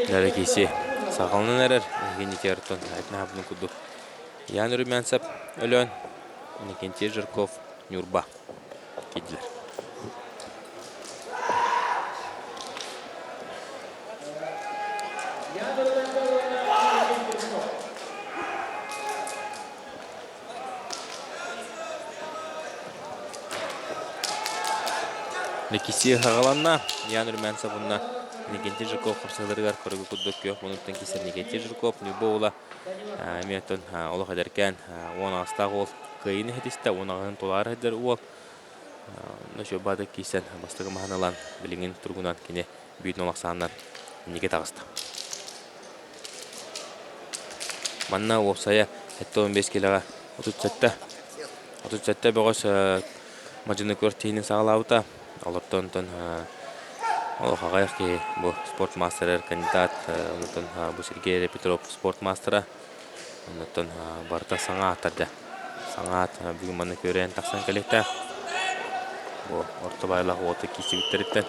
Нәре кейсе сағалынан әрер. Егенеке әртон айтына бұны күдік. Ян Румянцев өлен. Никентий Жирков Нюрба кеділер. Никиси хағаланна, Ян Румянцев ұнна Никентий Жирков қапсағдырғар көрігі күдік күйек. Мұнықтан кесер Никентий Жирков, Нюрба ола Метон олық әдеркен, оны астағы ол қиыны хетісті, оны ағын толары әдер ол. Нөші бады кейсен бастығы мағаналан біліңін тұрғынан кене бүйдің олақсағынан неге тағысты. Манна опсая әтті 15 келіға 37 бұғыз мажыны көртейінің сағалауыта. Олаттан олық ағайық ке бұл спорт мастерер кандидат, бұл Сергей Петров спорт мастера. Оннан барда саңа аттарды. Саңа ат бүгін маны көрейін тақсан кәлекті. Бұл орта байлағы оты кейсі біттеріттен.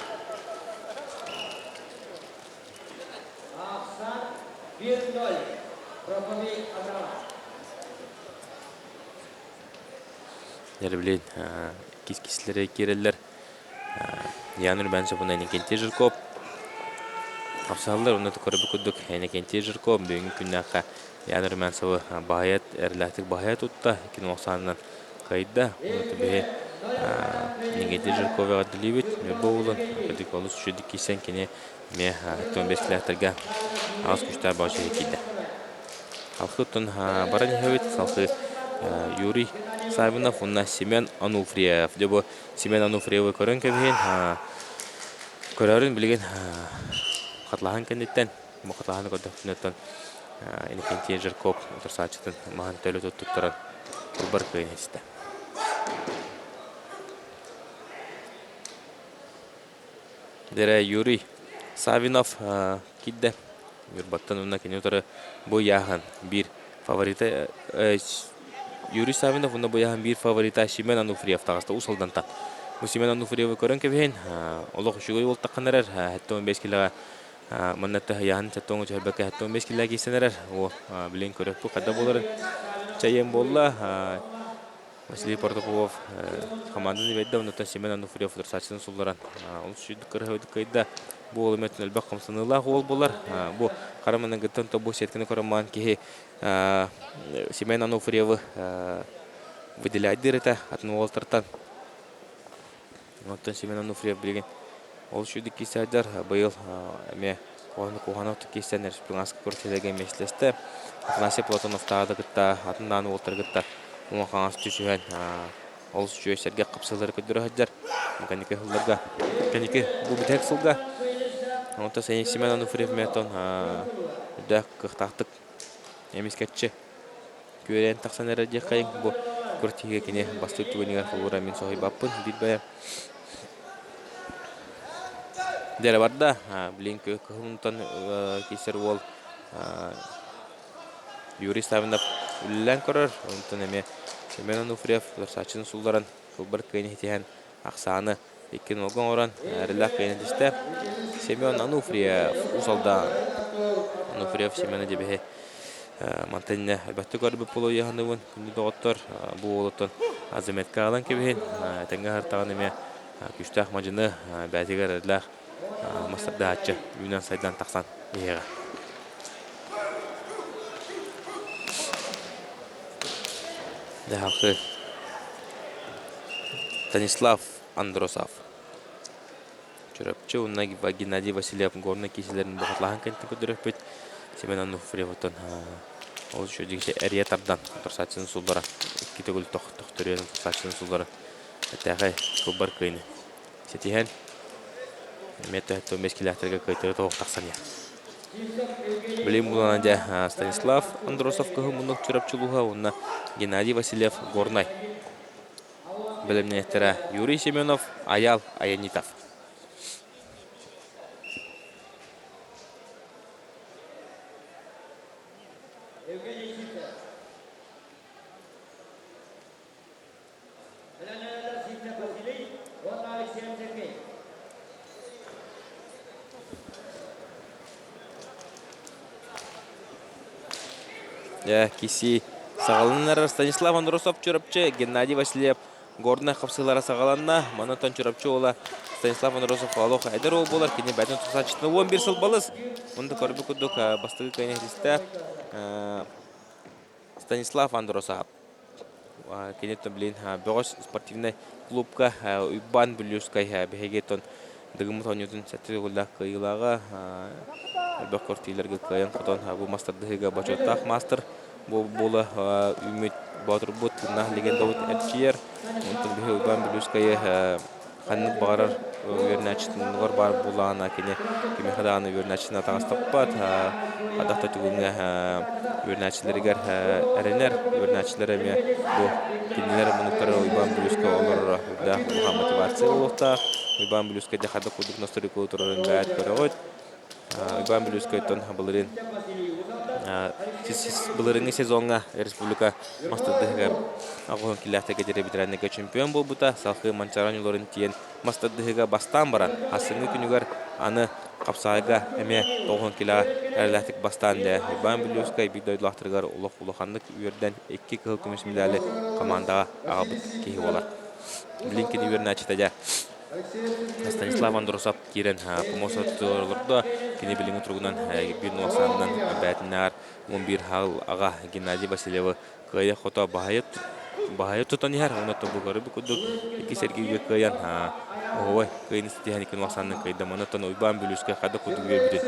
Дәрі білейін кес-кесілері керелер. Ян Румянцев бұна Никентий Жирков. Апсалылар ұнаты көрібі күдік Никентий Жирков. Бүгін күннәққа Ян Румянцев бағайат, әрләтік бағайат ұтта. 2090-нан қайда. Ұнаты бүйе Никентий Жирковаға ділейбет. Мөрбі олын. Көдік олыс үшедік кейсен кене ме 15 кіләқтірге ағыз күштар бағашы екейді. Халқы ұттын баран ехевет. Халқы Юрий Савинов, ұнна Семен Ануфриев. Дебі Семен Ануфриевы көрін көбейін. Көрерін білген қатлаған кәндеттен. Бұл қатлағаны көдіктінеттен Никентий Жирков отырсатшытын маған төлі тұттықтырын ұлбар көйін есті. Дәрі Юрий Савинов кидді. Юрбаттан ұнна кәне ұтары бұл яғын бір фавориты Юрий Савинов ұнна бұл яғын бір фаворита Семен Ануфриев тағысты ұсылданта. Бұл Семен Ануфриевы көрін көбейін. Олық үшігі ол таққанарар. Әтті 15 келіға Маннатты яғын тәттоңы чәрбәкі әтті 15 келіға кейсенерер. Ол білейін көріп бұл қадда боларын. Чайен болла. Василий Портополов команданы бәдді. Оннаттан Семен Ануфриев тұрсатшының сұлдаран. Ол үшіді көріп қайда бұл олыметтің әлбәк қымсынылақ ол болар. Бұл қарамының ғыттан тобу сеткіні көріммаған кейі Семен Ануфриевы выделяйдыр еті атын олтыртан. Оннаттан Семен Ануфриев білген. Ол үшіді кейсәдер бұйыл әме қоғаны кейсән республиканскы көртелеген меслесті. Афанасий Платонов тағады ғытта, атындан олтыр ғытта. Оңа қаңасы түшіген ол үшіге қапсылары көдірі ғаджар. Меканике бұл бітәк сылға. Онта сәйін Семен Ануфриев метон үдәк қықтақтық емескетші. Көрен тақсан әрі де қайын бұл көртеге кене басты түгенігер қылғыра мен соғай баппын дейді бәйім. Дәрі барда, білейін көңінтан кейсер ол Юрий Савинов үлілән көрір. Онтан әме Семен Ануфриев сачының сұлдарын қылбір көйіне етеген ақсаны екен олғын оран әріләк көйіне десті. Семен Ануфриев ұсалда Ануфриев Семені дебе мантаніне әлбәтті көрбі болу яғанығын күнді доғыттыр. Бұл олыттың азаметке алан кебейін. Тәңгі ғыртаған әме күштәқ мажыны бәтігер әріләқ мастырды атчы үйінен сайдан тақсан еға. Дәхақы Станислав Андросов. Жүріпчі, ұнна Геннадий Васильев горны кейселерін бұғытлаған кәнті көдіріп бет. Семен Ануфриев ұтын ол үшедегіше әрия тардан тұрсатшының сұлдары. Кеті көл тоқтырыйының тұрсатшының сұлдары. Әттәғай көбір көйіні. Сетейін Меті 15 километрге көйтері тоғық тақсан я. Білейм бұлан әнде Станислав Андросов көғі мұнық жүріпчілуға, онына Геннадий Васильев горнай. Білімнен еттері Юрий Семенов, Аял Аянитов. Киси сағалынар Станислав Андросов чөрөпче, Геннадий Васильев гордына қапсылары сағаланна, манатан чөрөпче ола Станислав Андросов алох әдер ол болар, кене бәтін тұқсатшытны 11 сыл балыз. Мұнды көрбі күдік бастығы кайнехристі Станислав Андросов. Кенеттен білін бөғіс спортивный клубка Уйбан Бүлюскай бігегетон дығымы тонютын сәттері ғылда қиылаға әлбәқ кортилерге қайын қотон бұл мастардығыға бачоттақ мастер болы үмет батыр бұд нақ легенда өт әрчиер мұнтын бігі Уйбан Бүлюскай қанық бағарар өрнәчітінғыр бар болағына кене кемеқадағаны өрнәчітін атағастаппат адақта түгіліне өрнәчілергер әрінер өрнәчілер әме бұл кенелер мұнықтары Уйбан Бүлюскай олар да бұға мотивация олықта Уйбан Бүлюскай дәқады құдық настырықы отырарын бәйт көрі ғойд Уйбан Бүлюскай тон бұлырын бұлырыңы сезонға республика мастардығыға ағуын келәқтәге дере бітірәнеге чемпион бол бұта салқы манчаран оларын тиен мастардығыға бастан баран асыңы күнігер аны қапсайға әме тоғын келәға әріләқтік бастан дә Уйбан Бүлюскай бидойдылақтырғар ұлық-ұлықандық үйерден 2 қыл күміс медалі командаға ағабыт кейі олар. Блинкен үйерін әчетәді Станислав Андросов кирен помоса тұтылырды. Кене біліңі тұрғынан бір нуасанынан бәтінәр 11 хал аға Геннадий Васильевы қайы қота бағайы тұтан ер. Оны тұбы көрі бүкілдік 2 сәргеге қайын оғай қайын істеген 2 нуасанның қайда манаттан Уйбан Бүлюскай қады құдығы берді.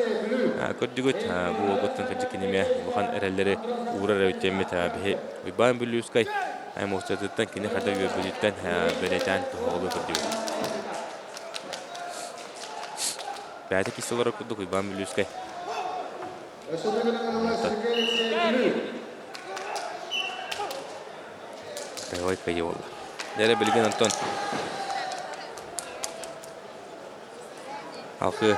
Көрдігіт бұл олғыттың қаджекенеме бұған әрәлері ұғырар өттемет Уйбан Бүлюскай аймақтадыттан кене қада өрбіліттен бәретен тұғылы көрдігіт. Бәді кесілері күдік Уйбан Бүлюскай. Қайғай қайы олды. Дәрі білген Антон. Алқы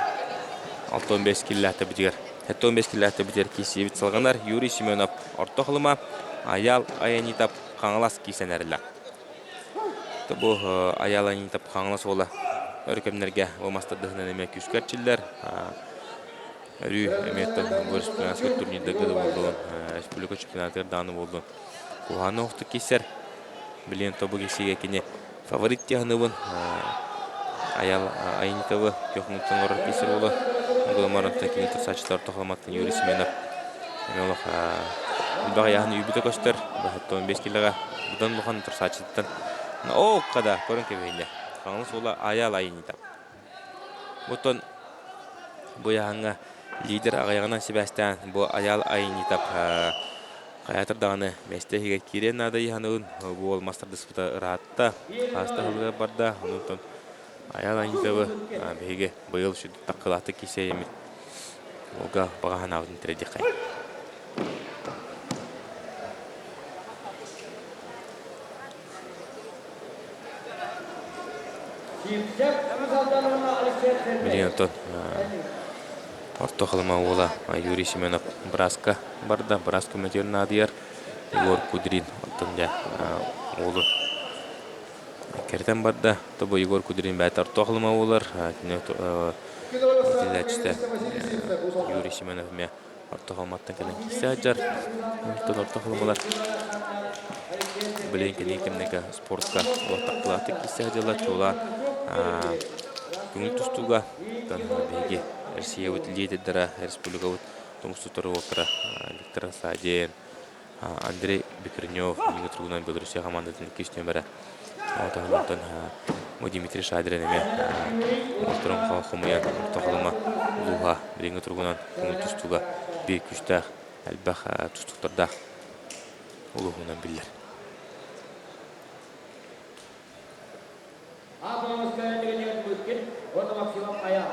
6-15 келләті бітігер. 15 келләті бітігер кесі бит салғанар. Юрий Семенов орта қылыма. Аял аянитап қаңылас кейсен әрілі. Бұл аял аянитап қаңылас олы. Өркемнерге олмастардығынан әме күскәрчілер. Өрі әметтен бұл республиканскер турнирдегі болдуын, республика чемпионаттар даны болдуын. Құғаны оқты кесер. Білен тобы кесеге кене фаворит тегінуын. Аял айынитавы көқнықтың орыр кесер олы. Ұлғылмарынтын кене тұрсачылар тоқыламаттың Юрий Семенов. Әмелік үлбаға яғын үйбіті көстер. 15 келіға бұдан бұған тұрсачылықтан. О, қада, көрін кебейлі. Қаңыл сола аял айынитап. Бұтын бұяғыңа лидер ағайғынан Себастьян бұл аял айынитап қаятырдағыны мәстәхеге керен ады яғынығын бұл мастарды сұпыта ұратта қастығылығы барда. Онықтың аял айынитабы бәйге бұйыл үші таққылаты кесе емет. Олға бағаған ағын тіреді қай. Білген Антон орта қылыма ола Юрий Семенов Браска барда. Браска мәтерін адияр Егор Кудрин алтында олы кәртен барда. Тобы Егор Кудрин бәті орта қылыма олар. Юрий Семенов ме орта қылматтан кәден кесе аджар. Орта қылымалар білген кәнекемнегі спортқа олақтақпылаты кесе аджалар. Чола көңіл тұстуға бәйге Россия өтілдейді дара республика өт тұмысты тұры олтыра Виктор Саден, Андрей Бекренев, еңі тұрғынан Белорусия командатын кесіне бәрі. Отағылықтан Дмитрий Шадрин әме олтырын қалқымыян ортақылыма ұлуға еңі тұрғынан көңіл тұстуға бір күштақ әлбәқ тұстықтардақ ұлуғынан білдер. Abanguskan dengan bukit, untuk maksimum ayam.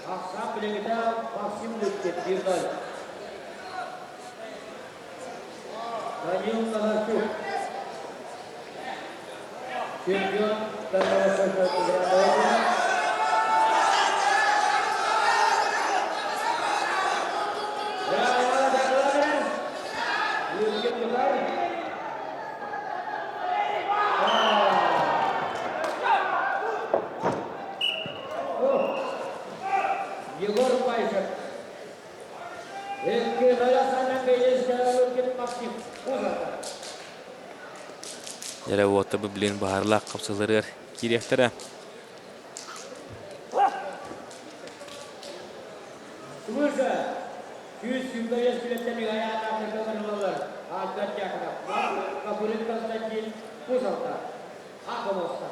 Aksam bila kita maksimum bukit dirgal. Tanjung Kalatu, champion terlalu berada. Егор Пайшев. Эки раясанан бейіз Jere wota bu bilen baharlaq kapsaları kireftere. Sumursa, 125 kilometrelik ayağına kazanırlar. Alper Yakın'a. Kaburin Konstantin Kuzal'da. Akımos'ta.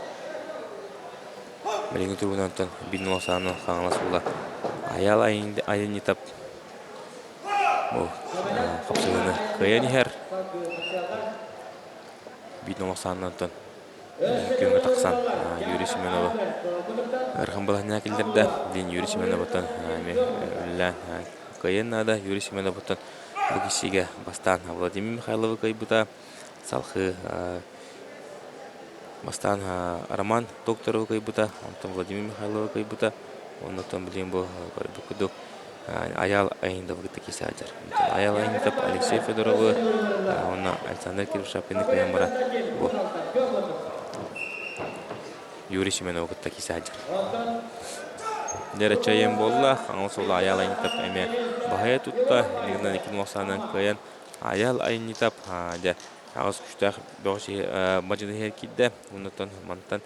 Birinci turundan bin olsanı kanlas bula. Ayal ayın yitap. O kapsalarını kayan her. Bin olsanı Köngü taksan Yuri Simenova. Erhan balahnya kildirde din Yuri Simenova'dan ulan kayanada Yuri Simenova'dan bu kişiye bastan Vladimir Mikhailov'a kaybuta salkı bastan Roman doktoru kaybuta ondan Vladimir Mikhailov'a kaybuta ondan bilin bu kuduk ayal ayında vakit kesajar. Ayal ayında tap Alexey Fedorov'u ona Alexander Kirshapin'in kayamara bu Yuri Simenov'a kesajar. Derece yem bolla, angosola ayal ayın tap eme bahaya tutta, nigdan ikin olsanan kayan ayal ayın tap de ağız küçük bir bacıda her kidde, ondan mantan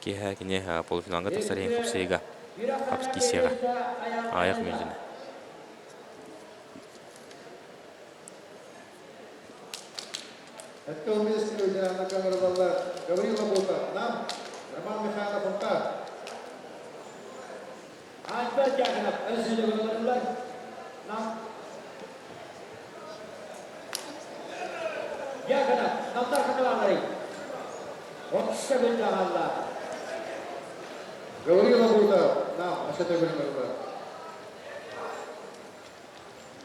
ki her kine polifinalga tasarıyın kapsayga, kaps kisega, ayak mecine. Это вместе люди на камеру была. Гаврила Бута. Нам. Роман Михайлов Унта. Alper Yakın'a özür dilerim. Yakın'a namlar kanaları. Otsa bir daha. Гаврила Бута. Нам. Ашата Гаврила.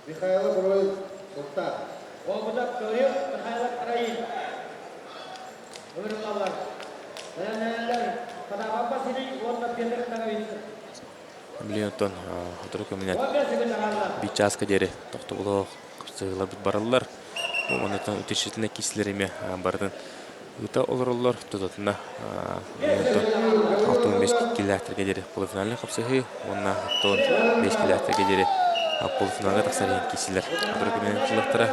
Михайлов Рой Унта. Olmadı görüyor, Mihailat Karayın. Ömürler. Neler? Pada apa sini? Orada bir tane kanavisin. Milyon hatırlık ömünen bir çaska deri toxtu bulu kapsayla bit barallar. Ondan öteşitine kisilerime bardın. Uta olurlar tutatına milyon 5 kilometre deri polifinalne kapsayı. Ondan 5 kilometre deri polifinalga taksarın kisiler. Hatırlık ömünen kılıktıra.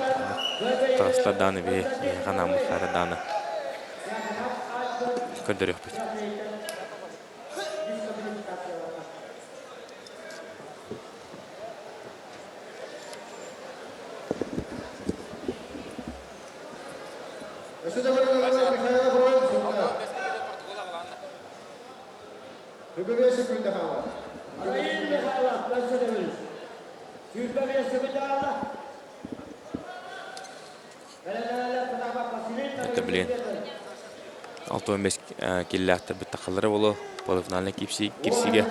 Tasla danı bir ganamı kara danı. Kördürüyor bir. Ашата Гаврила Михайлов Рой Унта. Hübüvesi günde hava. Karayın Mihailat, özür dilerim. Türk'e bir sıkıntı Allah. Neler? Pada apa sini? Tabilen 6-15 kilometre bir takılları bolu polifinalne kirsiga.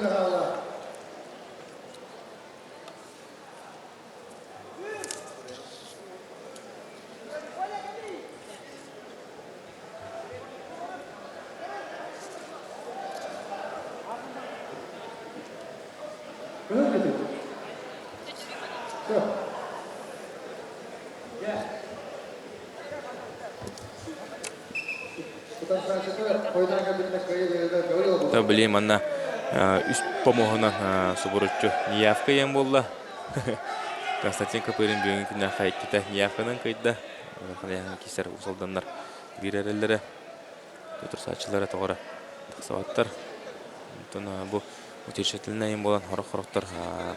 Tabii manna üst pamuğuna suburutçu Niyavka yem bolla. Konstantin Kapır'ın büyük günler haykita Niyavka'nın kayıtta. Hani kisar usaldanlar bir erellere tutur saçılara doğru taksavatlar. Bu müteşettiliğine yem bolan horoklar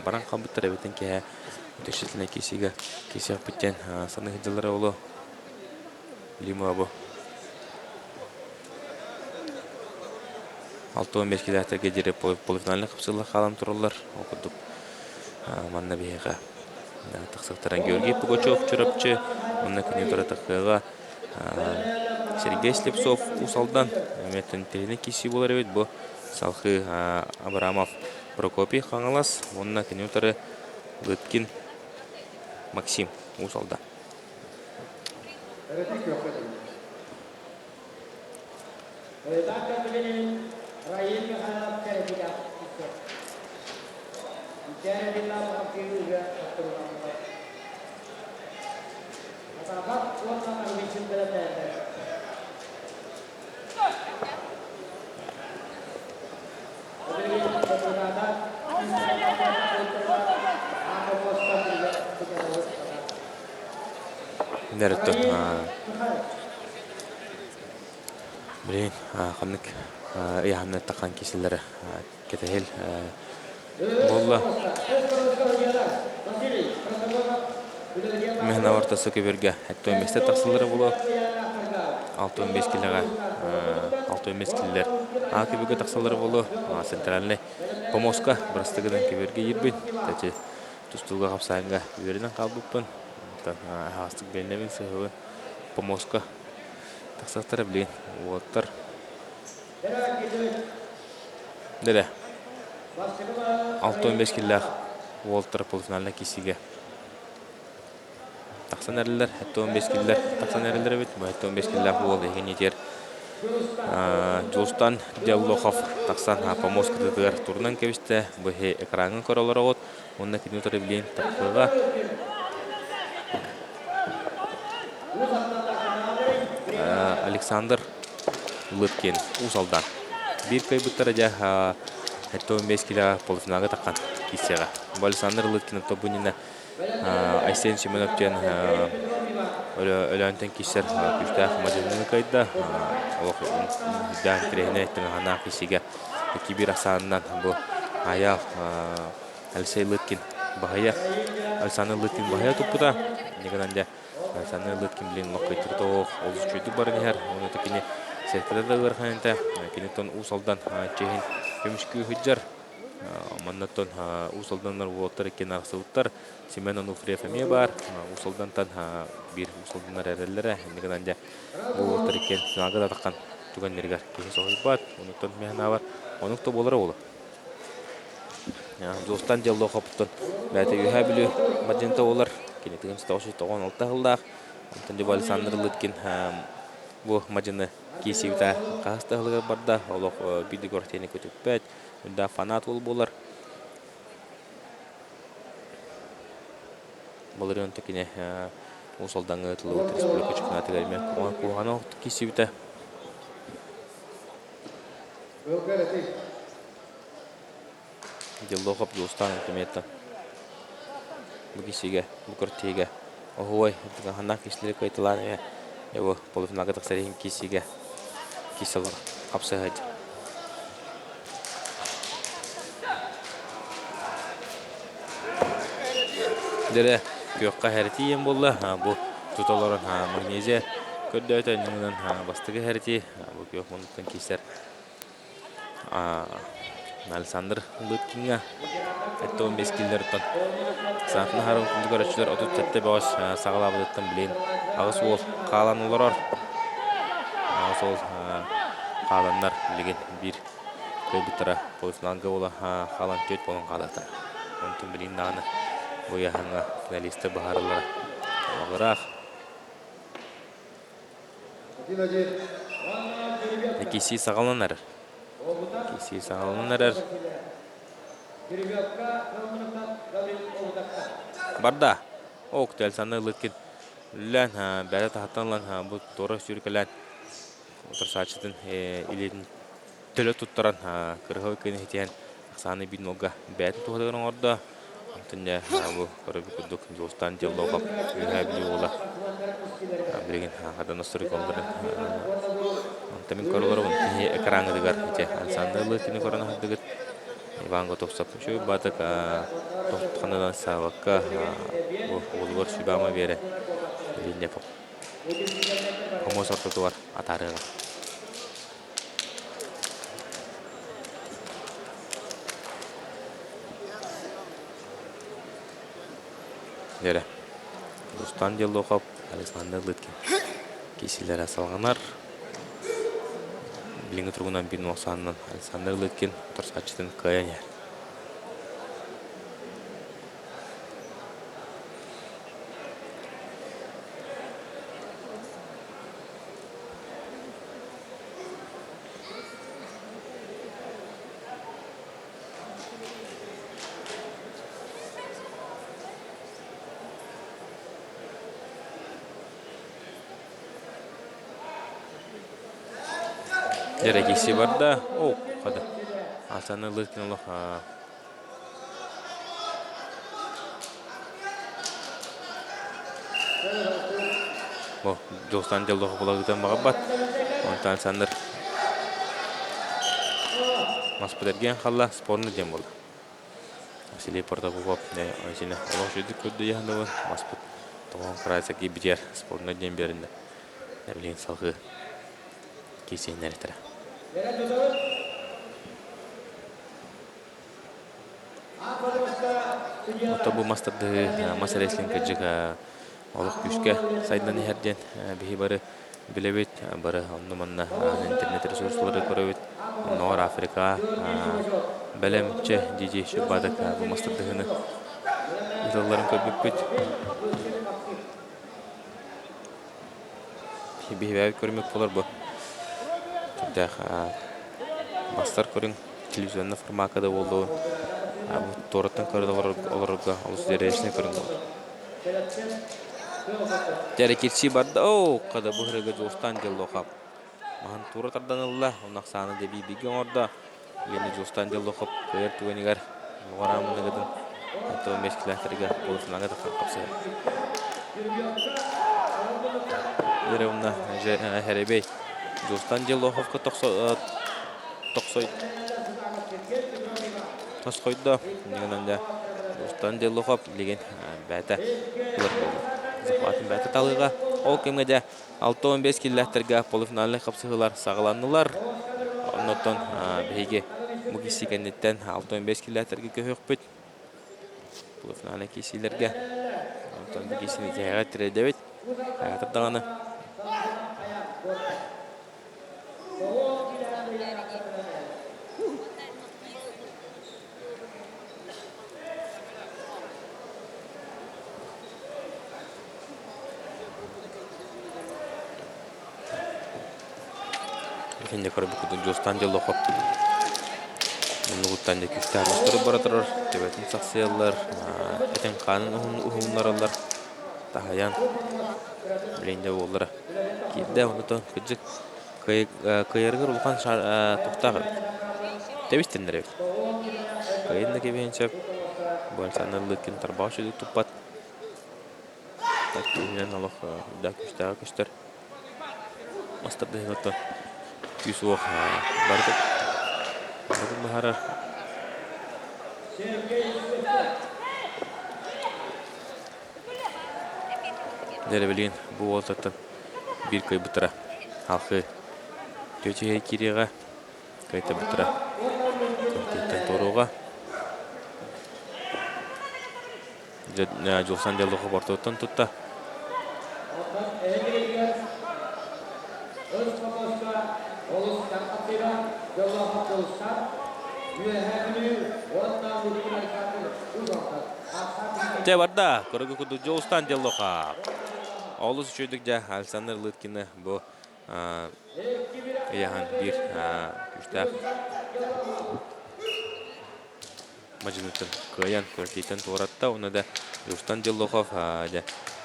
baran kabıtlar evetin ki müteşettiliğine kesiye biten sanı hıcılara olu. Bilmiyorum bu. 6-15 kilometre geceri polifinalne kapsayla kalan turullar. Okuduk. Manna biheqa. Taksaktaran Georgiy Pugachov çırapçı. Manna künütora takıga Sergey Slepsov usaldan. Metin tehine kisi bolar evet bu. Salkı Abramov Prokopi kangalas. Manna künütora Lytkin Maksim usaldan. Rakyat Mihailat Karayın. Bicara di dalam waktu juga terutama. Sahabat, kuat akan bikin berada. Блин, қанық яғымны таққан кесілері кетехел болла. Мен авартасы көберге 15 тақсылары болу. 6-15 килоға 6-15 килолер көберге тақсылары болу. Центральный помоска бірістігінің көберге ербін. Тәте тұстылға қапсайынға өверінен қалбыппын. Ағастық бәлінемін сығығы помоска тақсақтары білейін. Оғаттар. Дәрі. 6-15 килолер Уолтер полуфиналына кесіге. Тақсан әрілер, 15 килолер тақсан әрілер өт. 15 килолер бол еген етер. Жолстан Диаллохов тақсан помоска дедігер турнан кебісті. Бұхе экранын көралары ғот. Онына кедінутары білейін таққыға. Александр Лыткин Усалдан. Bir кайбыттар әдә 15 кило полуфиналға таққан кесеға. Александр Лыткин тобынына Айсен Семеновтен өләнтен кесер күшті маденінің қайда. Дән кірегіне әттің ғана кесеге кебір асанынан бұл аял Алексей Лыткин бағая. Александр Лыткин бағая тұппыда. Негенен де Александр Лыткин білен лоққайтыр тоқ олыс чөйді барын әр. Оны тәкіне сәткілерді ғырқанында кенеттен Усалдан чейін көмішкі хүджар. Маннаттан Усалданлар олаттар екен арқсылыттар. Семен Онуфриев әме бар. Усалдантан бір Усалданлар әрелері. Негенен де олаттар екен сыңағы да таққан түген нергер кесе соғыз бат. Онықтан мехна бар. Онықта болары олы. Достан дело қапыттан бәті үйә білі мәденті олар. Кенеттігін стаушы тоған алты ғылдақ. Онтан деп Александр Лыткин бұл мәдені кесеуді қағысты ғылыға барда. Олық биді көртені көтіп бәт. Үнда фанат ол болар. Болар өңті кене Усалданғы ұтылы өт республика чемпионаты кәріме қоғаны оқты кесеуді. Делохов Достан өтіметті. Бұл кесеге, бұл көртеге. Оғой, ғана кесілері көйтіланы. Бұл полуфиналға тақсареген кесеге кеселер қапсағайды. Дәрі көкқа әріті ем болды. Бұл тұталарын магнезия көрді өті өңінен бастығы әріті. Бұл көк мұндықтан кесер Александр Лыткинға 15 килолер ұттан. Саңқын харым күнді көрәтшілер отут тәтті бағаш сағалабыдыттан білейін. Ағыс ол қалан олар. Ағыс ол қаланлар білеген бір көйбіттіра полуфиналға ола қалан төт болын қалатыр. Онтын білейін дағаны бұяғанға финалисті бағарылары олағырақ. Кесі сағалан әрір. Кесі сағалан әрір. Барда, оқты Александр Лыткин үлән бәрі тағаттанлан бұл торы сүйіркілән отырсачыдың илетін төлі тұттаран кірғау көйні хетейін ақсаны бейін олға бәтін тұғадығырын орда. Антынне бұл көрі бүкіндік Достан Делохов үйға білі ола білеген қадан ұстырық олдырын. Антымен көрілері бұл экранғыдығар Александр Лыткинні көріні қадығыд. Иван Готовцов еще баток топханадан савакка олгор сюбама бере линне помос ортотуар атарыга. Бере Достан Делохов, Александр Лыткин кесилер асалганар. Билингі тұрғынан бин оқсанынан Александр Лыткин тұрсатшыдың қаян ер. Дәрекесі барда, қады. Александр Лыткин олық. Достан Делохов бұлағыдан баға бат. Онтан Александр Маспыдерген халла спорны дем болды. Василий Портаков айсыны олақ жүйдік көдді яғындығы маспыд тоған қырайсаки бітер спорны дем берінді. Әбілген салғы кейсейін әреттірі. Ота бұл мастарды масарайслин көджіг олық күшке сайдан әрден бейі бары білебет, бары онныманна интернет ресурслары көрөбет. Нор Африка бәлемче дежей шүбадық бұл мастардығыны ұзаларын көрбіп көт. Бейбәйт көрмек болар бұл. Түрдәқ бастар көрін телевизионны формакада болды. Тораттан көрді оларға олыс дәрежесіне көрін болды. Тәрекетші барды, қада бұғырығы жоғыстан жел оқап. Маған тура тардан ұлла, онақ саны дәбей беген орда. Ені жоғыстан жел оқап, көйер түгенігер. Оғарамыны ғыдың. Әтті 15 кіләктерге болысынағы да қапсы. Дәрі онна әребей. Жоғыстан жел оқапқа тосқойды. Неген онда жоғыстан жел оқап, леген бәті бұлар болды. Зақуатын бәті талыға. Ол кемгеде 6-15 килләхтерге полуфиналлы қапсығылар сағыланылар. Оннотон бейге мұгесі кәнеттен 6-15 килләхтерге көйік бүт. Полуфиналлы кесейлерге. Оннотон бұгесіні тәйға тіреді бет. Әйтірдіғаны. Кенде көріп күдің жостан жел оқып. Мұны ғыттан де күшті армастыры баратырыр. Төбетін сақсиялар, әтен қанын ұғымларалар. Тағаян білейінде олары. Кейді оныты күджік көйергір ұлған тұқтағы. Төбестендер ек. Көйінді кебейін сөп. Болсаны лүткен тарбау шөді тұппат. Тәттігінен алық да күштіға күштір. Мастарды ғыты. Күсуақ барды. Бүгін бұхарар. Дәрі білген бұл олтаттан бір көй бұтыра. Халқы төтеге кереға көйті бұтыра. Көйтеттен торуға. Жолсан делуғы бартуыттан тұтта. Тәбарда, көрігі күді жолстан делуға. Олыс үшөйдік жа Александр Лыткины бұл яған бір күштәк мажынытын көйен көртейтін туғыратта. Оны да жолстан делуға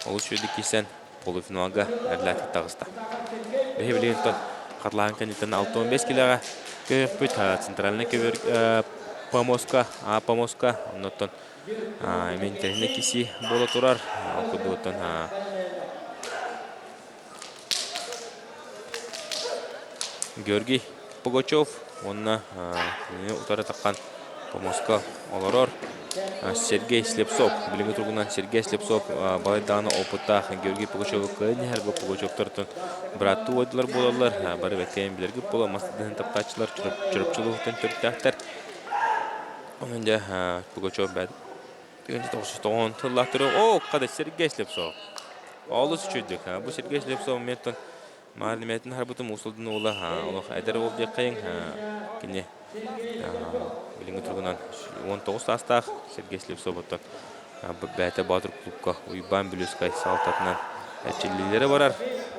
олыс үшөйдік кесен полуфиналға әрләтік тағыста. Бәйі білгентін қатлаған кәнеттен 6-15 келеға көйік бүт центральный көйір Помоска. Оннаттан ментеріне кесі бола тұрар. Күдіғыттан Георгий Пугачев. Онна ұтары таққан Помоска оларор. Сергей Слепцов. Біліңгі тұрғынан Сергей Слепцов балайдағаны опытта Георгий Пугачев көйіне әргі Пугачевтардың братты ойдылар болалар. Бары бәккейін білергі бола мастыдығын таптачылар жүріпчіліғықтың түрттәқтер. Онында Пугачев бәді. 1990 тыллақ түрі. Қада Сергей Слепцов. Олыс үшөйдік. Бұл Сергей Слепцов меттің мәліметін харбытым ұсылдың олы. Олық әдір ол дек қайын. Кене біліңгі тұрғынан 19 астақ Сергей Слепцов бұттың. Бәті батыр клубқа ұйбан біліскай салтатынан әтчелілері барар.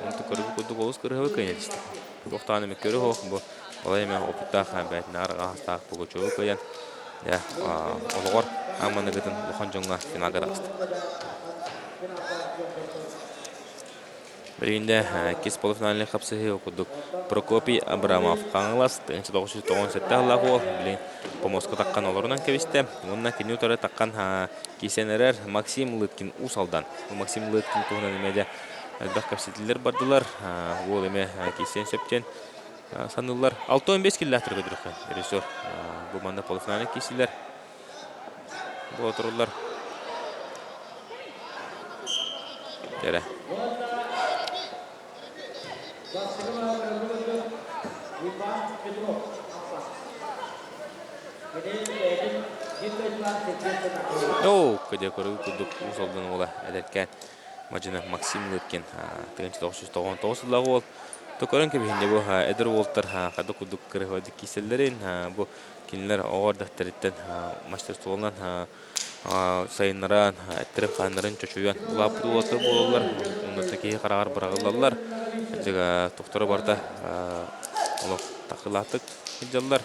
Онты көргі күдік олыс көрігі көйнелістік. Тоқтаны ме көрі хоқ. Бұл олаймен опыттақ бәтін арғы астақ Пугачевы көйен. Олығыр аманы ғытын ұқан жоңға финалға дағысты. Біргенде кес полуфиналіне қапсығы оқыдық. Прокопий Абрамов қаңылас 1997 ғылағы ол. Білен Помоска таққан оларынан кәвесті. Онына кені ұтары таққан кесен әрер Максим Лыткин ұсалдан. Максим Лыткин тұғынан емеде әлбәқ кәпсетілер бардылар. Ол еме кесен сөптен санылар 6-15 килләтер көдөрөккөн. Режиссер бу манда полуфиналдык кисилер. Бу отурлар. Дәре. Көде көрүп күдүк усалдан ола элеккен мажына Максим Лыткин 1999 жылдагы ол. Токорон кебинде бу Эдер Волтер кады күдүк кырыгы киселерин бу кинлер огордактарыттан мастер столунан сайыннаран әттіріп қанырын чөчуян ұлапты олаты болалар. Онда кейі қарағар бұрағылалар. Жега тоқтары барда олық тақылатық жаллар.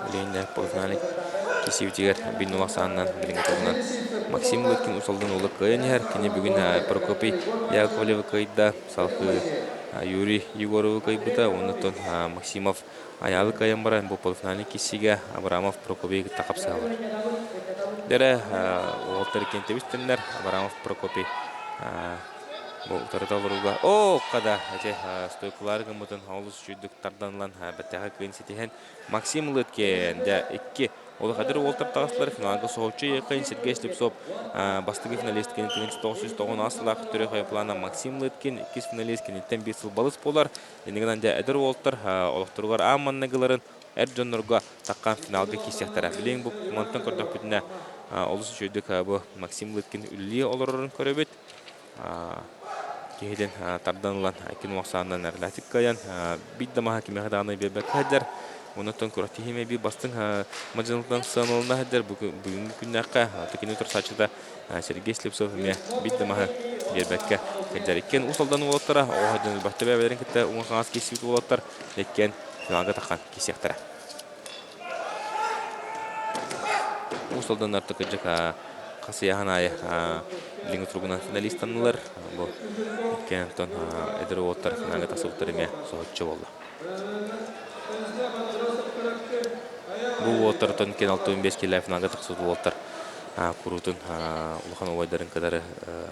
Білейінде полуфиналик кесеутегер бин улақсанынан білінгі торынан Максим Лыткин усалдан олы көйінер. Кені бүгін Прокопий Яковлевы көйді, салқы Юрий Егоровы көйбіді. Онытын Максимов аялы көйін бара. Бұл полуфиналик кесеге Абрамов Прокопий тақап сағалар. Дәрі олтары кентебістінлер Абрамов Прокопий бұл тұрыталыруға. Қада стойкылары ғымытын ауылыс жүйдіктарданлан бәттіға көйін сетеген Максим Лыткин де Ол қадыр олтар тағыстылар финалға соғычы еқайын Сергей Слепцов бастығы финалист кенеттен 1990 асылақ түрі қайыплана Максим Лыткин 2 финалист кенеттен 5 сыл балыс болар. Енігінен де әдір олтар олықтырғар аманнығыларын әр жонларға таққан финалға кесектері. Білең бұл монтан көрдік бүтіне олысы жүйдік бұл Максим Лыткин үлі олырырын көребет. Кейден тарданылан әкен уақсанынан әрләтік қаян бидді маға кемеғадағыны бебек қадар. Онытын көрәттігіме бей бастың мажынылықтан сығанылына әдер бүгінгі күннәққа текені тұр сачыда Сергей Слепцов үме бидді маға бербәкке қадар. Еккен ұсалдан олаттара, оғайдан үлбәтті бәбәлерін кетті ұңғаңыз кесіп олаттар, еккен финалға таққан кесектірі. Ұсалдан артық әджік қасыяған айы лингі тұрғынан финалистанылар. Бұл еккен тұн әдір олаттар финалға тасылықтар еме соғытшы болды. Бұл отыртын кен 6-15 келі финалға тақсыз отыр. Құрутын ұлған ойдарын қадары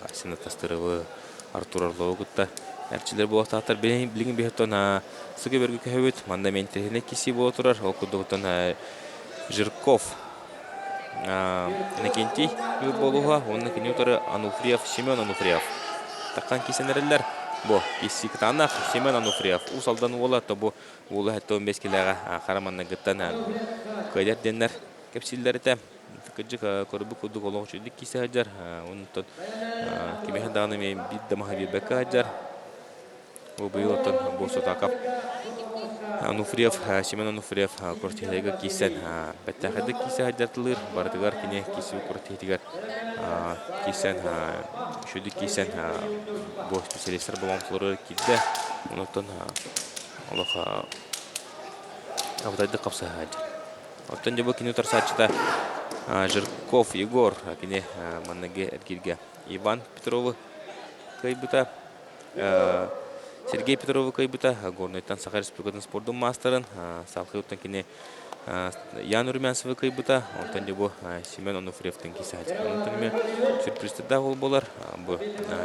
Асена Тастырывы, Артур Орлауы күтті. Әрчілер бұл ақтақтар білігін бейхеттен сұғы бергі көйбет. Манда мен терхіне кесі бұл отырар. Ол күдіғыттен Жирков. Некенти болуға. Оның кені отыры Ануфриев, Семен Ануфриев. Таққан кесенерелер. Бу кисик танах Семен Ануфриев усалдан олаты бу улы хәтта 15 килога хараманна гыттан көйдәр деннәр кепсилләрдә кыҗык көрбү куду голоочу дик кисе хаҗар онтон кимеһә даны мен биддә маһаби бәкә хаҗар бу быйлатан бу сотакап Ануфриев Семен Ануфриев кортилега кисен бәттәхәдә кисе хаҗартылыр бардыгар кине кисү кортитигәр кисен шуды кисен бу специалистлар буламсылары кидде онтон Аллаха абдайды капса хаҗар. Оттан жабы кине тарсачта Жирков Егор кине маннеге эргирге Иван Петровы кайбыта Сергей Петровы кайбыта горнайтан Саха Республикатын спорттун мастерын салкы оттан кине Ян Румянцевы кайбыта оттан жабы Семен Ануфриевтен кисе хаҗар. Онтан ме сюрпризде да ол болар. Бу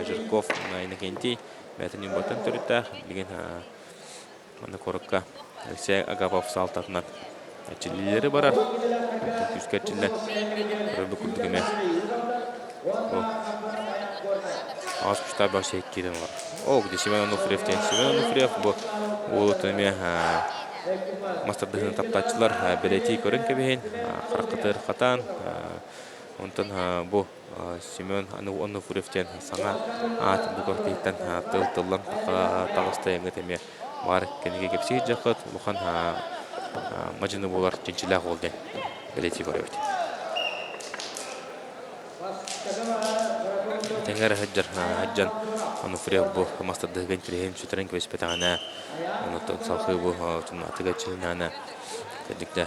Жирков Найнекенти мәтен ботан төрүтә деген Мана коракка Алексей Агапов салтатынан әчилелері барар. Күскәтчілі көрбі күрдігіме. Аз күшта башы еккерін бар. О, где Семен Ануфриевтен. Семен Ануфриев бұл олытыме мастардығын таптачылар білети көрін кәбейін. Қарақытыр қатан. Онтан бұл Семен Ануфриевтен саңа ат бұл көркейттен тыл-тыллан тағысты еңгетеме бар кенеге кепсей жақыт. Бұқан мажыны болар женчилақ олды білети көребет. Тәңгәрі хаджан Ануфриев бұл мастардығын кірейін сүтірін көбеспетағына онытын салқы бұл атыға чылынағына кәдікті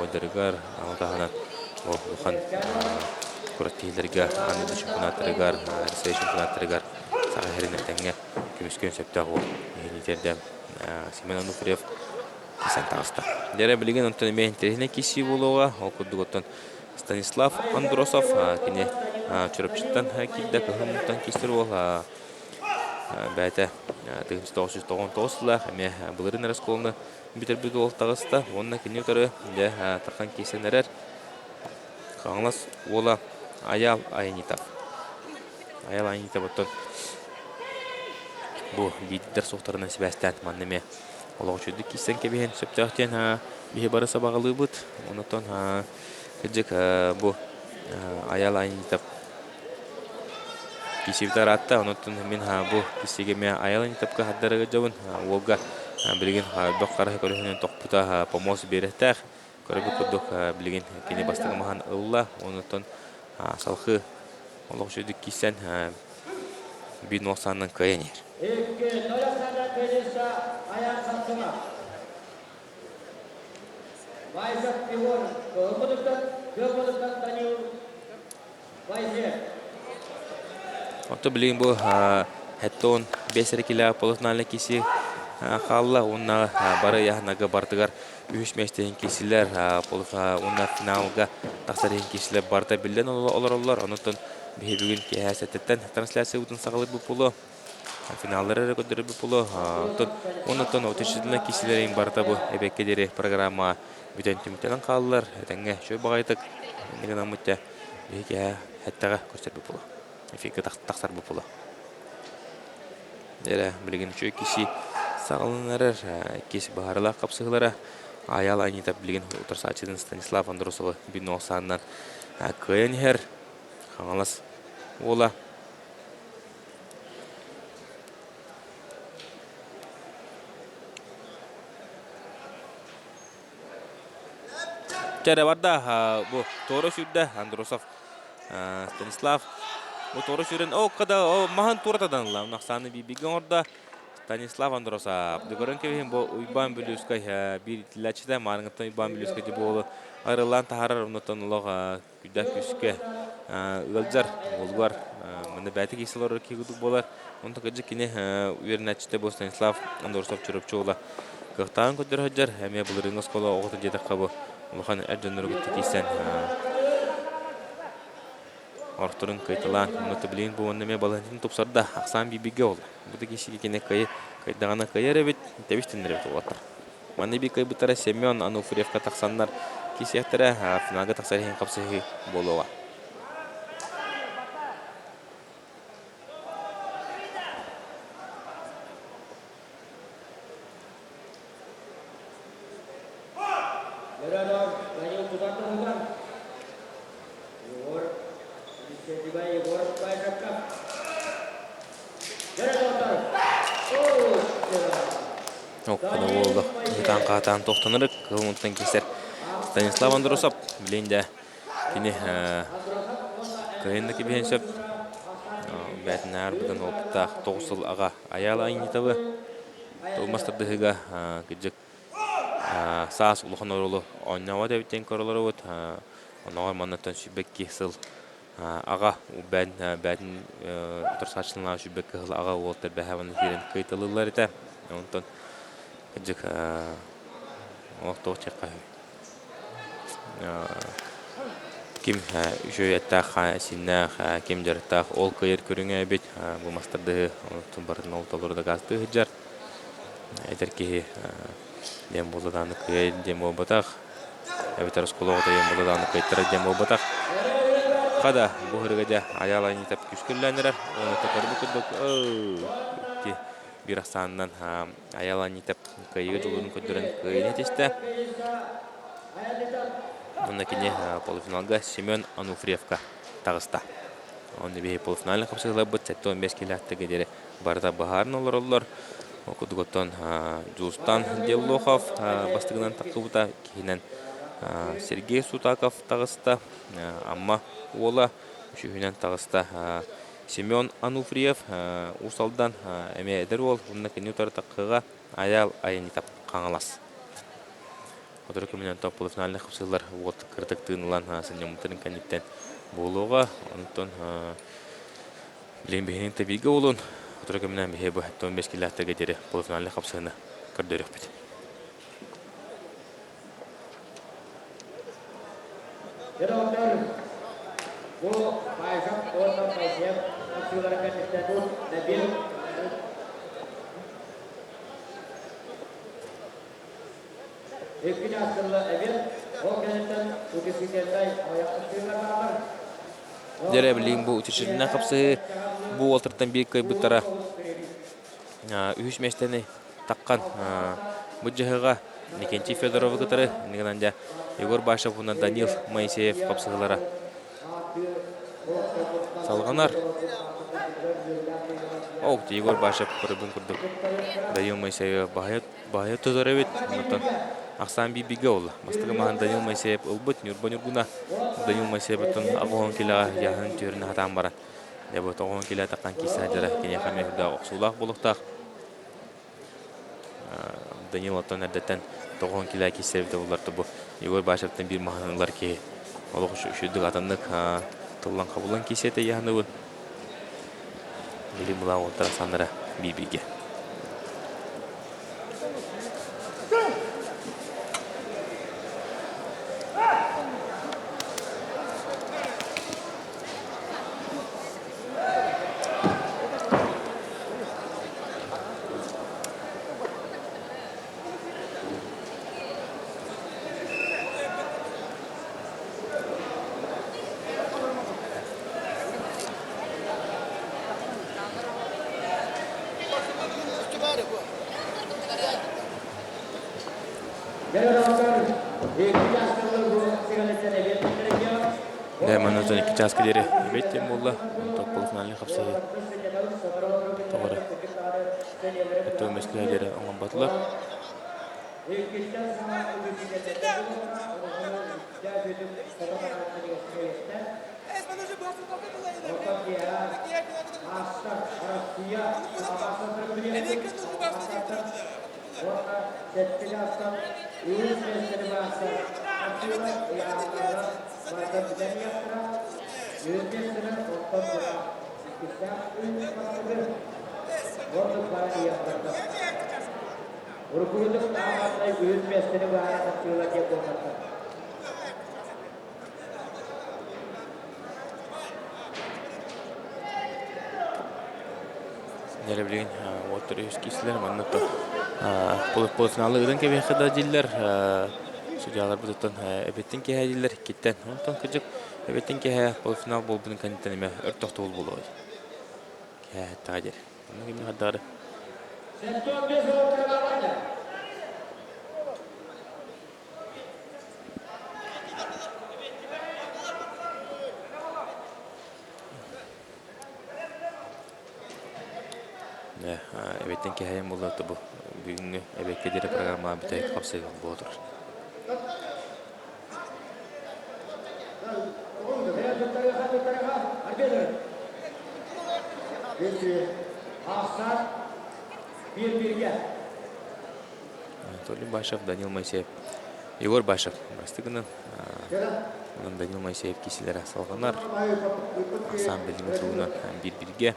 ойдырғар алтағынан бұқан көраттейлерге анды чемпионаттырығар, Ресей чемпионаттырығар саға хәрін әтәңе көміскөн сөптағы ол. Енітерді Семен Ануфриев кисен тағыста. Дәрі білген онтан мен теріне кесі болуға, ол күрдігіттен Станислав Андросов, кене чүріпшіттен келді күхімден кестер ол. Бәті 1999 әме бұлырын әрісколыны бітірбіді ол тағыста. Онына кене өтірі таққан кесен әрер. Қаңлас ола Аял Айнитап. Аял Айнитап оттон бұл лидер соқтарына себәстен маннеме олығы чөйді кесен кебеген сөптіғтен бейі барыса бағылы бұд. Онытон кәджік бұл Аял Айнитап кесевдер атты. Онытон мен бұл кесегеме Аял Айнитапқа хаддарығы жауын олға білген бөқ қары көрігінен тоқпыта помос береттәқ. Көрігі күрдік білген кене бастығы маған ұлла. Онытон салқы олығы чөйді кесен бейін оқсанның көйенер. İki, Noyasanda Pelisa, Ayan Samsun'a. Vayzak Pivon, Göbuduk'tan Daniel Vayzer. Отто білген бұл әттон 5 килі полысналы кесі қалла. Онна бары яғынағы бардығар үш мәстеген кесілер. Онна финалға тақсареген кесілер барда білден олар. Онытын бейбігін кәсәттен трансляция ұтын сағылы бұл бұлы. Финаллары көдірі бұл бұлы. Онытын өтішіділі кесілерін барда бұл әбеккедері программа бүтен түміктенін қалылар. Әтәңе шөй бағайтық. Неген амытта бейге әттіға көстер бұл бұлы. Эфигі тақсар бұл бұлы. Дәрі білген шөй кесі сағылынарыр. Кесі бағарыла қапсығылары. Аял Айнитап білген ұтырсачыдың Станислав Андросовы бүйін оқсанынан көйен хер. Қаңалас ола. Жәрі барда бұл торы сүрді Андросов Станислав. Бұл торы сүрін қада маған туратадан ұла. Нақсаны бейбеген орда Станислав Андросов. Дүгірін кебейін бұл ұйбан бүліскай бір тіләчіде марыңыптан ұйбан бүліскай де бұл арылан тағарар ұнытын ұлыға күдәк күске ұлжар олғар. Мұнда бәті кесілер кегуді болар. Онда күджі кене үйерін әтшіде бұл Станислав Андросов чүріпчі ола. Қықтағын көдір høджар. Әме бұл рыңыз қолы оғыты жедік қабы. Улахан әржөнлері күтті кейсен орықтырын қайтылан. Мұнаты білейін бұл өндеме балантин тұпсарда ақсан бейбеге олы. Бұды кешеге кене қайдағана қайыр әбет, тәбіштендір әбет олаттыр. Маны бей қайбытары Семен Ануфриевқа тақсандар кесектірі финалға тақсарихен қапсығы болуға. Қатан тоқтанырық, қылмынттан кесер Станислав Андросов білейінде кені көйіндікі бейін сөп бәтін әрбідің опыттақ 9 жыл аға Аял Айнитабы толмастырдығыға күджік саас ұлықын орылы ойнауа дәуіттен көрілері өт оңағар маннаттан шүбекке сыл аға бәтін тұрсатшылыға шүбекке сыл аға олттар бәхәваны керен көйтілілер еті онтан күджік Оқтоқ чеққа кем үшөй әттақ синнақ кем жарықтақ ол көйер көріңе әбет бұл мастарды тұнбардың ол толырды газды ғыджар әйтер ке дем болдаданы көйер дем болбатақ әбет арысқолуғыда дем болдаданы көйттірі дем болбатақ қада бұл ғырғада Аял Айнитап күшкірләнірер оны тәкәрді күрдік bir asandan Аял Айнитап көйігі жолын көдірін көйіне тесті. Онда кене полуфиналға Семен Ануфриевқа тағыста. Онда бейі полуфинальны қапсығылы бұд, сәтті 15 келяқтығы дері барда бағарын олар. Окудығыттан Жулстан Деллохов бастығынан таққыбыта кейінен Сергей Сутаков тағыста. Амма ола үшігінен тағыста Семен Ануфриев усалдан әме әдір ол. Онда кене ұтары таққыға Аял Айнитап қаңылас. Отыр көмінен топ полуфинальны қапсығылар от кірдік тығынылан сәнемұттарын кәнеттен болуға. Онтан білен бейінен табиға олын. Отыр көмінен бейі бұл 15 келяқтығы дері полуфинальны қапсығына кірдері өкпеді. Doktor, bu Bayşam Orta Bayşam, Aksiyonlar Kaçış'tan bu Nabil. İkinci asırlı evet, o kendinden bu kesiklerden ayak aksiyonlar var. Dere bileyim bu uçuşuna kapsı bu oltırtan bir kayıbıtara üç meşteni takkan bu cihıga Nikençi Fedorov kıtırı niganda Igor Başov bundan Danil Moiseyev kapsıgılara salganar. Oğuktu Igor Başov kurubun kurduk. Danil Moiseyev bahaya tuzar evet. Aksan bir bilgi oldu. Mastığı mahan Danil Moiseyev ılbıt nürguna Danil Moiseyev'in ağılan kila yahın türüne hatan baran. Debut ağılan kila takkan kisajara kene kamehda oksulak buluktaq. Danil Otan erdetten toğun kila kisevde olardı bu. Igor Başov'tan bir mahanlar ki oluq şüydük atanlık tıllan kabulan kisete yahını bu. Bilim bula oltara sanlara bir bilgi. Manutun iki çaskıları bettim bolla. Toplu finalini kapsayı. Doğru. Hatta mesleğleri olan batılar. Nere bilin water iskisler manıtta. Polifinalı ıdan kebe kadar diller. Sujalar bututan ebettin ki diller kitten. Ondan kıcık ebettin ki polifinal bol bunun kanıtını örtüktü ol bulu. Ki tadir. Bunun gibi kadar. Ebettin ki hayım bulu bu. Bugün ebekkederi programı bitayet kapsayı budur. Anatoly Başov, Danil Moiseyev, Igor Başov. Bastıgının Danil Moiseyev kişilere salganar. Aksan belirli tuğuna bir bilge.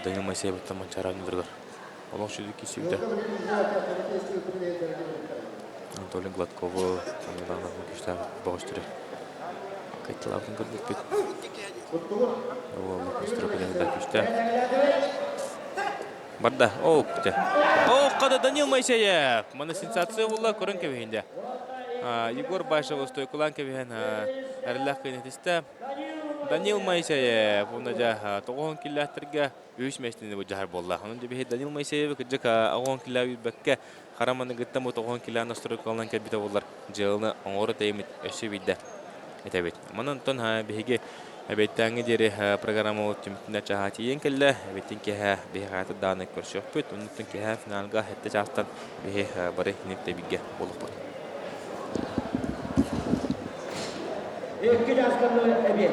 Danil Moiseyev tamam çaranıdırlar. Olan şu kişi de. Anatoly Gladkov'u tanıdan güçler bağıştırır. Kayıtlarını kırdık bit. O kıstırakıdan da güçler. Barda, kada Danil Moiseyev. Mana sensasiya bolla көрін кебейінде. Igor Başov стойкулан кебейін әрләқ кенетісті. Danil Moiseyev, бұны жа тоғын килләттерге үйіш мәштені бұл жағар болла. Оның жебе Danil Moiseyev күджік ағын киллә үйбәкке қараманы ғыттам бұл тоғын килләні стойкулан кәбіті болар. Жылыны оңыры тәймет өші бейді. Этәбет. Манын тон беге әбеттәңі дері программа өттімтіне чағаты ең кәлі. Әбеттен кеға беге ғаты даны көрші өкпет. Оның кеға финалға әтті жастан беге бары непті беге болып бұл. İkinci askerler Ebi.